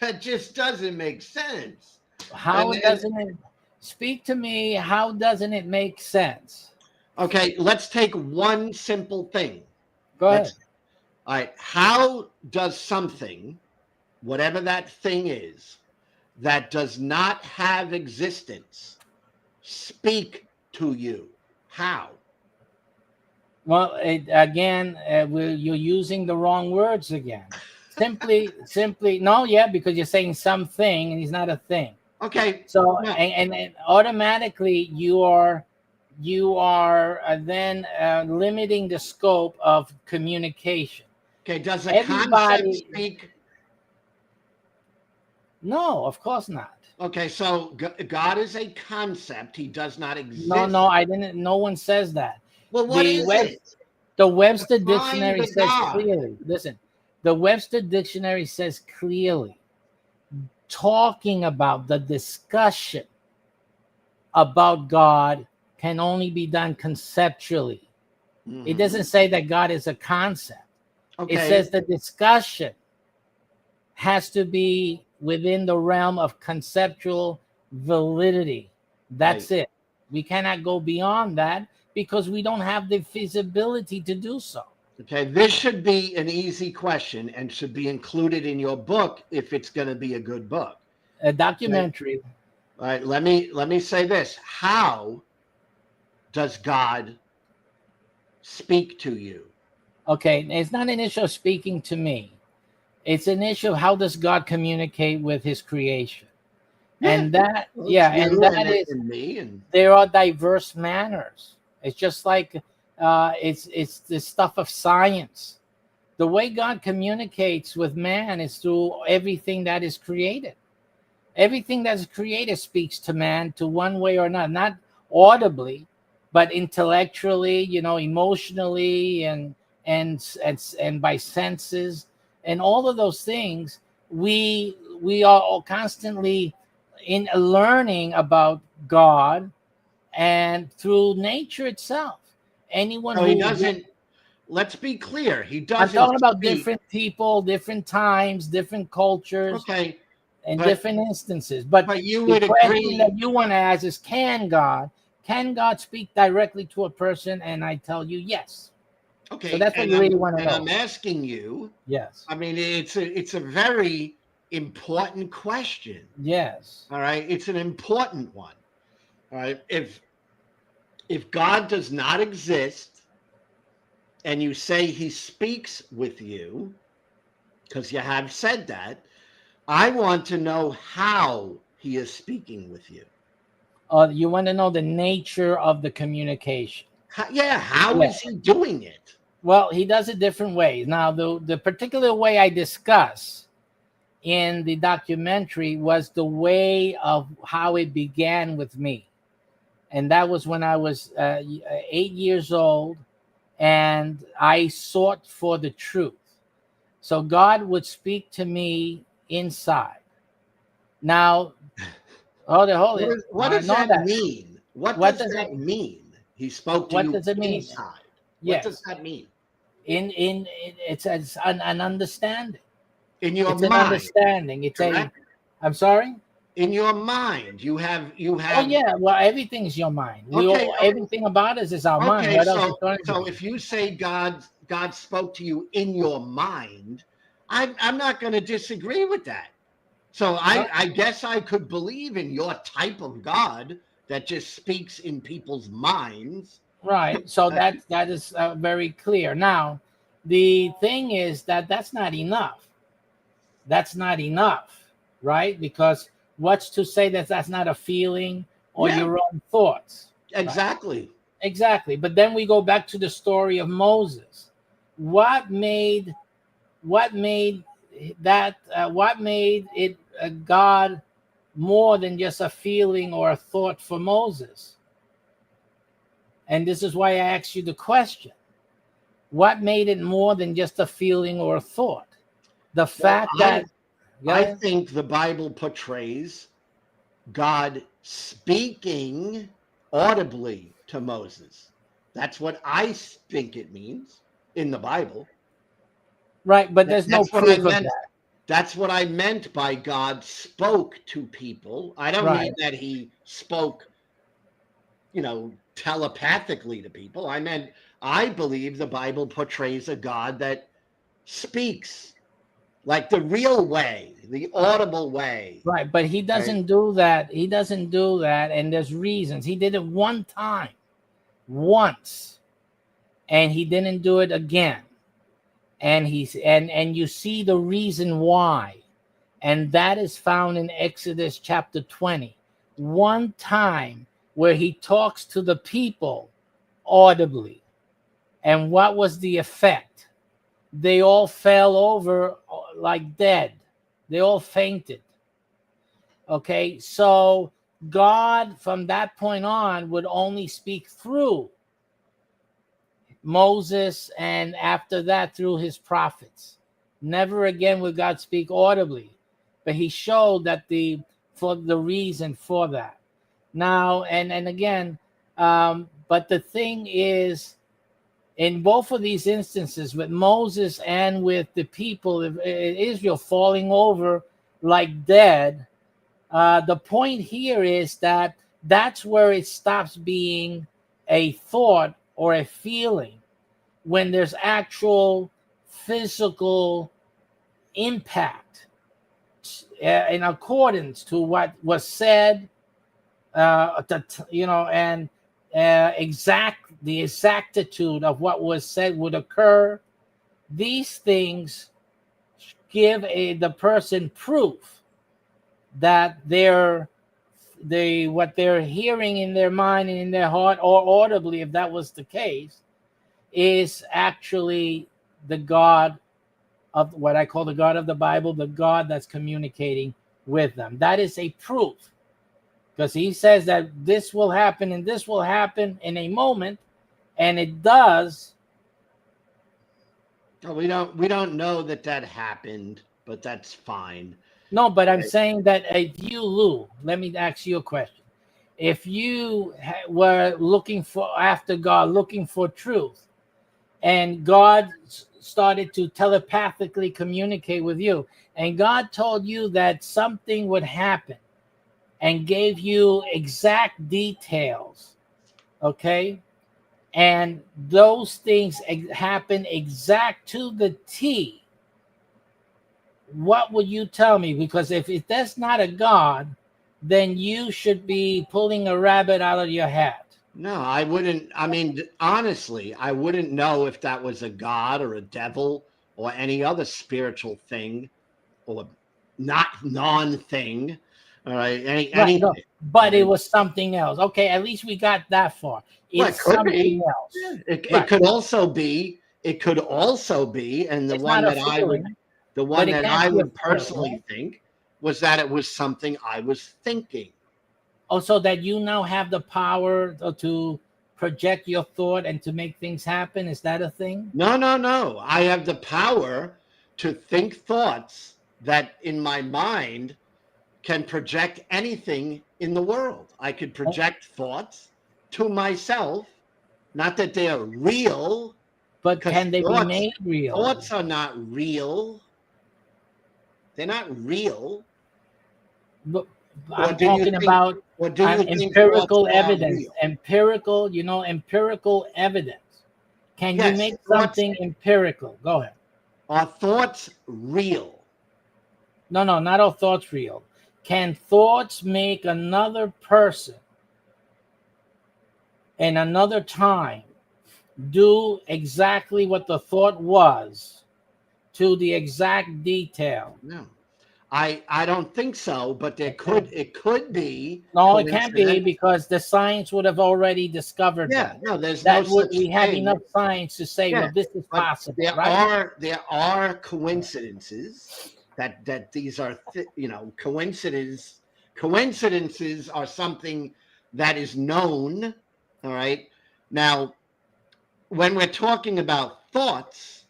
That just doesn't make sense. How doesn't it? Speak to me. How doesn't it make sense? Okay, let's take one simple thing. Go ahead. All right, how does something, whatever that thing is, that does not have existence, speak to you? How? Well, you're using the wrong words again. Simply, no, because you're saying something and he's not a thing. Okay. So, and automatically you are then limiting the scope of communication. Okay, does a concept speak? No, of course not. Okay, so God is a concept. He does not exist. No, I didn't. No one says that. Well, what is it? The Webster Define Dictionary the says God. clearly. Listen, the Webster Dictionary says clearly, talking about the discussion about God can only be done conceptually. Mhm. It doesn't say that God is a concept. Okay. It says the discussion has to be within the realm of conceptual validity. That's it. We cannot go beyond that because we don't have the feasibility to do so. Okay, this should be an easy question and should be included in your book if it's going to be a good book. A documentary. Okay. All right, let me say this. How does God speak to you? Okay, it's not an issue of speaking to me. It's an issue of how does God communicate with his creation. And that, there are diverse manners. It's just like it's the stuff of science. The way God communicates with man is through everything that is created. Everything that's created speaks to man to one way or another, not audibly, but intellectually, emotionally, and by senses, and all of those things. We are all constantly in learning about God and through nature itself. Anyone So he who doesn't. Let's be clear. He I'm doesn't. talking about speak- different people, different times, different cultures, Okay, and but- different instances. But you the would question agree. that you want to ask is, can God speak directly to a person? And I tell you, yes. Okay, So that's what and you really want to and know. I'm asking you. Yes. I mean, it's a very important question. Yes. All right, it's an important one. All right, if God does not exist, and you say He speaks with you, because you have said that, I want to know how He is speaking with you. You want to know the nature of the communication. How is He doing it? Well, He does it different ways. Now, the particular way I discuss in the documentary was the way of how it began with me. And that was when I was 8 years old, and I sought for the truth. So God would speak to me inside. Now, hold it. What does that mean? What does that mean? He spoke to What you does it mean? inside. Yes. What does that mean? It's an understanding. In your It's mind. an understanding. It's correct? I'm sorry? In your mind. You have Oh yeah, well, everything's your mind. Everything about us is our mind. Okay, What else is going to so be? if you say God spoke to you in your mind, I'm not going to disagree with that. So I guess I could believe in your type of God that just speaks in people's minds. Right. So that is very clear. Now, the thing is that's not enough. That's not enough, right? Because what's to say that that's not a feeling or Yeah. your own thoughts? Exactly. Right? Exactly. But then we go back to the story of Moses. What made it God more than just a feeling or a thought for Moses? And this is why I asked you the question. What made it more than just a feeling or a thought? The fact that I think the Bible portrays God speaking audibly to Moses. That's what I think it means in the Bible. Right, but there's no proof of that. That's what I meant by God spoke to people. I don't mean that He spoke, telepathically to people. I meant I believe the Bible portrays a God that speaks like the real way, the audible way. Right, but He doesn't do that. He doesn't do that, and there's reasons. He did it one time, once, and He didn't do it again. And and you see the reason why. And that is found in Exodus chapter 20. One time where He talks to the people audibly. And what was the effect? They all fell over like dead. They all fainted. Okay, so God from that point on would only speak through Moses, and after that through His prophets. Never again would God speak audibly, but He showed that for the reason for that. Now and again, but the thing is, in both of these instances, with Moses and with the people of Israel falling over like dead, the point here is that that's where it stops being a thought or a feeling, when there's actual physical impact in accordance to what was said, and the exactitude of what was said would occur. These things give the person proof that what they're hearing in their mind and in their heart, or audibly, if that was the case, is actually the God of what I call the God of the Bible, the God that's communicating with them. That is a proof, because he says that this will happen and this will happen in a moment, and it does. No, we don't know that happened, but that's fine. No, but I'm saying that if you, Lou, let me ask you a question. If you were looking after God, looking for truth, and God started to telepathically communicate with you, and God told you that something would happen and gave you exact details, okay? And those things happen exact to the T. What would you tell me? Because if that's not a God, then you should be pulling a rabbit out of your hat. No, I wouldn't. I mean, honestly, I wouldn't know if that was a god or a devil or any other spiritual thing or not non-thing. All right, anything. No, but it was something else. Okay, at least we got that far. It's something else. Yeah, it could also be. It could also be, and the one that I would personally think was that it was something I was thinking. Also, that you now have the power to project your thought and to make things happen. Is that a thing? No. I have the power to think thoughts that in my mind can project anything in the world. I could project thoughts to myself, not that they are real. But can they be made real? Thoughts are not real. They're not real. But I'm talking about empirical evidence. Empirical evidence. Can you make something empirical? Go ahead. Are thoughts real? No, not all thoughts real. Can thoughts make another person in another time do exactly what the thought was to the exact detail? No. I don't think so, but it could be. No, it can't be, because the science would have already discovered that. No, there's that no such we have thing. Enough science to say, well, this is possible. There are coincidences that these are coincidences are something that is known. All right. Now, when we're talking about thoughts,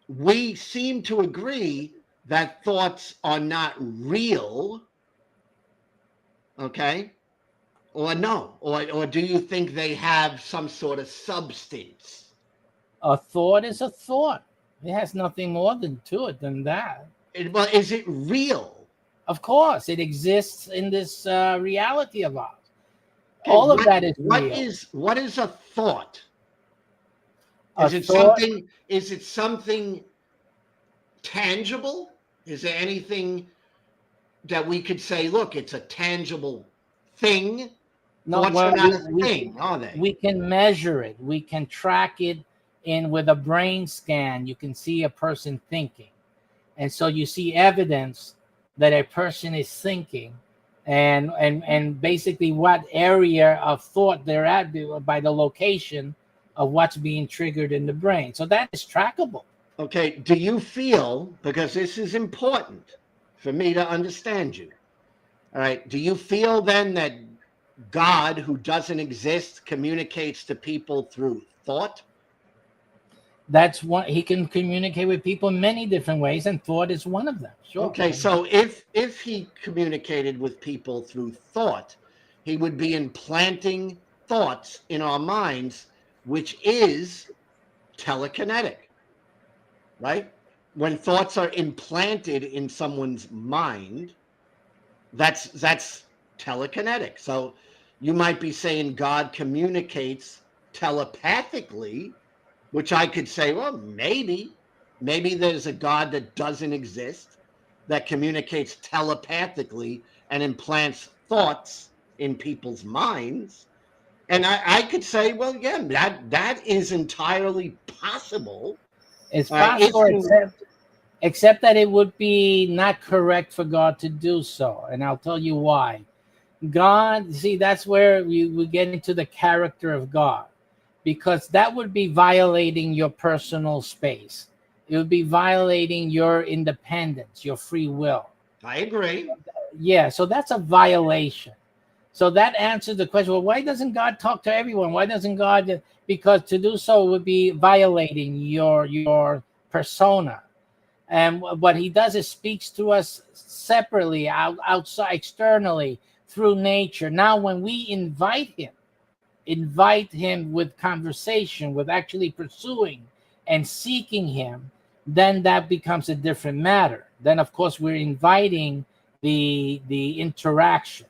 we seem to agree that thoughts are not real, okay? Or no? Or do you think they have some sort of substance? A thought is a thought. It has nothing more to it than that. Well, is it real? Of course, it exists in this reality of ours. Okay, all of that is real. What is a thought? Is it something tangible? Is there anything that we could say, look, it's a tangible thing? No, Thoughts are not a thing, are they? We can measure it. We can track it with a brain scan. You can see a person thinking. And so you see evidence that a person is thinking, and basically what area of thought they're at by the location of what's being triggered in the brain. So that is trackable. Okay, do you feel, because this is important for me to understand you, all right, do you feel then that God, who doesn't exist, communicates to people through thought? That's what he can communicate with people in many different ways, and thought is one of them. Sure. Okay, so if he communicated with people through thought, he would be implanting thoughts in our minds, which is telekinetic. Right? When thoughts are implanted in someone's mind, that's telekinetic. So you might be saying God communicates telepathically, which I could say, well, maybe there's a God that doesn't exist that communicates telepathically and implants thoughts in people's minds. And I could say, well, yeah, that is entirely possible. It's possible, except that it would be not correct for God to do so. And I'll tell you why. God, see, that's where we get into the character of God, because that would be violating your personal space. It would be violating your independence, your free will. I agree. Yeah, so that's a violation. So that answers the question. Well, why doesn't God talk to everyone? Why doesn't God? Because to do so would be violating your persona. And what he does is speaks to us separately, outside, externally, through nature. Now, when we invite him with conversation, with actually pursuing and seeking him, then that becomes a different matter. Then, of course, we're inviting the interaction.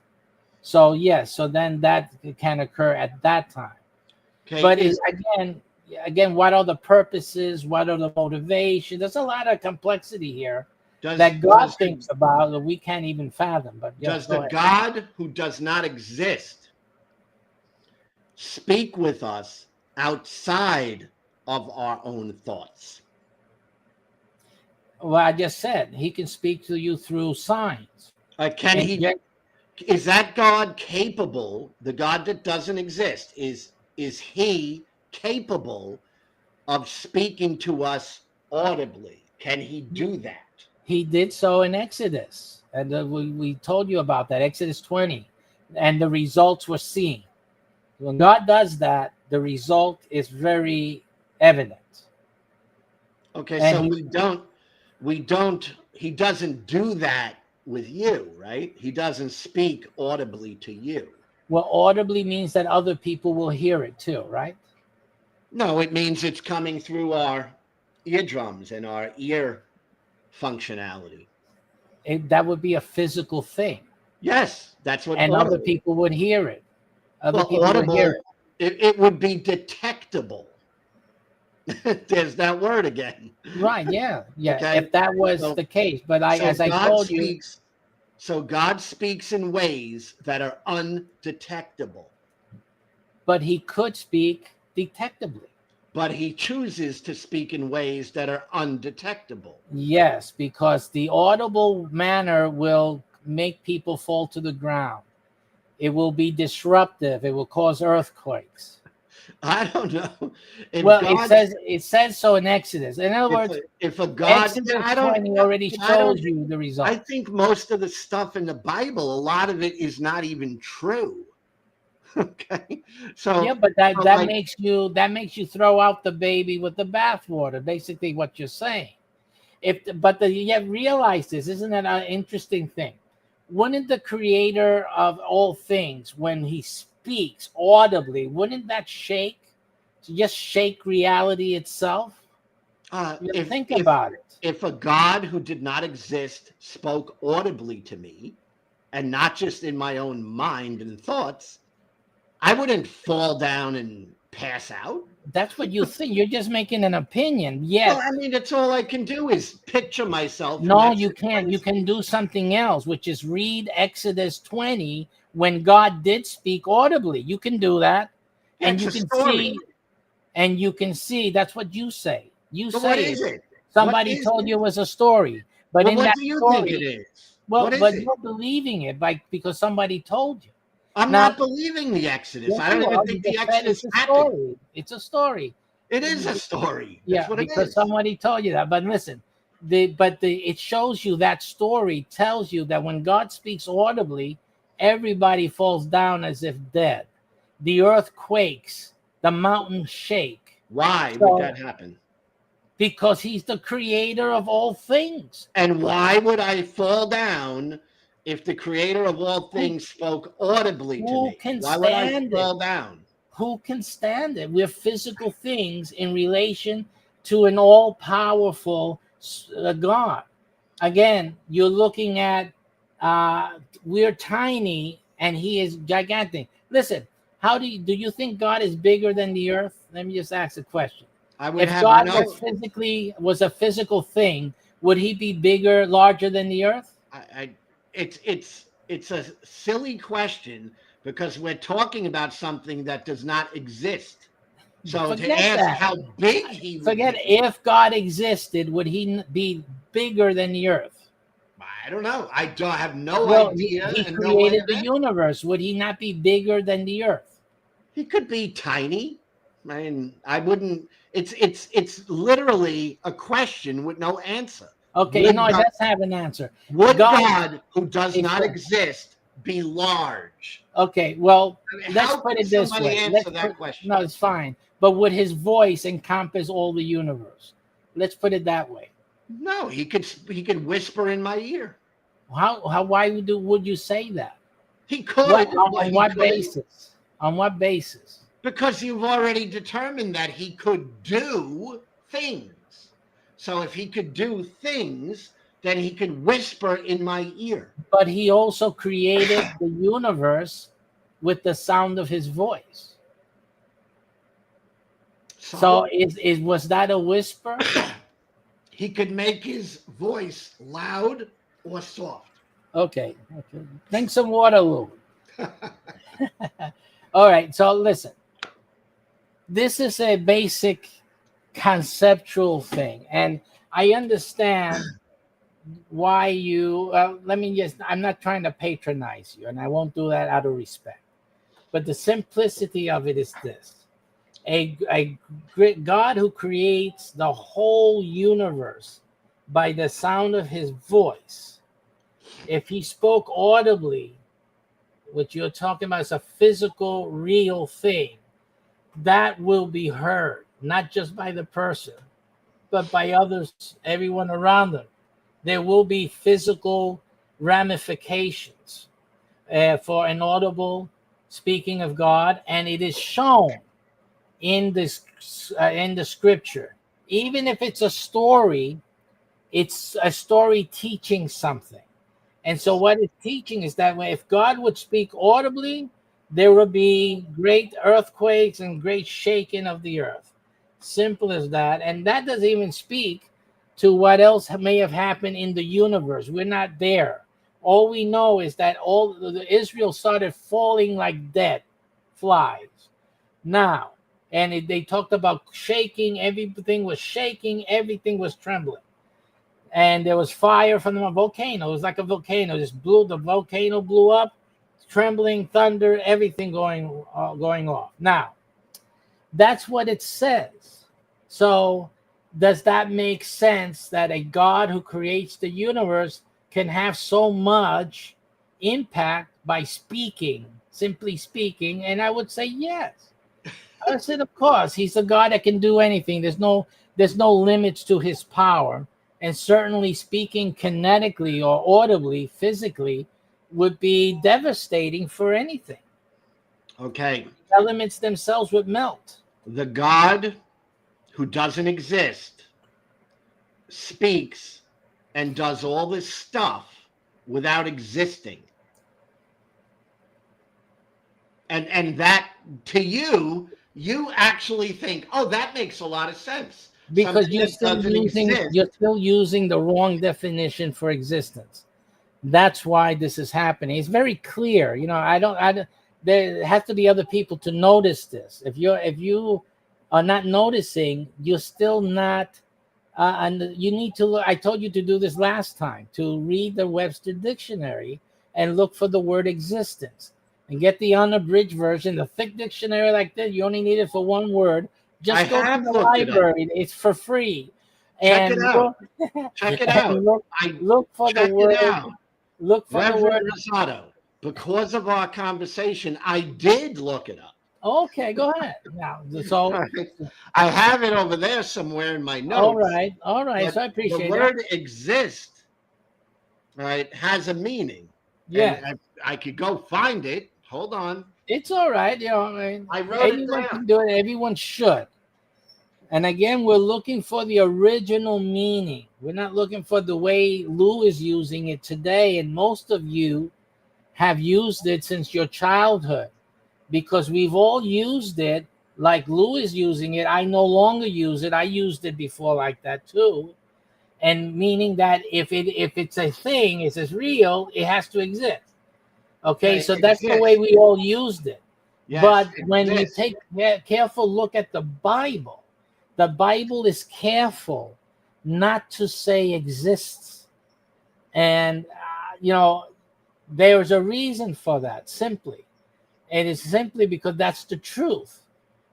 So yes, so then that can occur at that time. Okay. But again, what are the purposes? What are the motivations? There's a lot of complexity here that God thinks about that we can't even fathom. But yes, does the God who does not exist speak with us outside of our own thoughts? Well, I just said he can speak to you through signs. Can he? Is that God capable? The God that doesn't exist, is he capable of speaking to us audibly? Can he do that? He did so in Exodus, and we told you about that, Exodus 20, and the results were seen. When God does that, the result is very evident. Okay, And so he doesn't do that with you, right? He doesn't speak audibly to you. Well, audibly means that other people will hear it too, right? No, it means it's coming through our eardrums and our ear functionality. That would be a physical thing. Yes, that's what. And other people would hear it. Other people audible, would hear it. It would be detectable. There's that word again. Right, yeah. Okay? If that was the case. But as I told you. So God speaks in ways that are undetectable. But he could speak detectably. But he chooses to speak in ways that are undetectable. Yes, because the audible manner will make people fall to the ground. It will be disruptive. It will cause earthquakes. I don't know. It says so in Exodus. In other words, if a God, Exodus 20 already shows you the result. I think most of the stuff in the Bible, a lot of it is not even true. Okay, so yeah, but that makes you throw out the baby with the bathwater. Basically, what you're saying. You realize this, isn't that an interesting thing? Wouldn't the creator of all things, when he speaks audibly, wouldn't that shake reality itself? Think about it. If a God who did not exist spoke audibly to me, and not just in my own mind and thoughts, I wouldn't fall down and pass out. That's what you think. You're just making an opinion. Yes. Well, I mean, that's all I can do is picture myself. No, you can't. You can do something else, which is read Exodus 20 when God did speak audibly. You can do that. Yeah, and you can see, and you can see, that's what you say. You say what is it? Somebody told you it was a story. But in what that do you story, think it is? Well, but you're believing it because somebody told you. I'm not believing the Exodus. Yes, I don't even think the Exodus happened. It's a story. It is a story. That's what because somebody told you that. But listen, it shows you that story tells you that when God speaks audibly, everybody falls down as if dead. The earth quakes, the mountains shake. Why would that happen? Because he's the creator of all things. And why would I fall down if the creator of all things spoke audibly to me? Why would I fall down? Who can stand it? We're physical things in relation to an all-powerful God. Again, you're looking at, we're tiny and he is gigantic. Listen, do you think God is bigger than the earth? Let me just ask a question. If God was a physical thing, would he be larger than the earth? It's a silly question because we're talking about something that does not exist. So to ask how big he would be. If God existed, would he be bigger than the earth? I don't know. I have no idea. He created the universe. Would he not be bigger than the earth? He could be tiny. I mean, I wouldn't. It's literally a question with no answer. Okay, Would no, God- let's have an answer. Would God- God, who does It's not a- exist, be large? Okay, well, I mean, let's how put can it this somebody way. answer that question? No, it's fine. But would his voice encompass all the universe? Let's put it that way. No, he could whisper in my ear. Why would you say that? He could. On he what couldn't. basis? On what basis? Because you've already determined that he could do things. So if he could do things, then he could whisper in my ear. But he also created the universe with the sound of his voice. So was that a whisper? He could make his voice loud or soft. Okay. Drink some water, Lou. All right. So listen, this is a basic conceptual thing, and I understand why you. I'm not trying to patronize you, and I won't do that out of respect. But the simplicity of it is this: a great God who creates the whole universe by the sound of his voice. If he spoke audibly, what you're talking about is a physical, real thing, that will be heard, not just by the person, but by others, everyone around them. There will be physical ramifications for an audible speaking of God, and it is shown in the scripture. Even if it's a story teaching something. And so what it's teaching is that if God would speak audibly, there would be great earthquakes and great shaking of the earth. Simple as that. And that doesn't even speak to what else may have happened in the universe. We're not there. All we know is that all the Israel started falling like dead flies. Now, and they talked about shaking. Everything was shaking. Everything was trembling. And there was fire from the volcano. It was like a volcano. The volcano blew up, trembling, thunder, everything going off. Now, that's what it says. So does that make sense that a God who creates the universe can have so much impact by speaking, simply speaking? And I would say yes. I said, of course, he's a God that can do anything. There's no limits to his power. And certainly speaking kinetically or audibly, physically, would be devastating for anything. Okay. The elements themselves would melt. The God who doesn't exist speaks and does all this stuff without existing. And that, to you actually think, oh, that makes a lot of sense. Because Something you're still using the wrong definition for existence. That's why this is happening. It's very clear. There has to be other people to notice this. If you are not noticing, you're still not. And you need to look. I told you to do this last time, to read the Webster Dictionary and look for the word existence, and get the unabridged version, the thick dictionary like this. You only need it for one word. Just go to the library. It's for free. Check it out. Check it out. Look for the word. Look for the word. Rosado. Because of our conversation, I did look it up. Okay, go ahead. Now, so I have it over there somewhere in my notes. All right. So I appreciate the word exist, right, has a meaning. Yeah, I could go find it. Hold on. It's all right. I wrote it down. Can do it. Everyone should. And again, we're looking for the original meaning. We're not looking for the way Lou is using it today. And most of you have used it since your childhood, because we've all used it like Lou is using it. I no longer use it. I used it before like that too. And meaning that if it's a thing, it's real, it has to exist. Okay, so that's the way we all used it. Yes, but when you take a careful look at the Bible is careful not to say exists. And, there's a reason for that, simply. It is simply because that's the truth.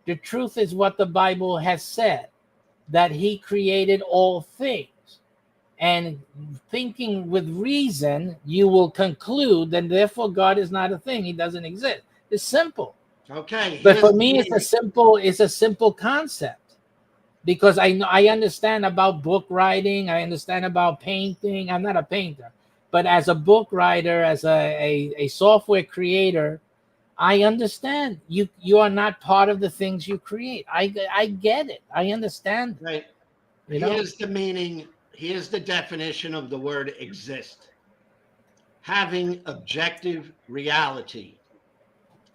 The truth is what the Bible has said, that he created all things. and thinking with reason, you will conclude that therefore God is not a thing. He doesn't exist. It's simple. Okay. But for here's me, it's a simple concept, because I understand about book writing. I understand about painting. I'm not a painter, but as a book writer, as a software creator, I understand you are not part of the things you create. I get it. I understand. right. You know? Here's the meaning. Here's the definition of the word exist. Having objective reality.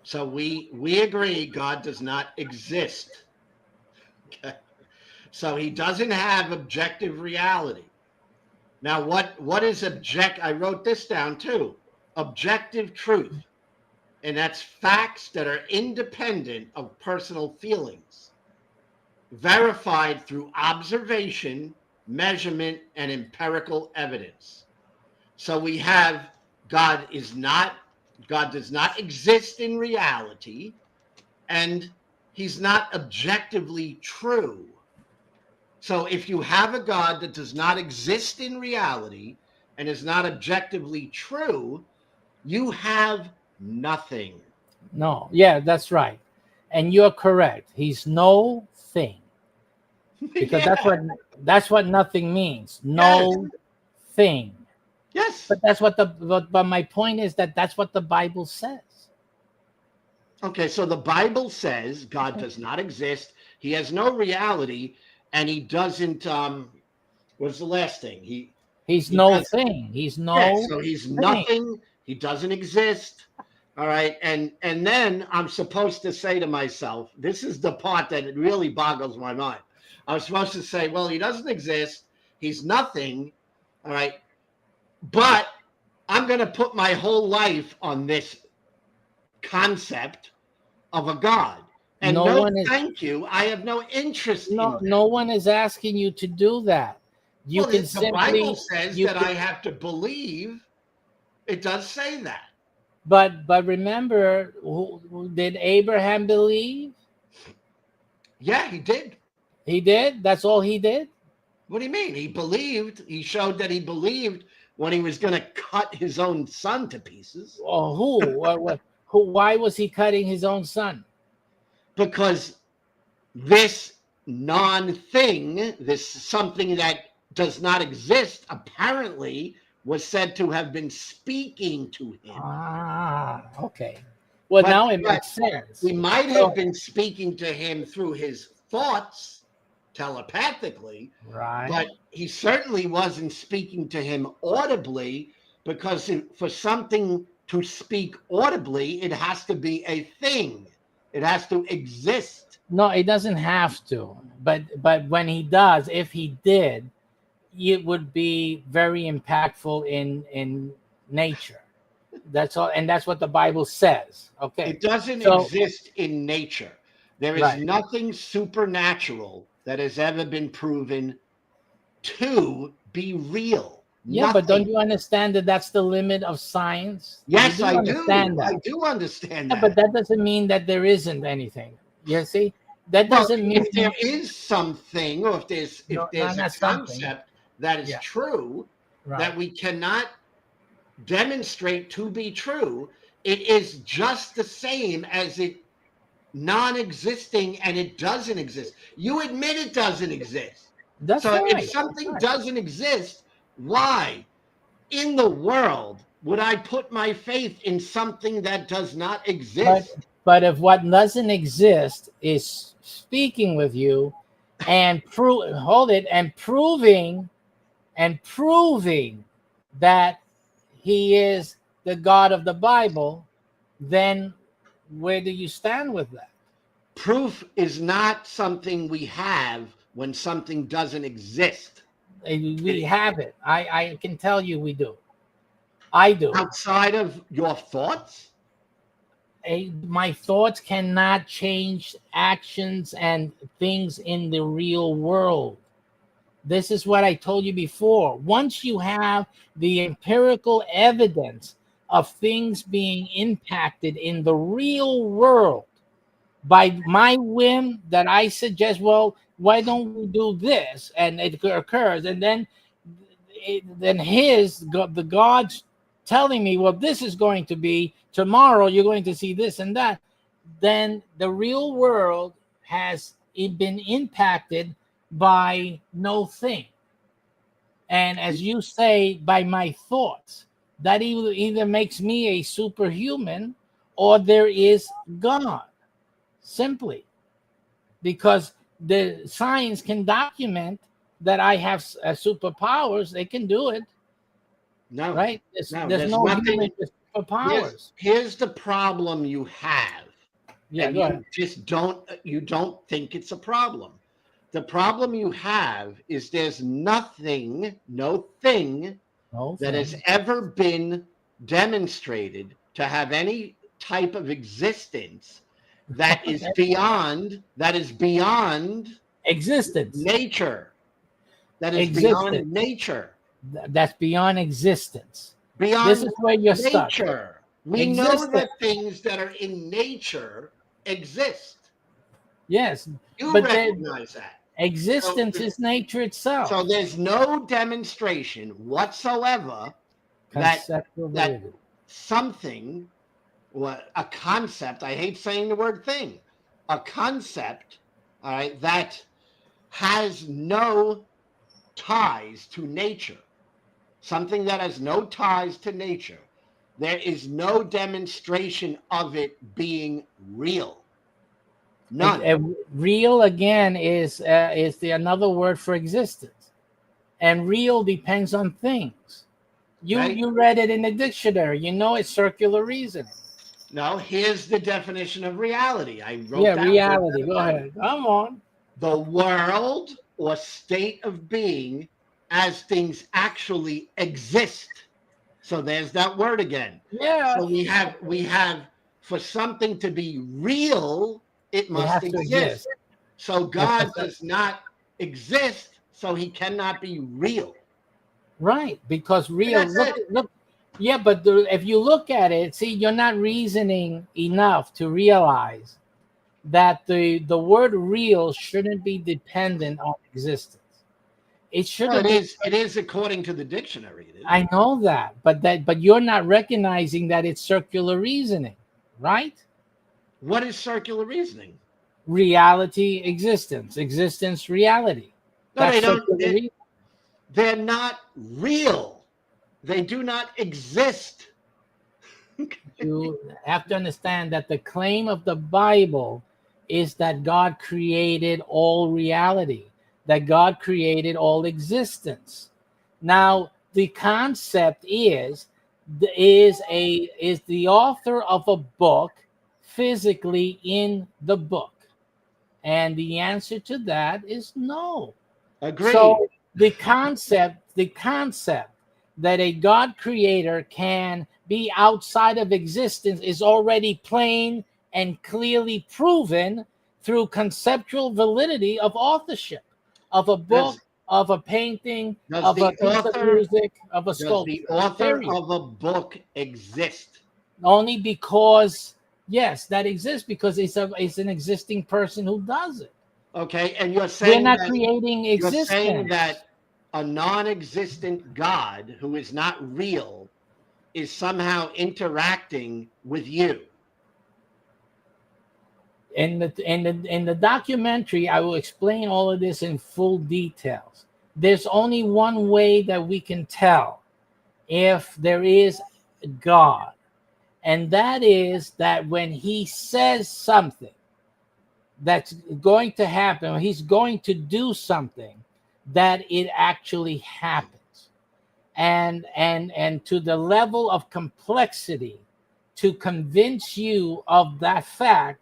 So we agree God does not exist. Okay. So he doesn't have objective reality. Now, what is object? I wrote this down too. Objective truth. And that's facts that are independent of personal feelings, verified through observation, measurement, and empirical evidence. So we have God does not exist in reality, and he's not objectively true. So if you have a God that does not exist in reality and is not objectively true, you have nothing. No, yeah, that's right, and you're correct. He's no thing, because Yeah. that's what nothing means. No thing. Yes. But that's what but my point is that that's what the Bible says. Okay, so the Bible says God does not exist. He has no reality, and he doesn't. What's the last thing? He's he no does- thing. He's Yeah, no. so he's thing. nothing. He doesn't exist. All right, and then I'm supposed to say to myself, this is the part that it really boggles my mind. I'm supposed to say, well, he doesn't exist. He's nothing. All right, but I'm going to put my whole life on this concept of a God. And thank you. I have no interest in that. No one is asking you to do that. You Well, can the Bible says that I have to believe. It does say that. But remember, did Abraham believe? Yeah, he did. He did? That's all he did? What do you mean? He believed. He showed that he believed when he was going to cut his own son to pieces. Oh, who? Why was he cutting his own son? Because this non-thing, this something that does not exist, apparently was said to have been speaking to him. Ah, okay. Well, now it makes sense. He might have been speaking to him through his thoughts, telepathically, right? But he certainly wasn't speaking to him audibly, because for something to speak audibly, it has to be a thing. It has to exist. No, it doesn't have to. But when he does, if he did, it would be very impactful in nature. That's all, and that's what the Bible says. Okay. It doesn't exist in nature. There is nothing supernatural that has ever been proven to be real. Yeah, Nothing. but don't you understand that that's the limit of science? Yes, I do. That. I do understand that. Yeah, but that doesn't mean that there isn't anything. You see, that doesn't mean if there is something, or if there's a concept that is true that we cannot demonstrate to be true, it is just the same as it non-existing, and it doesn't exist. You admit it doesn't exist. That's so right. If something doesn't exist, why in the world would I put my faith in something that does not exist? But if what doesn't exist is speaking with you and proving that he is the God of the Bible, then where do you stand with that? Proof is not something we have when something doesn't exist. We have it. I can tell you we do. I do. Outside of your thoughts? My thoughts cannot change actions and things in the real world. This is what I told you before. Once you have the empirical evidence of things being impacted in the real world by my whim, that I suggest, well, why don't we do this? And it occurs. And then the God's telling me, well, this is going to be tomorrow. You're going to see this and that. Then the real world has been impacted by no thing. And as you say, by my thoughts, that either makes me a superhuman or there is God, simply. Because the science can document that I have superpowers. They can do it. No, right? There's no nothing. human with superpowers. Here's the problem you have. Yeah, and go ahead. you don't think it's a problem. The problem you have is there's no thing that has ever been demonstrated to have any type of existence that is beyond Existence. nature. That is beyond nature. That's beyond existence. Beyond this is where you're nature. stuck. We know that things that are in nature exist. Yes, You but recognize that. Existence is nature itself. So there's no demonstration whatsoever that something, a concept, I hate saying the word thing, a concept, all right, that has no ties to nature, something that has no ties to nature, there is no demonstration of it being real. None. Real, again, is the another word for existence, and real depends on things. You read it in the dictionary. You know it's circular reasoning. No, here's the definition of reality. I wrote down reality. Go ahead. Come on. The world or state of being as things actually exist. So there's that word again. Yeah. So we have for something to be real, it must exist. So God does not exist, so he cannot be real. Right, because real, look, yeah, but if you look at it, see, you're not reasoning enough to realize that the word real shouldn't be dependent on existence. It shouldn't. It is according to the dictionary. I know that, but you're not recognizing that it's circular reasoning, right? What is circular reasoning? Reality, existence, reality. No, they're not real. They do not exist. You have to understand that the claim of the Bible is that God created all reality, that God created all existence. Now, the concept is the author of a book physically in the book? And the answer to that is no. Agreed. So the concept that a God creator can be outside of existence is already plain and clearly proven through conceptual validity of authorship of a book, of a painting, of a piece of music, of a sculpture. Does the author of a book exist? Only because, yes, that exists because it's an existing person who does it. Okay, and you're saying we're not creating existence. You're saying that a non-existent God who is not real is somehow interacting with you. In the documentary, I will explain all of this in full details. There's only one way that we can tell if there is God, and that is that when he says something that's going to happen, or he's going to do something, that it actually happens. And to the level of complexity to convince you of that fact,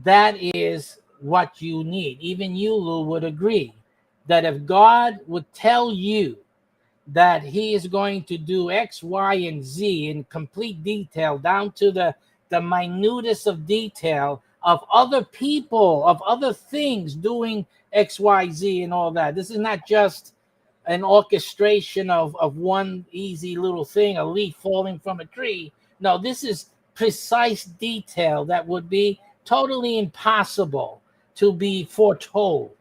that is what you need. Even you, Lou, would agree that if God would tell you that he is going to do X, Y, and Z in complete detail, down to the minutest of detail of other people, of other things doing X, Y, Z and all that. This is not just an orchestration of one easy little thing, a leaf falling from a tree. No, this is precise detail that would be totally impossible to be foretold.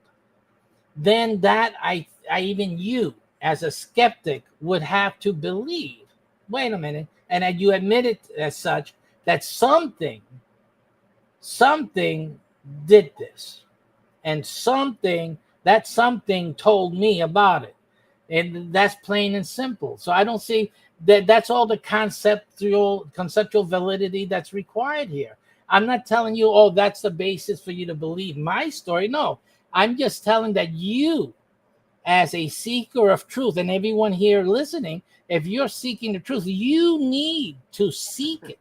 Then that I even you as a skeptic, would have to believe, wait a minute, and that you admit it as such, that something did this, and that something told me about it. And that's plain and simple. So I don't see that. That's all the conceptual validity that's required here. I'm not telling you, oh, that's the basis for you to believe my story. No, I'm just telling that you, as a seeker of truth, and everyone here listening, if you're seeking the truth, you need to seek it.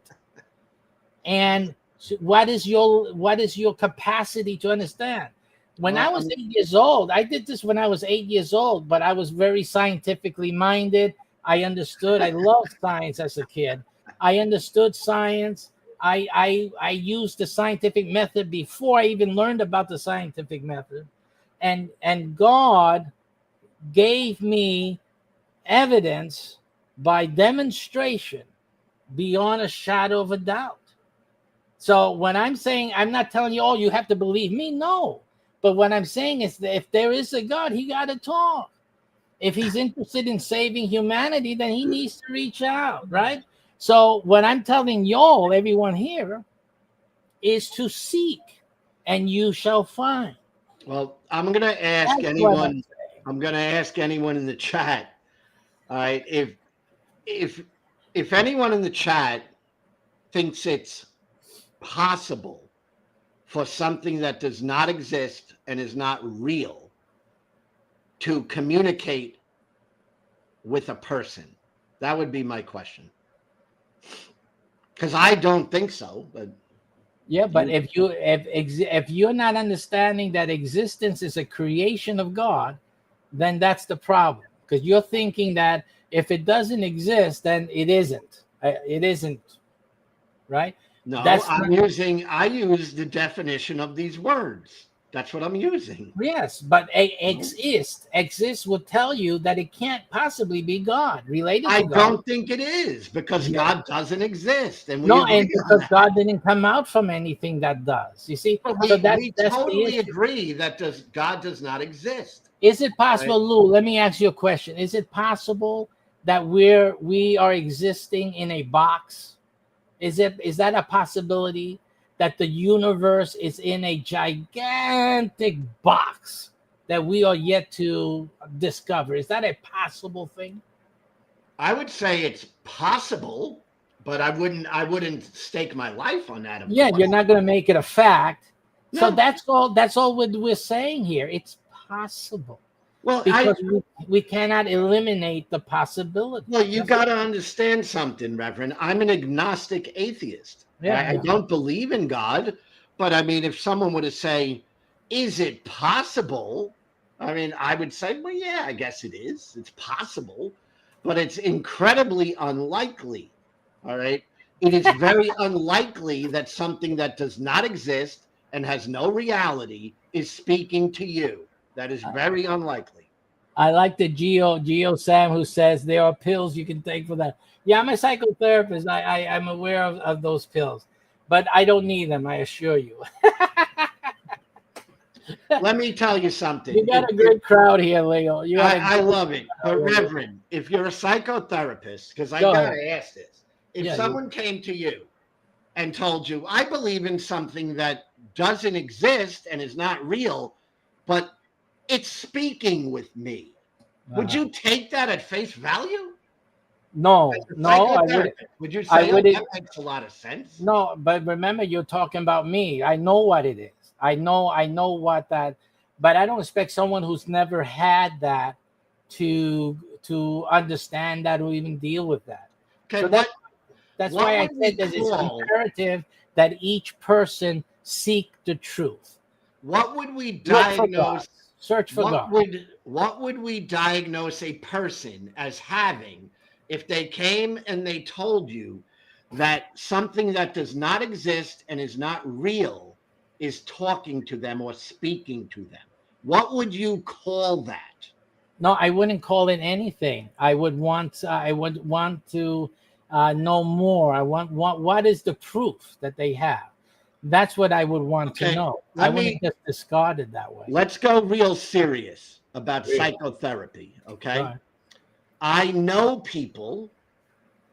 And what is your capacity to understand? When I was 8 years old, I did this when I was 8 years old, but I was very scientifically minded. I understood. I loved science as a kid. I understood science. I used the scientific method before I even learned about the scientific method. And God gave me evidence by demonstration beyond a shadow of a doubt. So when I'm saying, I'm not telling you, oh, you have to believe me. No. But what I'm saying is that if there is a God, he got to talk. If he's interested in saving humanity, then he needs to reach out, right? So what I'm telling y'all, everyone here, is to seek, and you shall find. Well, I'm going to ask anyone. I'm going to ask anyone in the chat. All right, if anyone in the chat thinks it's possible for something that does not exist and is not real to communicate with a person, that would be my question. Because I don't think so. But yeah, but if you're not understanding that existence is a creation of God, then that's the problem. Because you're thinking that if it doesn't exist, then it isn't. It isn't, right? No, I use the definition of these words. That's what I'm using. Yes, but exist would tell you that it can't possibly be God related to God. I don't think it is, because God doesn't exist, and because God didn't come out from anything that does. You see, so we totally agree that God does not exist. Is it possible, Lou? Let me ask you a question. Is it possible that we are existing in a box? Is that a possibility, that the universe is in a gigantic box that we are yet to discover? Is that a possible thing? I would say it's possible, but I wouldn't stake my life on that. Yeah, you're not going to make it a fact. No. So that's all we're saying here. It's possible. Well, because we cannot eliminate the possibility. Well, you got to understand something, Reverend. I'm an agnostic atheist. Yeah, I don't believe in God, but I mean, if someone were to say, is it possible? I mean, I would say, well, yeah, I guess it is. It's possible, but it's incredibly unlikely. All right. It is very unlikely that something that does not exist and has no reality is speaking to you. That is very unlikely. I like the Geo Sam, who says there are pills you can take for that. Yeah, I'm a psychotherapist. I'm aware of those pills, but I don't need them, I assure you. Let me tell you something. You got a great crowd here, Leo. I love it. But Reverend, if you're a psychotherapist, because I got to ask this, if someone came to you and told you, I believe in something that doesn't exist and is not real, but it's speaking with me, would you take that at face value? No, I wouldn't. Would you say that makes a lot of sense? No, but remember, you're talking about me. I know what it is. I know what that, but I don't expect someone who's never had that to understand that or even deal with that. Okay, so that's why I said that it's imperative that each person seek the truth. What would we diagnose? Search for God. What would we diagnose a person as having if they came and they told you that something that does not exist and is not real is talking to them or speaking to them? What would you call that? No, I wouldn't call it anything. I would want to know more. I want what is the proof that they have? That's what I would want to know. I wouldn't just discard it that way. Let's go real serious about psychotherapy, okay? I know people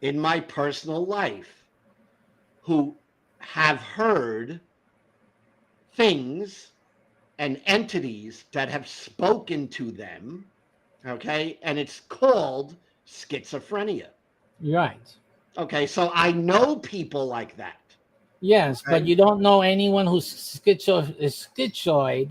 in my personal life who have heard things and entities that have spoken to them, okay? And it's called schizophrenia. Right. Okay, so I know people like that. Yes, but Okay. you don't know anyone who's schizoid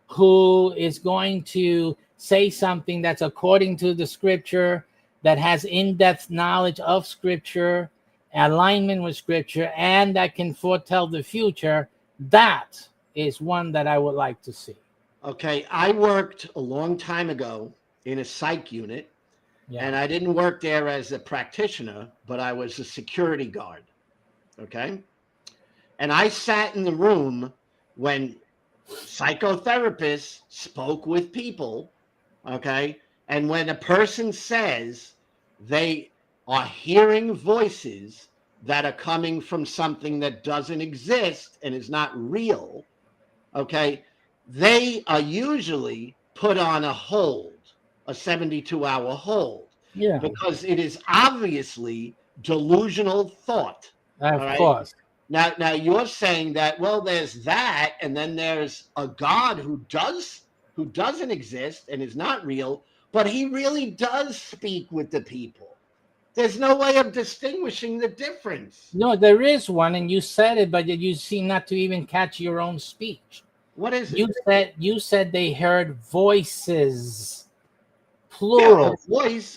who is going to say something that's according to the scripture, that has in-depth knowledge of scripture, alignment with scripture, and that can foretell the future. That is one that I would like to see. Okay, I worked a long time ago in a psych unit, Yeah. and I didn't work there as a practitioner, but I was a security guard. Okay. And I sat in the room when psychotherapists spoke with people. Okay. And when a person says they are hearing voices that are coming from something that doesn't exist and is not real, okay, they are usually put on a hold, a 72-hour hold, Yeah, because it is obviously delusional thought. of All right. course. Now you're saying that, well, there's that, and then there's a God who doesn't exist and is not real, but he really does speak with the people. There's no way of distinguishing the difference. No, there is one, and you said it, but you seem not to even catch your own speech. What is it? You said they heard voices, Yeah, plural.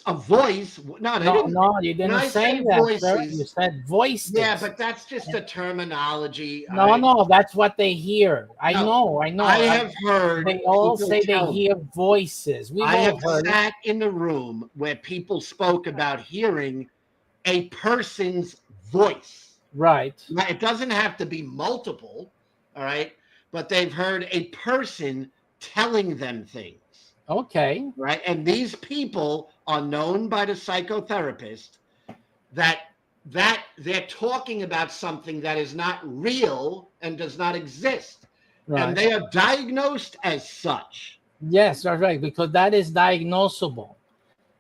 a voice. No, they No, didn't. no, you When I didn't say say that, sir. voices, You said voices. yeah, but that's just a terminology. all No, right? no, that's what they hear. I No, know. I have heard. They all people say they tell me. hear voices. We've I all have heard it. sat in the room where people spoke about hearing a person's voice. Right. Now, it doesn't have to be multiple, all right? But they've heard a person telling them things, Okay. right? And these people are known by the psychotherapist that they're talking about something that is not real and does not exist. Right. And they are diagnosed as such. Yes, that's right, because that is diagnosable.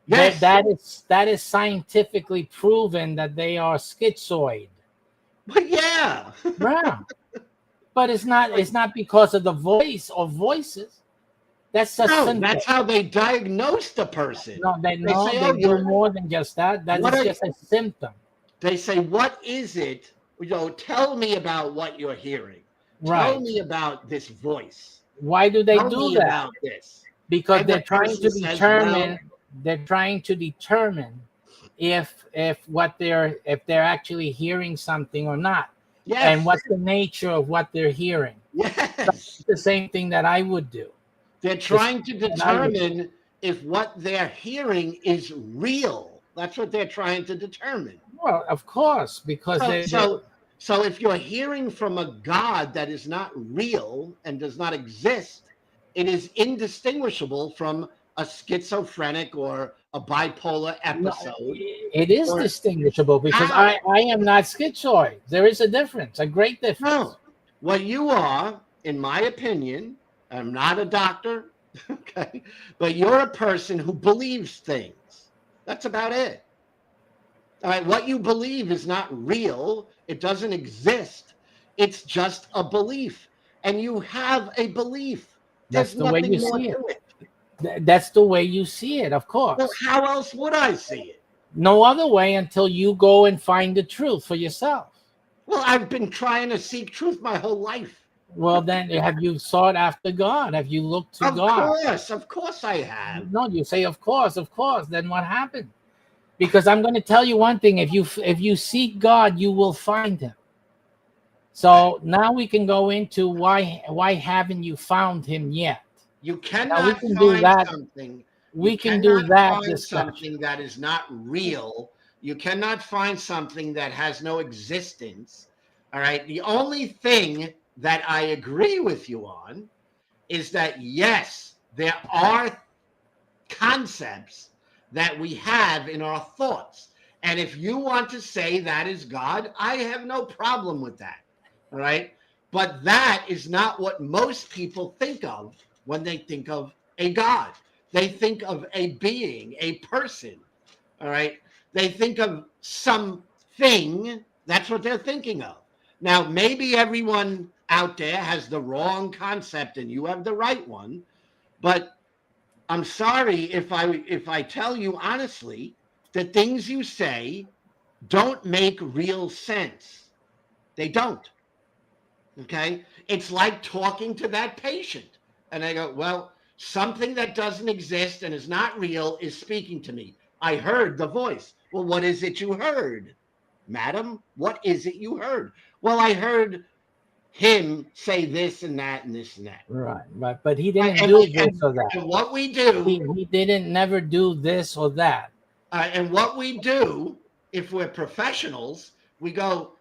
Yes. That is scientifically proven that they are schizoid. But yeah. Yeah. But it's not because of the voice or voices. That's a No, symptom. that's how they diagnose the person. No, they say, do more than just that. That What is are- just a symptom. They say, what is it? Tell me about what you're hearing. Right. Tell me about this voice. Why do they Tell do me that? about this. Because And the they're trying to person says, determine if they're actually hearing something or not. Yes. And what's the nature of what they're hearing. Yes. That's the same thing that I would do. They're trying to determine if what they're hearing is real. That's what they're trying to determine. Well, of course, because So if you're hearing from a God that is not real and does not exist, it is indistinguishable from a schizophrenic or a bipolar episode. it is Or- distinguishable because How? I am not schizoid. There is a difference, a great difference. No. What you are, in my opinion, I'm not a doctor, okay, but you're a person who believes things. That's about it. All right, what you believe is not real. It doesn't exist. It's just a belief. And you have a belief. That's There's the way nothing you more see to it. it. That's the way you see it, of course. Well, how else would I see it? No other way until you go and find the truth for yourself. Well, I've been trying to seek truth my whole life. Well, then have you sought after God? Have you looked to God? Of course I have. No, you say, of course. Then what happened? Because I'm going to tell you one thing: if you seek God, you will find Him. So now we can go into why haven't you found Him yet? You cannot can do find that. something. We You can do cannot that find discussion. something that is not real. You cannot find something that has no existence. All right. The only thing that I agree with you on is that, yes, there are concepts that we have in our thoughts. And if you want to say that is God, I have no problem with that. All right. But that is not what most people think of when they think of a God. They think of a being, a person. All right. They think of something. That's what they're thinking of. Now, maybe everyone out there has the wrong concept and you have the right one, but I'm sorry if I tell you honestly, the things you say don't make real sense. They don't. Okay? It's like talking to that patient. And I go, well, something that doesn't exist and is not real is speaking to me. I heard the voice. Well, what is it you heard, madam? What is it you heard? Well, I heard him say this and that and this and that. Right. But he didn't And, do and, this or that. and what we do, He didn't never do this or that. and what we do, if we're professionals, we go,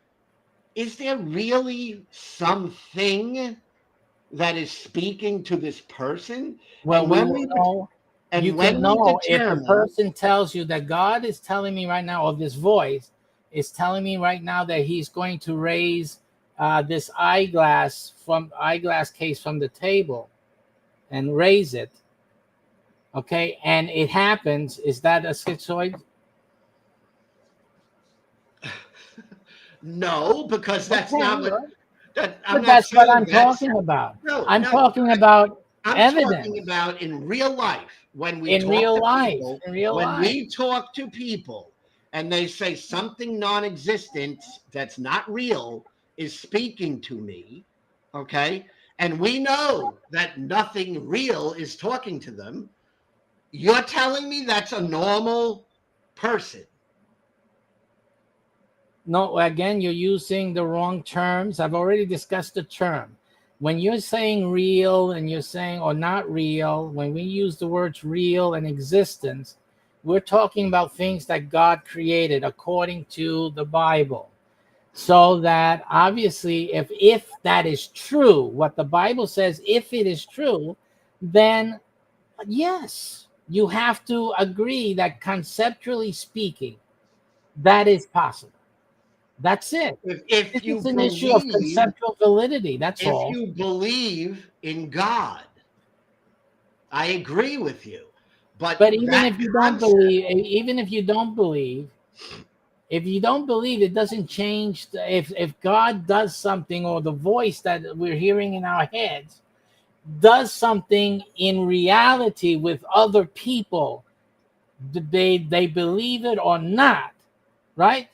is there really something that is speaking to this person? Well, And we when will we know. and You when can we know if the determine, person tells you that God is telling me right now, or this voice is telling me right now that he's going to raise this eyeglass case from the table and raise it. Okay, and it happens. Is that a schizoid? no, because that's not what I'm But not that's what saying I'm that's talking about. no, I'm no. talking about I'm evidence talking about in real life when we in talk real to life. people, In real when life. we talk to people and they say something non-existent that's not real is speaking to me, okay? And we know that nothing real is talking to them. You're telling me that's a normal person. No, again, you're using the wrong terms. I've already discussed the term. When you're saying real and you're saying or not real, when we use the words real and existence, we're talking about things that God created according to the Bible. So that obviously, if that is true, what the Bible says, if it is true, then yes, you have to agree that conceptually speaking, that is possible. That's it. If This you is an issue of believe, conceptual validity. That's if all. you believe in God, I agree with you. But Even that if you don't concept, believe, if you don't believe, it doesn't change. If God does something, or the voice that we're hearing in our heads does something in reality with other people, they believe it or not, right?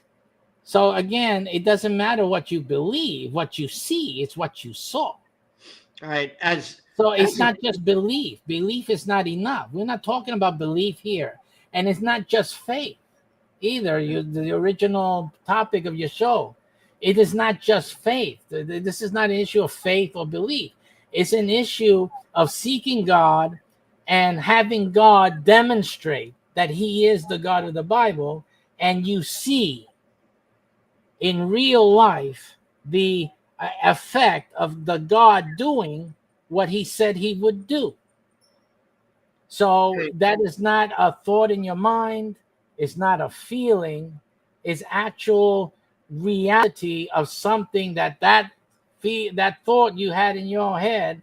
So again, it doesn't matter what you believe, what you see, it's what you saw. all right, So it's not just belief. Belief is not enough. We're not talking about belief here. And it's not just faith either. The original topic of your show. It is not just faith. This is not an issue of faith or belief. It's an issue of seeking God and having God demonstrate that he is the God of the Bible. And you see in real life the effect of the God doing what he said he would do. So that is not a thought in your mind. It's not a feeling. It's actual reality of something that thought you had in your head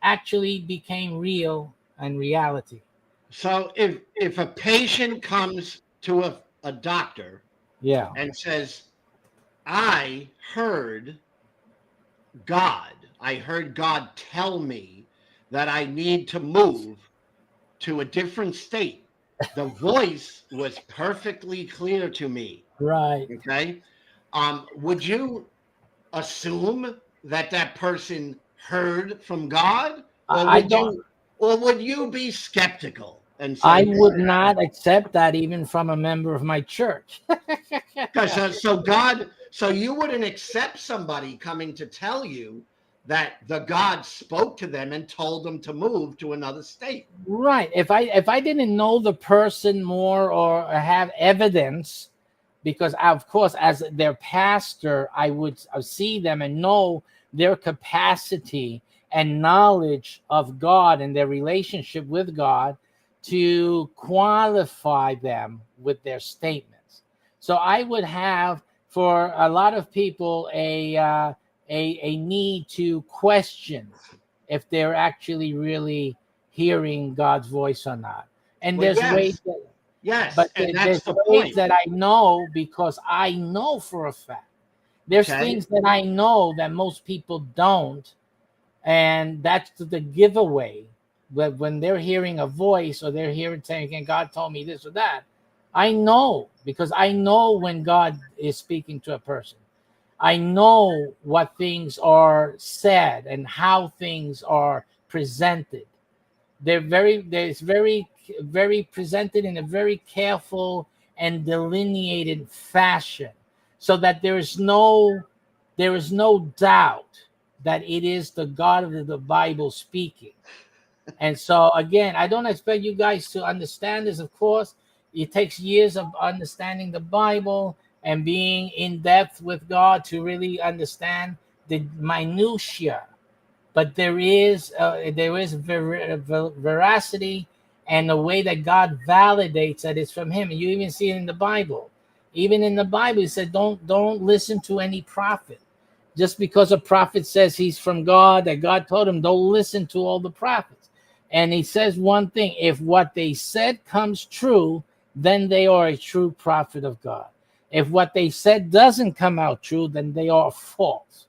actually became real and reality. So if a patient comes to a doctor, Yeah, and says, I heard I heard God tell me that I need to move to a different state. The voice was perfectly clear to me. right. Okay. Would you assume that that person heard from God, or I don't. would you be skeptical and I say, would not accept that even from a member of my church. because so you wouldn't accept somebody coming to tell you that the God spoke to them and told them to move to another state. Right. If I didn't know the person more or have evidence, because of course, as their pastor, I would see them and know their capacity and knowledge of God and their relationship with God to qualify them with their statements. So I would have, for a lot of people, a need to question if they're actually really hearing God's voice or not. And Well, there's ways yes, that Yes, But and there's that's the things point. that I know because I know for a fact. There's Okay. things that I know that most people don't, and that's the giveaway. But when they're hearing a voice or they're hearing saying, God told me this or that, I know because I know when God is speaking to a person. I know what things are said and how things are presented. There's very presented in a very careful and delineated fashion, so that there is no doubt that it is the God of the Bible speaking. And so again, I don't expect you guys to understand this. Of course, it takes years of understanding the Bible and being in depth with God to really understand the minutia. But there is veracity and the way that God validates that it's from Him. And you even see it in the Bible. Even in the Bible, He said, "Don't listen to any prophet." Just because a prophet says he's from God, that God told him, don't listen to all the prophets. And He says one thing: if what they said comes true, then they are a true prophet of God. If what they said doesn't come out true, then they are false.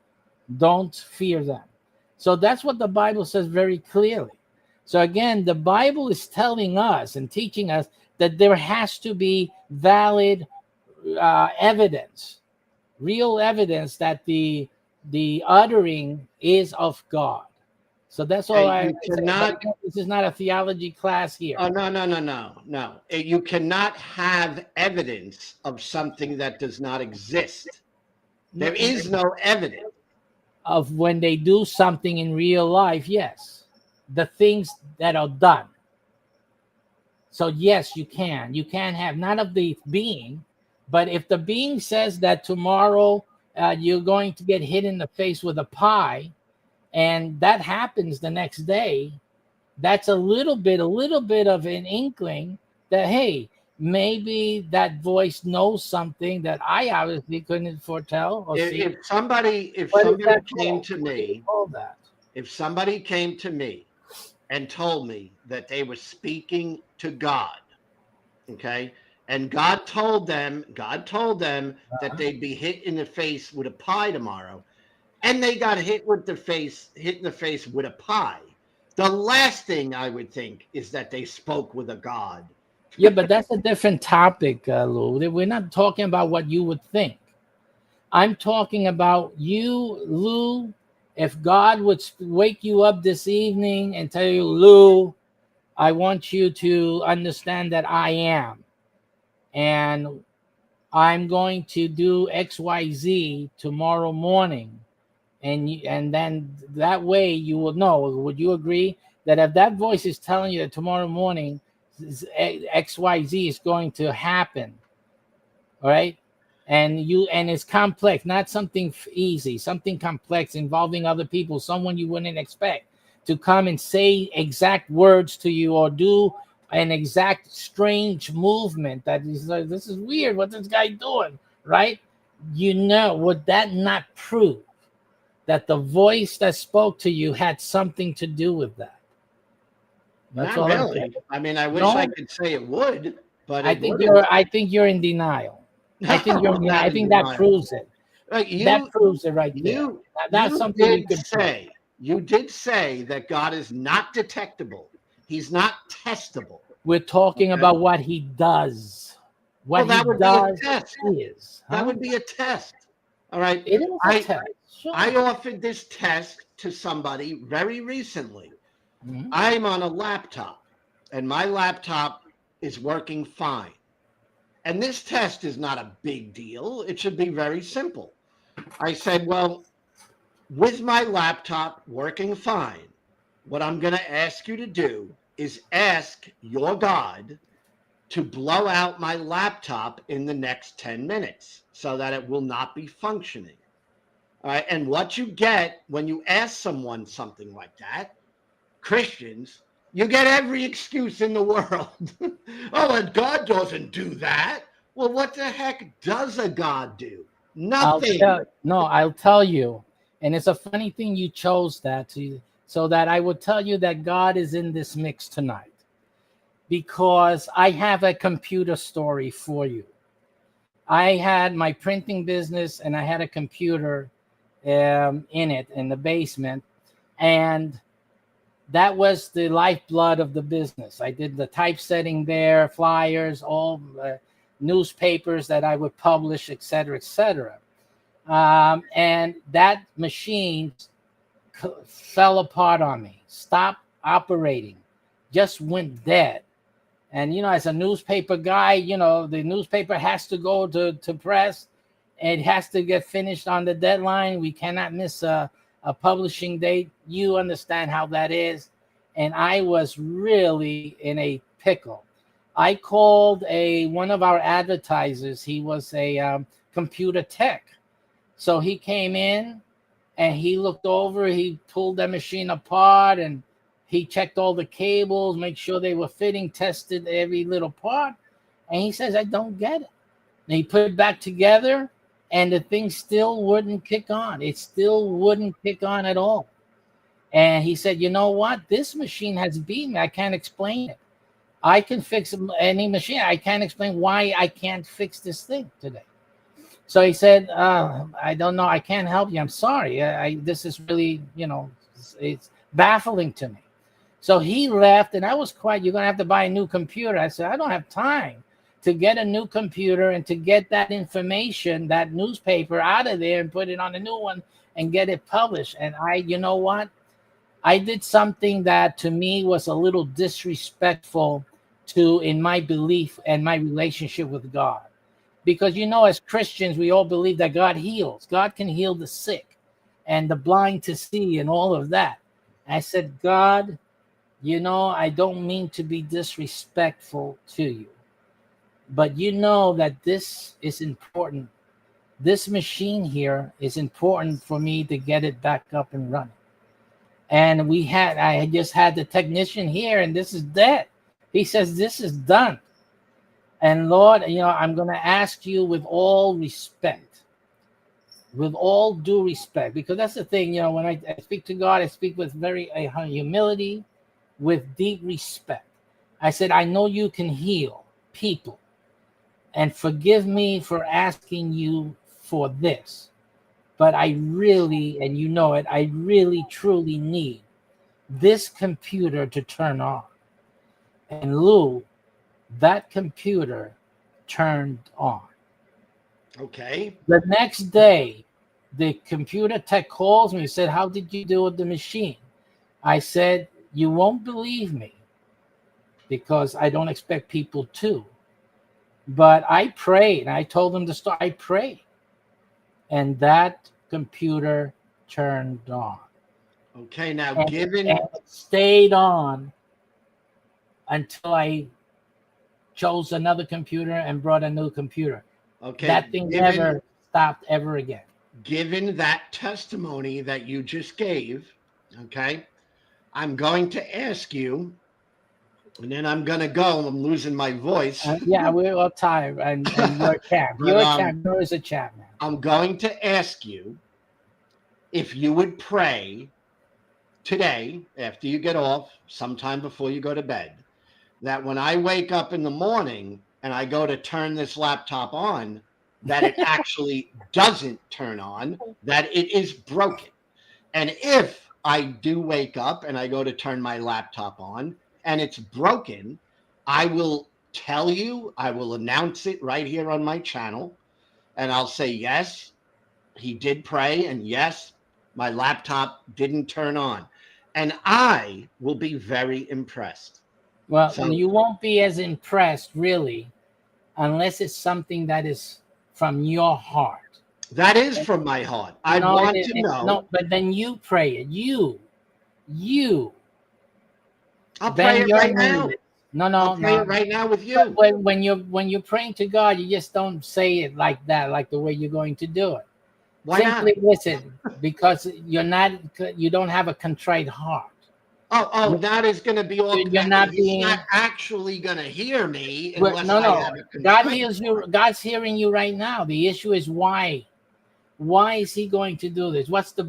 Don't fear them. So that's what the Bible says very clearly. So again, the Bible is telling us and teaching us that there has to be valid evidence, real evidence that the uttering is of God. So that's all I You say. cannot. But this is not a theology class here. Oh, no. You cannot have evidence of something that does not exist. There is no evidence. Of when they do something in real life, yes, the things that are done. So yes, you can have not of the being, but if the being says that tomorrow you're going to get hit in the face with a pie, and that happens the next day, that's a little bit of an inkling that, hey, maybe that voice knows something that I obviously couldn't foretell or see. If somebody What is that came called? to What do you me, call that? if somebody came to me and told me that they were speaking to God, okay, and God told them that they'd be hit in the face with a pie tomorrow, and they got hit in the face with a pie, the last thing I would think is that they spoke with a God. Yeah, but that's a different topic, Lou. We're not talking about what you would think. I'm talking about you, Lou. If God would wake you up this evening and tell you, Lou, I want you to understand that I am, and I'm going to do XYZ tomorrow morning, and then that way you will know. Would you agree that if that voice is telling you that tomorrow morning XYZ is going to happen, all right, and it's complex, not something easy, something complex involving other people, someone you wouldn't expect to come and say exact words to you or do an exact strange movement that is like, this is weird, what this guy doing, right? Would that not prove that the voice that spoke to you had something to do with that? That's Not all I'm really. saying. I mean, I wish No. I could say it would, but I it think wouldn't. I think you're in denial. I think No, I'm not I in think that denial. proves it. Like That proves it right there. you That's something you did could prove. say. You did say that God is not detectable. He's not testable. We're talking Okay. about what He does. Well, What that He would be a does test. is. That would be a test. All right. It is a test. Sure. I offered this test to somebody very recently. Mhm. I'm on a laptop, and my laptop is working fine. And this test is not a big deal. It should be very simple. I said, well, with my laptop working fine, what I'm going to ask you to do is ask your God to blow out my laptop in the next 10 minutes so that it will not be functioning. All right. And what you get when you ask someone something like that, Christians, you get every excuse in the world. Oh, and God doesn't do that. Well, what the heck does a God do? Nothing. I'll tell you. And it's a funny thing you chose that so that I would tell you that God is in this mix tonight. because I have a computer story for you. I had my printing business, and I had a computer in the basement, and that was the lifeblood of the business. I did the typesetting there, flyers, all newspapers that I would publish, et cetera, et cetera. And that machine fell apart on me, stopped operating, just went dead. And, as a newspaper guy, the newspaper has to go to press. It has to get finished on the deadline. We cannot miss a publishing date. You understand how that is. And I was really in a pickle. I called one of our advertisers. He was a computer tech. So he came in and he looked over, he pulled the machine apart, and he checked all the cables, make sure they were fitting, tested every little part. And he says, I don't get it. And he put it back together, and the thing still wouldn't kick on. It still wouldn't kick on at all. And he said, you know what? This machine has beat me. I can't explain it. I can fix any machine. I can't explain why I can't fix this thing today. So he said, I don't know. I can't help you. I'm sorry. This is really, it's baffling to me. So he left, and I was quiet. You're going to have to buy a new computer. I said, I don't have time to get a new computer and to get that information, that newspaper out of there and put it on a new one and get it published. And you know what? I did something that to me was a little disrespectful in my belief and my relationship with God. Because, as Christians, we all believe that God heals. God can heal the sick and the blind to see and all of that. I said, God, I don't mean to be disrespectful to you, but that this is important. This machine here is important for me to get it back up and running. And I just had the technician here, and this is dead. He says, this is done. And Lord, I'm going to ask you with all respect, with all due respect, because that's the thing, when I speak to God, I speak with very humility, with deep respect. I said, I know you can heal people, and forgive me for asking you for this. But I really, and I really truly need this computer to turn on. And Lou, that computer turned on. Okay. The next day, the computer tech calls me and said, how did you do with the machine? I said, you won't believe me because I don't expect people to. But I prayed, and I told them to start. I prayed. And that computer turned on. Okay, now And given it stayed on until I chose another computer and brought a new computer. okay, That thing never stopped ever again. Given that testimony that you just gave, okay, I'm going to ask you, and then I'm going to go. I'm losing my voice. Yeah, we're all tired, and you're a champ. You're a champ. You're always a champ, man. I'm going to ask you if you would pray today, after you get off, sometime before you go to bed, that when I wake up in the morning and I go to turn this laptop on, that it actually doesn't turn on, that it is broken. And if I do wake up and I go to turn my laptop on and it's broken, I will tell you, I will announce it right here on my channel, and I'll say, yes, he did pray, and yes, my laptop didn't turn on. And I will be very impressed. Well, So- you won't be as impressed, really, unless it's something that is from your heart. That is from my heart. I want to know. No, but then you pray it. You. I'll pray it right now. No. I'll pray it right now with you. But when you're praying to God, you just don't say it like that, like the way you're going to do it. Why Simply not? listen, because you don't have a contrite heart. Oh, that is going to be all. You're not He's being. not actually going to hear me Well, unless no. I have a God contrite hears you. heart. God's hearing you right now. The issue is why. Why is He going to do this? What's the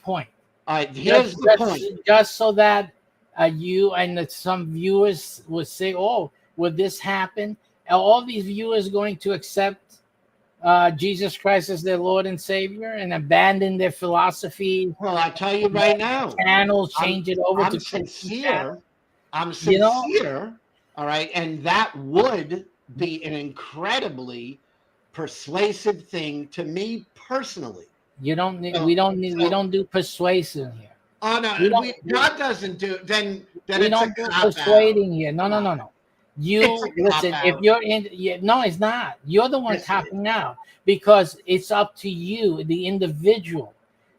point? All right, here's the point. Just so that you and that some viewers would say, "Oh, would this happen? Are all these viewers going to accept Jesus Christ as their Lord and Savior and abandon their philosophy? Well, I tell you right now, Channel, change it over I'm to Christian sincere. channel? I'm You know? sincere. All right. And that would be an incredibly persuasive thing to me personally. You don't need. So- We don't need. We so- don't do persuasion here. Oh no, We don't- God doesn't do. Then We it's a don't do cop-out. persuading here. No, no, no, no. You It's a listen. If cop-out. you're in, no, it's not. You're the one Yes, it copping out because it's up to you, the individual.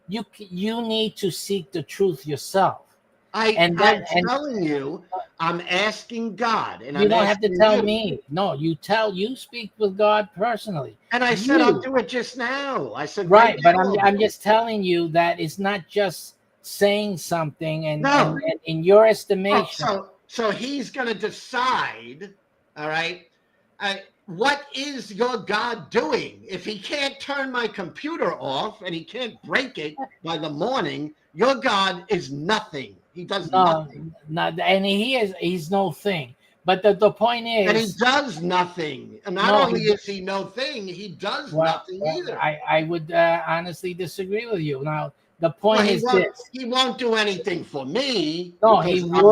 You need to seek the truth yourself. I'm and- telling you, I'm asking God, and You I'm don't have to asking tell you. me. No, you speak with God personally. And I said I'll You. do it just now. I said Right, but now. I'm just telling you that it's not just saying something and, No. and in your estimation. So he's going to decide, all right, what is your God doing? If he can't turn my computer off and he can't break it by the morning, your God is nothing. He does nothing. Not, and he's no thing. But the point is, And he does nothing. And not No, only he- is he no thing, he does nothing either. I would honestly disagree with you. Now, the point Well, is this. he won't do anything for me. No, because he would.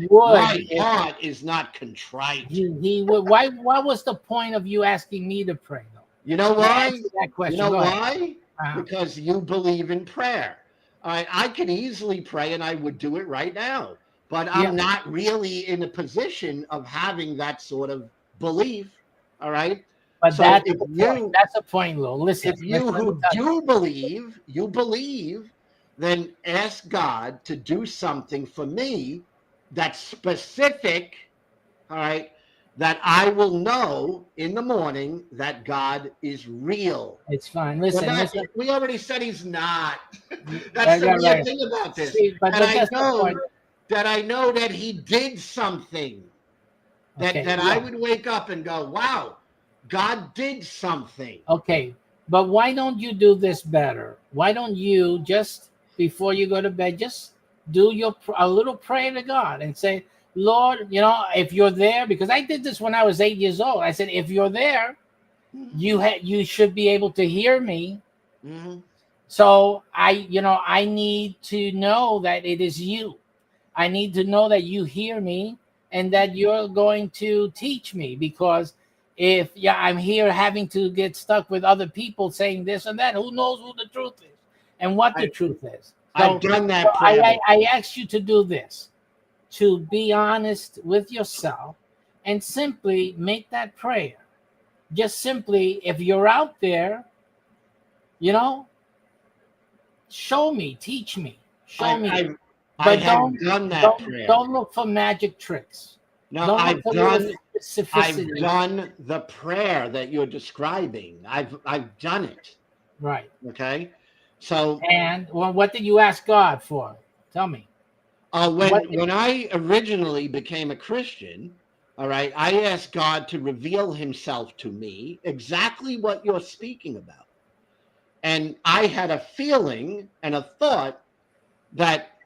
My if- heart is not contrite. He would. Why? What was the point of you asking me to pray, though? You know why? Answer that question. You know Go ahead. why? Because you believe in prayer. All right, I can easily pray and I would do it right now, but I'm not really in a position of having that sort of belief. All right. But So that's if the you- point. That's the point, Lou. Listen. If you who do believe, then ask God to do something for me that's specific, all right, that I will know in the morning that God is real. It's fine. Listen, Well, listen. we already said he's not. That's the Right, weird right. thing about this. See, but And I that's the know point. that he did something. Okay, That yeah. I would wake up and go, wow, God did something. Okay, but why don't you do this better? Why don't you just before you go to bed, just do a little prayer to God and say, Lord, if you're there, because I did this when I was 8 years old. I said, if you're there, you should be able to hear me. Mm-hmm. So I need to know that it is you. I need to know that you hear me and that you're going to teach me, because if I'm here having to get stuck with other people saying this and that, who knows who the truth is and what the truth is. So, I've done that prayer. I ask you to do this, to be honest with yourself and simply make that prayer. Just simply, if you're out there, show me, teach me, show me. I But have done that prayer. don't look for magic tricks. No, Don't I've look for done specificity. the prayer that you're describing. I've done it. Right. Okay. So And what did you ask God for? Tell me. when I originally became a Christian, all right, I asked God to reveal himself to me, exactly what you're speaking about. And I had a feeling and a thought that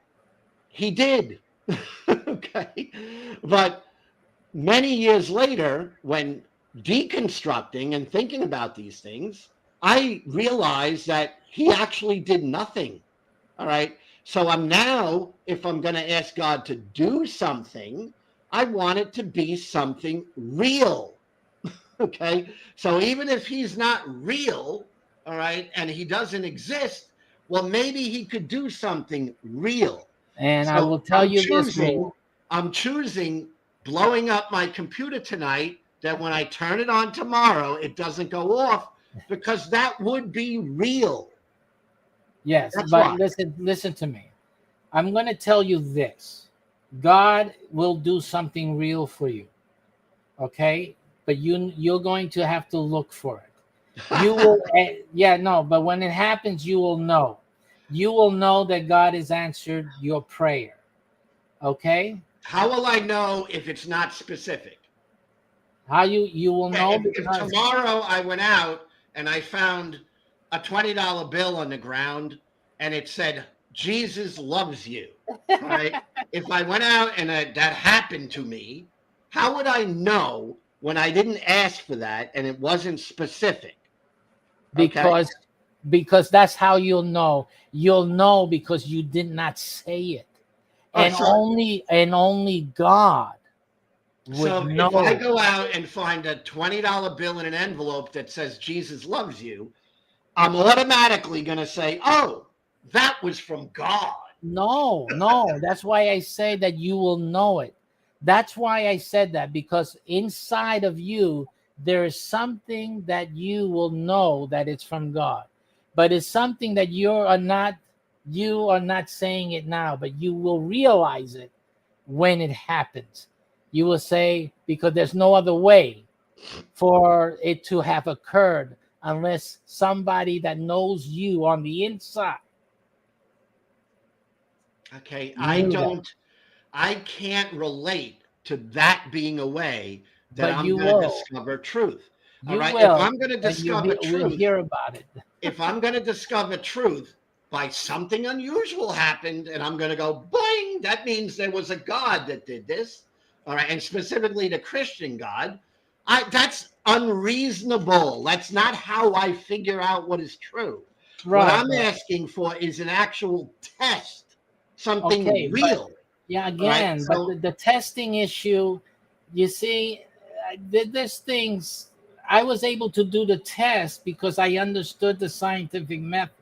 he did. Okay. But many years later, when deconstructing and thinking about these things, I realized that he actually did nothing. All right. So if I'm going to ask God to do something, I want it to be something real. Okay. So even if he's not real, all right, and he doesn't exist, well, maybe he could do something real. And So I will tell you this. I'm choosing blowing up my computer tonight, that when I turn it on tomorrow, it doesn't go off, because that would be real. Yes, That's but why. listen to me. I'm going to tell you this. God will do something real for you. Okay? But you're going to have to look for it. You will but when it happens, you will know. You will know that God has answered your prayer. Okay? How will I know if it's not specific? How you will know If because tomorrow I went out and I found a $20 bill on the ground and it said, Jesus loves you, right? if I went out and that happened to me, how would I know when I didn't ask for that and it wasn't specific? Okay. Because that's how you'll know. You'll know because you did not say it. And only God would So know. if I go out and find a $20 bill in an envelope that says Jesus loves you, I'm automatically going to say, oh, that was from God. No, that's why I say that you will know it. That's why I said that, because inside of you there is something that you will know that it's from God, but it's something that you are not saying it now, but you will realize it when it happens. You will say, because there's no other way for it to have occurred unless somebody that knows you on the inside. Okay, I can't relate to that being a way that But I'm you going to will. discover truth. All You right, will. if I'm going to discover we'll truth, hear about it. if I'm going to discover truth by something unusual happened, and I'm going to go boing, that means there was a God that did this. All right, and specifically the Christian God. That's unreasonable. That's not how I figure out what is true. What I'm asking for is an actual test, something real. Again, right? So, but the testing issue, you see, there's things. I was able to do the test because I understood the scientific method.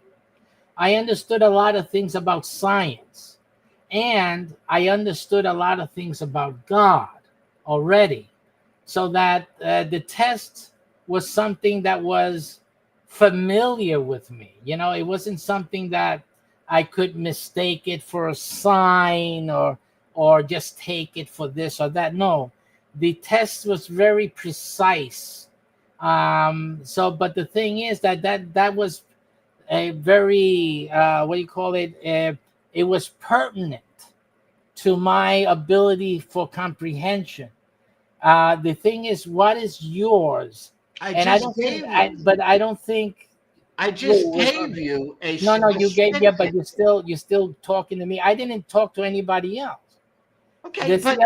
I understood a lot of things about science, and I understood a lot of things about God already. So that the test was something that was familiar with me. You know, it wasn't something that I could mistake it for a sign or just take it for this or that. No, the test was very precise. But the thing is that was a very what do you call it? It was pertinent to my ability for comprehension. The thing is, what is yours? I And I don't think, I don't think. I just gave you a No, you gave, specific- yeah, but you're still talking to me. I didn't talk to anybody else. Okay, but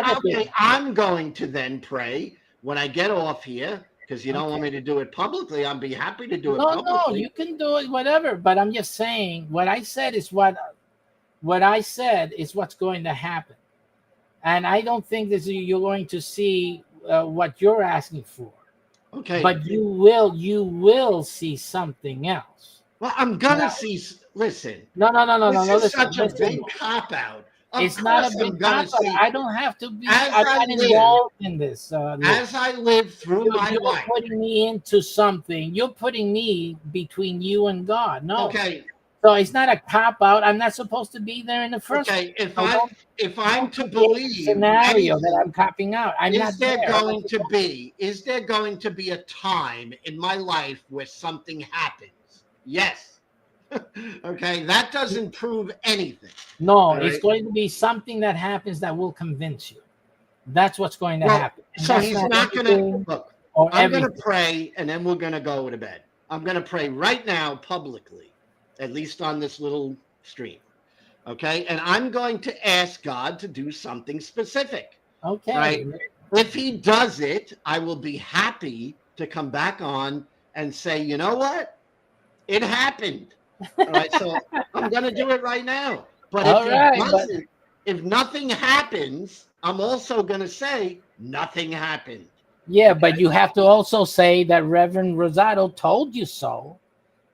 I'm going to then pray when I get off here, because you don't want me to do it publicly. I'll be happy to do it publicly. No, you can do it, whatever. But I'm just saying, what I said is what I said is what's going to happen. And I don't think that you're going to see what you're asking for. Okay. But you will see something else. Well, I'm gonna see. Listen. No. This is such a big cop out. It's not a big cop out. I don't have to be. I'm not involved in this. As I live through my life, you're putting me into something. You're putting me between you and God. No. Okay. So it's not a cop out. I'm not supposed to be there in the first. Okay, if I'm to believe scenario that I'm copping out, is there going to be a time in my life where something happens? Yes. Okay, that doesn't prove anything. No, it's going to be something that happens that will convince you. That's what's going to happen. And so he's not going to look. I'm going to pray, and then we're going to go to bed. I'm going to pray right now publicly, at least on this little stream. Okay, and I'm going to ask God to do something specific. Okay. Right? If he does it, I will be happy to come back on and say, you know what? It happened. All right, so I'm going to do it right now. But if nothing happens, I'm also going to say nothing happened. Yeah, but you have to also say that Reverend Rosado told you so,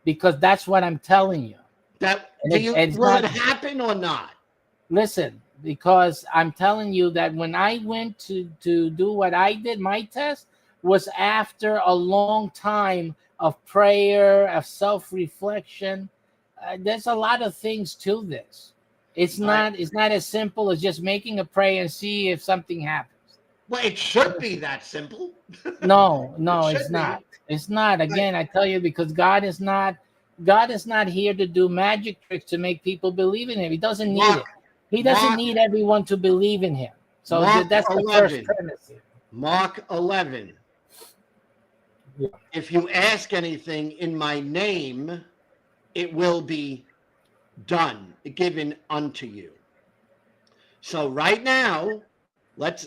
because that's what I'm telling you. Will it happen or not? Listen, because I'm telling you that when I went to do what I did, my test was after a long time of prayer, of self-reflection. There's a lot of things to this. It's not as simple as just making a prayer and see if something happens. Well, it should be that simple. No, it's not. It's not. Again, I tell you, because God is not here to do magic tricks to make people believe in him. He doesn't need it. He doesn't need everyone to believe in him. So that's the first premise here. Mark 11. Yeah. If you ask anything in my name, it will be done, given unto you. So right now,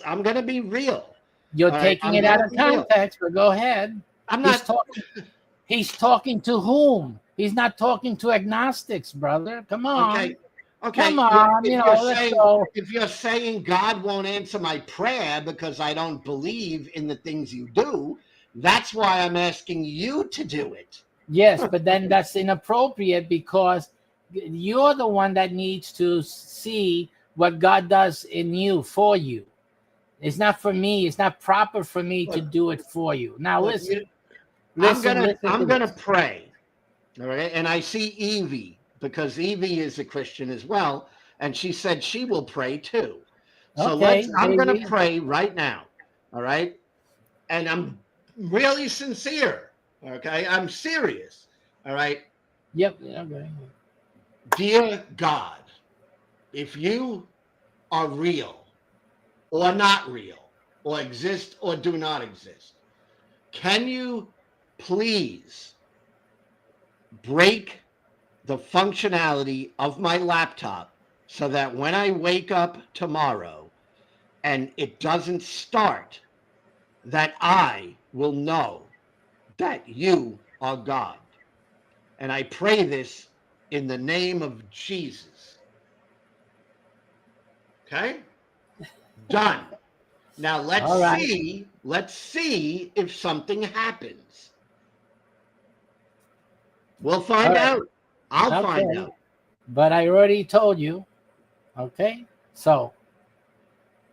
I'm going to be real. You're All right, taking I'm it out gonna of be real. context, but go ahead. I'm He's not. talking. He's talking to whom? He's not talking to agnostics, brother. Come on. Okay. Come on. Let's go. If you're saying God won't answer my prayer because I don't believe in the things you do, that's why I'm asking you to do it. Yes, but then that's inappropriate because you're the one that needs to see what God does in you for you. It's not for me. It's not proper for me to do it for you. Now Look, listen. I'm gonna pray. All right. And I see Evie, because Evie is a Christian as well. And she said she will pray too. So I'm going to pray right now. All right. And I'm really sincere. Okay. I'm serious. All right. Yep. Okay. Dear God, if you are real or not real, or exist or do not exist, can you please break the functionality of my laptop so that when I wake up tomorrow and it doesn't start, that I will know that you are God. And I pray this in the name of Jesus. Okay? Done. Now let's see if something happens. We'll find out. I'll find out. But I already told you. Okay? So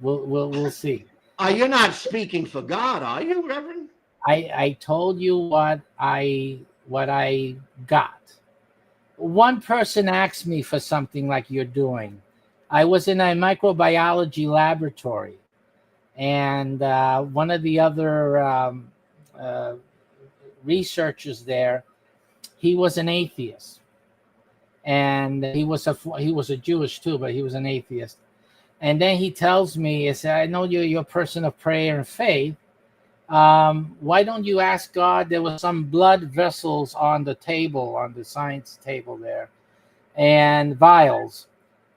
we'll see. You're not speaking for God, are you, Reverend? I told you what I got. One person asked me for something like you're doing. I was in a microbiology laboratory, and one of the other researchers there, he was an atheist, and he was a Jewish too, but he was an atheist. And then he tells me, he said, I know you're a person of prayer and faith. Why don't you ask God? There was some blood vessels on the table, on the science table there, and vials,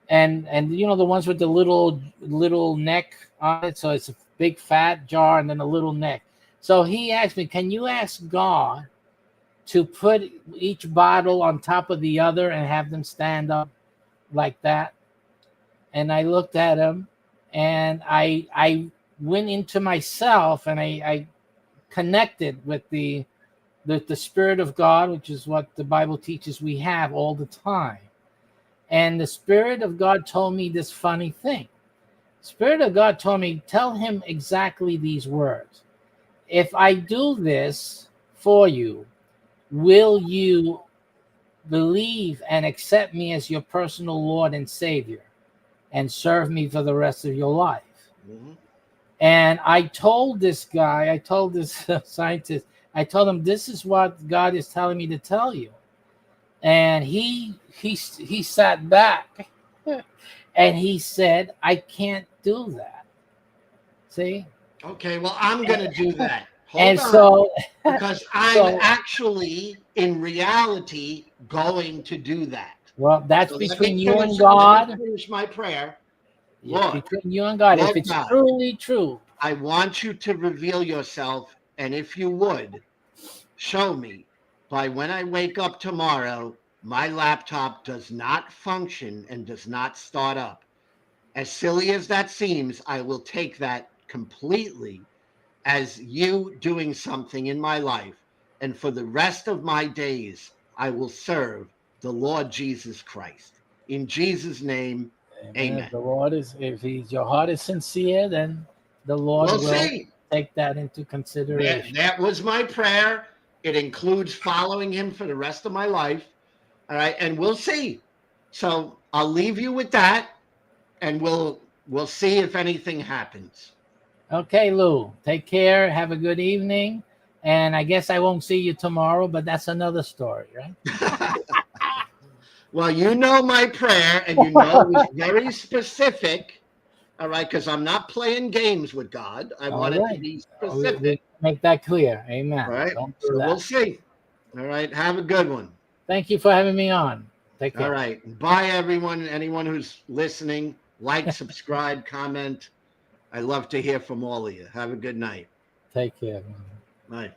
and you know the ones with the little neck on it. So it's a big fat jar and then a little neck. So he asked me, can you ask God to put each bottle on top of the other and have them stand up like that? And I looked at him, and I went into myself, and I connected with the Spirit of God, which is what the Bible teaches we have all the time. And the Spirit of God told me this funny thing. Spirit of God told me, tell him exactly these words. If I do this for you, will you believe and accept me as your personal Lord and Savior and serve me for the rest of your life? Mm-hmm. And I told this guy, I told this scientist, I told him, this is what God is telling me to tell you. And he sat back and he said, I can't do that. See? Okay, well, I'm going to do that. Because I'm actually, in reality, going to do that. Well, that's between you and God. Let me finish my prayer. Look, between you and God, if it's truly true. I want you to reveal yourself, and if you would, show me by when I wake up tomorrow, my laptop does not function and does not start up. As silly as that seems, I will take that completely as you doing something in my life. And for the rest of my days, I will serve the Lord Jesus Christ. In Jesus' name, amen. The Lord is, if your heart is sincere, then the Lord will take that into consideration. That was my prayer. It includes following him for the rest of my life. All right. And we'll see. So I'll leave you with that, and we'll see if anything happens. Okay, Lou, take care. Have a good evening. And I guess I won't see you tomorrow, but that's another story, right? Well, you know my prayer, and you know it was very specific. All right, because I'm not playing games with God. I want it to be specific. Make that clear. Amen. All right. So we'll see. All right. Have a good one. Thank you for having me on. Take care. All right. Bye, everyone. Anyone who's listening, Like, subscribe, comment. I love to hear from all of you. Have a good night. Take care. Bye.